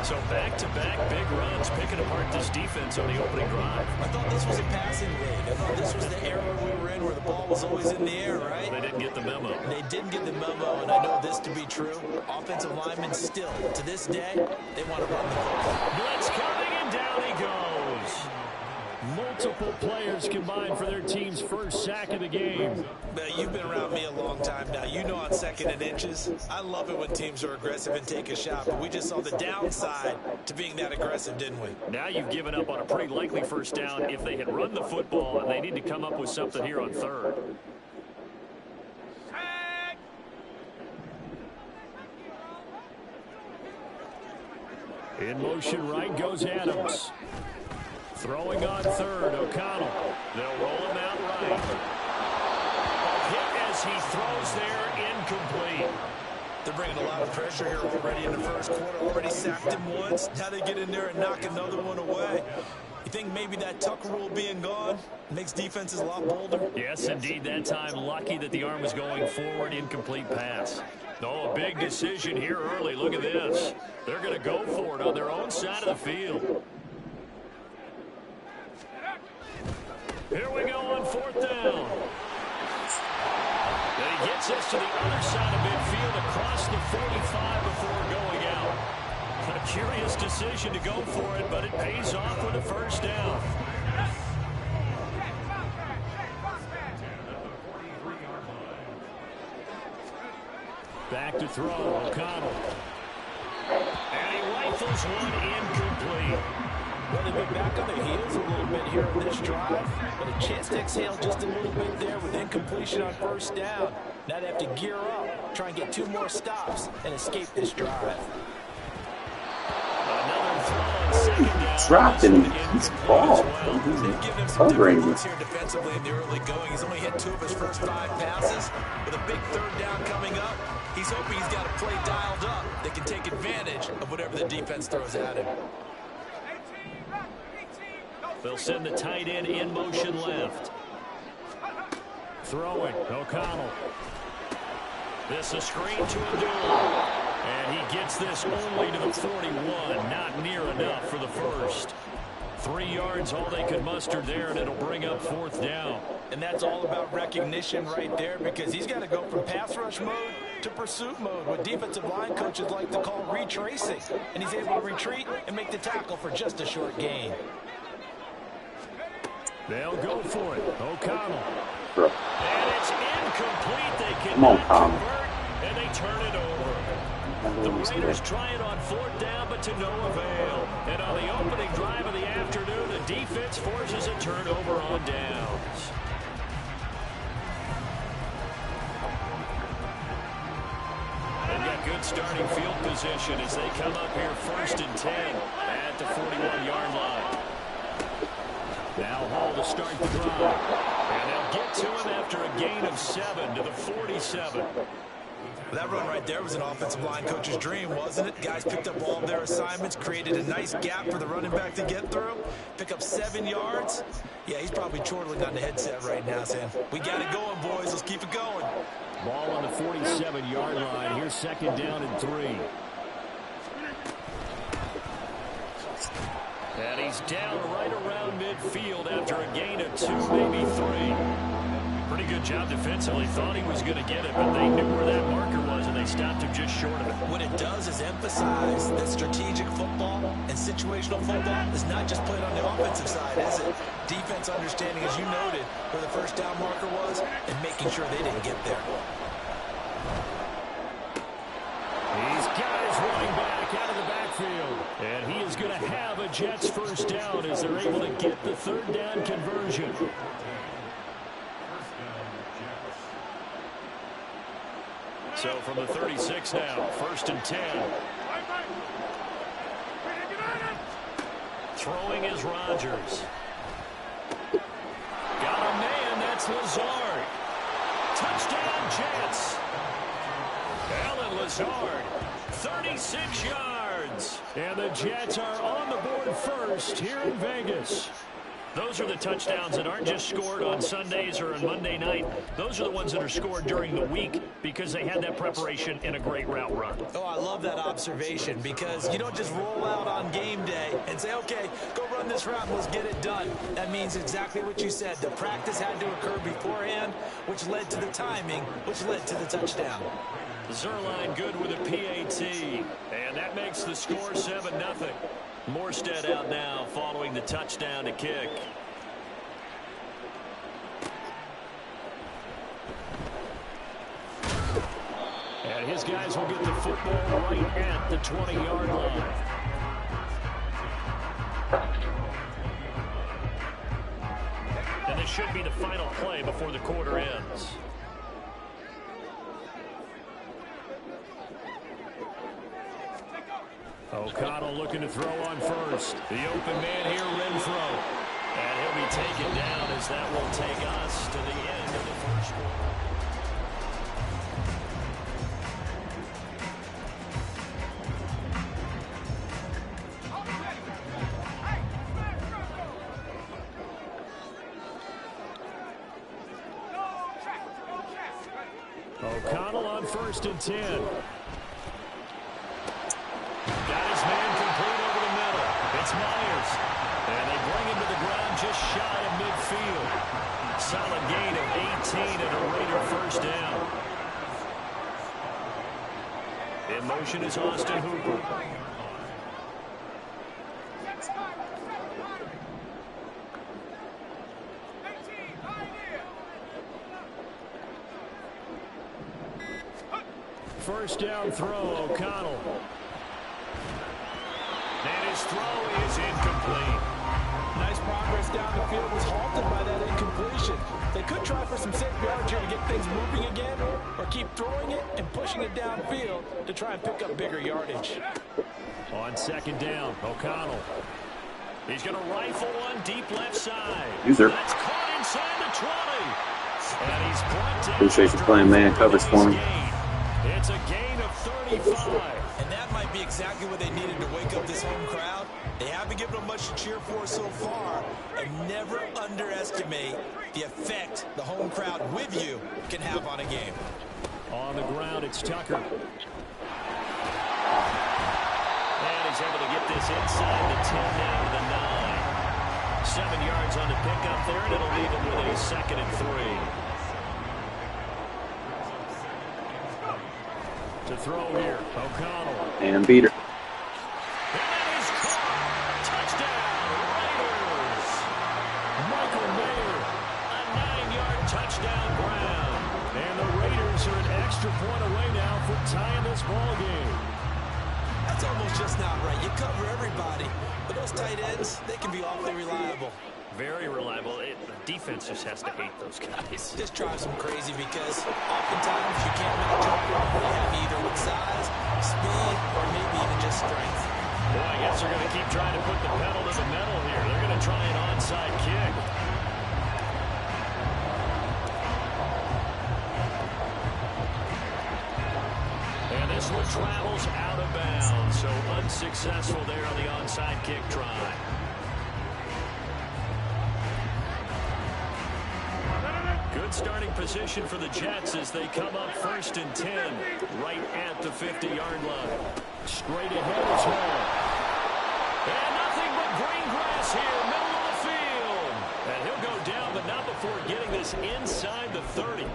So back-to-back big runs, picking apart this defense on the opening drive. I thought this was a passing league. I thought this was the era we were in where the ball was always in the air, right? They didn't get the memo. They didn't get the memo, and I know this to be true. Offensive linemen still, to this day, they want to run the football. Blitz coming, and down he goes. Multiple players combined for their team's first sack of the game. You've been around me a long time now. You know on second and inches, I love it when teams are aggressive and take a shot, but we just saw the downside to being that aggressive, didn't we? Now you've given up on a pretty likely first down if they had run the football, and they need to come up with something here on third. In motion right goes Adams. Throwing on third, O'Connell. They'll roll him out right. Hit as he throws there, incomplete. They're bringing a lot of pressure here already in the first quarter. Already sacked him once. Now they get in there and knock another one away. You think maybe that Tucker rule being gone makes defenses a lot bolder? Yes, indeed. That time, lucky that the arm was going forward, incomplete pass. Oh, a big decision here early. Look at this. They're going to go for it on their own side of the field. Here we go on fourth down. Then he gets us to the other side of midfield across the 45 before going out. A curious decision to go for it, but it pays off with a first down. Back to throw, O'Connell. And he rifles one incomplete. Well, they've been back on their heels a little bit here on this drive, but a chance to exhale just a little bit there with incompletion on first down. Now they have to gear up, try and get 2 more stops, and escape this drive. Another throw on second down. Dropped him. He's ball. They've given him some different looks here defensively in the early going. He's only hit 2 of his first 5 passes. With a big third down coming up, he's hoping he's got a play dialed up that can take advantage of whatever the defense throws at him. They'll send the tight end in motion left. Throwing, O'Connell. This a screen to Abdul. And he gets this only to the 41. Not near enough for the first. 3 yards, all they could muster there, and it'll bring up 4th down. And that's all about recognition right there, because he's got to go from pass rush mode to pursuit mode, what defensive line coaches like to call retracing. And he's able to retreat and make the tackle for just a short gain. They'll go for it. O'Connell. Bro. And it's incomplete. They Come on, cannot Tom. convert, and they turn it over. The Raiders try it on 4th down, but to no avail. And on the opening drive of the afternoon, the defense forces a turnover on downs. They've got good starting field position as they come up here 1st and 10 at the 41-yard line. Now Hall to start the drive. And they'll get to him after a gain of 7 to the 47. That run right there was an offensive line coach's dream, wasn't it? Guys picked up all of their assignments, created a nice gap for the running back to get through, pick up 7 yards. Yeah, he's probably chortling on the headset right now, saying, we got it going, boys. Let's keep it going. Ball on the 47-yard line. Here's 2nd down and 3. And he's down right around midfield after a gain of 2, maybe 3. Pretty good job defensively. Thought he was going to get it, but they knew where that marker was, and they stopped him just short of it. What it does is emphasize that strategic football and situational football is not just played on the offensive side, is it? Defense understanding, as you noted, where the 1st down marker was and making sure they didn't get there. He's got his running back out of the backfield. And he is going to have a Jets 1st down as they're able to get the 3rd down conversion. So from the 36 now, 1st and 10. Throwing is Rodgers. Got a man, that's Lazard. Touchdown Jets. Alan Lazard, 36 yards. And the Jets are on the board 1st here in Vegas. Those are the touchdowns that aren't just scored on Sundays or on Monday night. Those are the ones that are scored during the week because they had that preparation and a great route run. Oh, I love that observation, because you don't just roll out on game day and say, okay, go run this route and let's get it done. That means exactly what you said. The practice had to occur beforehand, which led to the timing, which led to the touchdown. Zerline good with a PAT, and that makes the score 7-0. Morstead out now following the touchdown to kick. And his guys will get the football right at the 20-yard line. And this should be the final play before the quarter ends. O'Connell looking to throw on 1st. The open man here, Renfro. And he'll be taken down as that will take us to the end of the 1st quarter. O'Connell on 1st and 10. Got his man complete over the middle. It's Myers. And they bring him to the ground just shy of midfield. Solid gain of 18 and a Raider 1st down. In motion is Austin Hooper. First down throw, O'Connell. And his throw is incomplete. Nice progress down the field, was halted by that incompletion. They could try for some safe yards here to get things moving again, or keep throwing it and pushing it downfield to try and pick up bigger yardage. On 2nd down, O'Connell. He's going to rifle one deep left side. User. That's caught inside the 20. And he's brought down. Appreciate you playing man coverage for me. It's a gain of 35. And that might be me exactly what they needed to wake up this home crowd. They haven't given them much to cheer for so far, and never underestimate the effect the home crowd with you can have on a game. On the ground, it's Tucker. And he's able to get this inside the 10 down to the 9. 7 yards on the pickup there, and it'll leave him with a 2nd and 3. To throw here, O'Connell. And beater. And that is caught. Touchdown, Raiders. Michael Mayer, a 9-yard touchdown ground. And the Raiders are an extra point away now from tying this ball game. That's almost just not right. You cover everybody, but those tight ends, they can be awfully reliable. Very reliable. The defense just has to hate those guys. This drives them crazy because oftentimes you can't match up what they have either with size, speed, or maybe even just strength. Boy, I guess they're going to keep trying to put the pedal to the metal here. They're going to try an onside kick. And this one travels out of bounds, so unsuccessful there on the onside kick try. Good starting position for the Jets as they come up 1st and 10, right at the 50-yard line. Straight ahead is Hall. And nothing but green grass here, middle of the field. And he'll go down, but not before getting this inside the 30.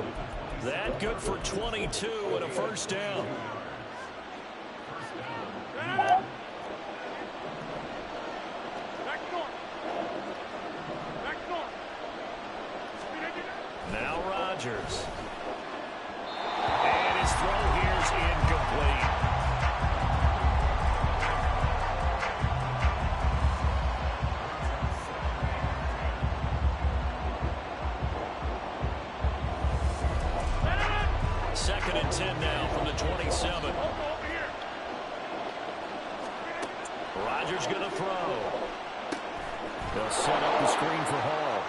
That good for 22 and a 1st down. Now Rodgers. And his throw here's incomplete. Second and 10 now from the 27. Rodgers going to throw. They'll set up the screen for Hall.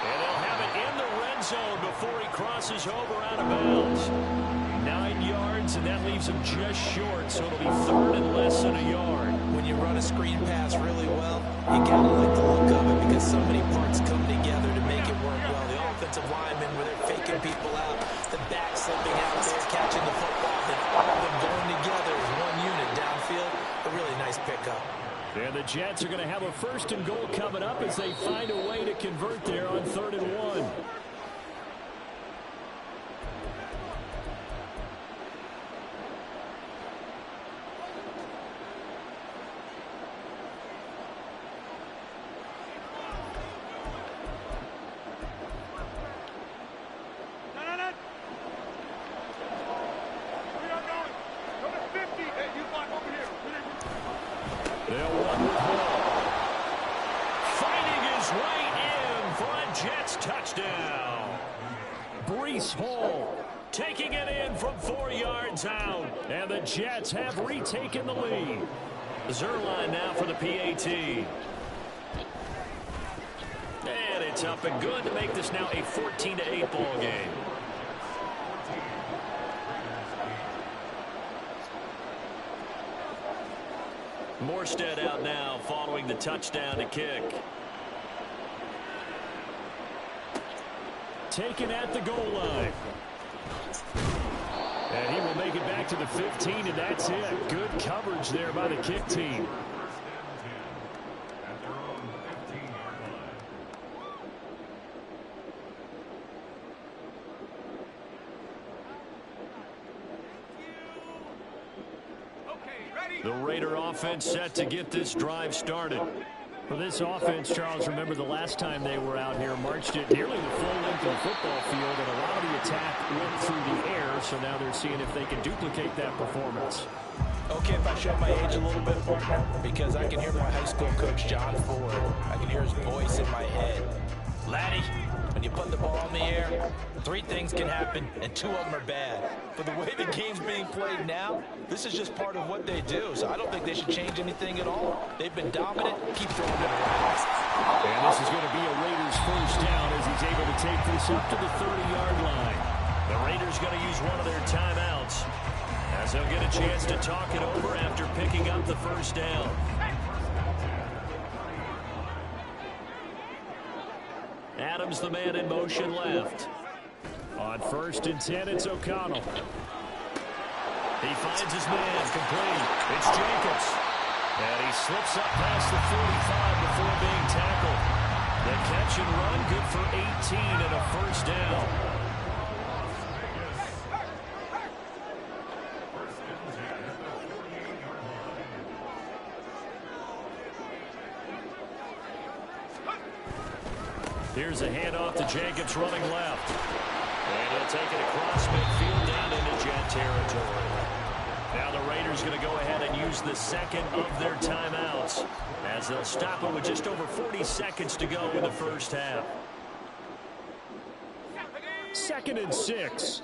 And they'll have it in the red zone before he crosses over out of bounds. 9 yards, and that leaves him just short, so it'll be 3rd and less than a yard. When you run a screen pass really well, you gotta like the look of it because so many parts come together to make it work well. The offensive linemen, where they're faking people out, the back slipping out there, catching the football, then all of them going together as one unit downfield. A really nice pickup. And the Jets are going to have a 1st and goal coming up as they find a way to convert there on 3rd and 1. They'll run with Hall. Finding his way in for a Jets touchdown. Breece Hall taking it in from 4 yards out. And the Jets have retaken the lead. Zerline now for the PAT. And it's up and good to make this now a 14-8 ball game. Morstead out now following the touchdown to kick. Taken at the goal line. And he will make it back to the 15, and that's it. Good coverage there by the kick team. The Raider offense set to get this drive started. For this offense, Charles, remember the last time they were out here, marched it nearly the full length of the football field, and a lot of the attack went through the air, so now they're seeing if they can duplicate that performance. Okay, if I show my age a little bit, partner, because I can hear my high school coach, John Ford. I can hear his voice in my head. Laddie, when you put the ball in the air, 3 things can happen, and 2 of them are bad. For the way the game's being played now, this is just part of what they do, so I don't think they should change anything at all. They've been dominant. Keep throwing it around. And this is going to be a Raiders 1st down as he's able to take this up to the 30-yard line. The Raiders going to use one of their timeouts as As he'll get a chance to talk it over after picking up the first down. Adams, the man in motion left. On 1st and 10, it's O'Connell. He finds his man, complete. It's Jacobs. And he slips up past the 45 before being tackled. The catch and run, good for 18 and a first down. Here's a handoff to Jacobs running left. And he'll take it across midfield down into Jet territory. Now the Raiders going to go ahead and use the second of their timeouts as they'll stop it with just over 40 seconds to go in the first half. 2nd and 6.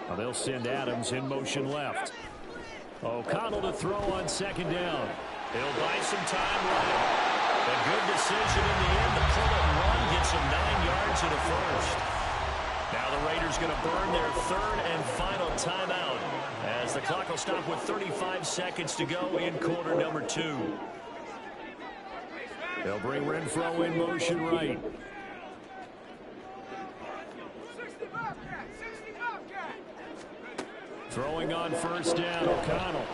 Well, they'll send Adams in motion left. O'Connell to throw on 2nd down. He'll buy some time running. A good decision in the end to pull it run, gets him 9 yards and a first. Now the Raiders going to burn their 3rd and final timeout as the clock will stop with 35 seconds to go in quarter number 2. They'll bring Renfro in motion right. Throwing on 1st down, O'Connell.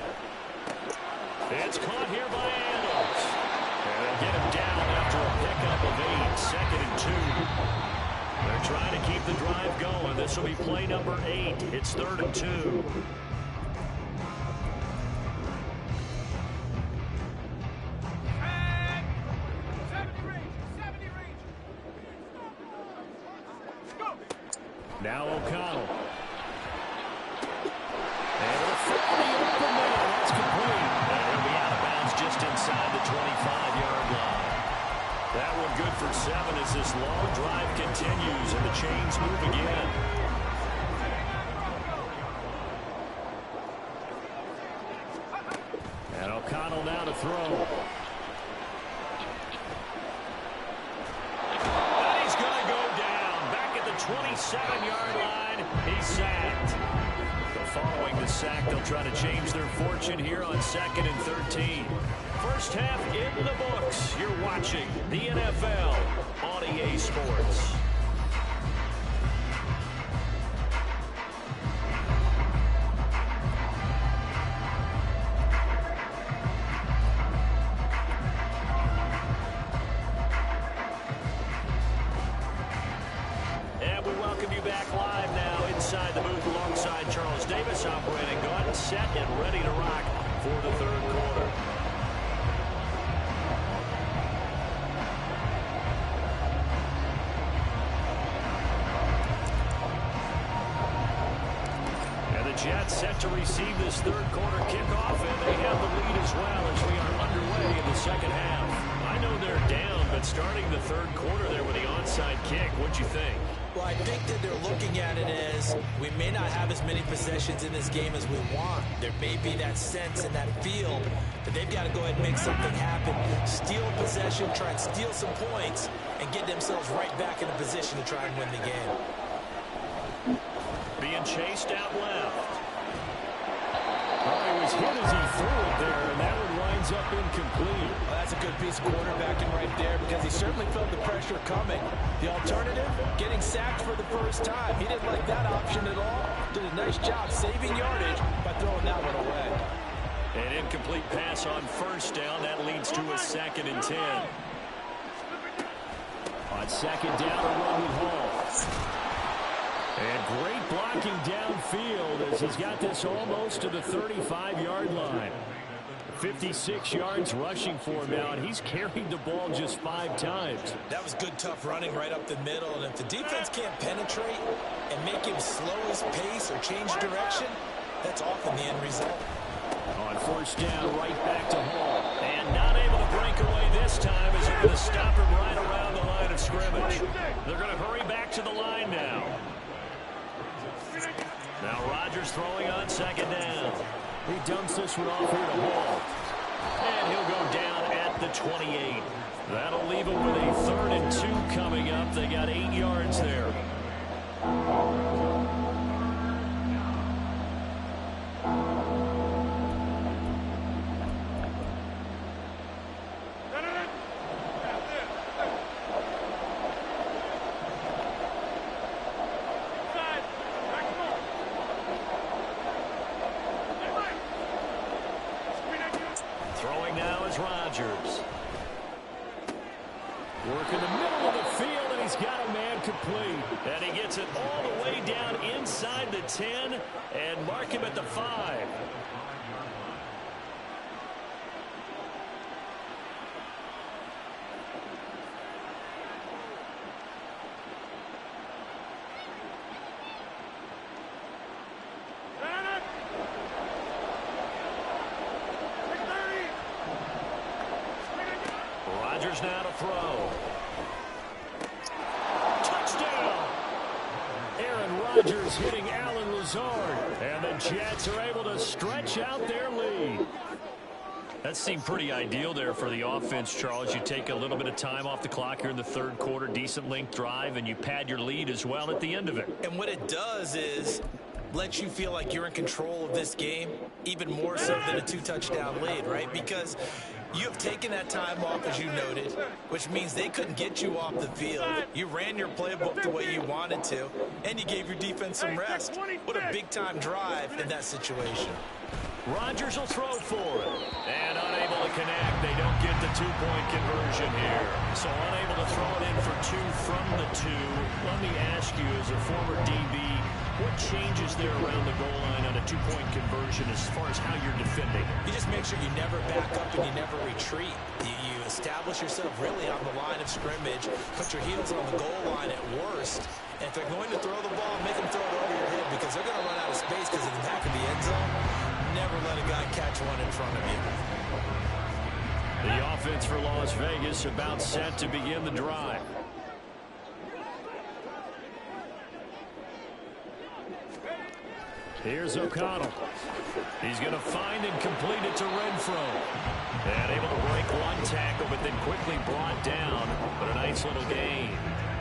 It's caught here by Adams. And they'll get him down after a pickup of 8, 2nd and 2. They're trying to keep the drive going. This will be play number 8. It's 3rd and 2. Now O'Connell. And a 30 over middle. That's complete. And he'll be out of bounds just inside the 25-yard line. That one good for 7 as this long drive continues and the chains move again. And O'Connell now to throw. And he's going to go down. Back at the 27-yard line, he's sacked. Following the sack, they'll try to change their fortune here on 2nd and 13. First half in the books. You're watching the NFL on EA Sports. And we welcome you back live now inside the booth alongside Charles Davis, operating gun, set and ready to rock for the 3rd quarter. And the Jets set to receive this 3rd quarter kickoff, and they have the lead as well as we are underway in the 2nd half. I know they're down, but starting the 3rd quarter there with the onside kick, what'd you think? Well, I think that they're looking at it as we may not have as many possessions in this game as we want. There may be that sense and that feel that they've got to go ahead and make something happen. Steal possession, try and steal some points, and get themselves right back in a position to try and win the game. Being chased out left. Oh, he was hit as he threw it there, and that one winds up incomplete. Well, that's a good piece of quarterbacking right there because he certainly felt the pressure coming. The alternative, getting sacked for the first time. He didn't like that option at all. Did a nice job saving yardage by throwing that one away. An incomplete pass on 1st down. That leads to a 2nd and 10. On 2nd down, a run with Hall. And great blocking downfield as he's got this almost to the 35-yard line. 56 yards rushing for him now, and he's carried the ball just 5 times. That was good, tough running right up the middle, and if the defense can't penetrate and make him slow his pace or change direction, that's often the end result. On 1st down, right back to Hall. And not able to break away this time as they're going to stop him right around the line of scrimmage. They're going to hurry back to the line now. Now Rodgers throwing on 2nd down. He dumps this one off here to Hall. And he'll go down at the 28. That'll leave them with a 3rd and 2 coming up. They got 8 yards there. Throwing now is Rodgers. Working the middle of the field, and he's got a man complete. And he gets it all the way down inside the 10 and mark him at the 5. Rodgers now to throw. Touchdown! Aaron Rodgers hitting Allen Lazard. And the Jets are able to stretch out their lead. That seemed pretty ideal there for the offense, Charles. You take a little bit of time off the clock here in the 3rd quarter, decent length drive, and you pad your lead as well at the end of it. And what it does is lets you feel like you're in control of this game, even more so than a 2-touchdown lead, right? Because you have taken that time off, as you noted, which means they couldn't get you off the field. You ran your playbook the way you wanted to, and you gave your defense some rest. What a big-time drive in that situation. Rodgers will throw for it. And unable to connect. They don't get the 2-point conversion here. So unable to throw it in for 2 from the 2. Let me ask you, as a former DB, what changes there around the goal line on a 2-point conversion as far as how you're defending? You just make sure you never back up and you never retreat. You establish yourself really on the line of scrimmage, put your heels on the goal line at worst. And if they're going to throw the ball, make them throw it over your head because they're going to run out of space because of the back of the end zone. Never let a guy catch one in front of you. The offense for Las Vegas about set to begin the drive. Here's O'Connell. He's going to find and complete it to Renfro. And able to break one tackle, but then quickly brought down. But a nice little gain.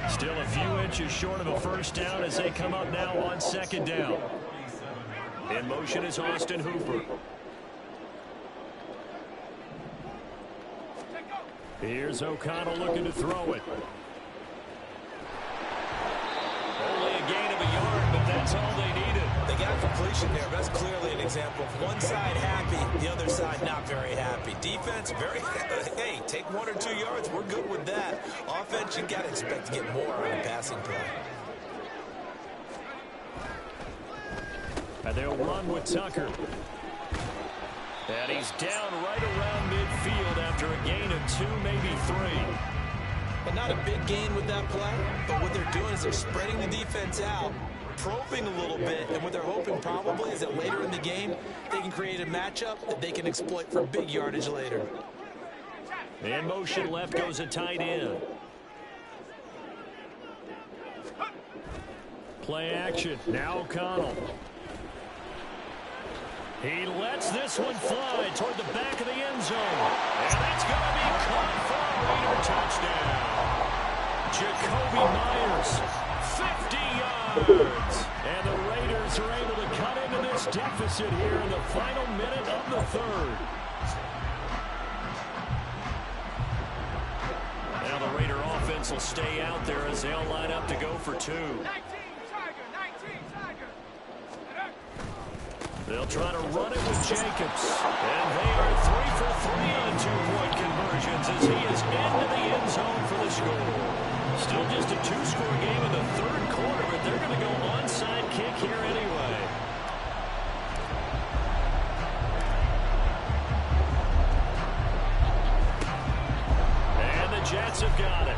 Still a few inches short of a 1st down as they come up now on 2nd down. In motion is Austin Hooper. Here's O'Connell looking to throw it. Only a gain of a yard, but that's all they needed. They got completion there. That's clearly an example of one side happy, the other side not very happy. Defense, very, hey, take 1 or 2 yards. We're good with that. Offense, you got to expect to get more on a passing play. And they'll run with Tucker. And he's down right around midfield after a gain of 2, maybe 3. But not a big gain with that play. But what they're doing is they're spreading the defense out, probing a little bit, and what they're hoping probably is that later in the game, they can create a matchup that they can exploit for big yardage later. In motion left goes a tight end. Play action. Now O'Connell. He lets this one fly toward the back of the end zone. And that's going to be caught for a Raider touchdown. Jacoby Myers, 50 yards. And the Raiders are able to cut into this deficit here in the final minute of the 3rd. Now the Raider offense will stay out there as they'll line up to go for 2. They'll try to run it with Jacobs. And they are 3 for 3 on 2-point conversions as he is into the end zone for the score. Still just a 2-score game in the 3rd quarter, but they're going to go onside kick here anyway. And the Jets have got it.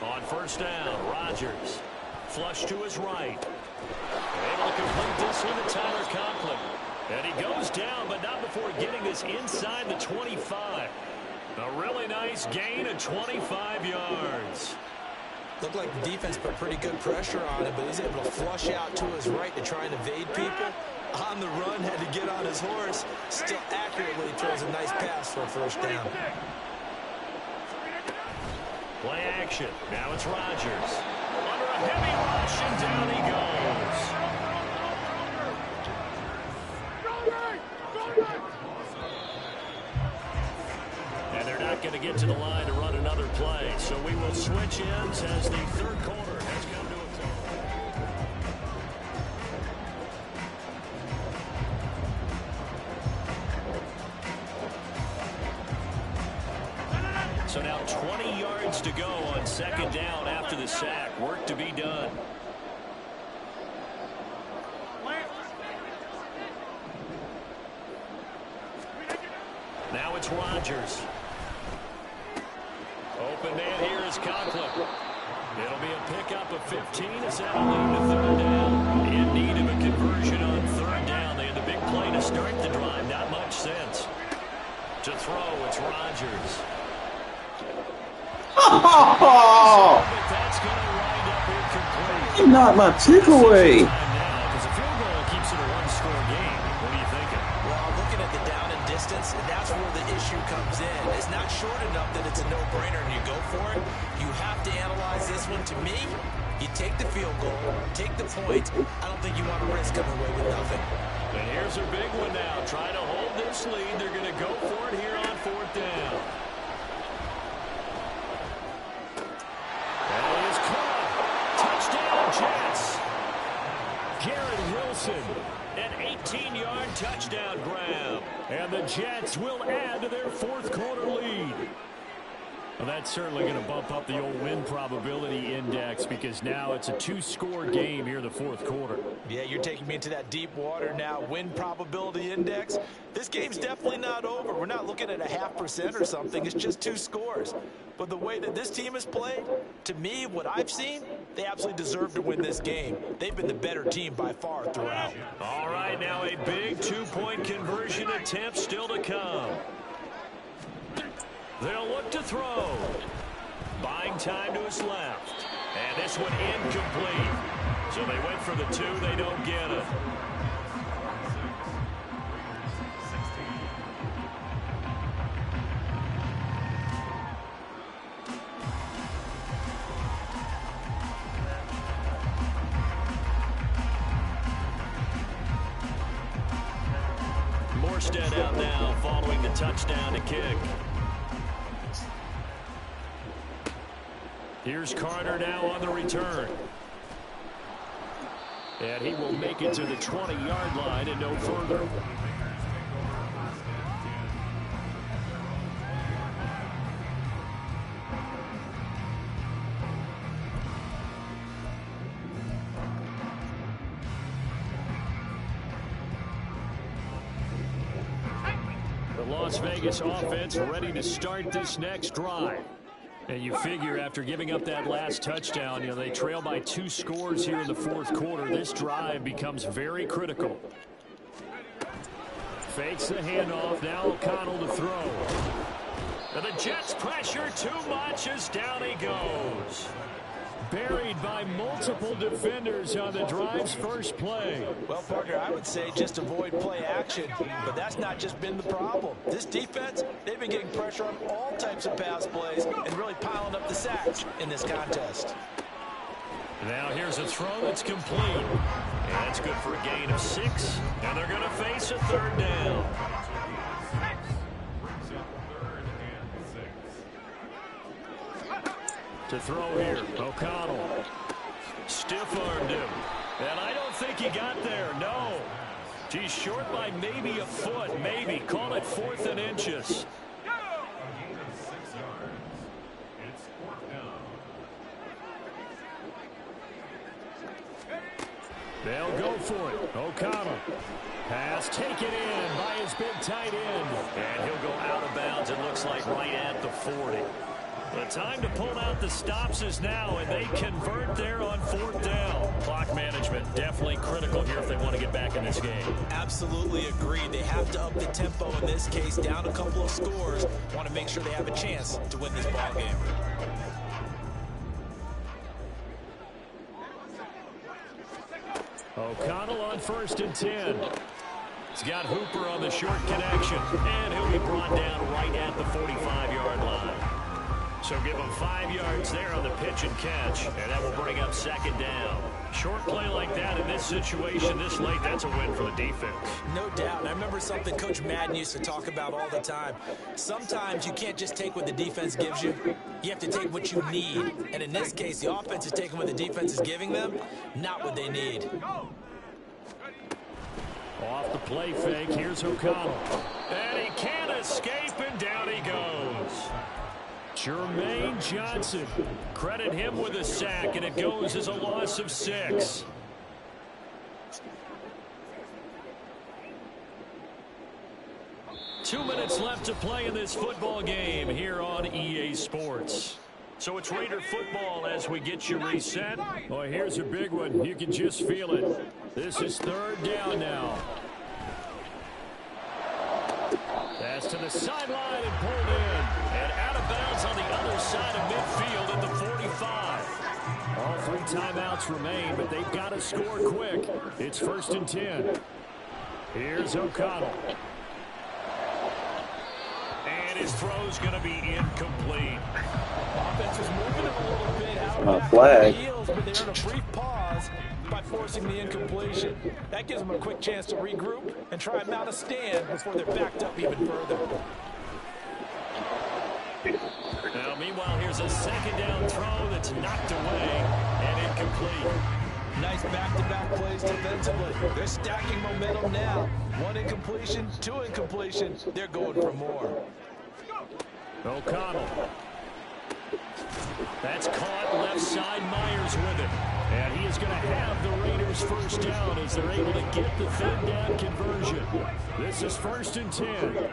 On 1st down, Rodgers. Flush to his right. Able to complete this one to Tyler Conklin. And he goes down, but not before getting this inside the 25. A really nice gain of 25 yards. Looked like the defense put pretty good pressure on him, but he was able to flush out to his right to try and evade people. On the run, had to get on his horse. Still accurately throws a nice pass for a first down. Play action. Now it's Rodgers. Under a heavy rush, and down he goes. And they're not going to get to the line to run another play. So we will switch ends as the third quarter has come to a close. So now 20 yards to go on second down after the sack. Work to be done. Now it's Rodgers. Open man here is Conklin. It'll be a pickup of 15 as that'll lead to third down. In need of a conversion on third down. They had the big play to start the drive. Not much sense. To throw, it's Rodgers. Oh! But that's going to wind up incomplete. You knocked my tick away. Because a field goal keeps it a one-score game. What are you thinking? Well, looking at the down and distance, that's where the issue comes in. It's not short enough that it's a no-brainer and you go for it. You have to analyze this one. To me, you take the field goal, take the point. I don't think you want to risk coming away with nothing. And here's a big one now. Try to hold this lead. They're going to go for it here on fourth down. That is caught. Touchdown, Jets. Garrett Wilson, an 18-yard touchdown grab. And the Jets will add to their fourth quarter lead. Well, that's certainly going to bump up the old win probability index because now it's a two-score game here in the fourth quarter. Yeah, you're taking me into that deep water now. Win probability index. This game's definitely not over. We're not looking at a 0.5% or something. It's just 2 scores. But the way that this team has played, to me, what I've seen, they absolutely deserve to win this game. They've been the better team by far throughout. All right, now a big two-point conversion attempt still to come. They'll look to throw. Buying time to his left. And this one incomplete. So they went for the 2. They don't get it. Morstead out now following the touchdown to kick. Here's Carter now on the return. And he will make it to the 20-yard line and no further. The Las Vegas offense ready to start this next drive. And you figure after giving up that last touchdown, they trail by 2 scores here in the fourth quarter. This drive becomes very critical. Fakes the handoff. Now O'Connell to throw. And the Jets pressure too much as down he goes. Buried by multiple defenders on the drive's first play. Well, partner, I would say just avoid play action, but that's not just been the problem. This defense, they've been getting pressure on all types of pass plays and really piling up the sacks in this contest. Now here's a throw that's complete. And that's good for a gain of 6. And they're going to face a third down. To throw here, O'Connell. Stiff-armed him. And I don't think he got there, no. He's short by maybe a foot, maybe. Call it 4th and inches. They'll go for it. O'Connell. Pass taken in by his big tight end. And he'll go out of bounds, it looks like right at the 40. The time to pull out the stops is now, and they convert there on 4th down. Clock management definitely critical here if they want to get back in this game. Absolutely agreed. They have to up the tempo in this case, down a couple of scores. Want to make sure they have a chance to win this ball game. O'Connell on 1st and 10. He's got Hooper on the short connection, and he'll be brought down right at the 45-yard line. So give him 5 yards there on the pitch and catch, and that will bring up 2nd down. Short play like that in this situation this late, that's a win for the defense. No doubt. And I remember something Coach Madden used to talk about all the time. Sometimes you can't just take what the defense gives you. You have to take what you need. And in this case, the offense is taking what the defense is giving them, not what they need. Off the play fake, here's O'Connell. And he can't escape, and down he goes. Jermaine Johnson. Credit him with a sack, and it goes as a loss of 6. Two minutes left to play in this football game here on EA Sports. So it's Raider football as we get you reset. Oh, here's a big one. You can just feel it. This is 3rd down now. Pass to the sideline and pulled in. And out of bounds on the other side of midfield at the 45. All 3 timeouts remain, but they've got to score quick. It's 1st and 10. Here's O'Connell. And his throw's going to be incomplete. Offense was moving him a little bit out A flag. the heels, but they earned a brief pause by forcing the incompletion. That gives them a quick chance to regroup and try and mount a stand before they're backed up even further. Now, meanwhile, here's a 2nd down throw that's knocked away and incomplete. Nice back-to-back plays defensively. They're stacking momentum now. 1 incompletion, 2 incompletion. They're going for more. O'Connell. That's caught left side. Myers with it. And he is going to have the Raiders 1st down as they're able to get the 3rd down conversion. This is 1st and 10.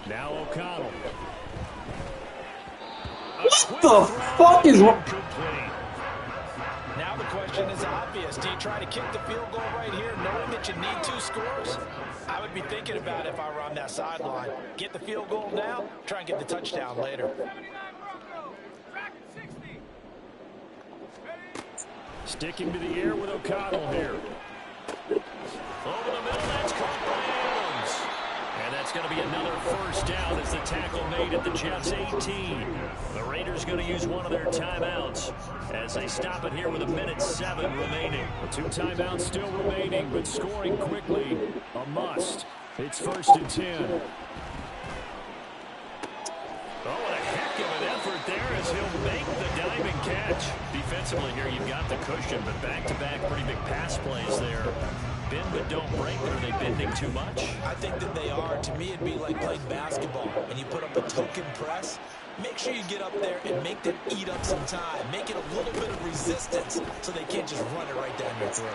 Now O'Connell. What the fuck is wrong? Now the question is obvious. Do you try to kick the field goal right here knowing that you need 2 scores? I would be thinking about it if I were on that sideline. Get the field goal now, try and get the touchdown later. Sticking to the air with O'Connell here. Over the middle, that's caught by Adams. And that's going to be another 1st down as the tackle made at the Jets' 18. The Raiders going to use one of their timeouts as they stop it here with 1:07 remaining. 2 timeouts still remaining, but scoring quickly, a must. It's 1st and 10. Oh, what a heck of an effort there as he'll make the diving catch. Defensively here, you've got the cushion, but back-to-back pretty big pass plays there. Bend but don't break, but are they bending too much? I think that they are. To me, it'd be like playing basketball, and you put up a token press. Make sure you get up there and make them eat up some time. Make it a little bit of resistance so they can't just run it right down your throat.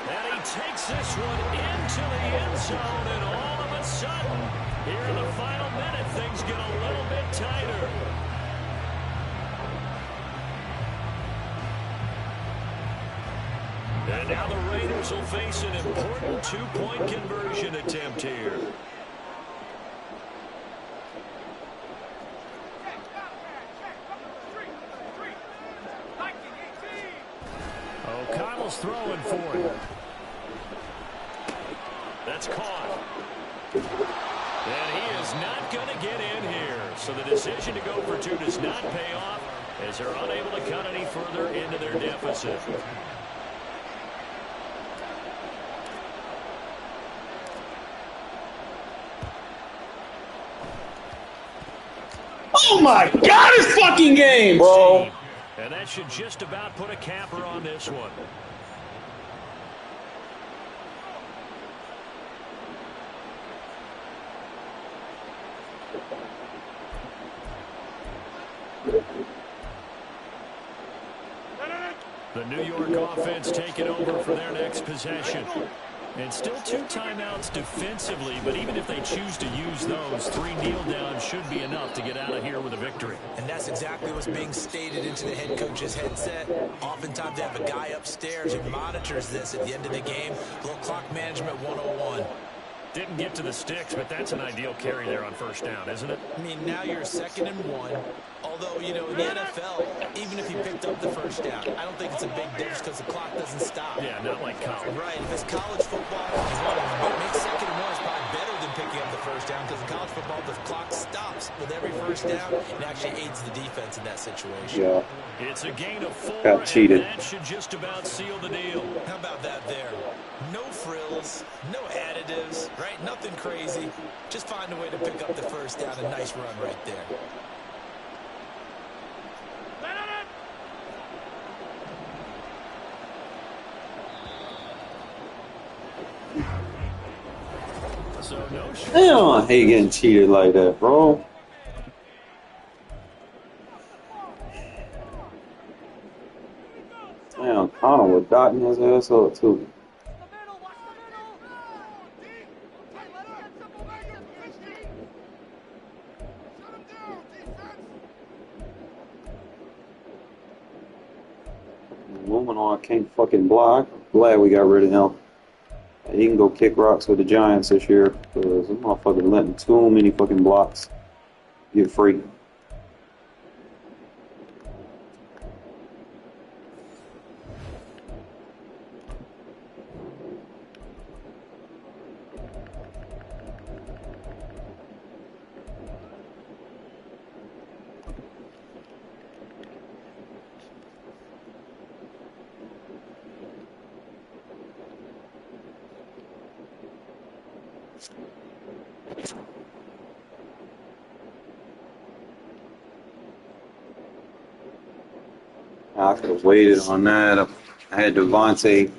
And he takes this one into the end zone, and all of a sudden, here in the final minute, things get a little bit tighter. And now the Raiders will face an important 2-point conversion attempt here. O'Connell's throwing for it. That's caught. And he is not going to get in here. So the decision to go for 2 does not pay off as they're unable to cut any further into their deficit. Oh my God, this fucking game, bro! And that should just about put a capper on this one. The New York offense taking over for their next possession. And still 2 timeouts defensively, but even if they choose to use those, 3 kneel downs should be enough to get out of here with a victory. And that's exactly what's being stated into the head coach's headset. Oftentimes they have a guy upstairs who monitors this at the end of the game. A little clock management 101. Didn't get to the sticks, but that's an ideal carry there on first down, isn't it? I mean, now you're 2nd and 1. Although, you know, in the NFL, even if you picked up the first down, I don't think it's a big difference because the clock doesn't stop. Yeah, not like college. Right. If it's college football, you want to make 2nd and 1 is probably better than picking up the first down because in college football, the clock stops with every first down and actually aids the defense in that situation. Yeah. It's a gain of 4, Got cheated. and that should just about seal the deal. How about that there? No frills, no additives, right? Nothing crazy. Just find a way to pick up the first down. A nice run right there. So no shot. Damn, I hate getting cheated like that, bro. Damn, Connor was dotting his ass up too. Woman on can't fucking block. Glad we got rid of him. He can go kick rocks with the Giants this year because this motherfucker letting too many fucking blocks get free. I could have waited on that. I had Devontae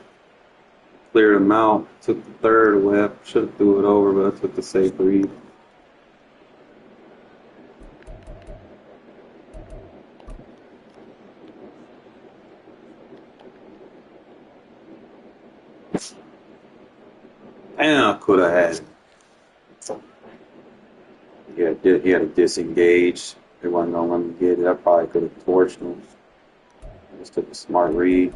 clear him out, took the third away. Should have threw it over, but I took the safe read. And I could have had it. Yeah, he had to disengage. They wasn't going to let me get it. I probably could have torched him. I just took a smart read.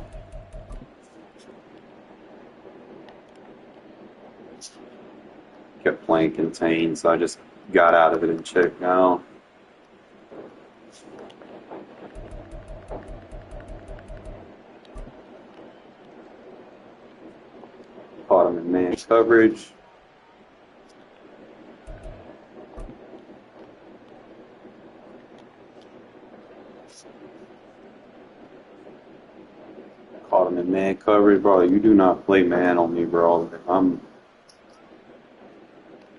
Kept playing contained, so I just got out of it and checked down. Caught him in man coverage. Caught him in man coverage, bro. You do not play man on me, bro. I'm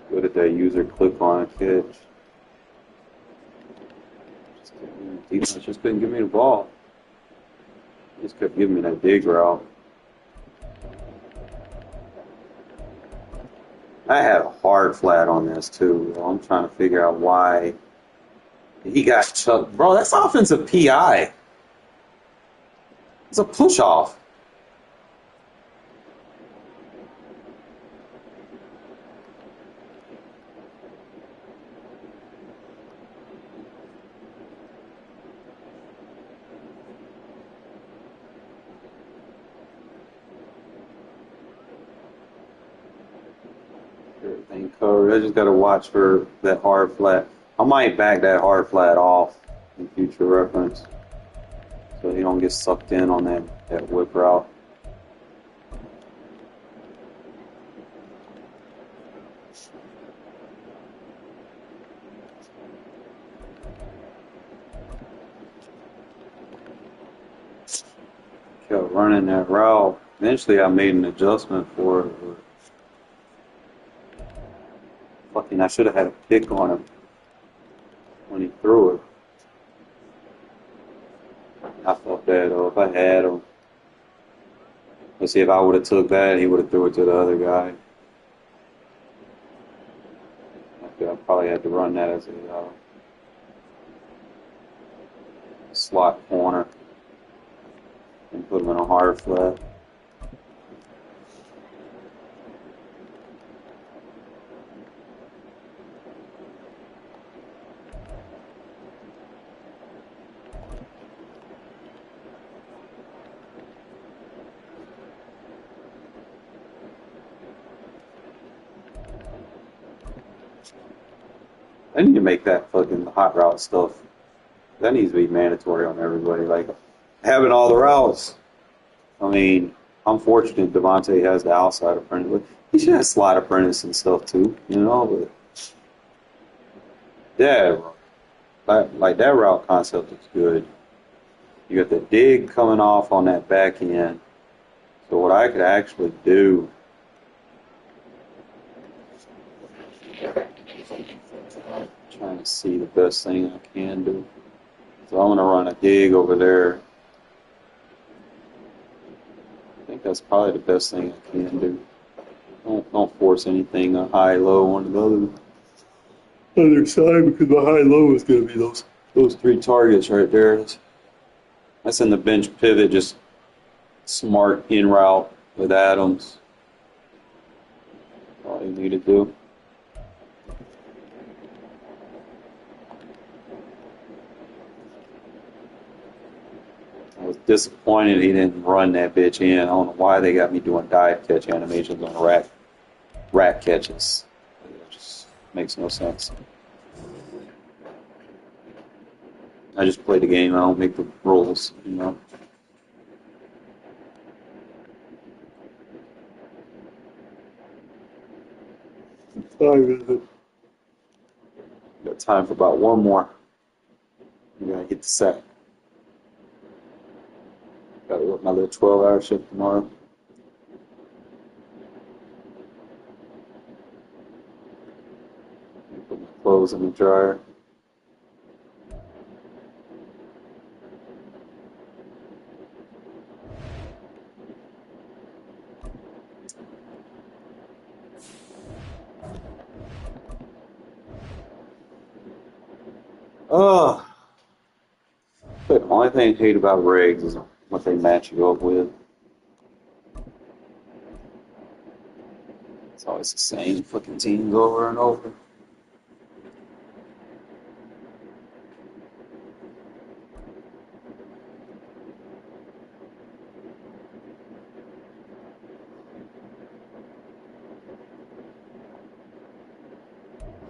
good at that user click on a catch. Defense just couldn't give me the ball. Just kept giving me that dig route. I had a hard flat on this too. Bro. I'm trying to figure out why he got chucked. Bro, that's offensive PI. It's a push off. Everything covered. I just got to watch for that hard flat. I might back that hard flat off in future reference so he don't get sucked in on that whip route. Kept running that route. Eventually I made an adjustment for it. Fucking, I should have had a pick on him when he threw it. I felt bad though. If I had him, let's see, if I would have took that, he would have threw it to the other guy. I probably had to run that as a slot corner and Put him in a hard flat. I need to make that fucking hot route stuff. That needs to be mandatory on everybody. Like, having all the routes. I mean, I'm fortunate Devontae has the outside apprentice. He should have slide apprentice and stuff too, you know. But yeah, like that route concept is good. You got the dig coming off on that back end. So what I could actually do. Trying to see the best thing I can do. So I'm going to run a dig over there. I think that's probably the best thing I can do. Don't force anything high, low on the other side because the high, low is going to be those three targets right there. That's in the bench pivot, just smart in route with Adams. All you need to do. I was disappointed he didn't run that bitch in. I don't know why they got me doing dive catch animations on rat catches. It just makes no sense. I just play the game. I don't make the rules, you know. Got time for about one more. I'm gonna get the sack. Got to work my little 12-hour shift tomorrow. Put my clothes in the dryer. Oh, the only thing I hate about rigs is what they match you up with. It's always the same fucking teams over and over.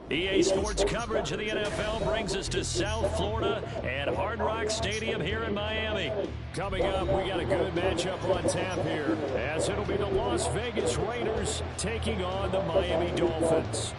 EA Sports coverage of the NFL brings us to South Florida and Hard Rock Stadium here in Miami. Coming up, we got a good matchup on tap here, as it'll be the Las Vegas Raiders taking on the Miami Dolphins.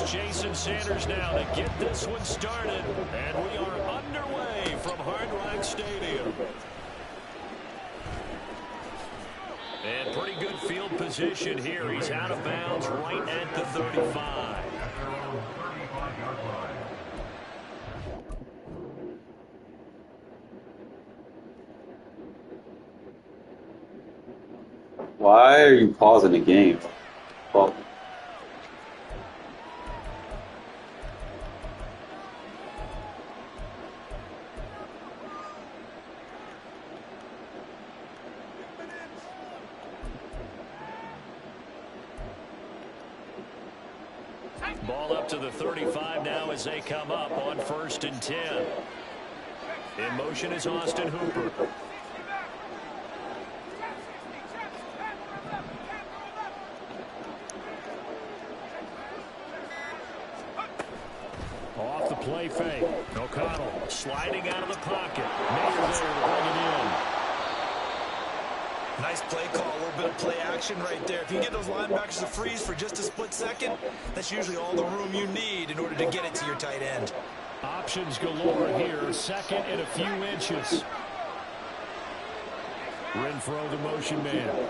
Jason Sanders now to get this one started, and we are underway from Hard Rock Stadium. And pretty good field position here. He's out of bounds right at the 35. Why are you pausing the game? Well, Ball up to the 35 now as they come up on 1st and 10. In motion is Austin Hooper. Off the play fake. O'Connell sliding out of the pocket. Mayer there to bring it in. Nice play call, a little bit of play action right there. If you get those linebackers to freeze for just a split second, that's usually all the room you need in order to get it to your tight end. Options galore here. Second and a few inches. Renfro, the motion man.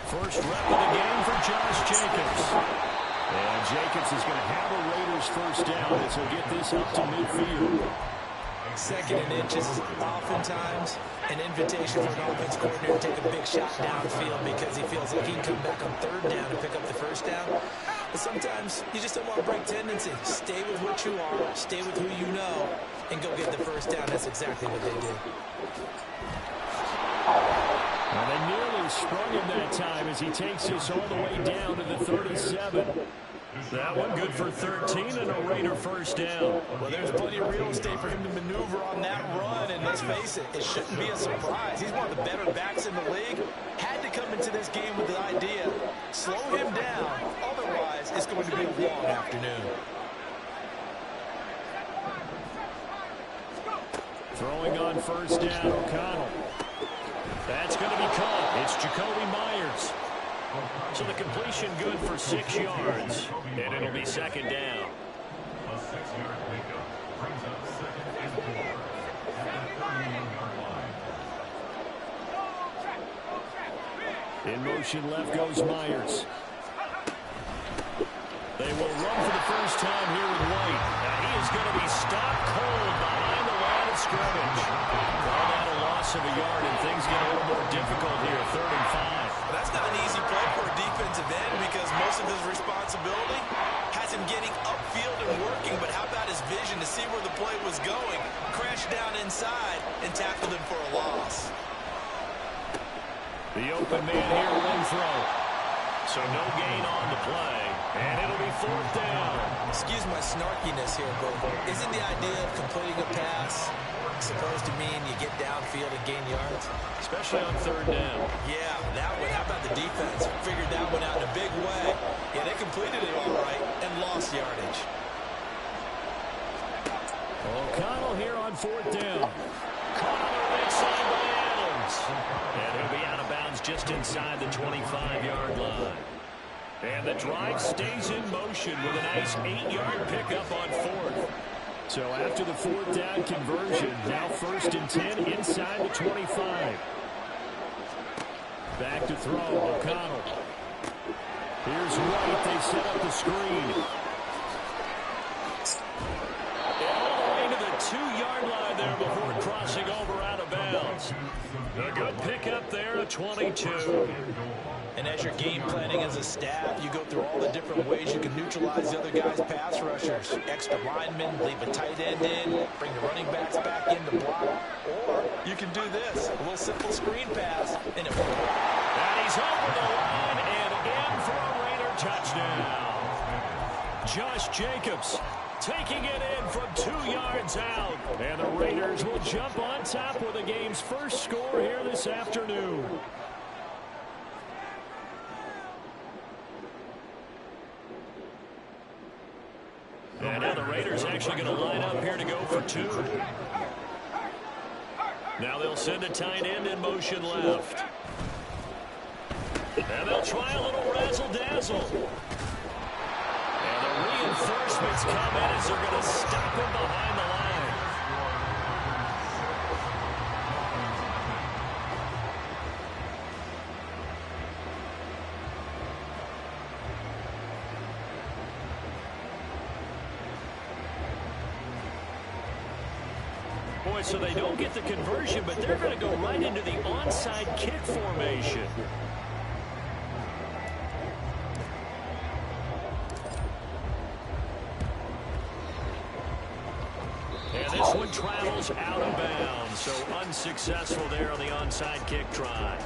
First rep of the game for Josh Jacobs. And Jacobs is going to have a Raiders first down as he'll get this up to midfield. Second and inches is oftentimes an invitation for an offense coordinator to take a big shot downfield because he feels like he can come back on third down and pick up the first down. But sometimes you just don't want to break tendency. Stay with what you are, stay with who you know, and go get the first down. That's exactly what they did. And they nearly sprung him that time as he takes us all the way down to the 37. That one good for 13 and a Raider first down. Well, there's plenty of real estate for him to maneuver on that run, and let's face it, it shouldn't be a surprise. He's one of the better backs in the league. Had to come into this game with the idea, slow him down, otherwise it's going to be a long afternoon. Throwing on first down, O'Connell. That's going to be caught. It's Jacoby Myers. So the completion good for 6 yards, and it'll be second down. A 6-yard pickup brings up second and 4 at the 31-yard line. In motion left goes Myers. They will run for the first time here with White. Now he is going to be stopped cold behind the line of scrimmage. Call that a loss of a yard, and things get a little more difficult here, 3rd and 5. Well, that's not an easy play for a defensive end because most of his responsibility has him getting upfield and working, but how about his vision to see where the play was going, crash down inside, and tackle him for a loss. The open man here, Renfro. So no gain on the play, and it'll be 4th down. Excuse my snarkiness here, but isn't the idea of completing a pass supposed to mean you get downfield and gain yards? Especially on 3rd down. Yeah, that one. How about the defense? Figured that one out in a big way. Yeah, they completed it all right and lost yardage. O'Connell here on 4th down. Caught on the right side by Adams. And he'll be out of bounds just inside the 25-yard line. And the drive stays in motion with a nice 8-yard pickup on 4th. So after the 4th down conversion, now 1st and 10 inside the 25. Back to throw, O'Connell. Here's White, they set up the screen. All the way to the 2-yard line there before crossing over out of bounds. A good pickup there, a 22. And as you're game planning as a staff, you go through all the different ways you can neutralize the other guy's pass rushers. Extra linemen, leave a tight end in, bring the running backs back in to block. Or you can do this, a little simple screen pass, and it works. And he's over the line and in for a Raider touchdown. Josh Jacobs taking it in from 2 yards out. And the Raiders will jump on top with the game's first score here this afternoon. And now the Raiders actually going to line up here to go for 2. Now they'll send a tight end in motion left. And they'll try a little razzle-dazzle. And the reinforcements come in as they're going to stop him behind the line. Boy, so they don't get the conversion, but they're going to go right into the onside kick formation. And this one travels out of bounds, so unsuccessful there on the onside kick try.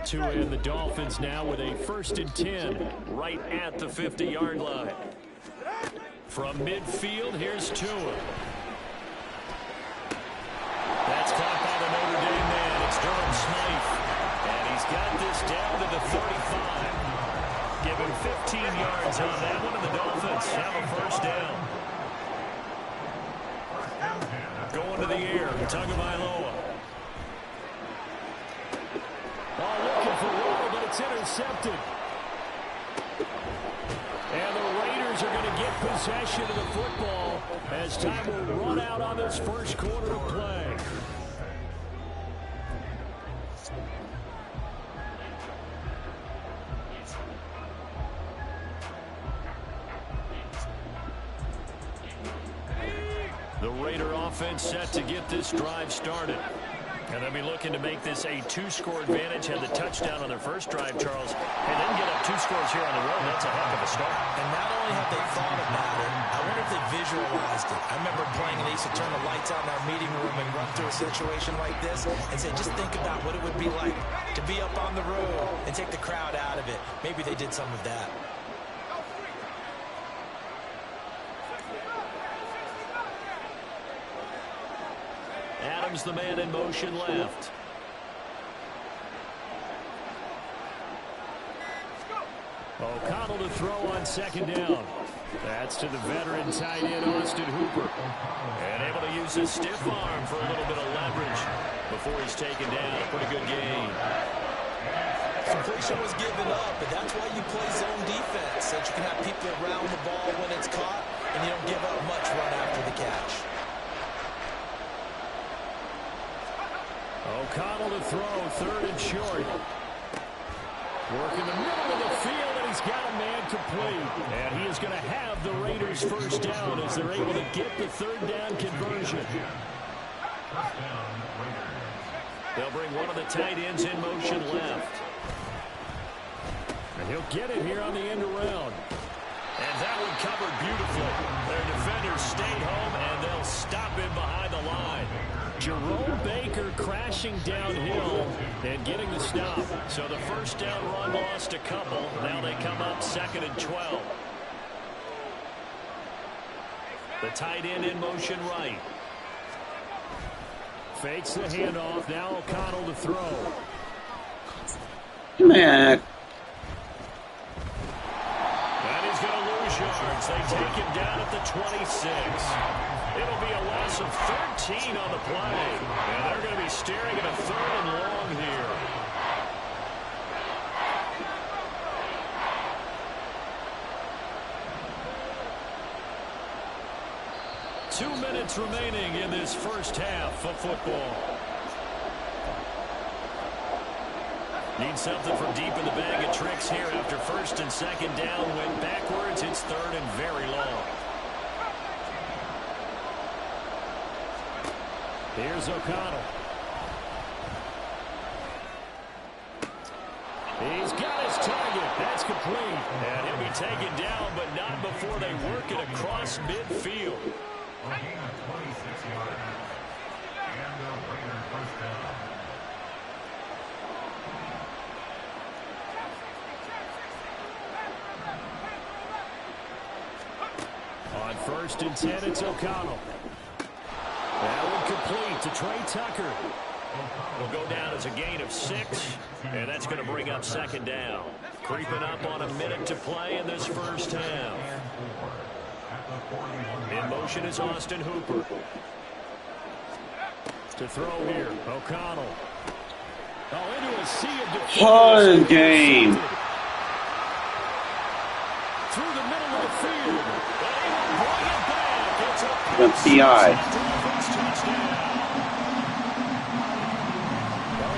Tua and the Dolphins now with a 1st and 10 right at the 50-yard line. From midfield, here's Tua. That's caught by the Notre Dame man. It's Durham Smythe. And he's got this down to the 35. Give him 15 yards on that one, and the Dolphins have a first down. Going to the air, Tagovailoa. Oh, looking for Waddle, but it's intercepted. Raiders are going to get possession of the football as time will run out on this first quarter of play. The Raider offense set to get this drive started. And they'll be looking to make this a 2-score advantage. Had the touchdown on their first drive, Charles. And then get up 2 scores here on the road. That's a heck of a start. And not only have they thought about it, I wonder if they visualized it. I remember playing and they used to turn the lights on in our meeting room and run through a situation like this and say, just think about what it would be like to be up on the road and take the crowd out of it. Maybe they did some of that. Adams, the man in motion left. O'Connell to throw on second down. That's to the veteran tight end, Austin Hooper. And able to use his stiff arm for a little bit of leverage before he's taken down. A pretty good game. Completion was given up, but that's why you play zone defense, so that you can have people around the ball when it's caught, and you don't give up much run after the catch. O'Connell to throw, 3rd and short. Working the middle of the field, and he's got a man complete. And he is going to have the Raiders first down as they're able to get the 3rd down conversion. They'll bring one of the tight ends in motion left. And he'll get it here on the end around. And that one covered beautifully. Their defenders stayed home, and they'll stop him behind the line. Jerome Baker crashing downhill and getting the stop. So the first down run lost a couple. Now they come up 2nd and 12. The tight end in motion right. Fakes the handoff. Now O'Connell to throw. Man. And he's going to lose yards. They take him down at the 26. It'll be a loss of 13 on the play. And they're going to be staring at a 3rd and long here. Two minutes remaining in this first half of football. Need something from deep in the bag of tricks here after 1st and 2nd down. Went backwards. It's 3rd and very long. Here's O'Connell. He's got his target. That's complete. And he'll be taken down, but not before they work it across midfield. A gain of 26 yards. And the Raiders first down. On 1st and 10, it's O'Connell. That one complete to Trey Tucker. Will go down as a gain of 6, and that's going to bring up 2nd down. Creeping up on a minute to play in this first half. In motion is Austin Hooper. To throw here, O'Connell. Oh, into a sea of defenders. Fun game. Through the middle of the field. They will bring it back. It's a The PI.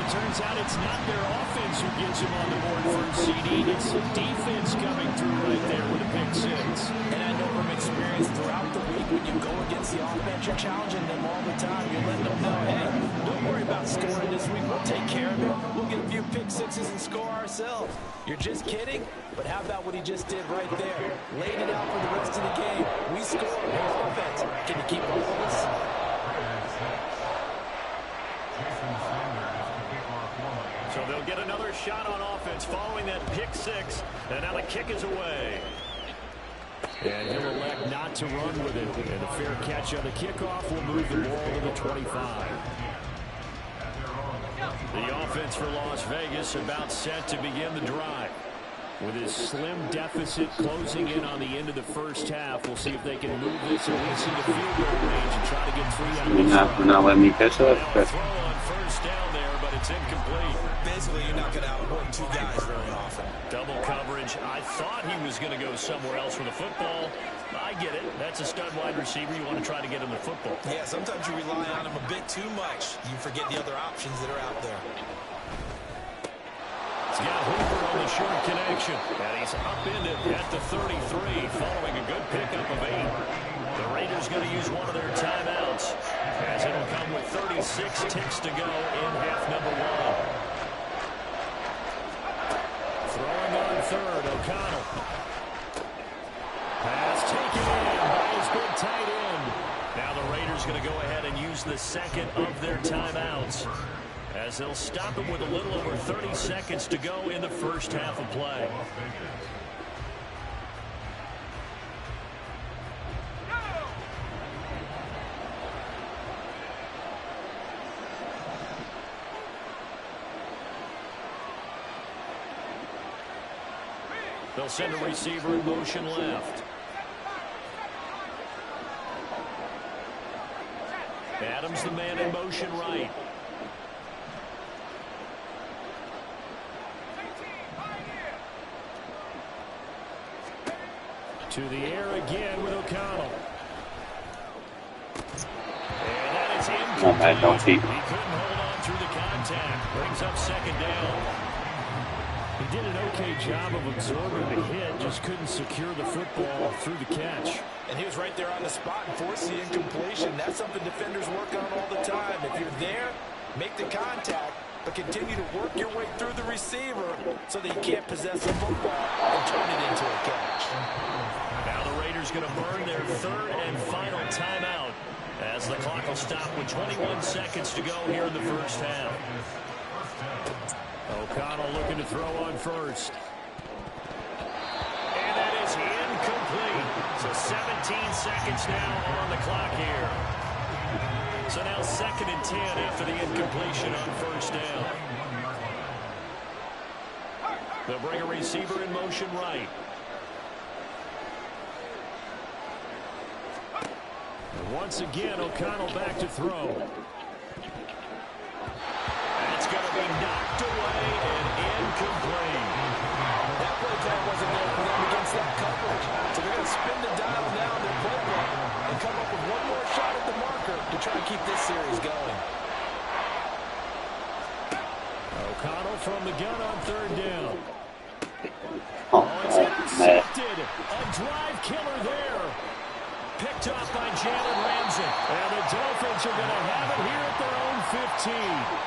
Turns out it's not their offense who gets him on the board for CD. It's the defense coming through right there with a pick 6. And I know from experience throughout the week, when you go against the offense, you're challenging them all the time. You're letting them know, hey, don't worry about scoring this week. We'll take care of it. We'll get a few pick 6s and score ourselves. You're just kidding? But how about what he just did right there? Laid it out for the rest of the game. We scored. Here's offense. Can you keep up with us? So they'll get another shot on offense following that pick 6. And now the kick is away. And he'll elect not to run with it. And a fair catch on the kickoff will move the ball to the 25. The offense for Las Vegas about set to begin the drive. With his slim deficit closing in on the end of the first half, we'll see if they can move this at least into field goal range and try to get 3 out of this. You're not letting me catch that? Throw on first down there, but it's incomplete. Basically, you're not going to outwork 2 guys very often. Double coverage. challenge. I thought he was going to go somewhere else with the football. I get it. That's a stud wide receiver. You want to try to get him the football. Yeah, sometimes you rely on him a bit too much. You forget the other options that are out there. He's got Hooper on the short connection. And he's upended at the 33 following a good pickup of 8. The Raiders going to use one of their timeouts as it'll come with 36 ticks to go in half number 1. Throwing on third, O'Connell. Pass taken in by his big tight end. Now the Raiders going to go ahead and use the second of their timeouts as they'll stop him with a little over 30 seconds to go in the first half of play. They'll send a receiver in motion left. Adams the man in motion right. To the air again with O'Connell. And that is incomplete. He couldn't hold on through the contact. Brings up second down. He did an okay job of absorbing the hit, just couldn't secure the football through the catch. And he was right there on the spot and forced the incompletion. That's something defenders work on all the time. If you're there, make the contact, but continue to work your way through the receiver so that you can't possess the football and turn it into a catch. Now the Raiders going to burn their third and final timeout as the clock will stop with 21 seconds to go here in the first half. O'Connell looking to throw on first. And that is incomplete. So 17 seconds now on the clock here. So now 2nd and 10 after the incompletion on first down. They'll bring a receiver in motion right. And once again, O'Connell back to throw. It's going to be knocked away and incomplete. That play call wasn't there for them against that coverage. So they're going to spin the dial now in their playbook and come up with one more shot at the marker to try to keep this series going. O'Connell from the gun on third down. Oh, It's intercepted. A drive killer there. Picked off by Jalen Ramsey. And the Dolphins are going to have it here at their own 15.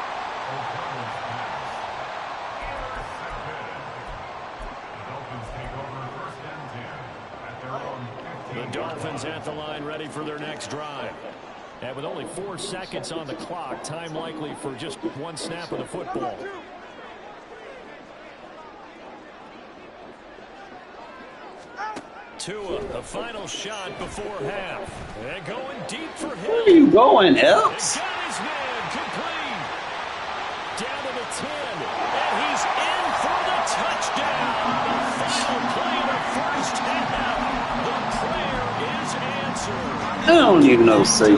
The Dolphins at the line ready for their next drive. And with only 4 seconds on the clock, time likely for just one snap of the football. Tua, the final shot before half. And going deep for him. Where are you going, Elks? Got his man complete. Down to the 10. And he's in for the touchdown. The final play of the first half. The prayer is answered. I don't even know, see.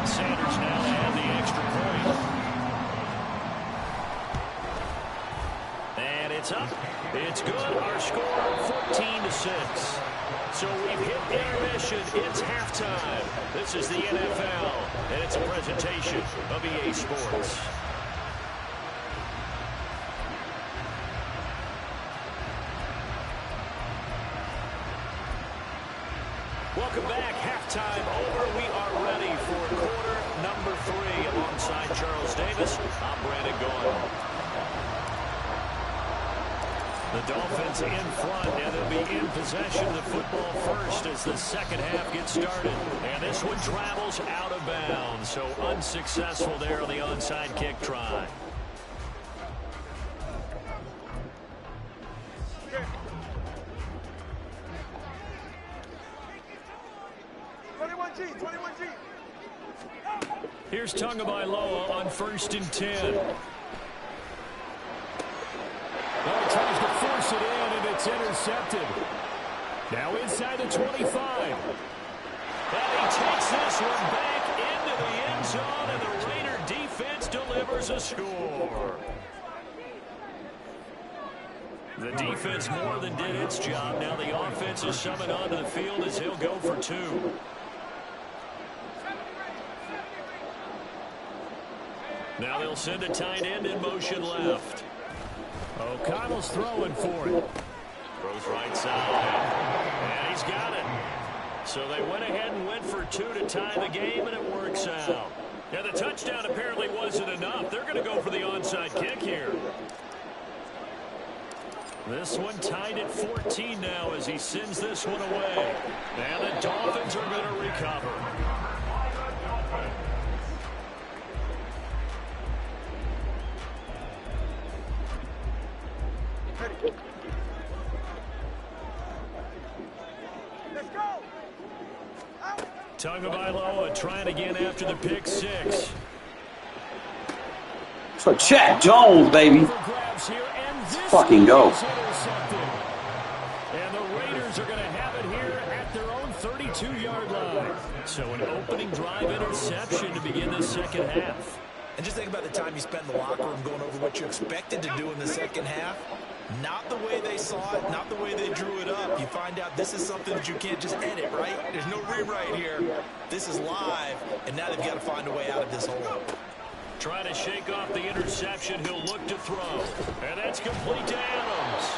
Sanders now have the extra point. And it's up. It's good. Our score 14-6. So we've hit intermission. It's halftime. This is the NFL, and it's a presentation of EA Sports. Welcome back. Halftime over. We are ready for quarter number 3 alongside Charles Davis. I'm Brandon Gordon. The Dolphins in front, and they'll be in possession of the football first as the second half gets started. And this one travels out of bounds, so unsuccessful there on the onside kick try. Here's Tagovailoa on 1st and 10. Well, he tries to force it in, and it's intercepted. Now inside the 25. And he takes this one back into the end zone, and the Raider defense delivers a score. The defense more than did its job. Now the offense is summoned onto the field as he'll go for 2. Now they'll send a tight end in motion left. O'Connell's throwing for it. Throws right side. And he's got it. So they went ahead and went for 2 to tie the game, and it works out. Now the touchdown apparently wasn't enough. They're going to go for the onside kick here. This one tied at 14 now as he sends this one away. And the Dolphins are going to recover. Let's go. Tagovailoa trying again after the pick 6. So check Jones, baby. For grabs here, and this Fucking go. is intercepted. And the Raiders are going to have it here at their own 32-yard line. So an opening drive interception to begin the second half. And just think about the time you spent in the locker room going over what you expected to do in the second half. Not the way they saw it, not the way they drew it up. You find out this is something that you can't just edit, right? There's no rewrite here. This is live, and now they've got to find a way out of this hole. Trying to shake off the interception, he'll look to throw. And that's complete to Adams.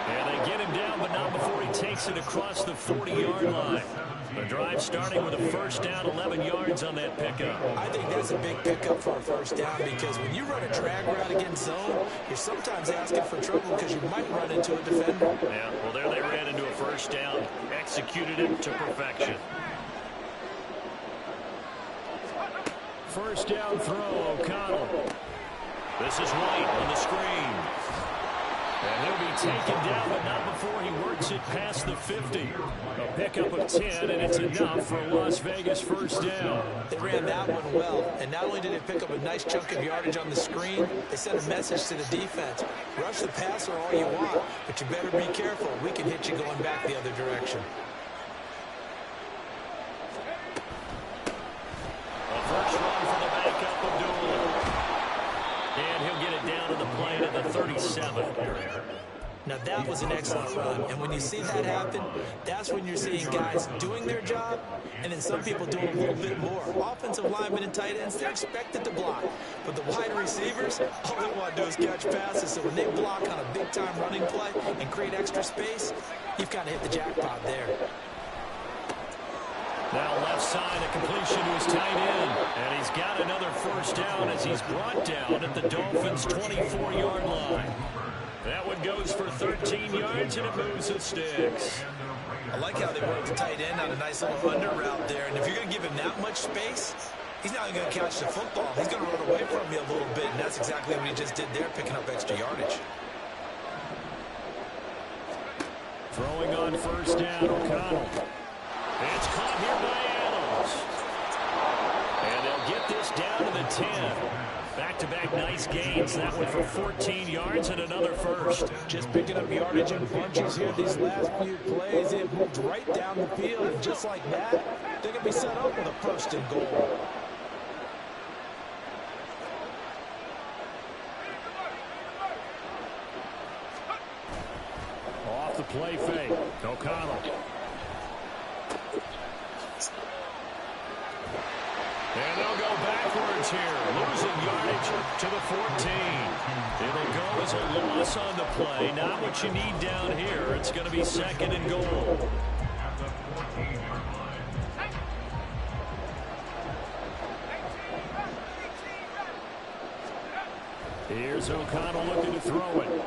And they get him down, but not before he takes it across the 40-yard line. The drive starting with a first down, 11 yards on that pickup. I think that's a big pickup for a first down because when you run a drag route against zone, you're sometimes asking for trouble because you might run into a defender. Yeah, well, there they ran into a first down, executed it to perfection. First down throw, O'Connell. This is White on the screen. And he'll be taken down, but not before he works it past the 50. A pickup of 10, and it's enough for a Las Vegas first down. They ran that one well, and not only did they pick up a nice chunk of yardage on the screen, they sent a message to the defense. Rush the passer all you want, but you better be careful. We can hit you going back the other direction. A first run for the backup of Dooley. And he'll get it down to the plane at the 37. Now that was an excellent run, and when you see that happen, that's when you're seeing guys doing their job, and then some people doing a little bit more. Offensive linemen and tight ends, they're expected to block, but the wide receivers, all they want to do is catch passes, so when they block on a big-time running play and create extra space, you've kind of hit the jackpot there. Now left side, a completion to his tight end, and he's got another first down as he's brought down at the Dolphins' 24-yard line. That one goes for 13 yards, and it moves the sticks. I like how they worked the tight end on a nice little under route there. And if you're going to give him that much space, he's not going to catch the football. He's going to run away from you a little bit, and that's exactly what he just did there, picking up extra yardage. Throwing on first down, O'Connell. It's caught here by Adams. And they'll get this down to the 10. Back-to-back nice gains. That one for 14 yards and another first. Just picking up yardage in bunches here these last few plays. It moved right down the field, and just like that, they're going to be set up with a first and goal. Off the play fake, O'Connell. And they'll go backwards here, losing yardage to the 14. It'll go as a loss on the play. Not what you need down here. It's going to be second and goal. Here's O'Connell looking to throw it. And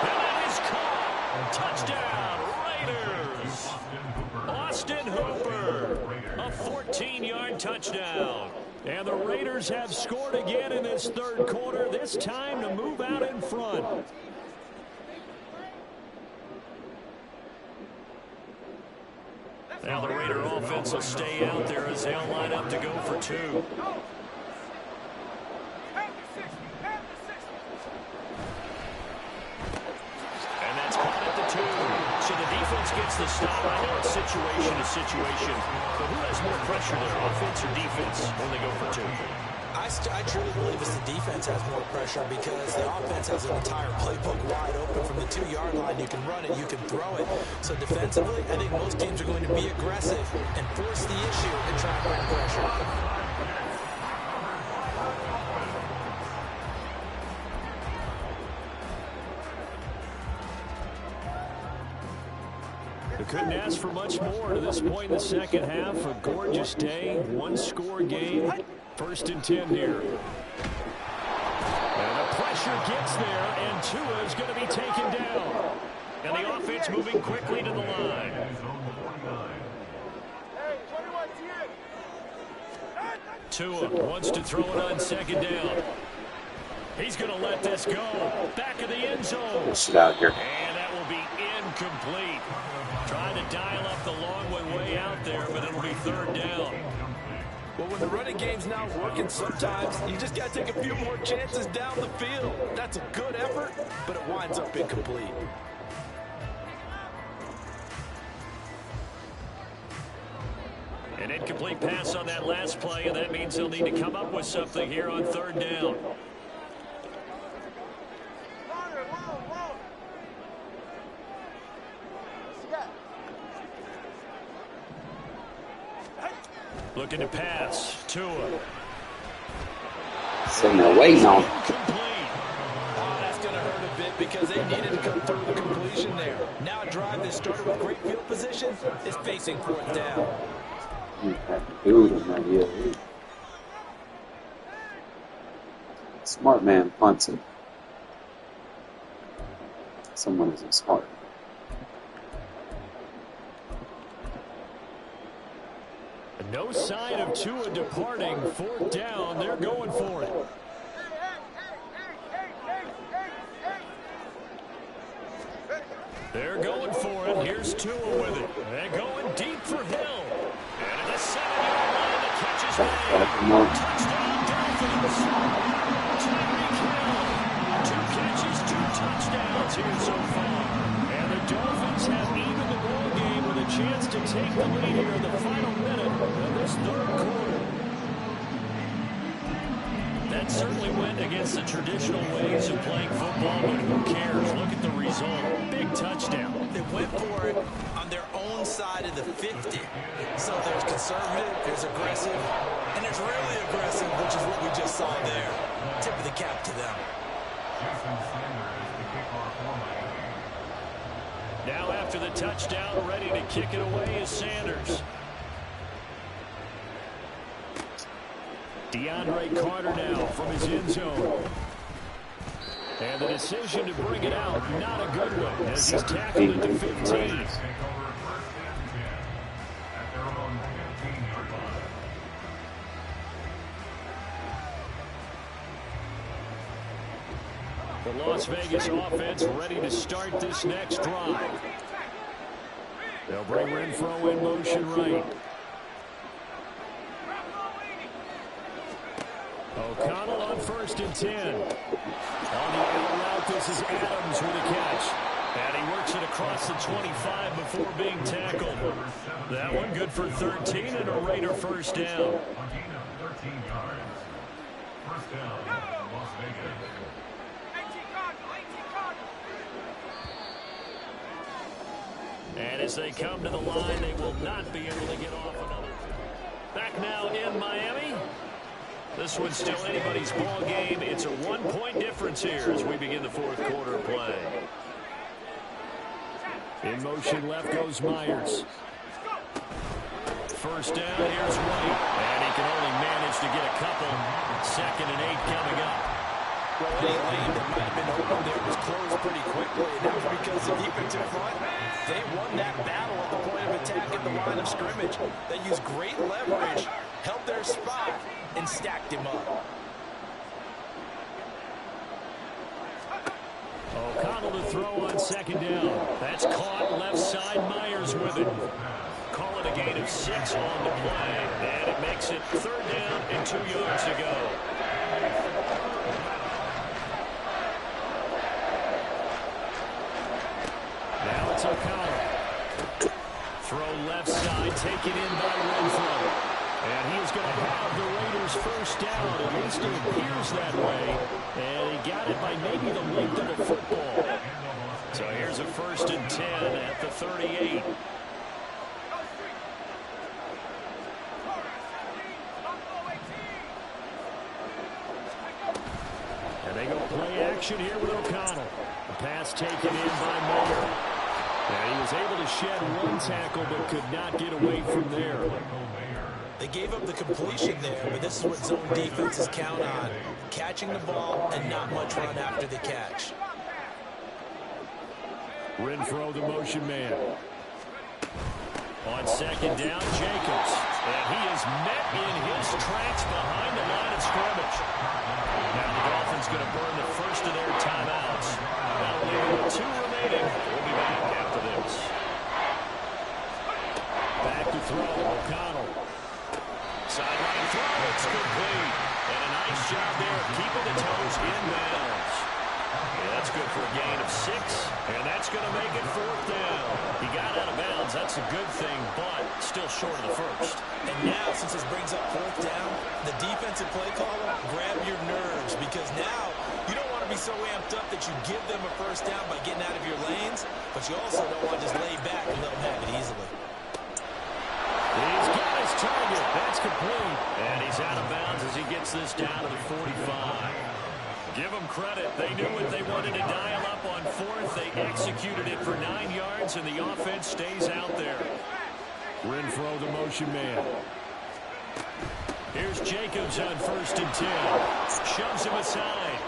that is caught. Touchdown, Raiders. Austin Hooper. A 14-yard touchdown. And the Raiders have scored again in this third quarter, this time to move out in front. Now the Raider offense will stay out there as they'll line up to go for 2. And that's caught at the 2. So the defense gets the stop. I know it's situation to situation, but who has more pressure there, offense or defense, when they go for 2? I I truly believe it's the defense has more pressure because the offense has an entire playbook wide open from the 2-yard line. You can run it, you can throw it. So defensively, I think most teams are going to be aggressive and force the issue and try and bring pressure. Couldn't ask for much more to this point in the second half. A gorgeous day, one-score game. 1st and 10 here. And the pressure gets there, and Tua is going to be taken down. And the offense moving quickly to the line. Tua wants to throw it on 2nd down. He's going to let this go. Back of the end zone. Sit out here. And that will be incomplete. Trying to dial up the long way out there, but it'll be 3rd down. Well, when the running game's not working, sometimes you just got to take a few more chances down the field. That's a good effort, but it winds up incomplete. An incomplete pass on that last play, and that means he'll need to come up with something here on 3rd down. Looking to pass. Tua. Sitting there waiting on. Oh, that's going to hurt a bit because they needed to come through the completion there. Now a drive that started with great field position is facing 4th down. Smart man punts it. Someone isn't smart. No sign of Tua departing. 4th down. They're going for it. They're going for it. Here's Tua with it. They're going deep for Hill. And at the 7-yard line, the catch is made. Touchdown, Dolphins. Tyreek Hill. 2 catches, 2 touchdowns here so far. And the Dolphins have evened the ball game with a chance to take the lead here in the final minute of this 3rd quarter. That certainly went against the traditional ways of playing football, but who cares? Look at the result. Big touchdown. They went for it on their own side of the 50. So there's conservative, there's aggressive, and there's really aggressive, which is what we just saw there. Tip of the cap to them. Now after the touchdown, ready to kick it away is Sanders. DeAndre Carter now from his end zone. And the decision to bring it out, not a good one, as he's tackled at the 15. The Las Vegas offense ready to start this next drive. They'll bring Renfro in motion right. O'Connell on 1st and 10. On the out route, this is Adams with a catch. And he works it across the 25 before being tackled. That one good for 13 and a Raider 1st down. 13 yards. 1st down, Las Vegas. And as they come to the line, they will not be able to get off another. Back now in Miami. This one's still anybody's ball game. It's a 1-point difference here as we begin the 4th quarter play. In motion left goes Myers. 1st down, here's White. And he can only manage to get a couple. 2nd and 8 coming up. Well, any lane that might have been open there was closed pretty quickly, and that was because the defensive front, they won that battle at the point of attack at the line of scrimmage. They used great leverage, held their spot, and stacked him up. O'Connell to throw on 2nd down. That's caught left side. Myers with it. Call it a gain of 6 on the play, and it makes it 3rd down and 2 yards to go. Now it's O'Connell. Throw left side, taken in by Renfro. And he is going to have the Raiders first down. At least it appears that way. And he got it by maybe the length of a football. So here's a 1st and 10 at the 38. And they go play action here with O'Connell. The pass taken in by Mayer. And he was able to shed one tackle but could not get away from there. They gave up the completion there, but this is what zone defenses count on. Catching the ball and not much run after the catch. Renfro, the motion man. On 2nd down, Jacobs. And he is met in his tracks behind the line of scrimmage. Now the Dolphins going to burn the first of their timeouts. That'll leave them with 2 remaining. We'll be back after this. Back to throw, O'Connell. Sideline throw, it's complete. And a nice job there of keeping the toes in bounds. Yeah, that's good for a gain of 6, and that's going to make it 4th down. He got out of bounds. That's a good thing, but still short of the first. And now, since this brings up 4th down, the defensive play caller, grab your nerves, because now you don't want to be so amped up that you give them a first down by getting out of your lanes, but you also don't want to just lay back and let them have it easily. He's got his target. That's complete. And he's out of bounds as he gets this down to the 45. Give them credit. They knew what they wanted to dial up on 4th. They executed it for 9 yards, and the offense stays out there. Renfro, the motion man. Here's Jacobs on 1st and 10. Shoves him aside.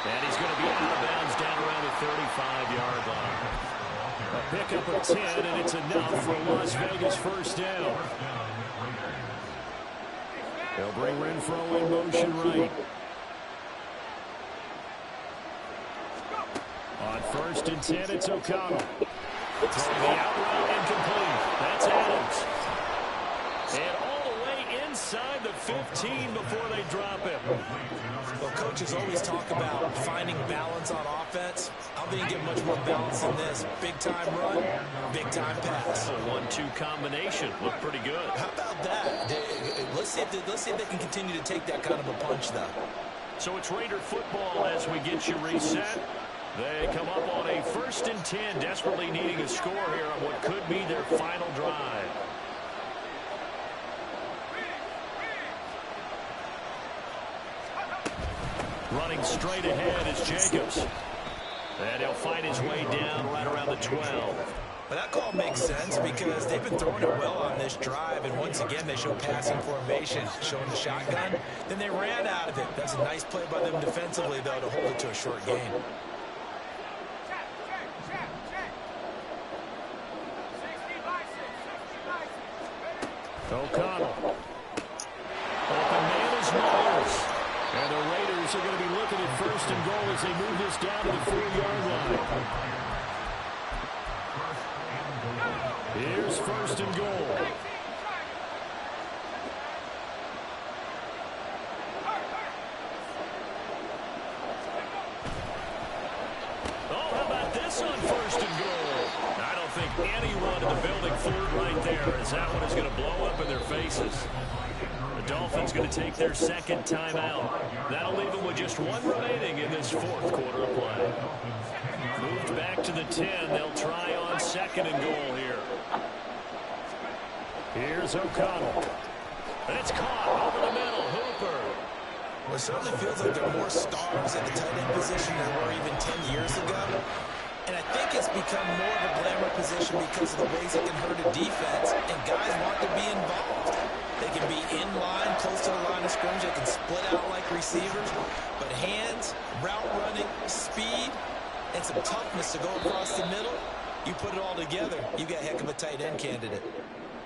And he's going to be out of bounds down around the 35-yard line. A pickup of 10, and it's enough for Las Vegas first down. They'll bring Renfro in motion right. On 1st and 10, it's O'Connell. Throwing the out route incomplete. That's Adams. And all the way inside the 15 before they drop him. Well, coaches always talk about finding balance on offense. I don't think you get much more balance than this. Big-time run, big-time pass. A 1-2 combination. Looked pretty good. How about that? Let's see if they can continue to take that kind of a punch, though. So it's Raider football as we get you reset. They come up on a 1st and 10, desperately needing a score here on what could be their final drive. Running straight ahead is Jacobs. And he'll find his way down right around the 12. But that call makes sense because they've been throwing it well on this drive, and once again they show passing formation, showing the shotgun. Then they ran out of it. That's a nice play by them defensively, though, to hold it to a short gain. O'Connell. Open man is Myers. And the Raiders are going to be looking at 1st and goal as they move this down to the 4-yard line. Here's 1st and goal. Oh, how about this on 1st and goal? I don't think anyone in the building threw it right there, as that one is going to blow up in their faces. The Dolphins going to take their 2nd timeout. That'll leave them with just 1 remaining in this 4th quarter of play. Moved back to the 10. They'll try on 2nd and goal here. Here's O'Connell. And it's caught over the middle. Hooper. Well, it certainly feels like there are more stars at the tight end position than there were even 10 years ago. And I think it's become more of a glamour position because of the ways it can hurt a defense, and guys want to be involved. They can be in line, close to the line of scrimmage. They can split out like receivers. But hands, route running, speed, and some toughness to go across the middle, you put it all together, you got a heck of a tight end candidate.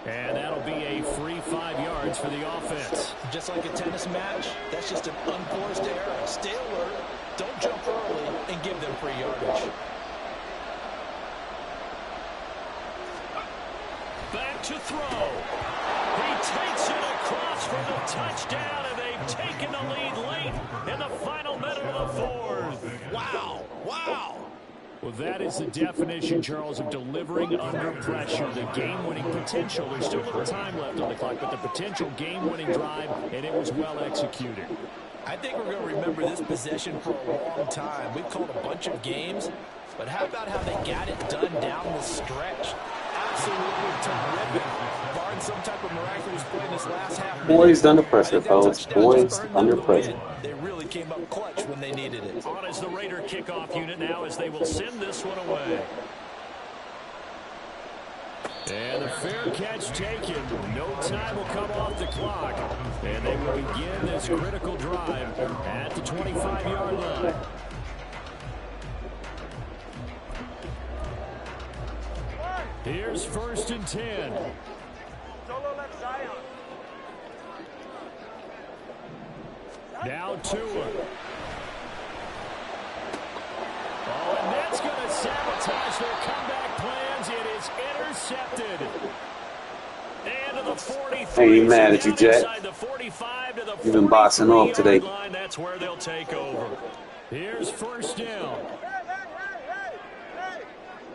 And that'll be a free 5 yards for the offense. Just like a tennis match, that's just an unforced error. Stay alert, don't jump early, and give them free yardage. Back to throw. He takes it across for the touchdown, and they've taken the lead late in the final minute of the 4th. Wow, wow. Well, that is the definition, Charles, of delivering under pressure. The game-winning potential. There's still a little time left on the clock, but the potential game-winning drive, and it was well executed. I think we're going to remember this possession for a long time. We've called a bunch of games, but how about how they got it done down the stretch? Absolutely terrific. Barring some type of miraculous play in this last half. Boys under pressure, fellas. Boys under pressure. They really came up clutch when they needed it. On is the Raider kickoff unit now as they will send this one away. And the fair catch taken. No time will come off the clock. And they will begin this critical drive at the 25-yard line. Here's 1st and 10. Now Tua. Oh, and that's going to sabotage their comeback plans. It is intercepted. And to the 43. I ain't mad at you, Jack. You've been boxing up today. That's where they'll take over. Here's 1st down.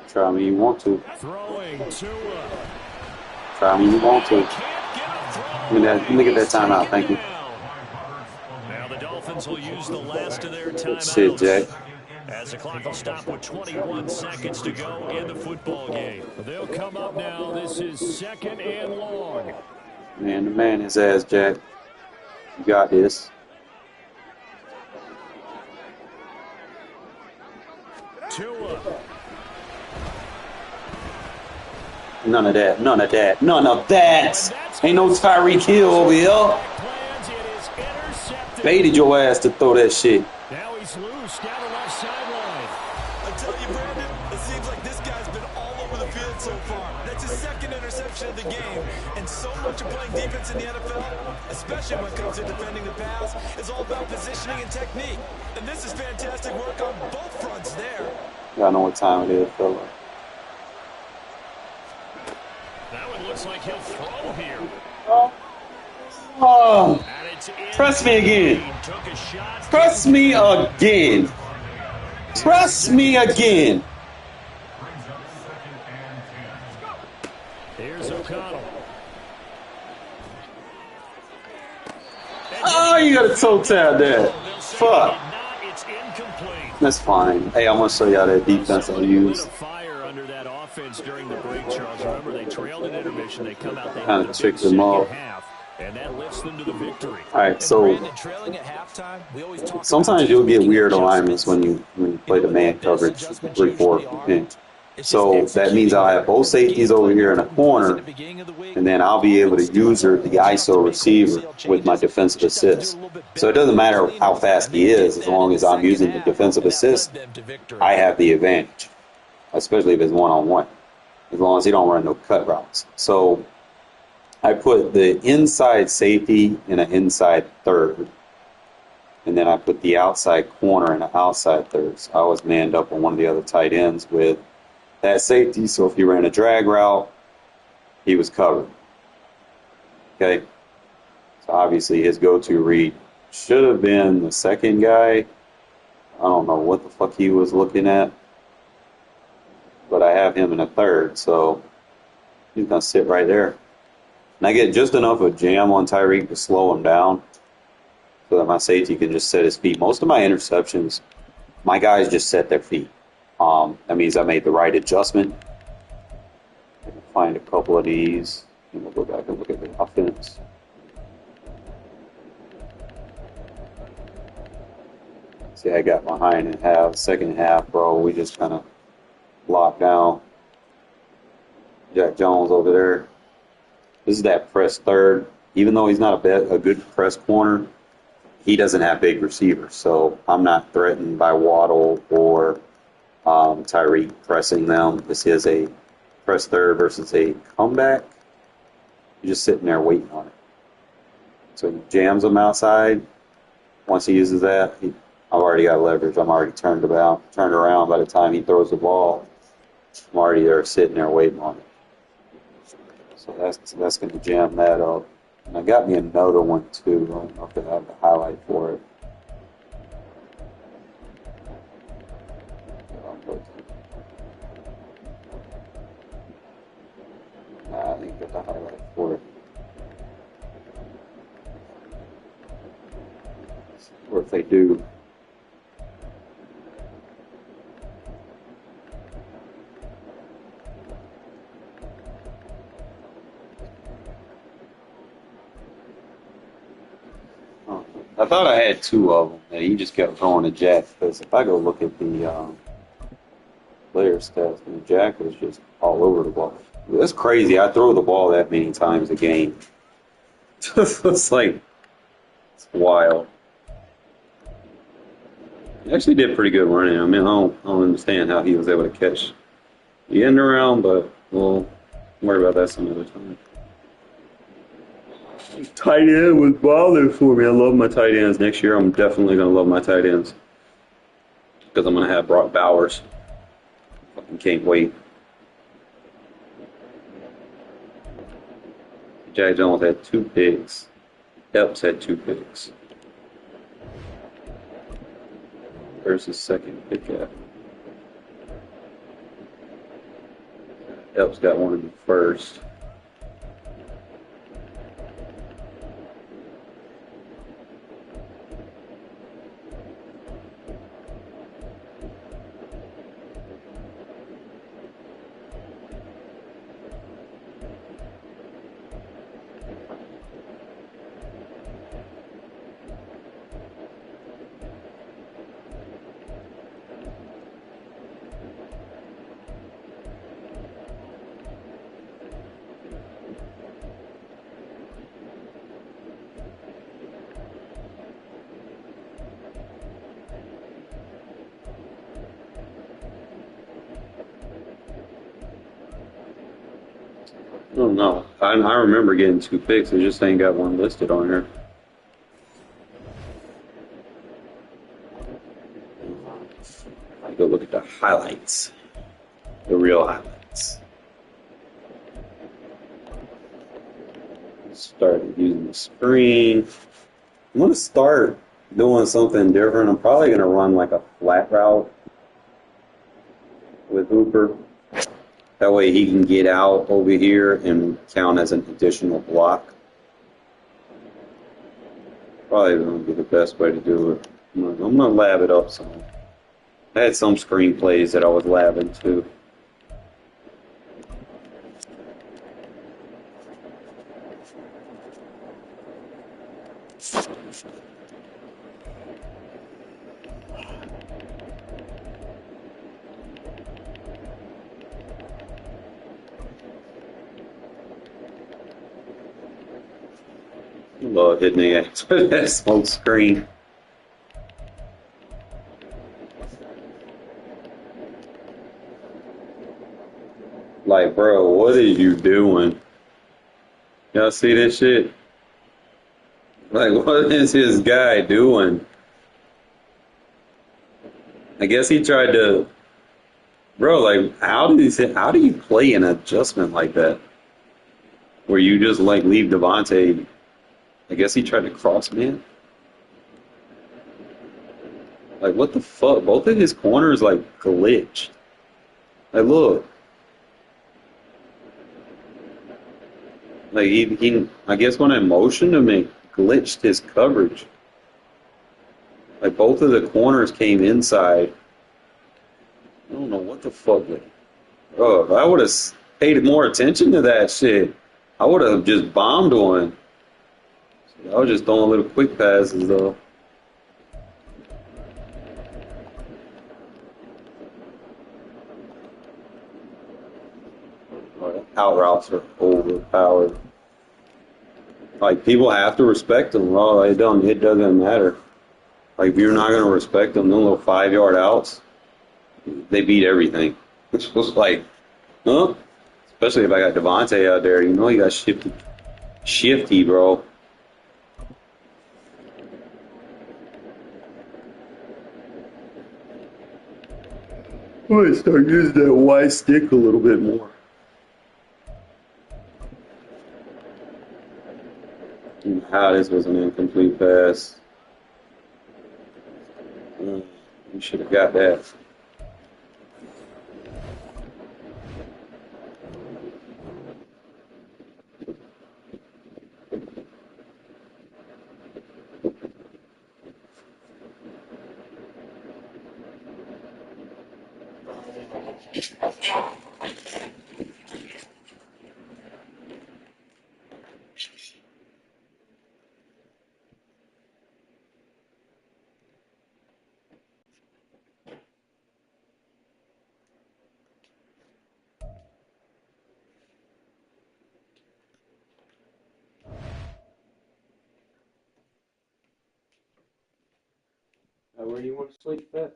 Try me you want to. Throwing Tua. Try me you want to. Let me get that timeout. Thank you. Now the Dolphins will use the last of their timeouts. Shit, Jack. As the clock will stop with 21 seconds to go in the football game. They'll come up now. This is 2nd and long. Man, the man his ass, Jack. You got this. Tua. None of that. None of that. None of that. Ain't no Tyreek Hill over here. Baited your ass to throw that shit. Now he's loose down the left sideline. I tell you, Brandon, it seems like this guy's been all over the field so far. That's his 2nd interception of the game. And so much of playing defense in the NFL, especially when it comes to defending the pass, is all about positioning and technique. And this is fantastic work on both fronts there. Y'all know what time it is, fella. Now it looks like he'll throw here. Oh, press me again. Press me again. Press me again. Here's O'Connell. Oh, you got a toe tap there. Fuck. It's incomplete. That's fine. Hey, I'm going to show y'all that defense I use. Fire under that offense during the break, Charles. Remember, they trailed in intermission. They come out, they kind of tricked them off. And that lifts them to the victory. All right, so sometimes you'll get weird alignments when you play the man coverage 3-4. So that means I'll have both safeties over here in a corner, and then I'll be able to use the ISO receiver with my defensive assist. So it doesn't matter how fast he is, as long as I'm using the defensive assist, I have the advantage, especially if it's one-on-one, as long as he don't run no cut routes. So I put the inside safety in an inside third, and then I put the outside corner in an outside third. So I was manned up on one of the other tight ends with that safety, so if he ran a drag route, he was covered. Okay? So obviously his go-to read should have been the second guy. I don't know what the fuck he was looking at, but I have him in a third, so he's going to sit right there. And I get just enough of a jam on Tyreek to slow him down so that my safety can just set his feet. Most of my interceptions, my guys just set their feet. That means I made the right adjustment. I can find a couple of these. And we'll go back and look at the offense. See, I got behind in half. Second half, bro, we just kind of locked down. Jack Jones over there. This is that press third. Even though he's not a good press corner, he doesn't have big receivers. So I'm not threatened by Waddle or Tyreek pressing them. This is a press third versus a comeback. You're just sitting there waiting on it. So he jams them outside. Once he uses that, I've already got leverage. I'm already turned around by the time he throws the ball. I'm already there sitting there waiting on it. So that's going to jam that up. And I got me another one too. I don't know if I have the highlight for it. can't get the highlight for it. Or if they do. I thought I had two of them, and he just kept throwing a jack. Because if I go look at the player stats, the jack was just all over the ball. That's crazy. I throw the ball that many times a game. It's like, it's wild. He actually did pretty good running. I mean, I don't understand how he was able to catch the end around, but we'll worry about that some other time. Tight end was bothering for me. I love my tight ends. Next year, I'm definitely going to love my tight ends because I'm going to have Brock Bowers. Fucking can't wait. Jack Jones had 2 picks. Epps had 2 picks. Where's his second pick at? Epps got one in the first. I don't know. I remember getting 2 picks. I just ain't got one listed on here. I go look at the highlights. The real highlights. Started using the screen. I'm going to start doing something different. I'm probably going to run like a flat route with Hooper. That way he can get out over here and count as an additional block. Probably going to be the best way to do it. I'm going to lab it up some. I had some screen plays that I was labbing too. I love hitting that smoke screen. Like, bro, what are you doing? Y'all see this shit? Like, what is this guy doing? I guess he tried to, bro. Like, how do you play an adjustment like that, where you just like leave Devontae? I guess he tried to cross man. Like, what the fuck? Both of his corners like glitched. Like, look. Like he I guess when I motioned him, it glitched his coverage. Like both of the corners came inside. I don't know what the fuck. Oh, if I would have paid more attention to that shit, I would have just bombed one. I was just throwing little quick passes though. Out routes are overpowered. Like people have to respect them. Well, it doesn't matter. Like if you're not gonna respect them, them little 5-yard outs, they beat everything. It's just like, huh? Especially if I got Devontae out there, you know he got shifty, bro. I'm gonna start using that wide stick a little bit more. This was an incomplete pass. You should have got that. Where do you want to sleep at?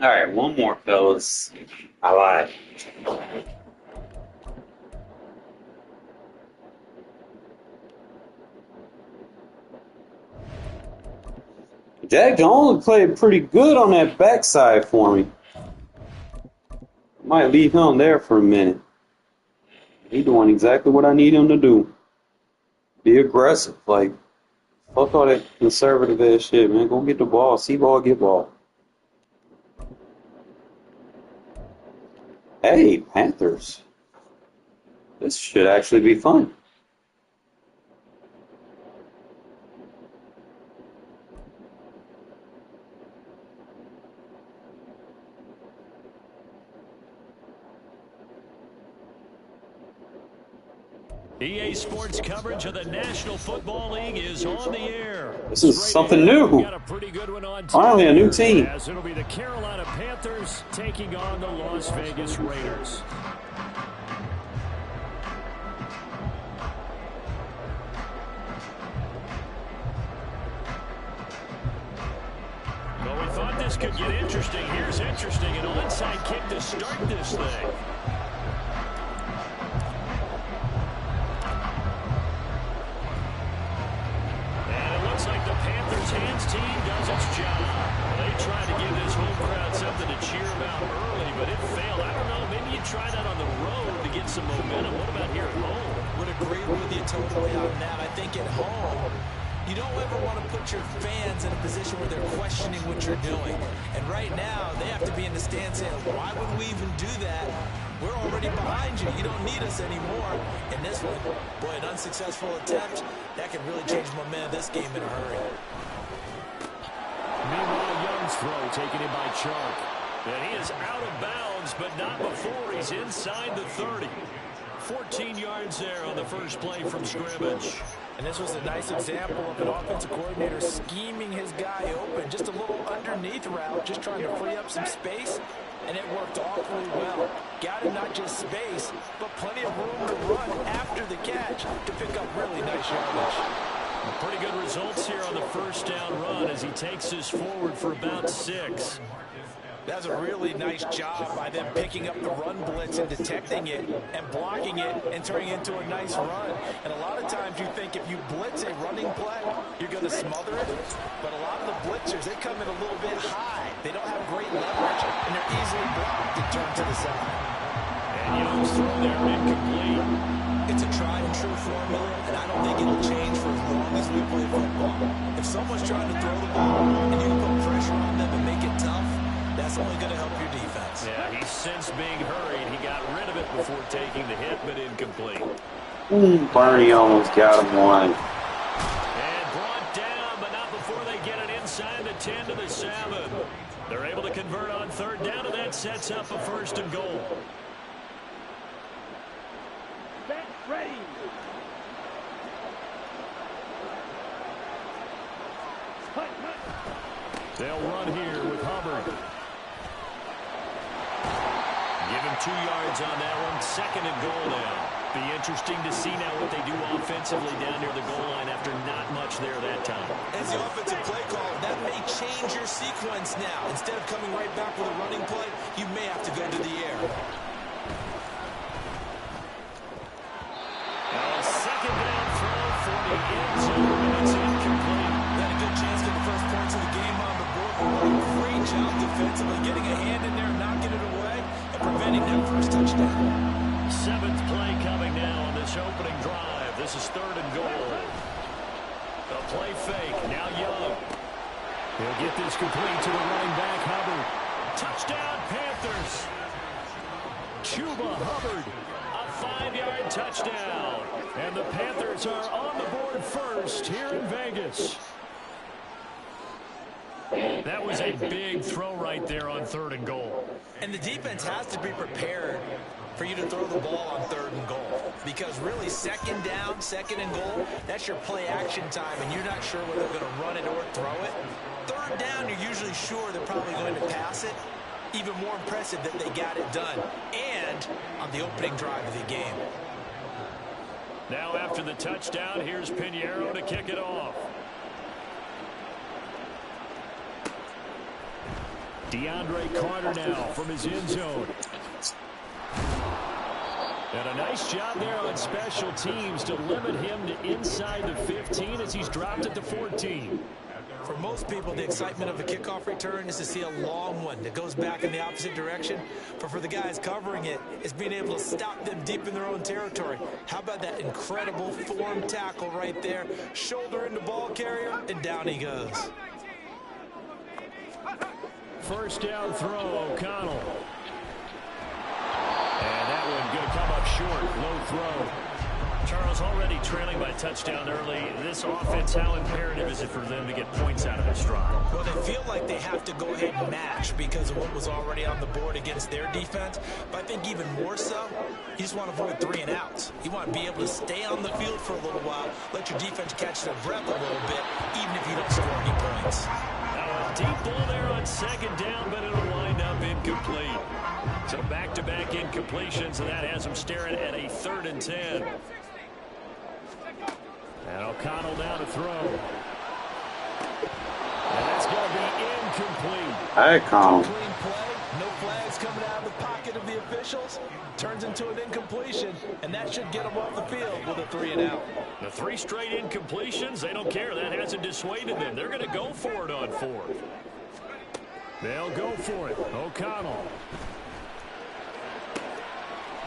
All right, one more, fellas. I lied. Jack Jones played pretty good on that backside for me. Might leave him there for a minute. He's doing exactly what I need him to do. Be aggressive. Like, fuck all that conservative ass shit, man. Go get the ball. See ball, get ball. Hey, Panthers. This should actually be fun. EA Sports coverage of the National Football League is on the air. This is something new. Got a pretty good one on Finally, a new team. As it'll be the Carolina Panthers taking on the Las Vegas Raiders. Well, we thought this could get interesting. Here's interesting. An onside kick to start this thing. Like the Panthers hands team does its job. Well, they tried to give this home crowd something to cheer about early, but it failed. I don't know, maybe you try that on the road to get some momentum. What about here at home? Would agree with you totally on that. I think at home, you don't ever want to put your fans in a position where they're questioning what you're doing. And right now, they have to be in the stand saying, why would we even do that? We're already behind you. You don't need us anymore. And this one, boy, an unsuccessful attempt, that could really change the momentum of this game in a hurry. Meanwhile, Young's throw taken in by Chark. And he is out of bounds, but not before he's inside the 30. 14 yards there on the first play from scrimmage. And this was a nice example of an offensive coordinator scheming his guy open. Just a little underneath route, just trying to free up some space. And it worked awfully well. Got him not just space, but plenty of room to run after the catch to pick up really nice yardage. Pretty good results here on the first down run as he takes us forward for about 6. That's a really nice job by them picking up the run blitz and detecting it and blocking it and turning it into a nice run. And a lot of times you think if you blitz a running play, you're going to smother it. But a lot of the blitzers, they come in a little bit high. They don't have great leverage, and they're easily blocked and turned to the side. And Young's throw there incomplete. It's a tried and true formula, and I don't think it'll change for as long as we play football. If someone's trying to throw the ball and you can put pressure on them and make it tough, that's only going to help your defense. Yeah, he sensed being hurried. He got rid of it before taking the hit, but incomplete. Barney almost got him one. And brought down, but not before they get it inside the 10 to the 7. They're able to convert on third down, and that sets up a 1st and goal. Set, ready. They'll run here with Hubbard. Give him 2 yards on that one. 2nd and goal now. Be interesting to see now what they do offensively down near the goal line after not much there that time. As the offensive play caller, that may change your sequence now. Instead of coming right back with a running play, you may have to go to the air. Now a second down throw for the end zone, and it's incomplete. Got a good chance to get the first points of the game on the board. Great job defensively, getting a hand in there, knocking it away, and preventing that first touchdown. 7th play coming now on this opening drive. This is 3rd and goal. A play fake. Now Young. He'll get this complete to the running back, Hubbard. Touchdown, Panthers. Chuba Hubbard. A 5-yard touchdown. And the Panthers are on the board first here in Vegas. That was a big throw right there on 3rd and goal. And the defense has to be prepared for you to throw the ball on 3rd and goal. Because really, 2nd down, 2nd and goal, that's your play action time, and you're not sure whether they're going to run it or throw it. 3rd down, you're usually sure they're probably going to pass it. Even more impressive that they got it done. And on the opening drive of the game. Now after the touchdown, here's Pinheiro to kick it off. DeAndre Carter now from his end zone. And a nice job there on special teams to limit him to inside the 15 as he's dropped it to 14. For most people, the excitement of a kickoff return is to see a long one that goes back in the opposite direction. But for the guys covering it, it's being able to stop them deep in their own territory. How about that incredible form tackle right there? Shoulder into ball carrier, and down he goes. First down throw, O'Connell. And that one going to come up short. Low throw. Charles already trailing by touchdown early. This offense, how imperative is it for them to get points out of this drive? Well, they feel like they have to go ahead and match because of what was already on the board against their defense. But I think even more so, you just want to avoid 3 and outs. You want to be able to stay on the field for a little while, let your defense catch their breath a little bit, even if you don't score any points. Now a deep ball there on 2nd down, but it'll wind up incomplete. So back-to-back incompletions, and that has them staring at a 3rd and 10. And O'Connell now to throw. And that's going to be incomplete. Hey, Connell. Clean play, no flags coming out of the pocket of the officials. Turns into an incompletion, and that should get them off the field with a 3 and out. The 3 straight incompletions, they don't care. That hasn't dissuaded them. They're going to go for it on 4th. They'll go for it. O'Connell.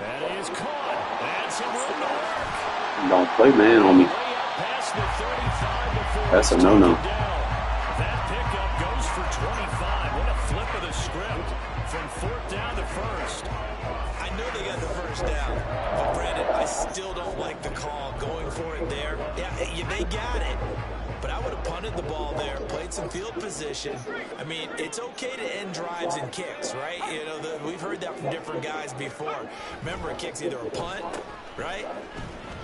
That is caught. And some room to work. Don't play man on me. That's a no-no. That pickup goes for 25. What a flip of the script from 4th down to 1st. I know they got the first down, but Brandon, I still don't like the call going for it there. Yeah, they got it, but I would have punted the ball there, played some field position. I mean, it's okay to end drives and kicks, right? You know, we've heard that from different guys before. Remember, a kick's either a punt, right?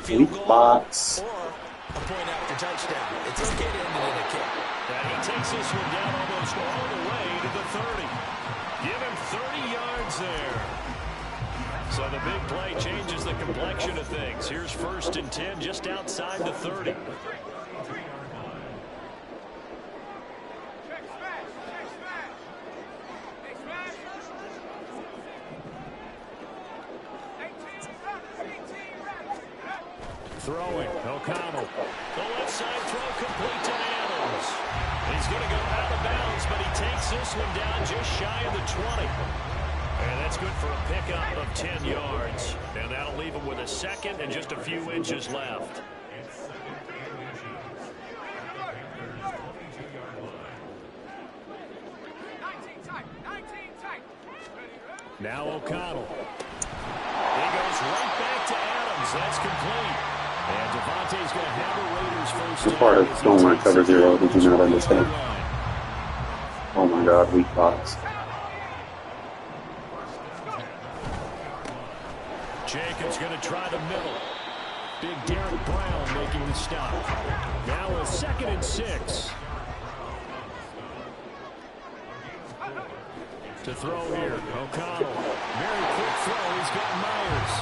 Field goal, box. or a point after touchdown. It's okay to end it in a kick. And he takes this one down almost all the way to the 30. Give him 30 yards there. So the big play changes the complexion of things. Here's 1st and 10 just outside the 30. Throwing, O'Connell. The left side throw complete to Adams. He's going to go out of bounds, but he takes this one down just shy of the 20. And that's good for a pickup of 10 yards. And that'll leave him with a 2nd and just a few inches left. Now O'Connell. He goes right back to Adams. That's complete. And Devontae's going to have a Raiders first This part of don't want to cover 0. Did you not understand? Oh my God, weak box. Jacobs going to try the middle. Big Derek Brown making the stop. Now a 2nd and 6. To throw here, O'Connell. Very quick throw. He's got Myers.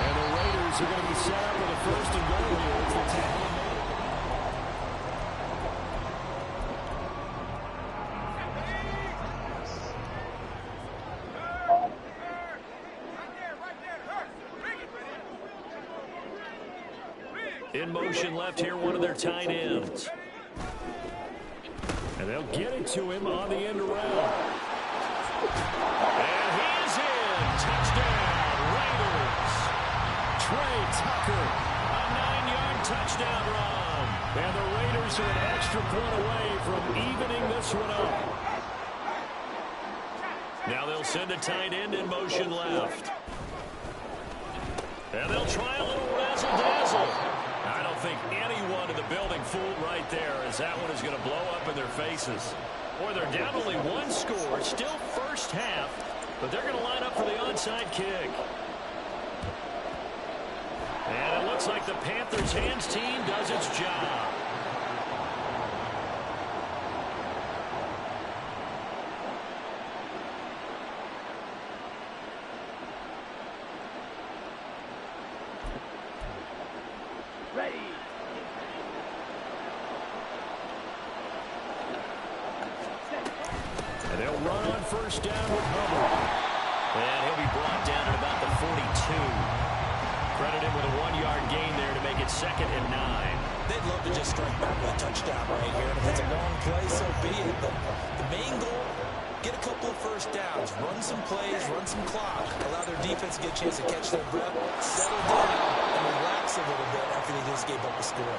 And the Raiders are going to be set up with a first and goal here. It's the tackle. In motion left here, one of their tight ends. And they'll get it to him on the end around. And he is in. Touchdown, Raiders. Trey Tucker, a 9-yard touchdown run. And the Raiders are an extra point away from evening this one up. Now they'll send a tight end in motion left. And they'll try a little razzle-dazzle. I don't think anyone in the building fooled right there, as that one is going to blow up in their faces. Boy, they're down only one score, still first half, but they're going to line up for the onside kick. And it looks like the Panthers' hands team does its job. Ready. And they'll run on first down with Hubbard. And he'll be brought down at about the 42. Credit him with a 1-yard gain there to make it 2nd and 9. They'd love to just strike back with a touchdown right here. And if it's a long play, so be it. But the main goal, get a couple of first downs, run some plays, run some clock, allow their defense to get a chance to catch their breath, settle down, and relax a little bit after they just gave up a score.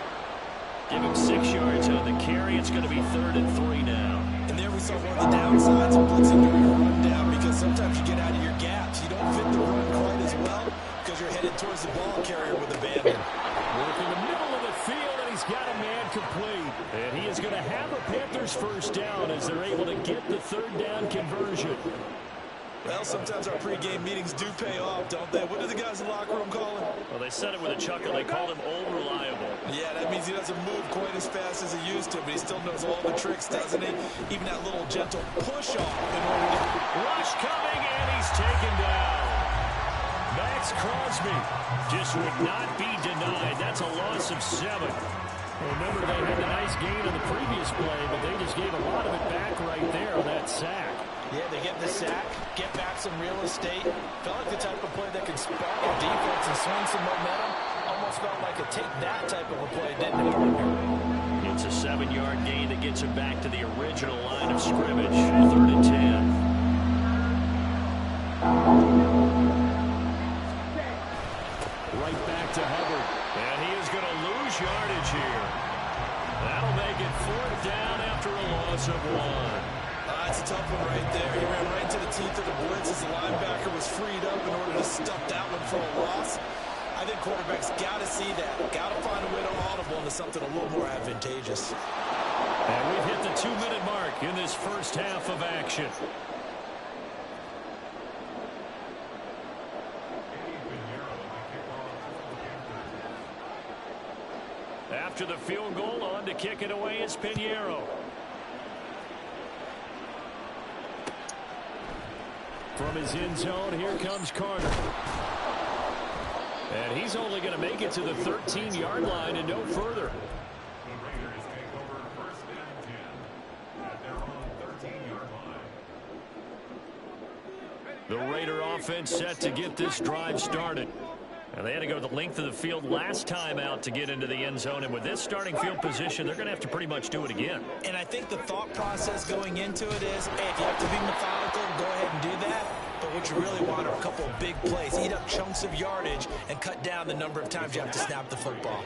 Give him 6 yards on the carry. It's going to be 3rd and 3 now. And there we saw one of the downsides of blitzing during a run down, because sometimes you get out of your gaps. You don't fit the run quite as well because you're headed towards the ball carrier with abandon. Working the middle of the field, and he's got a man complete. And he is going to have a Panthers first down as they're able to get the 3rd down conversion. Well, sometimes our pregame meetings do pay off, don't they? What do the guys in the locker room call him? Well, they said it with a chuckle. They called him old reliable. Yeah, that means he doesn't move quite as fast as he used to, but he still knows all the tricks, doesn't he? Even that little gentle push-off in order to... Rush coming, and he's taken down. Max Crosby just would not be denied. That's a loss of 7. Remember, they had a nice gain on the previous play, but they just gave a lot of it back right there on that sack. Yeah, they get the sack, get back some real estate. Felt like the type of play that can spark a defense and swing some momentum. Almost felt like a take that type of a play, didn't it? It's a 7-yard gain that gets him back to the original line of scrimmage. 3rd and 10. Right back to Hubbard. And he is going to lose yardage here. That'll make it 4th down after a loss of 1. That's a tough one right there. He ran right to the teeth of the blitz as the linebacker was freed up in order to stuff that one for a loss. I think quarterbacks got to see that. Got to find a way to audible into something a little more advantageous. And we've hit the 2-minute mark in this first half of action. After the field goal, on to kick it away is Pinheiro. From his end zone, here comes Carter. And he's only going to make it to the 13-yard line and no further. The Raiders take over 1st and 10 at their own 13-yard line. The Raider offense set to get this drive started. And they had to go the length of the field last time out to get into the end zone. And with this starting field position, they're going to have to pretty much do it again. And I think the thought process going into it is, hey, if you have to be methodical, go ahead and do that. But what you really want are a couple of big plays. Eat up chunks of yardage and cut down the number of times you have to snap the football.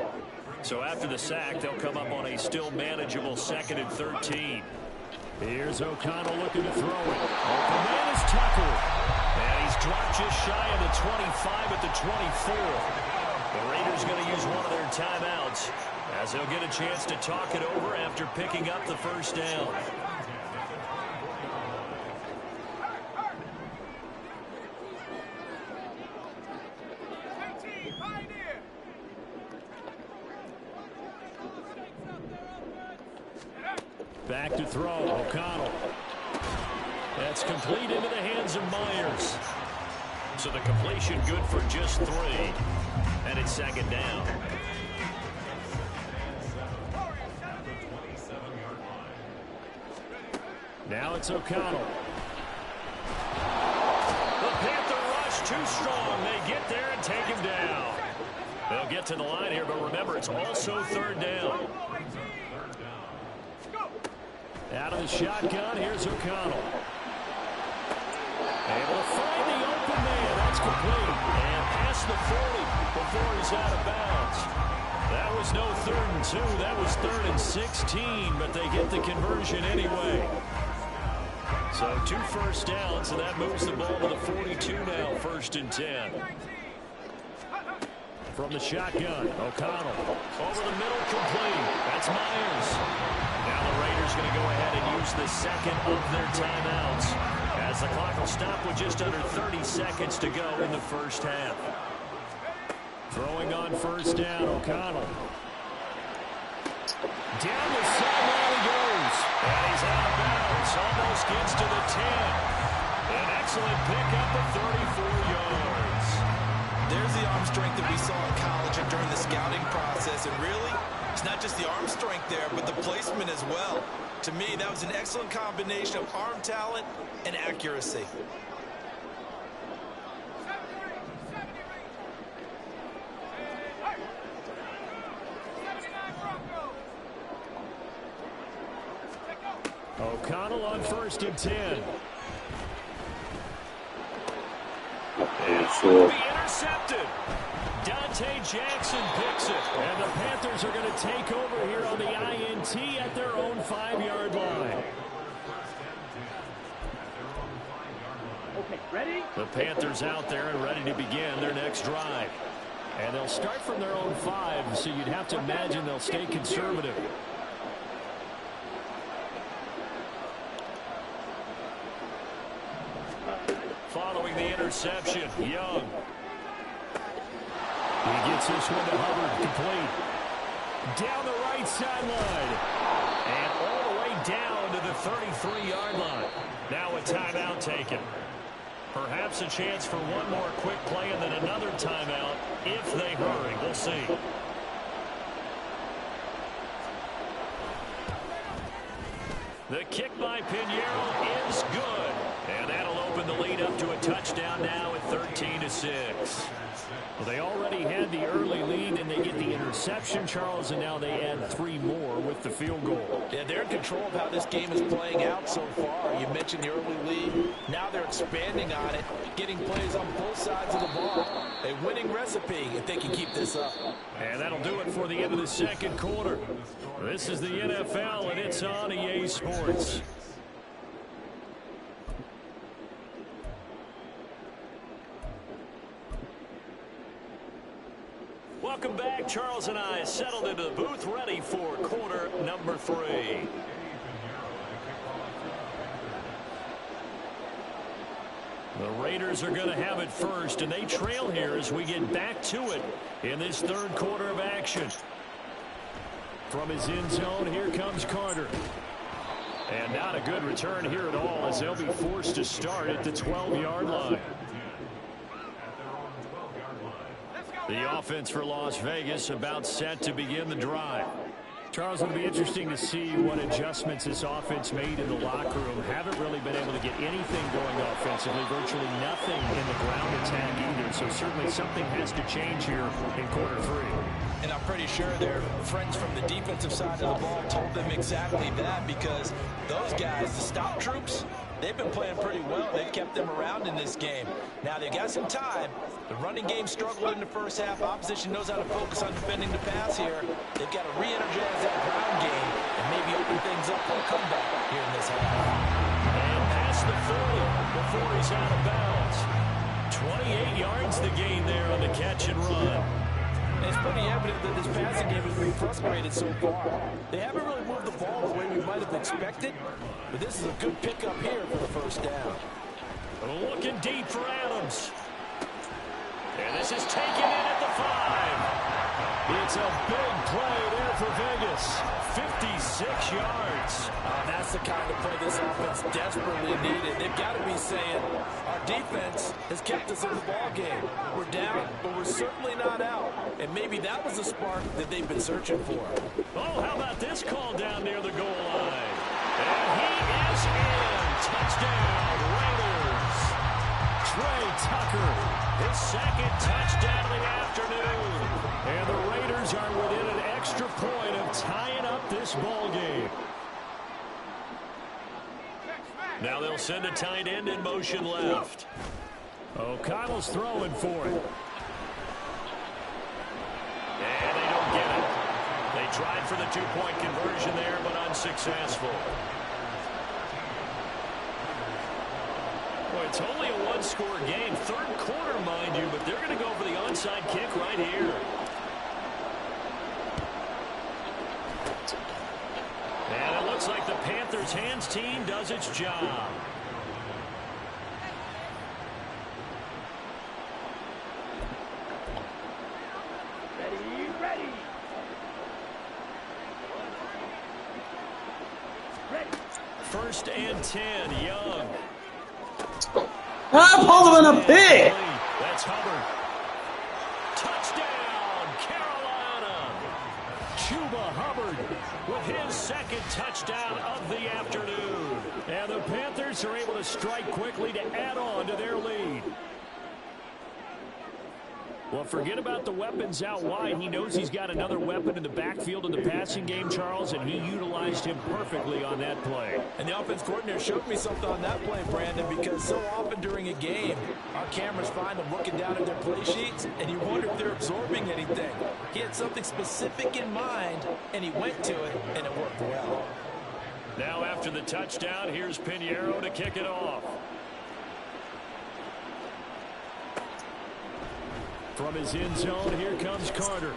So after the sack, they'll come up on a still manageable 2nd and 13. Here's O'Connell looking to throw it. Open man is Tucker. And he's dropped just shy of the 25 at the 24. The Raiders going to use one of their timeouts as they'll get a chance to talk it over after picking up the first down. Back to throw, O'Connell. That's complete into the hands of Myers. So the completion good for just 3. And it's second down. Now it's O'Connell. The Panther rush too strong. They get there and take him down. They'll get to the line here, but remember, it's also third down. Out of the shotgun, here's O'Connell. Able to find the open man. That's complete. And past the 40 before he's out of bounds. That was no 3rd and 2. That was 3rd and 16, but they get the conversion anyway. So 2 first downs, and that moves the ball to the 42 now, 1st and 10. From the shotgun, O'Connell. Over the middle, complete. That's Myers. Now the Raiders going to go ahead and use the second of their timeouts, as the clock will stop with just under 30 seconds to go in the first half. Throwing on first down, O'Connell. Down the sideline he goes. And he's out of bounds. Almost gets to the 10. An excellent pickup of 34 yards. There's the arm strength that we saw in college and during the scouting process. And really, it's not just the arm strength there, but the placement as well. To me, that was an excellent combination of arm talent and accuracy. O'Connell on 1st and 10. Sure. Be intercepted. Dante Jackson picks it. And the Panthers are going to take over here on the INT at their own 5-yard line. Okay, ready? The Panthers out there and ready to begin their next drive. And they'll start from their own 5, so you'd have to imagine they'll stay conservative. Following the interception, Young. He gets this one to Hubbard, complete. Down the right sideline. And all the way down to the 33-yard line. Now a timeout taken. Perhaps a chance for one more quick play and then another timeout if they hurry. We'll see. The kick by Pinheiro is good. And that'll open the lead up to a touchdown now at 13-6. Well, they already had the early lead, and they get the interception, Charles, and now they add 3 more with the field goal. Yeah, they're in control of how this game is playing out so far. You mentioned the early lead. Now they're expanding on it, getting plays on both sides of the ball. A winning recipe if they can keep this up. And that'll do it for the end of the second quarter. This is the NFL, and it's on EA Sports. Welcome back. Charles and I settled into the booth, ready for quarter number 3. The Raiders are going to have it first, and they trail here as we get back to it in this third quarter of action. From his end zone, here comes Carter. And not a good return here at all, as they'll be forced to start at the 12-yard line. The offense for Las Vegas about set to begin the drive. Charles, it'll be interesting to see what adjustments this offense made in the locker room. Haven't really been able to get anything going offensively, virtually nothing in the ground attack either. So certainly something has to change here in quarter 3. And I'm pretty sure their friends from the defensive side of the ball told them exactly that, because those guys, the stop troops, they've been playing pretty well. They've kept them around in this game. Now they've got some time. The running game struggled in the first half. Opposition knows how to focus on defending the pass here. They've got to re-energize that ground game and maybe open things up for a comeback here in this half. And past the 40 before he's out of bounds. 28 yards the gain there on the catch and run. It's pretty evident that this passing game has been frustrated so far. They haven't really moved the ball the way we might have expected, but this is a good pickup here for the first down. Looking deep for Adams. And this is taken in at the 5. It's a big play there for Vegas. 56 6 yards. That's the kind of play this offense desperately needed. They've got to be saying, our defense has kept us in the ball game. We're down, but we're certainly not out. And maybe that was the spark that they've been searching for. Oh, how about this call down near the goal line? And he is in. Touchdown, Raiders. Trey Tucker, his second touchdown of the afternoon. And the Raiders are within an extra point of tying up this ball game. Now they'll send a tight end in motion left. O'Connell's throwing for it. And they don't get it. They tried for the two-point conversion there, but unsuccessful. Boy, it's only a one-score game. Third quarter, mind you, but they're going to go for the onside kick right here. And it looks like the Panthers' hands team does its job. First and 10, Young. I'm holding a pick. That's Hubbard. Touchdown, Carolina. Chuba Hubbard with his second touchdown of the afternoon. And the Panthers are able to strike quickly to add on to their lead. Well, forget about the weapons out wide. He knows he's got another weapon in the backfield in the passing game, Charles, and he utilized him perfectly on that play. And the offense coordinator showed me something on that play, Brandon, because so often during a game, our cameras find them looking down at their play sheets, and you wonder if they're absorbing anything. He had something specific in mind, and he went to it, and it worked well. Now after the touchdown, here's Pinheiro to kick it off. From his end zone, here comes Carter.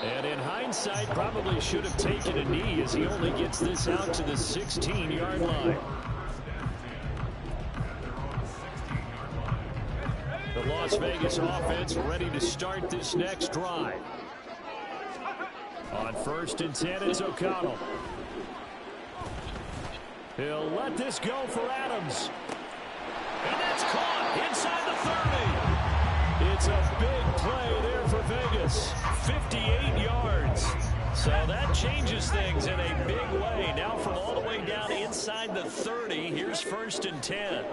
And in hindsight, probably should have taken a knee as he only gets this out to the 16-yard line. The Las Vegas offense ready to start this next drive. On first and 10, it's O'Connell. He'll let this go for Adams. And that's caught inside the 30. It's a big play there for Vegas. 58 yards. So that changes things in a big way. Now from all the way down inside the 30, here's first and 10.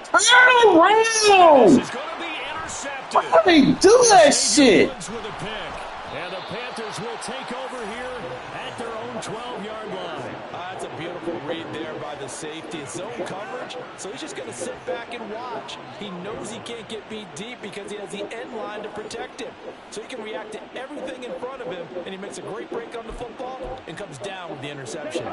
Turn around! This is going to be intercepted. How do they do that shit? With a pick. And the Panthers will take over here at their own 12-yard line. That's a beautiful read there by the safety. It's zone coverage, so he's just going to sit back and watch. He knows he can't get beat deep because he has the end line to protect him. So he can react to everything in front of him, and he makes a great break on the football and comes down with the interception.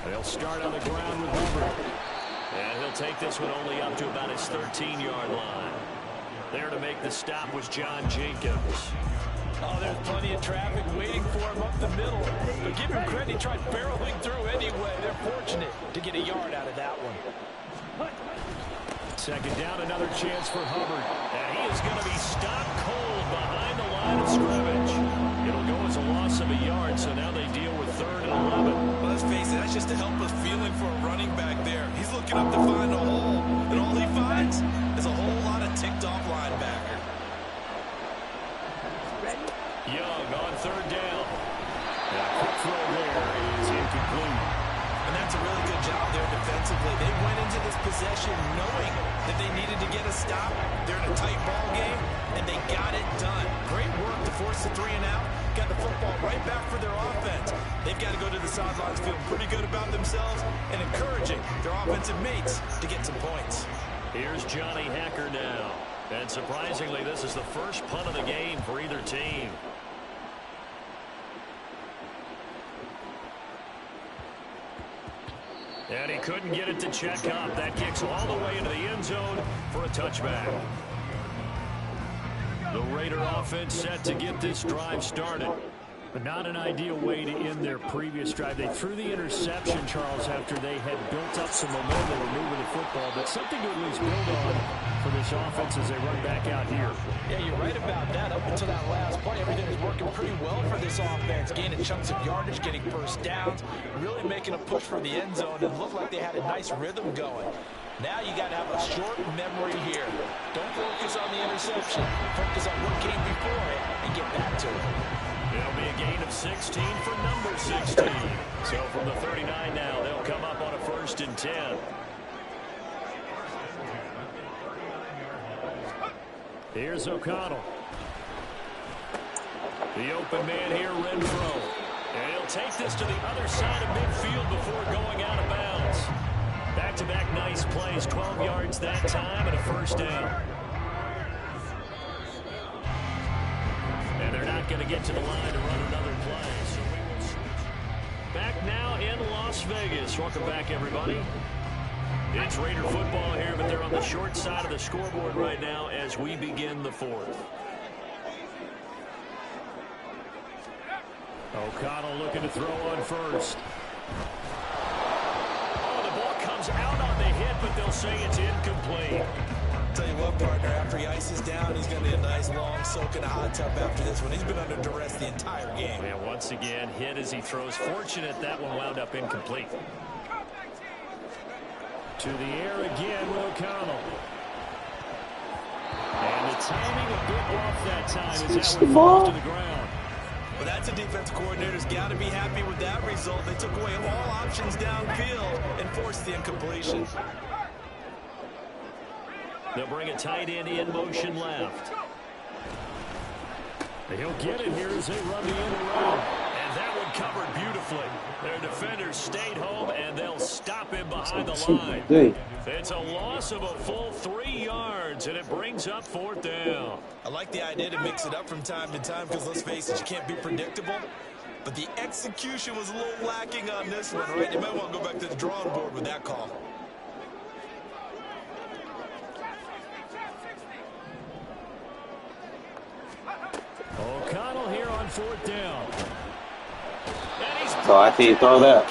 They'll start on the ground with Hubbard. And he'll take this one only up to about his 13-yard line. There to make the stop was John Jenkins. Oh, there's plenty of traffic waiting for him up the middle. But give him credit, he tried barreling through anyway. They're fortunate to get a yard out of that one. Second down, another chance for Hubbard. And he is going to be stopped cold behind the line of scrimmage. It'll go as a loss of a yard, so now they deal with 3rd and 11. Well, let's face it, that's just a helpless feeling for a running back there. He's looking up to find a hole, and all he finds is a whole lot of ticked-off linebacker. Young on 3rd down. And a quick throw there is incomplete. And that's a really good job there defensively. They went into this possession knowing that they needed to get a stop. They're in a tight ball game, and they got it done. Great work to force the 3 and out. Got the football right back for their offense. They've got to go to the sidelines feeling pretty good about themselves and encouraging their offensive mates to get some points. Here's Johnny Hacker now. And surprisingly, this is the first punt of the game for either team. And he couldn't get it to check up. That kicks all the way into the end zone for a touchback. The Raider offense set to get this drive started. But not an ideal way to end their previous drive. They threw the interception, Charles, after they had built up some momentum. They were moving the football, but something to at least build on for this offense as they run back out here. Yeah, you're right about that. Up until that last play, everything was working pretty well for this offense. Gaining chunks of yardage, getting first downs, really making a push for the end zone. It looked like they had a nice rhythm going. Now you got to have a short memory here. Don't focus on the interception. Focus on what came before it and get back to it. It'll be a gain of 16 for number 16. So from the 39 now, they'll come up on a 1st and 10. Here's O'Connell. The open man here, Renfro. And he'll take this to the other side of midfield before going out of bounds. Back-to-back nice plays, 12 yards that time and a 1st down. And they're not going to get to the line to run another play. So we will switch. Back now in Las Vegas. Welcome back, everybody. It's Raider football here, but they're on the short side of the scoreboard right now as we begin the 4th. O'Connell looking to throw on 1st. Oh, the ball comes out on the hit, but they'll say it's incomplete. Tell you what, partner, after he ices down, he's going to get a nice long soak in a hot tub after this one. He's been under duress the entire game. And once again, hit as he throws. Fortunate that one wound up incomplete. To the air again with O'Connell. And the timing a bit off that time as that one falls to the ground. Well, that's a defensive coordinator's got to be happy with that result. They took away all options downfield and forced the incompletion. They'll bring a tight end in motion left. He'll get it here as they run the end around. And that one covered beautifully. Their defenders stayed home, and they'll stop him behind the line. It's a loss of a full 3 yards, and it brings up 4th down. I like the idea to mix it up from time to time because, let's face it, you can't be predictable. But the execution was a little lacking on this one, right? You might want to go back to the drawing board with that call. O'Connell here on 4th down. So I can't throw that.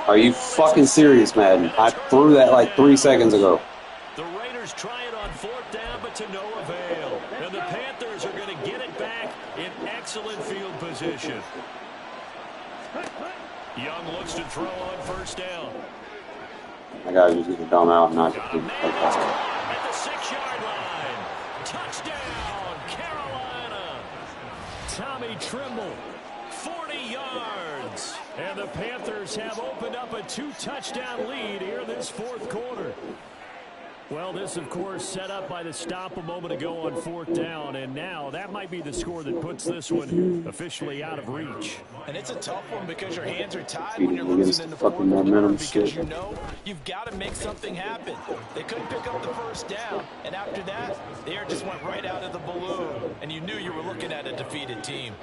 Are you fucking serious, Madden? I threw that like 3 seconds ago. The Raiders try it on 4th down, but to no avail. And the Panthers are going to get it back in excellent field position. Young looks to throw on 1st down. I gotta just get the dumb out and not just do At the 6-yard line. Touchdown, Carolina. Tommy Trimble, 40 yards. And the Panthers have opened up a 2-touchdown lead here in this 4th quarter. Well, this, of course, set up by the stop a moment ago on 4th down, and now that might be the score that puts this one officially out of reach. And it's a tough one because your hands are tied when you're losing in the 4th quarter because you know you've got to make something happen. They couldn't pick up the 1st down, and after that, the air just went right out of the balloon, and you knew you were looking at a defeated team.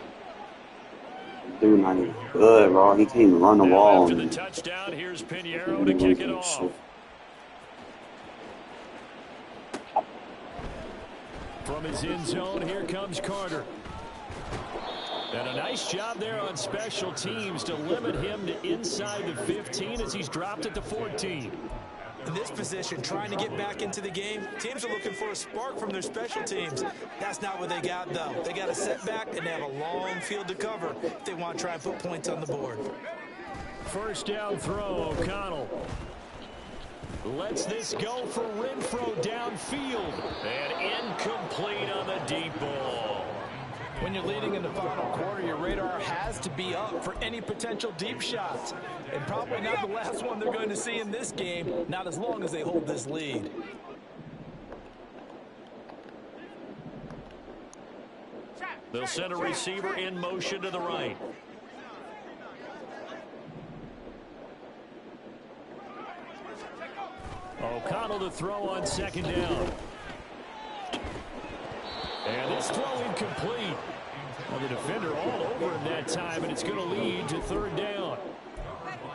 Dude, not even good, bro. He can't even run the ball. After the touchdown, here's Pinheiro to kick it off. From his end zone, here comes Carter. And a nice job there on special teams to limit him to inside the 15 as he's dropped at the 14. In this position, trying to get back into the game, teams are looking for a spark from their special teams. That's not what they got, though. They got a setback, and they have a long field to cover if they want to try and put points on the board. 1st down throw, O'Connell. Lets this go for Renfro downfield. And incomplete on the deep ball. When you're leading in the final quarter, your radar has to be up for any potential deep shots. And probably not the last one they're going to see in this game, not as long as they hold this lead. They'll send a receiver in motion to the right. O'Connell to throw on 2nd down. And this throw incomplete. Well, the defender all over him that time, and it's going to lead to 3rd down.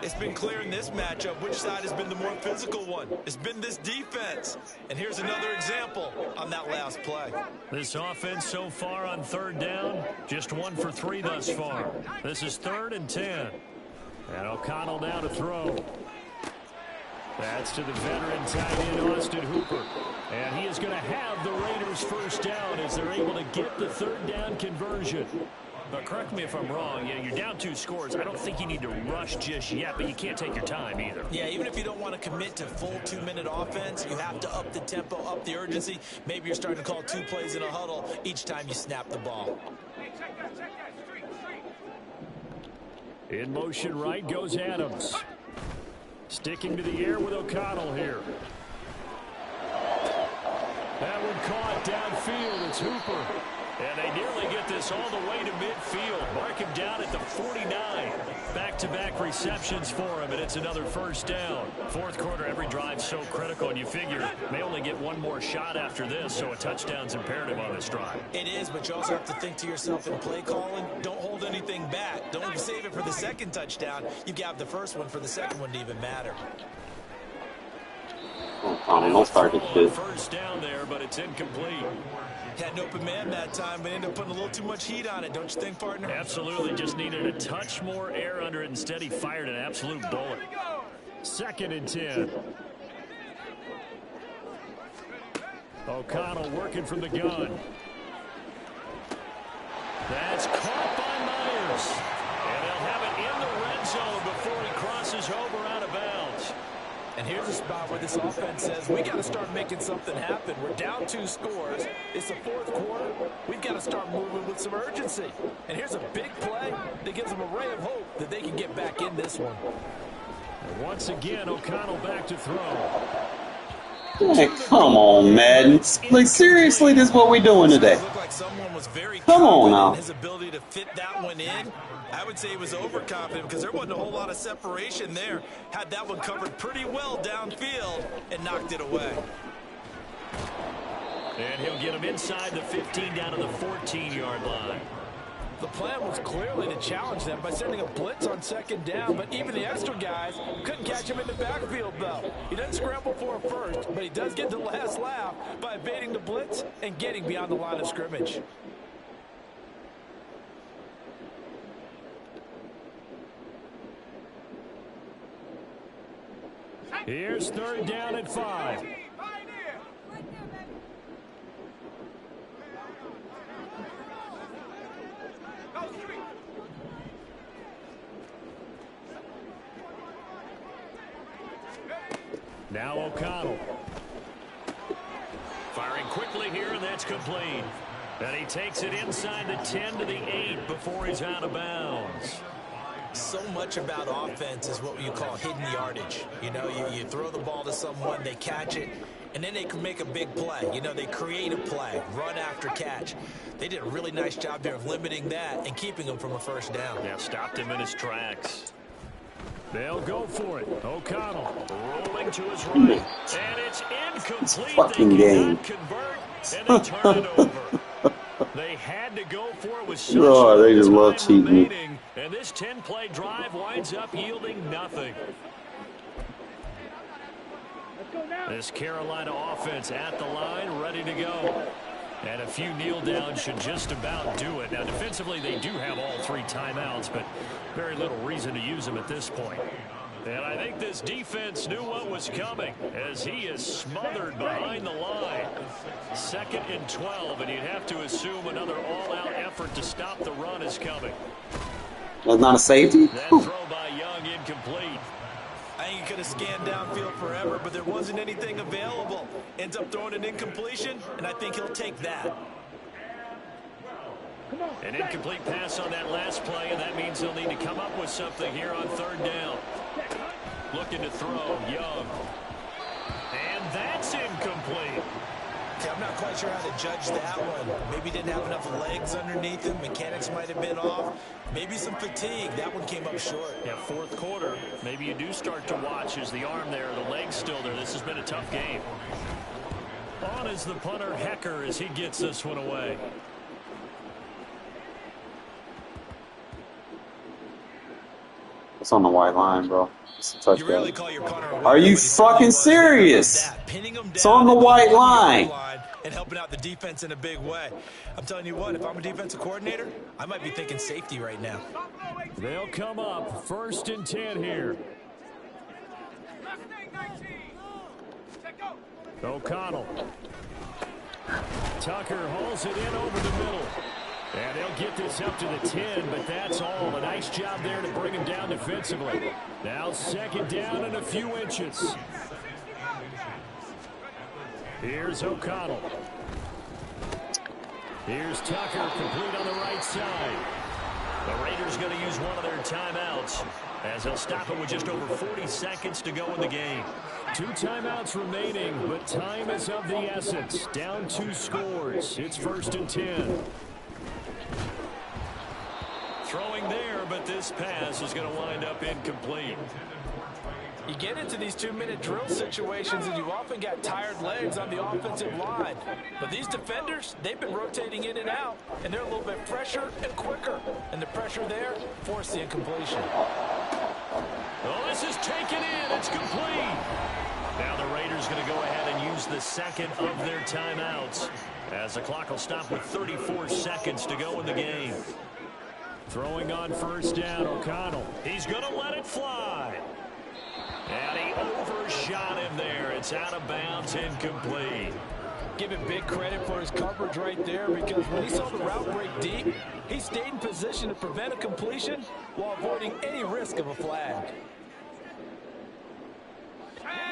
It's been clear in this matchup which side has been the more physical one. It's been this defense. And here's another example on that last play. This offense so far on third down, just 1 for 3 thus far. This is 3rd and 10. And O'Connell now to throw. That's to the veteran tight end, Austin Hooper. And he is going to have the Raiders first down as they're able to get the third down conversion. But correct me if I'm wrong, you're down 2 scores. I don't think you need to rush just yet, but you can't take your time either. Yeah, even if you don't want to commit to full 2-minute offense, you have to up the tempo, up the urgency. Maybe you're starting to call 2 plays in a huddle each time you snap the ball. In motion right goes Adams. Sticking to the air with O'Connell here. That one caught downfield. It's Hooper. And they nearly get this all the way to midfield. Mark him down at the 49. Back-to-back receptions for him, and it's another first down. Fourth quarter, every drive so critical, and you figure they only get one more shot after this, so a touchdown's imperative on this drive. It is, but you also have to think to yourself in play calling, don't hold anything back. Don't save it for the second touchdown. You have the first one for the second one to even matter. O'Connell started to. First down there, but it's incomplete. Had an open man that time, but ended up putting a little too much heat on it, don't you think, partner? Absolutely. Just needed a touch more air under it. Instead, he fired an absolute bullet. 2nd and 10. O'Connell working from the gun. That's caught by Myers. And they'll have it in the red zone before he crosses over out of bounds. And here's a spot where this offense says, we got to start making something happen. We're down 2 scores. It's the 4th quarter. We've got to start moving with some urgency. And here's a big play that gives them a ray of hope that they can get back in this one. And once again, O'Connell back to throw. Hey, come on, Madden. Like, seriously, this is what we're doing today. Looked like someone was very Come on confident now. in his ability to fit that one in. I would say he was overconfident because there wasn't a whole lot of separation there. Had that one covered pretty well downfield and knocked it away. And he'll get him inside the 15 down to the 14-yard line. The plan was clearly to challenge them by sending a blitz on 2nd down, but even the extra guys couldn't catch him in the backfield, though. He doesn't scramble for a first, but he does get the last laugh by evading the blitz and getting beyond the line of scrimmage. Here's 3rd down at 5. Now O'Connell. Firing quickly here, and that's complete. And he takes it inside the 10 to the 8 before he's out of bounds. So much about offense is what you call hidden yardage. You know, you throw the ball to someone, they catch it, and then they can make a big play. You know, they create a play, run after catch. They did a really nice job here of limiting that and keeping him from a first down. Yeah, stopped him in his tracks. They'll go for it. O'Connell rolling to his right. And it's incomplete. Fucking they game. cannot convert, and they turn it over. They had to go for it with such Oh, they just time love cheating. remaining, and this 10-play drive winds up yielding nothing. This Carolina offense at the line, ready to go. And a few kneel downs should just about do it. Now, defensively, they do have all 3 timeouts, but very little reason to use them at this point. And I think this defense knew what was coming as he is smothered behind the line. 2nd and 12, and you'd have to assume another all-out effort to stop the run is coming. That's not a safety? That throw by Young incomplete. I think he could have scanned downfield forever, but there wasn't anything available. Ends up throwing an incompletion, and I think he'll take that. An incomplete pass on that last play, and that means he'll need to come up with something here on 3rd down. Looking to throw, Young. And that's incomplete. Okay, I'm not quite sure how to judge that one. Maybe didn't have enough legs underneath him. Mechanics might have been off. Maybe some fatigue. That one came up short. Yeah, 4th quarter. Maybe you do start to watch as the arm there, the leg's still there. This has been a tough game. On is the punter, Hecker, as he gets this one away. It's on the white line, bro. It's a touchdown. You really call your punter a winner Are you when he fucking was serious? pinning him It's down on the at white 1-yard line. and helping out the defense in a big way. I'm telling you what, if I'm a defensive coordinator, I might be thinking safety right now. They'll come up 1st and 10 here. O'Connell. Tucker hauls it in over the middle. And they'll get this up to the 10, but that's all. A nice job there to bring him down defensively. Now 2nd down and a few inches. Here's O'Connell. Here's Tucker, complete on the right side. The Raiders going to use one of their timeouts as they'll stop it with just over 40 seconds to go in the game. 2 timeouts remaining, but time is of the essence. Down 2 scores. It's 1st and 10. Throwing there, but this pass is going to wind up incomplete. You get into these 2-minute drill situations and you often got tired legs on the offensive line. But these defenders, they've been rotating in and out, and they're a little bit fresher and quicker. And the pressure there forced the incompletion. Oh, this is taken in. It's complete. Now the Raiders going to go ahead and use the 2nd of their timeouts as the clock will stop with 34 seconds to go in the game. Throwing on 1st down, O'Connell. He's going to let it fly. And he overshot him there. It's out of bounds, incomplete. Give him big credit for his coverage right there, because when he saw the route break deep, he stayed in position to prevent a completion while avoiding any risk of a flag.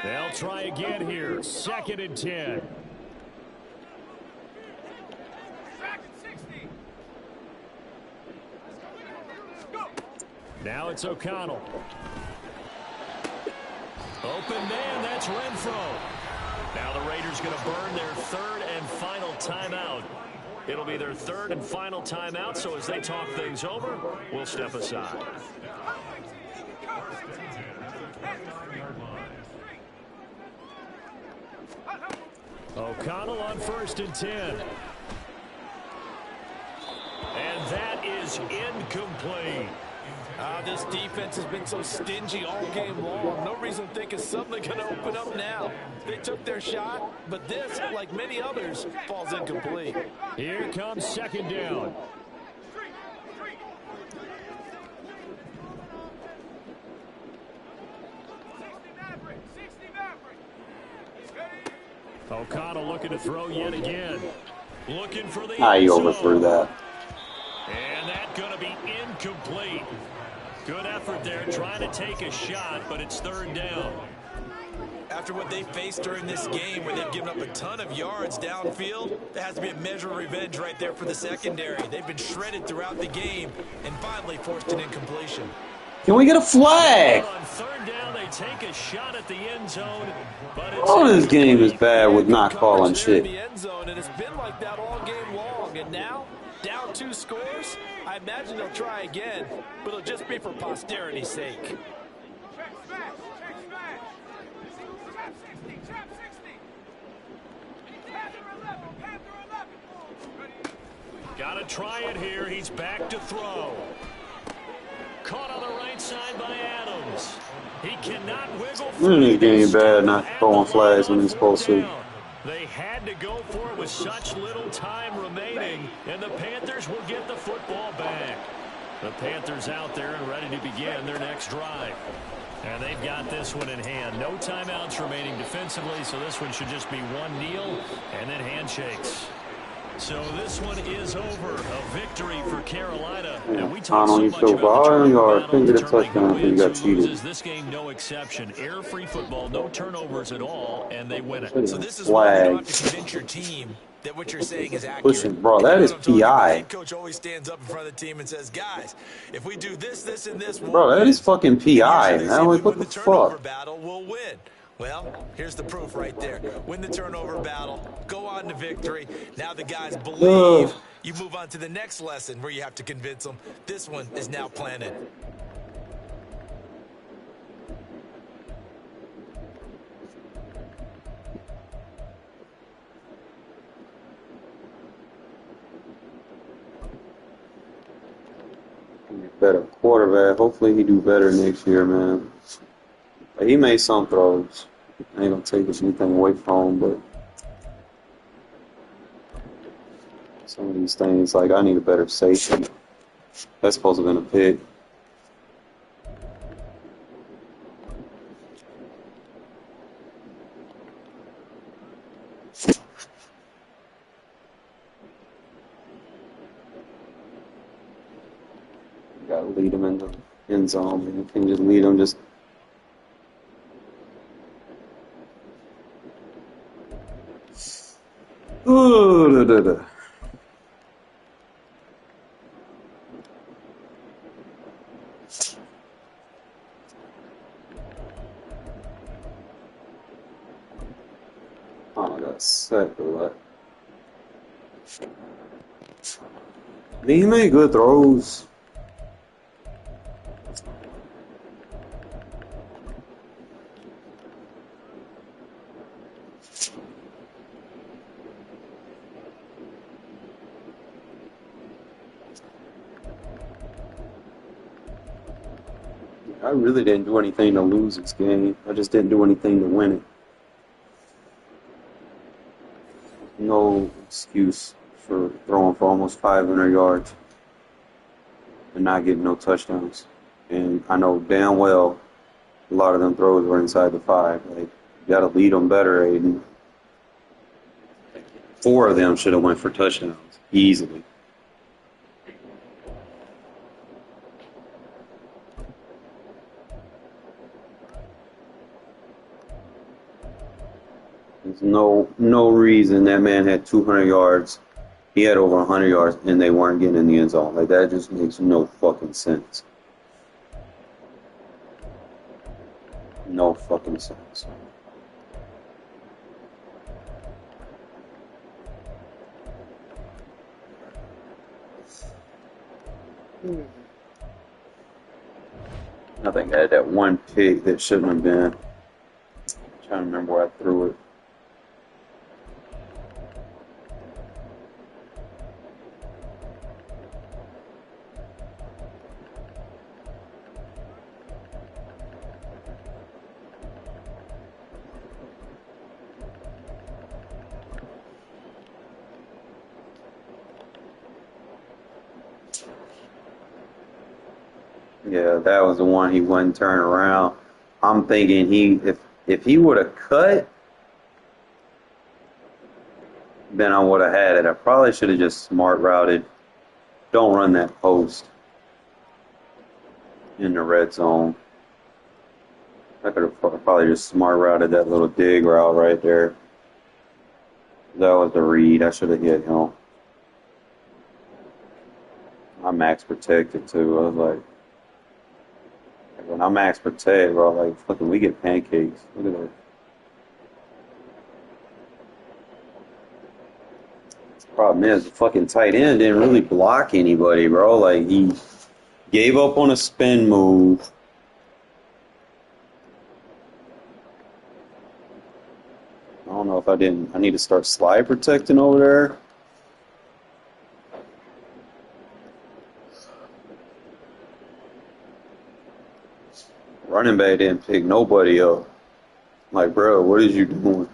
They'll try again here. 2nd and 10. Now it's O'Connell. Open man, that's Renfro. Now the Raiders going to burn their 3rd and final timeout. It'll be their 3rd and final timeout, so as they talk things over, we'll step aside. O'Connell on 1st and 10. And that is incomplete. This defense has been so stingy all game long. No reason to think it's suddenly going to open up now. They took their shot, but this, like many others, falls incomplete. Here comes 2nd down. O'Connell looking to throw yet again. Looking for the He overthrew that. And that's going to be incomplete. Good effort there, trying to take a shot, but it's 3rd down. After what they faced during this game, where they've given up a ton of yards downfield, there has to be a measure of revenge right there for the secondary. They've been shredded throughout the game and finally forced an incompletion. Can we get a flag? On 3rd down, they take a shot at the end zone, but it's Oh, this game is bad with not calling Coverage there in shit. the end zone, and it's been like that all game long. And now, down 2 scores, I imagine they'll try again, but it'll just be for posterity's sake. Got to try it here. He's back to throw. Caught on the right side by Adams. He cannot wiggle free. This game bad not calling flags when he's supposed to. They had to go for it with such little time remaining, and the Panthers will get the football back. The Panthers out there and ready to begin their next drive. And they've got this one in hand. No timeouts remaining defensively, so this one should just be one kneel and then handshakes. So this one is over. A victory for Carolina. And we talk so much about the turnover battle, determining who wins, who loses. This game, no exception. Error-free football, no turnovers at all, and they win it. So this is why you don't have to convince your team that what you're saying is accurate. Listen, bro, that is The PI. head coach always stands up in front of the team and says, guys, if we do this, this, and this, Bro, that is fucking PI. Now, like, what the fuck? Battle, we'll win. Well, here's the proof right there. Win the turnover battle, go on to victory. Now the guys believe. You move on to the next lesson where you have to convince them. This one is now planted. Better quarterback. Hopefully he do better next year, man. Like, he made some throws. I ain't gonna take anything away from him, but some of these things, like I need a better safety. That's supposed to have been a pick. You gotta lead him in the end zone, man. You can just lead him just. Ooh, da, da, da. Oh, I got sacked a lot. I mean, he made good throws. I really didn't do anything to lose this game. I just didn't do anything to win it. No excuse for throwing for almost 500 yards and not getting no touchdowns. And I know damn well a lot of them throws were inside the 5. Like, you got to lead them better, Aiden. 4 of them should have went for touchdowns easily. There's no reason that man had 200 yards. He had over 100 yards, and they weren't getting in the end zone. Like, that just makes no fucking sense. No fucking sense. I think I had that one pick that shouldn't have been. I'm trying to remember where I threw it. Yeah, that was the one he wouldn't turn around. I'm thinking if he would have cut, then I would have had it. I probably should have just smart routed. Don't run that post in the red zone. I could have probably just smart routed that little dig route right there. That was the read. I should have hit him. I max protected too. I was like, when I max protect, bro, like fucking we get pancakes. Look at that. The problem is the fucking tight end didn't really block anybody, bro. Like he gave up on a spin move. I don't know if I didn't. I need to start slide protecting over there. Running back didn't pick nobody up. Like, bro, what is you doing?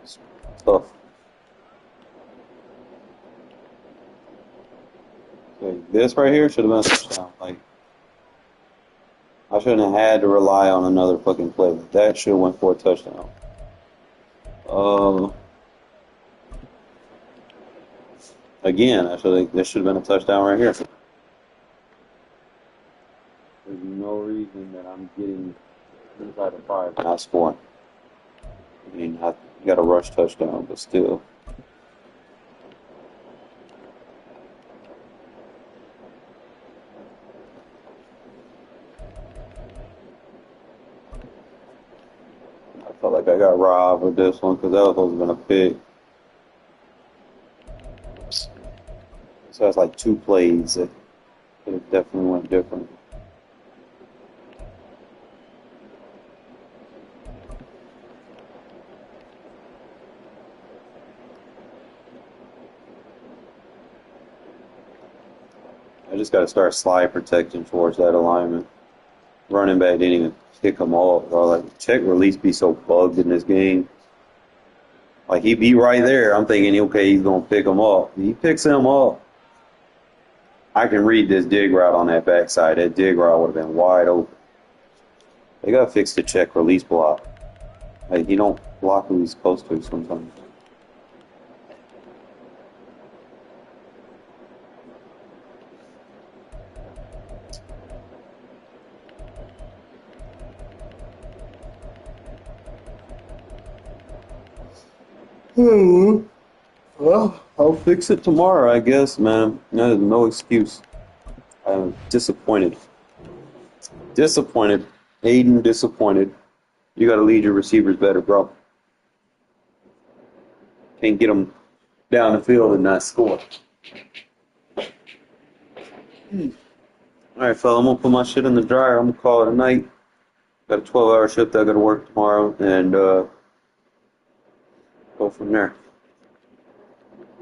It's tough. Like, this right here should have been a touchdown. Like, I shouldn't have had to rely on another fucking play. That should have went for a touchdown. Again, this should have been a touchdown right here. There's no reason that I'm getting inside of 5 and not scoring. I mean, I got a rush touchdown, but still. I felt like I got robbed with this one because that was supposed to have been a pick. So that's like 2 plays that could have definitely went different. I just got to start slide protecting towards that alignment. Running back didn't even pick him off, bro. Like, check release be so bugged in this game. Like, he be right there. I'm thinking, okay, he's going to pick him up. He picks him up. I can read this dig route on that backside. That dig route would have been wide open. They got to fix the check release block. Like, he don't block who he's supposed to sometimes. Well, I'll fix it tomorrow, I guess, man. There's no excuse. I'm disappointed. Disappointed. Aiden, disappointed. You got to lead your receivers better, bro. Can't get them down the field and not score. All right, fella, I'm going to put my shit in the dryer. I'm going to call it a night. Got a 12-hour shift I got to work tomorrow, and go from there.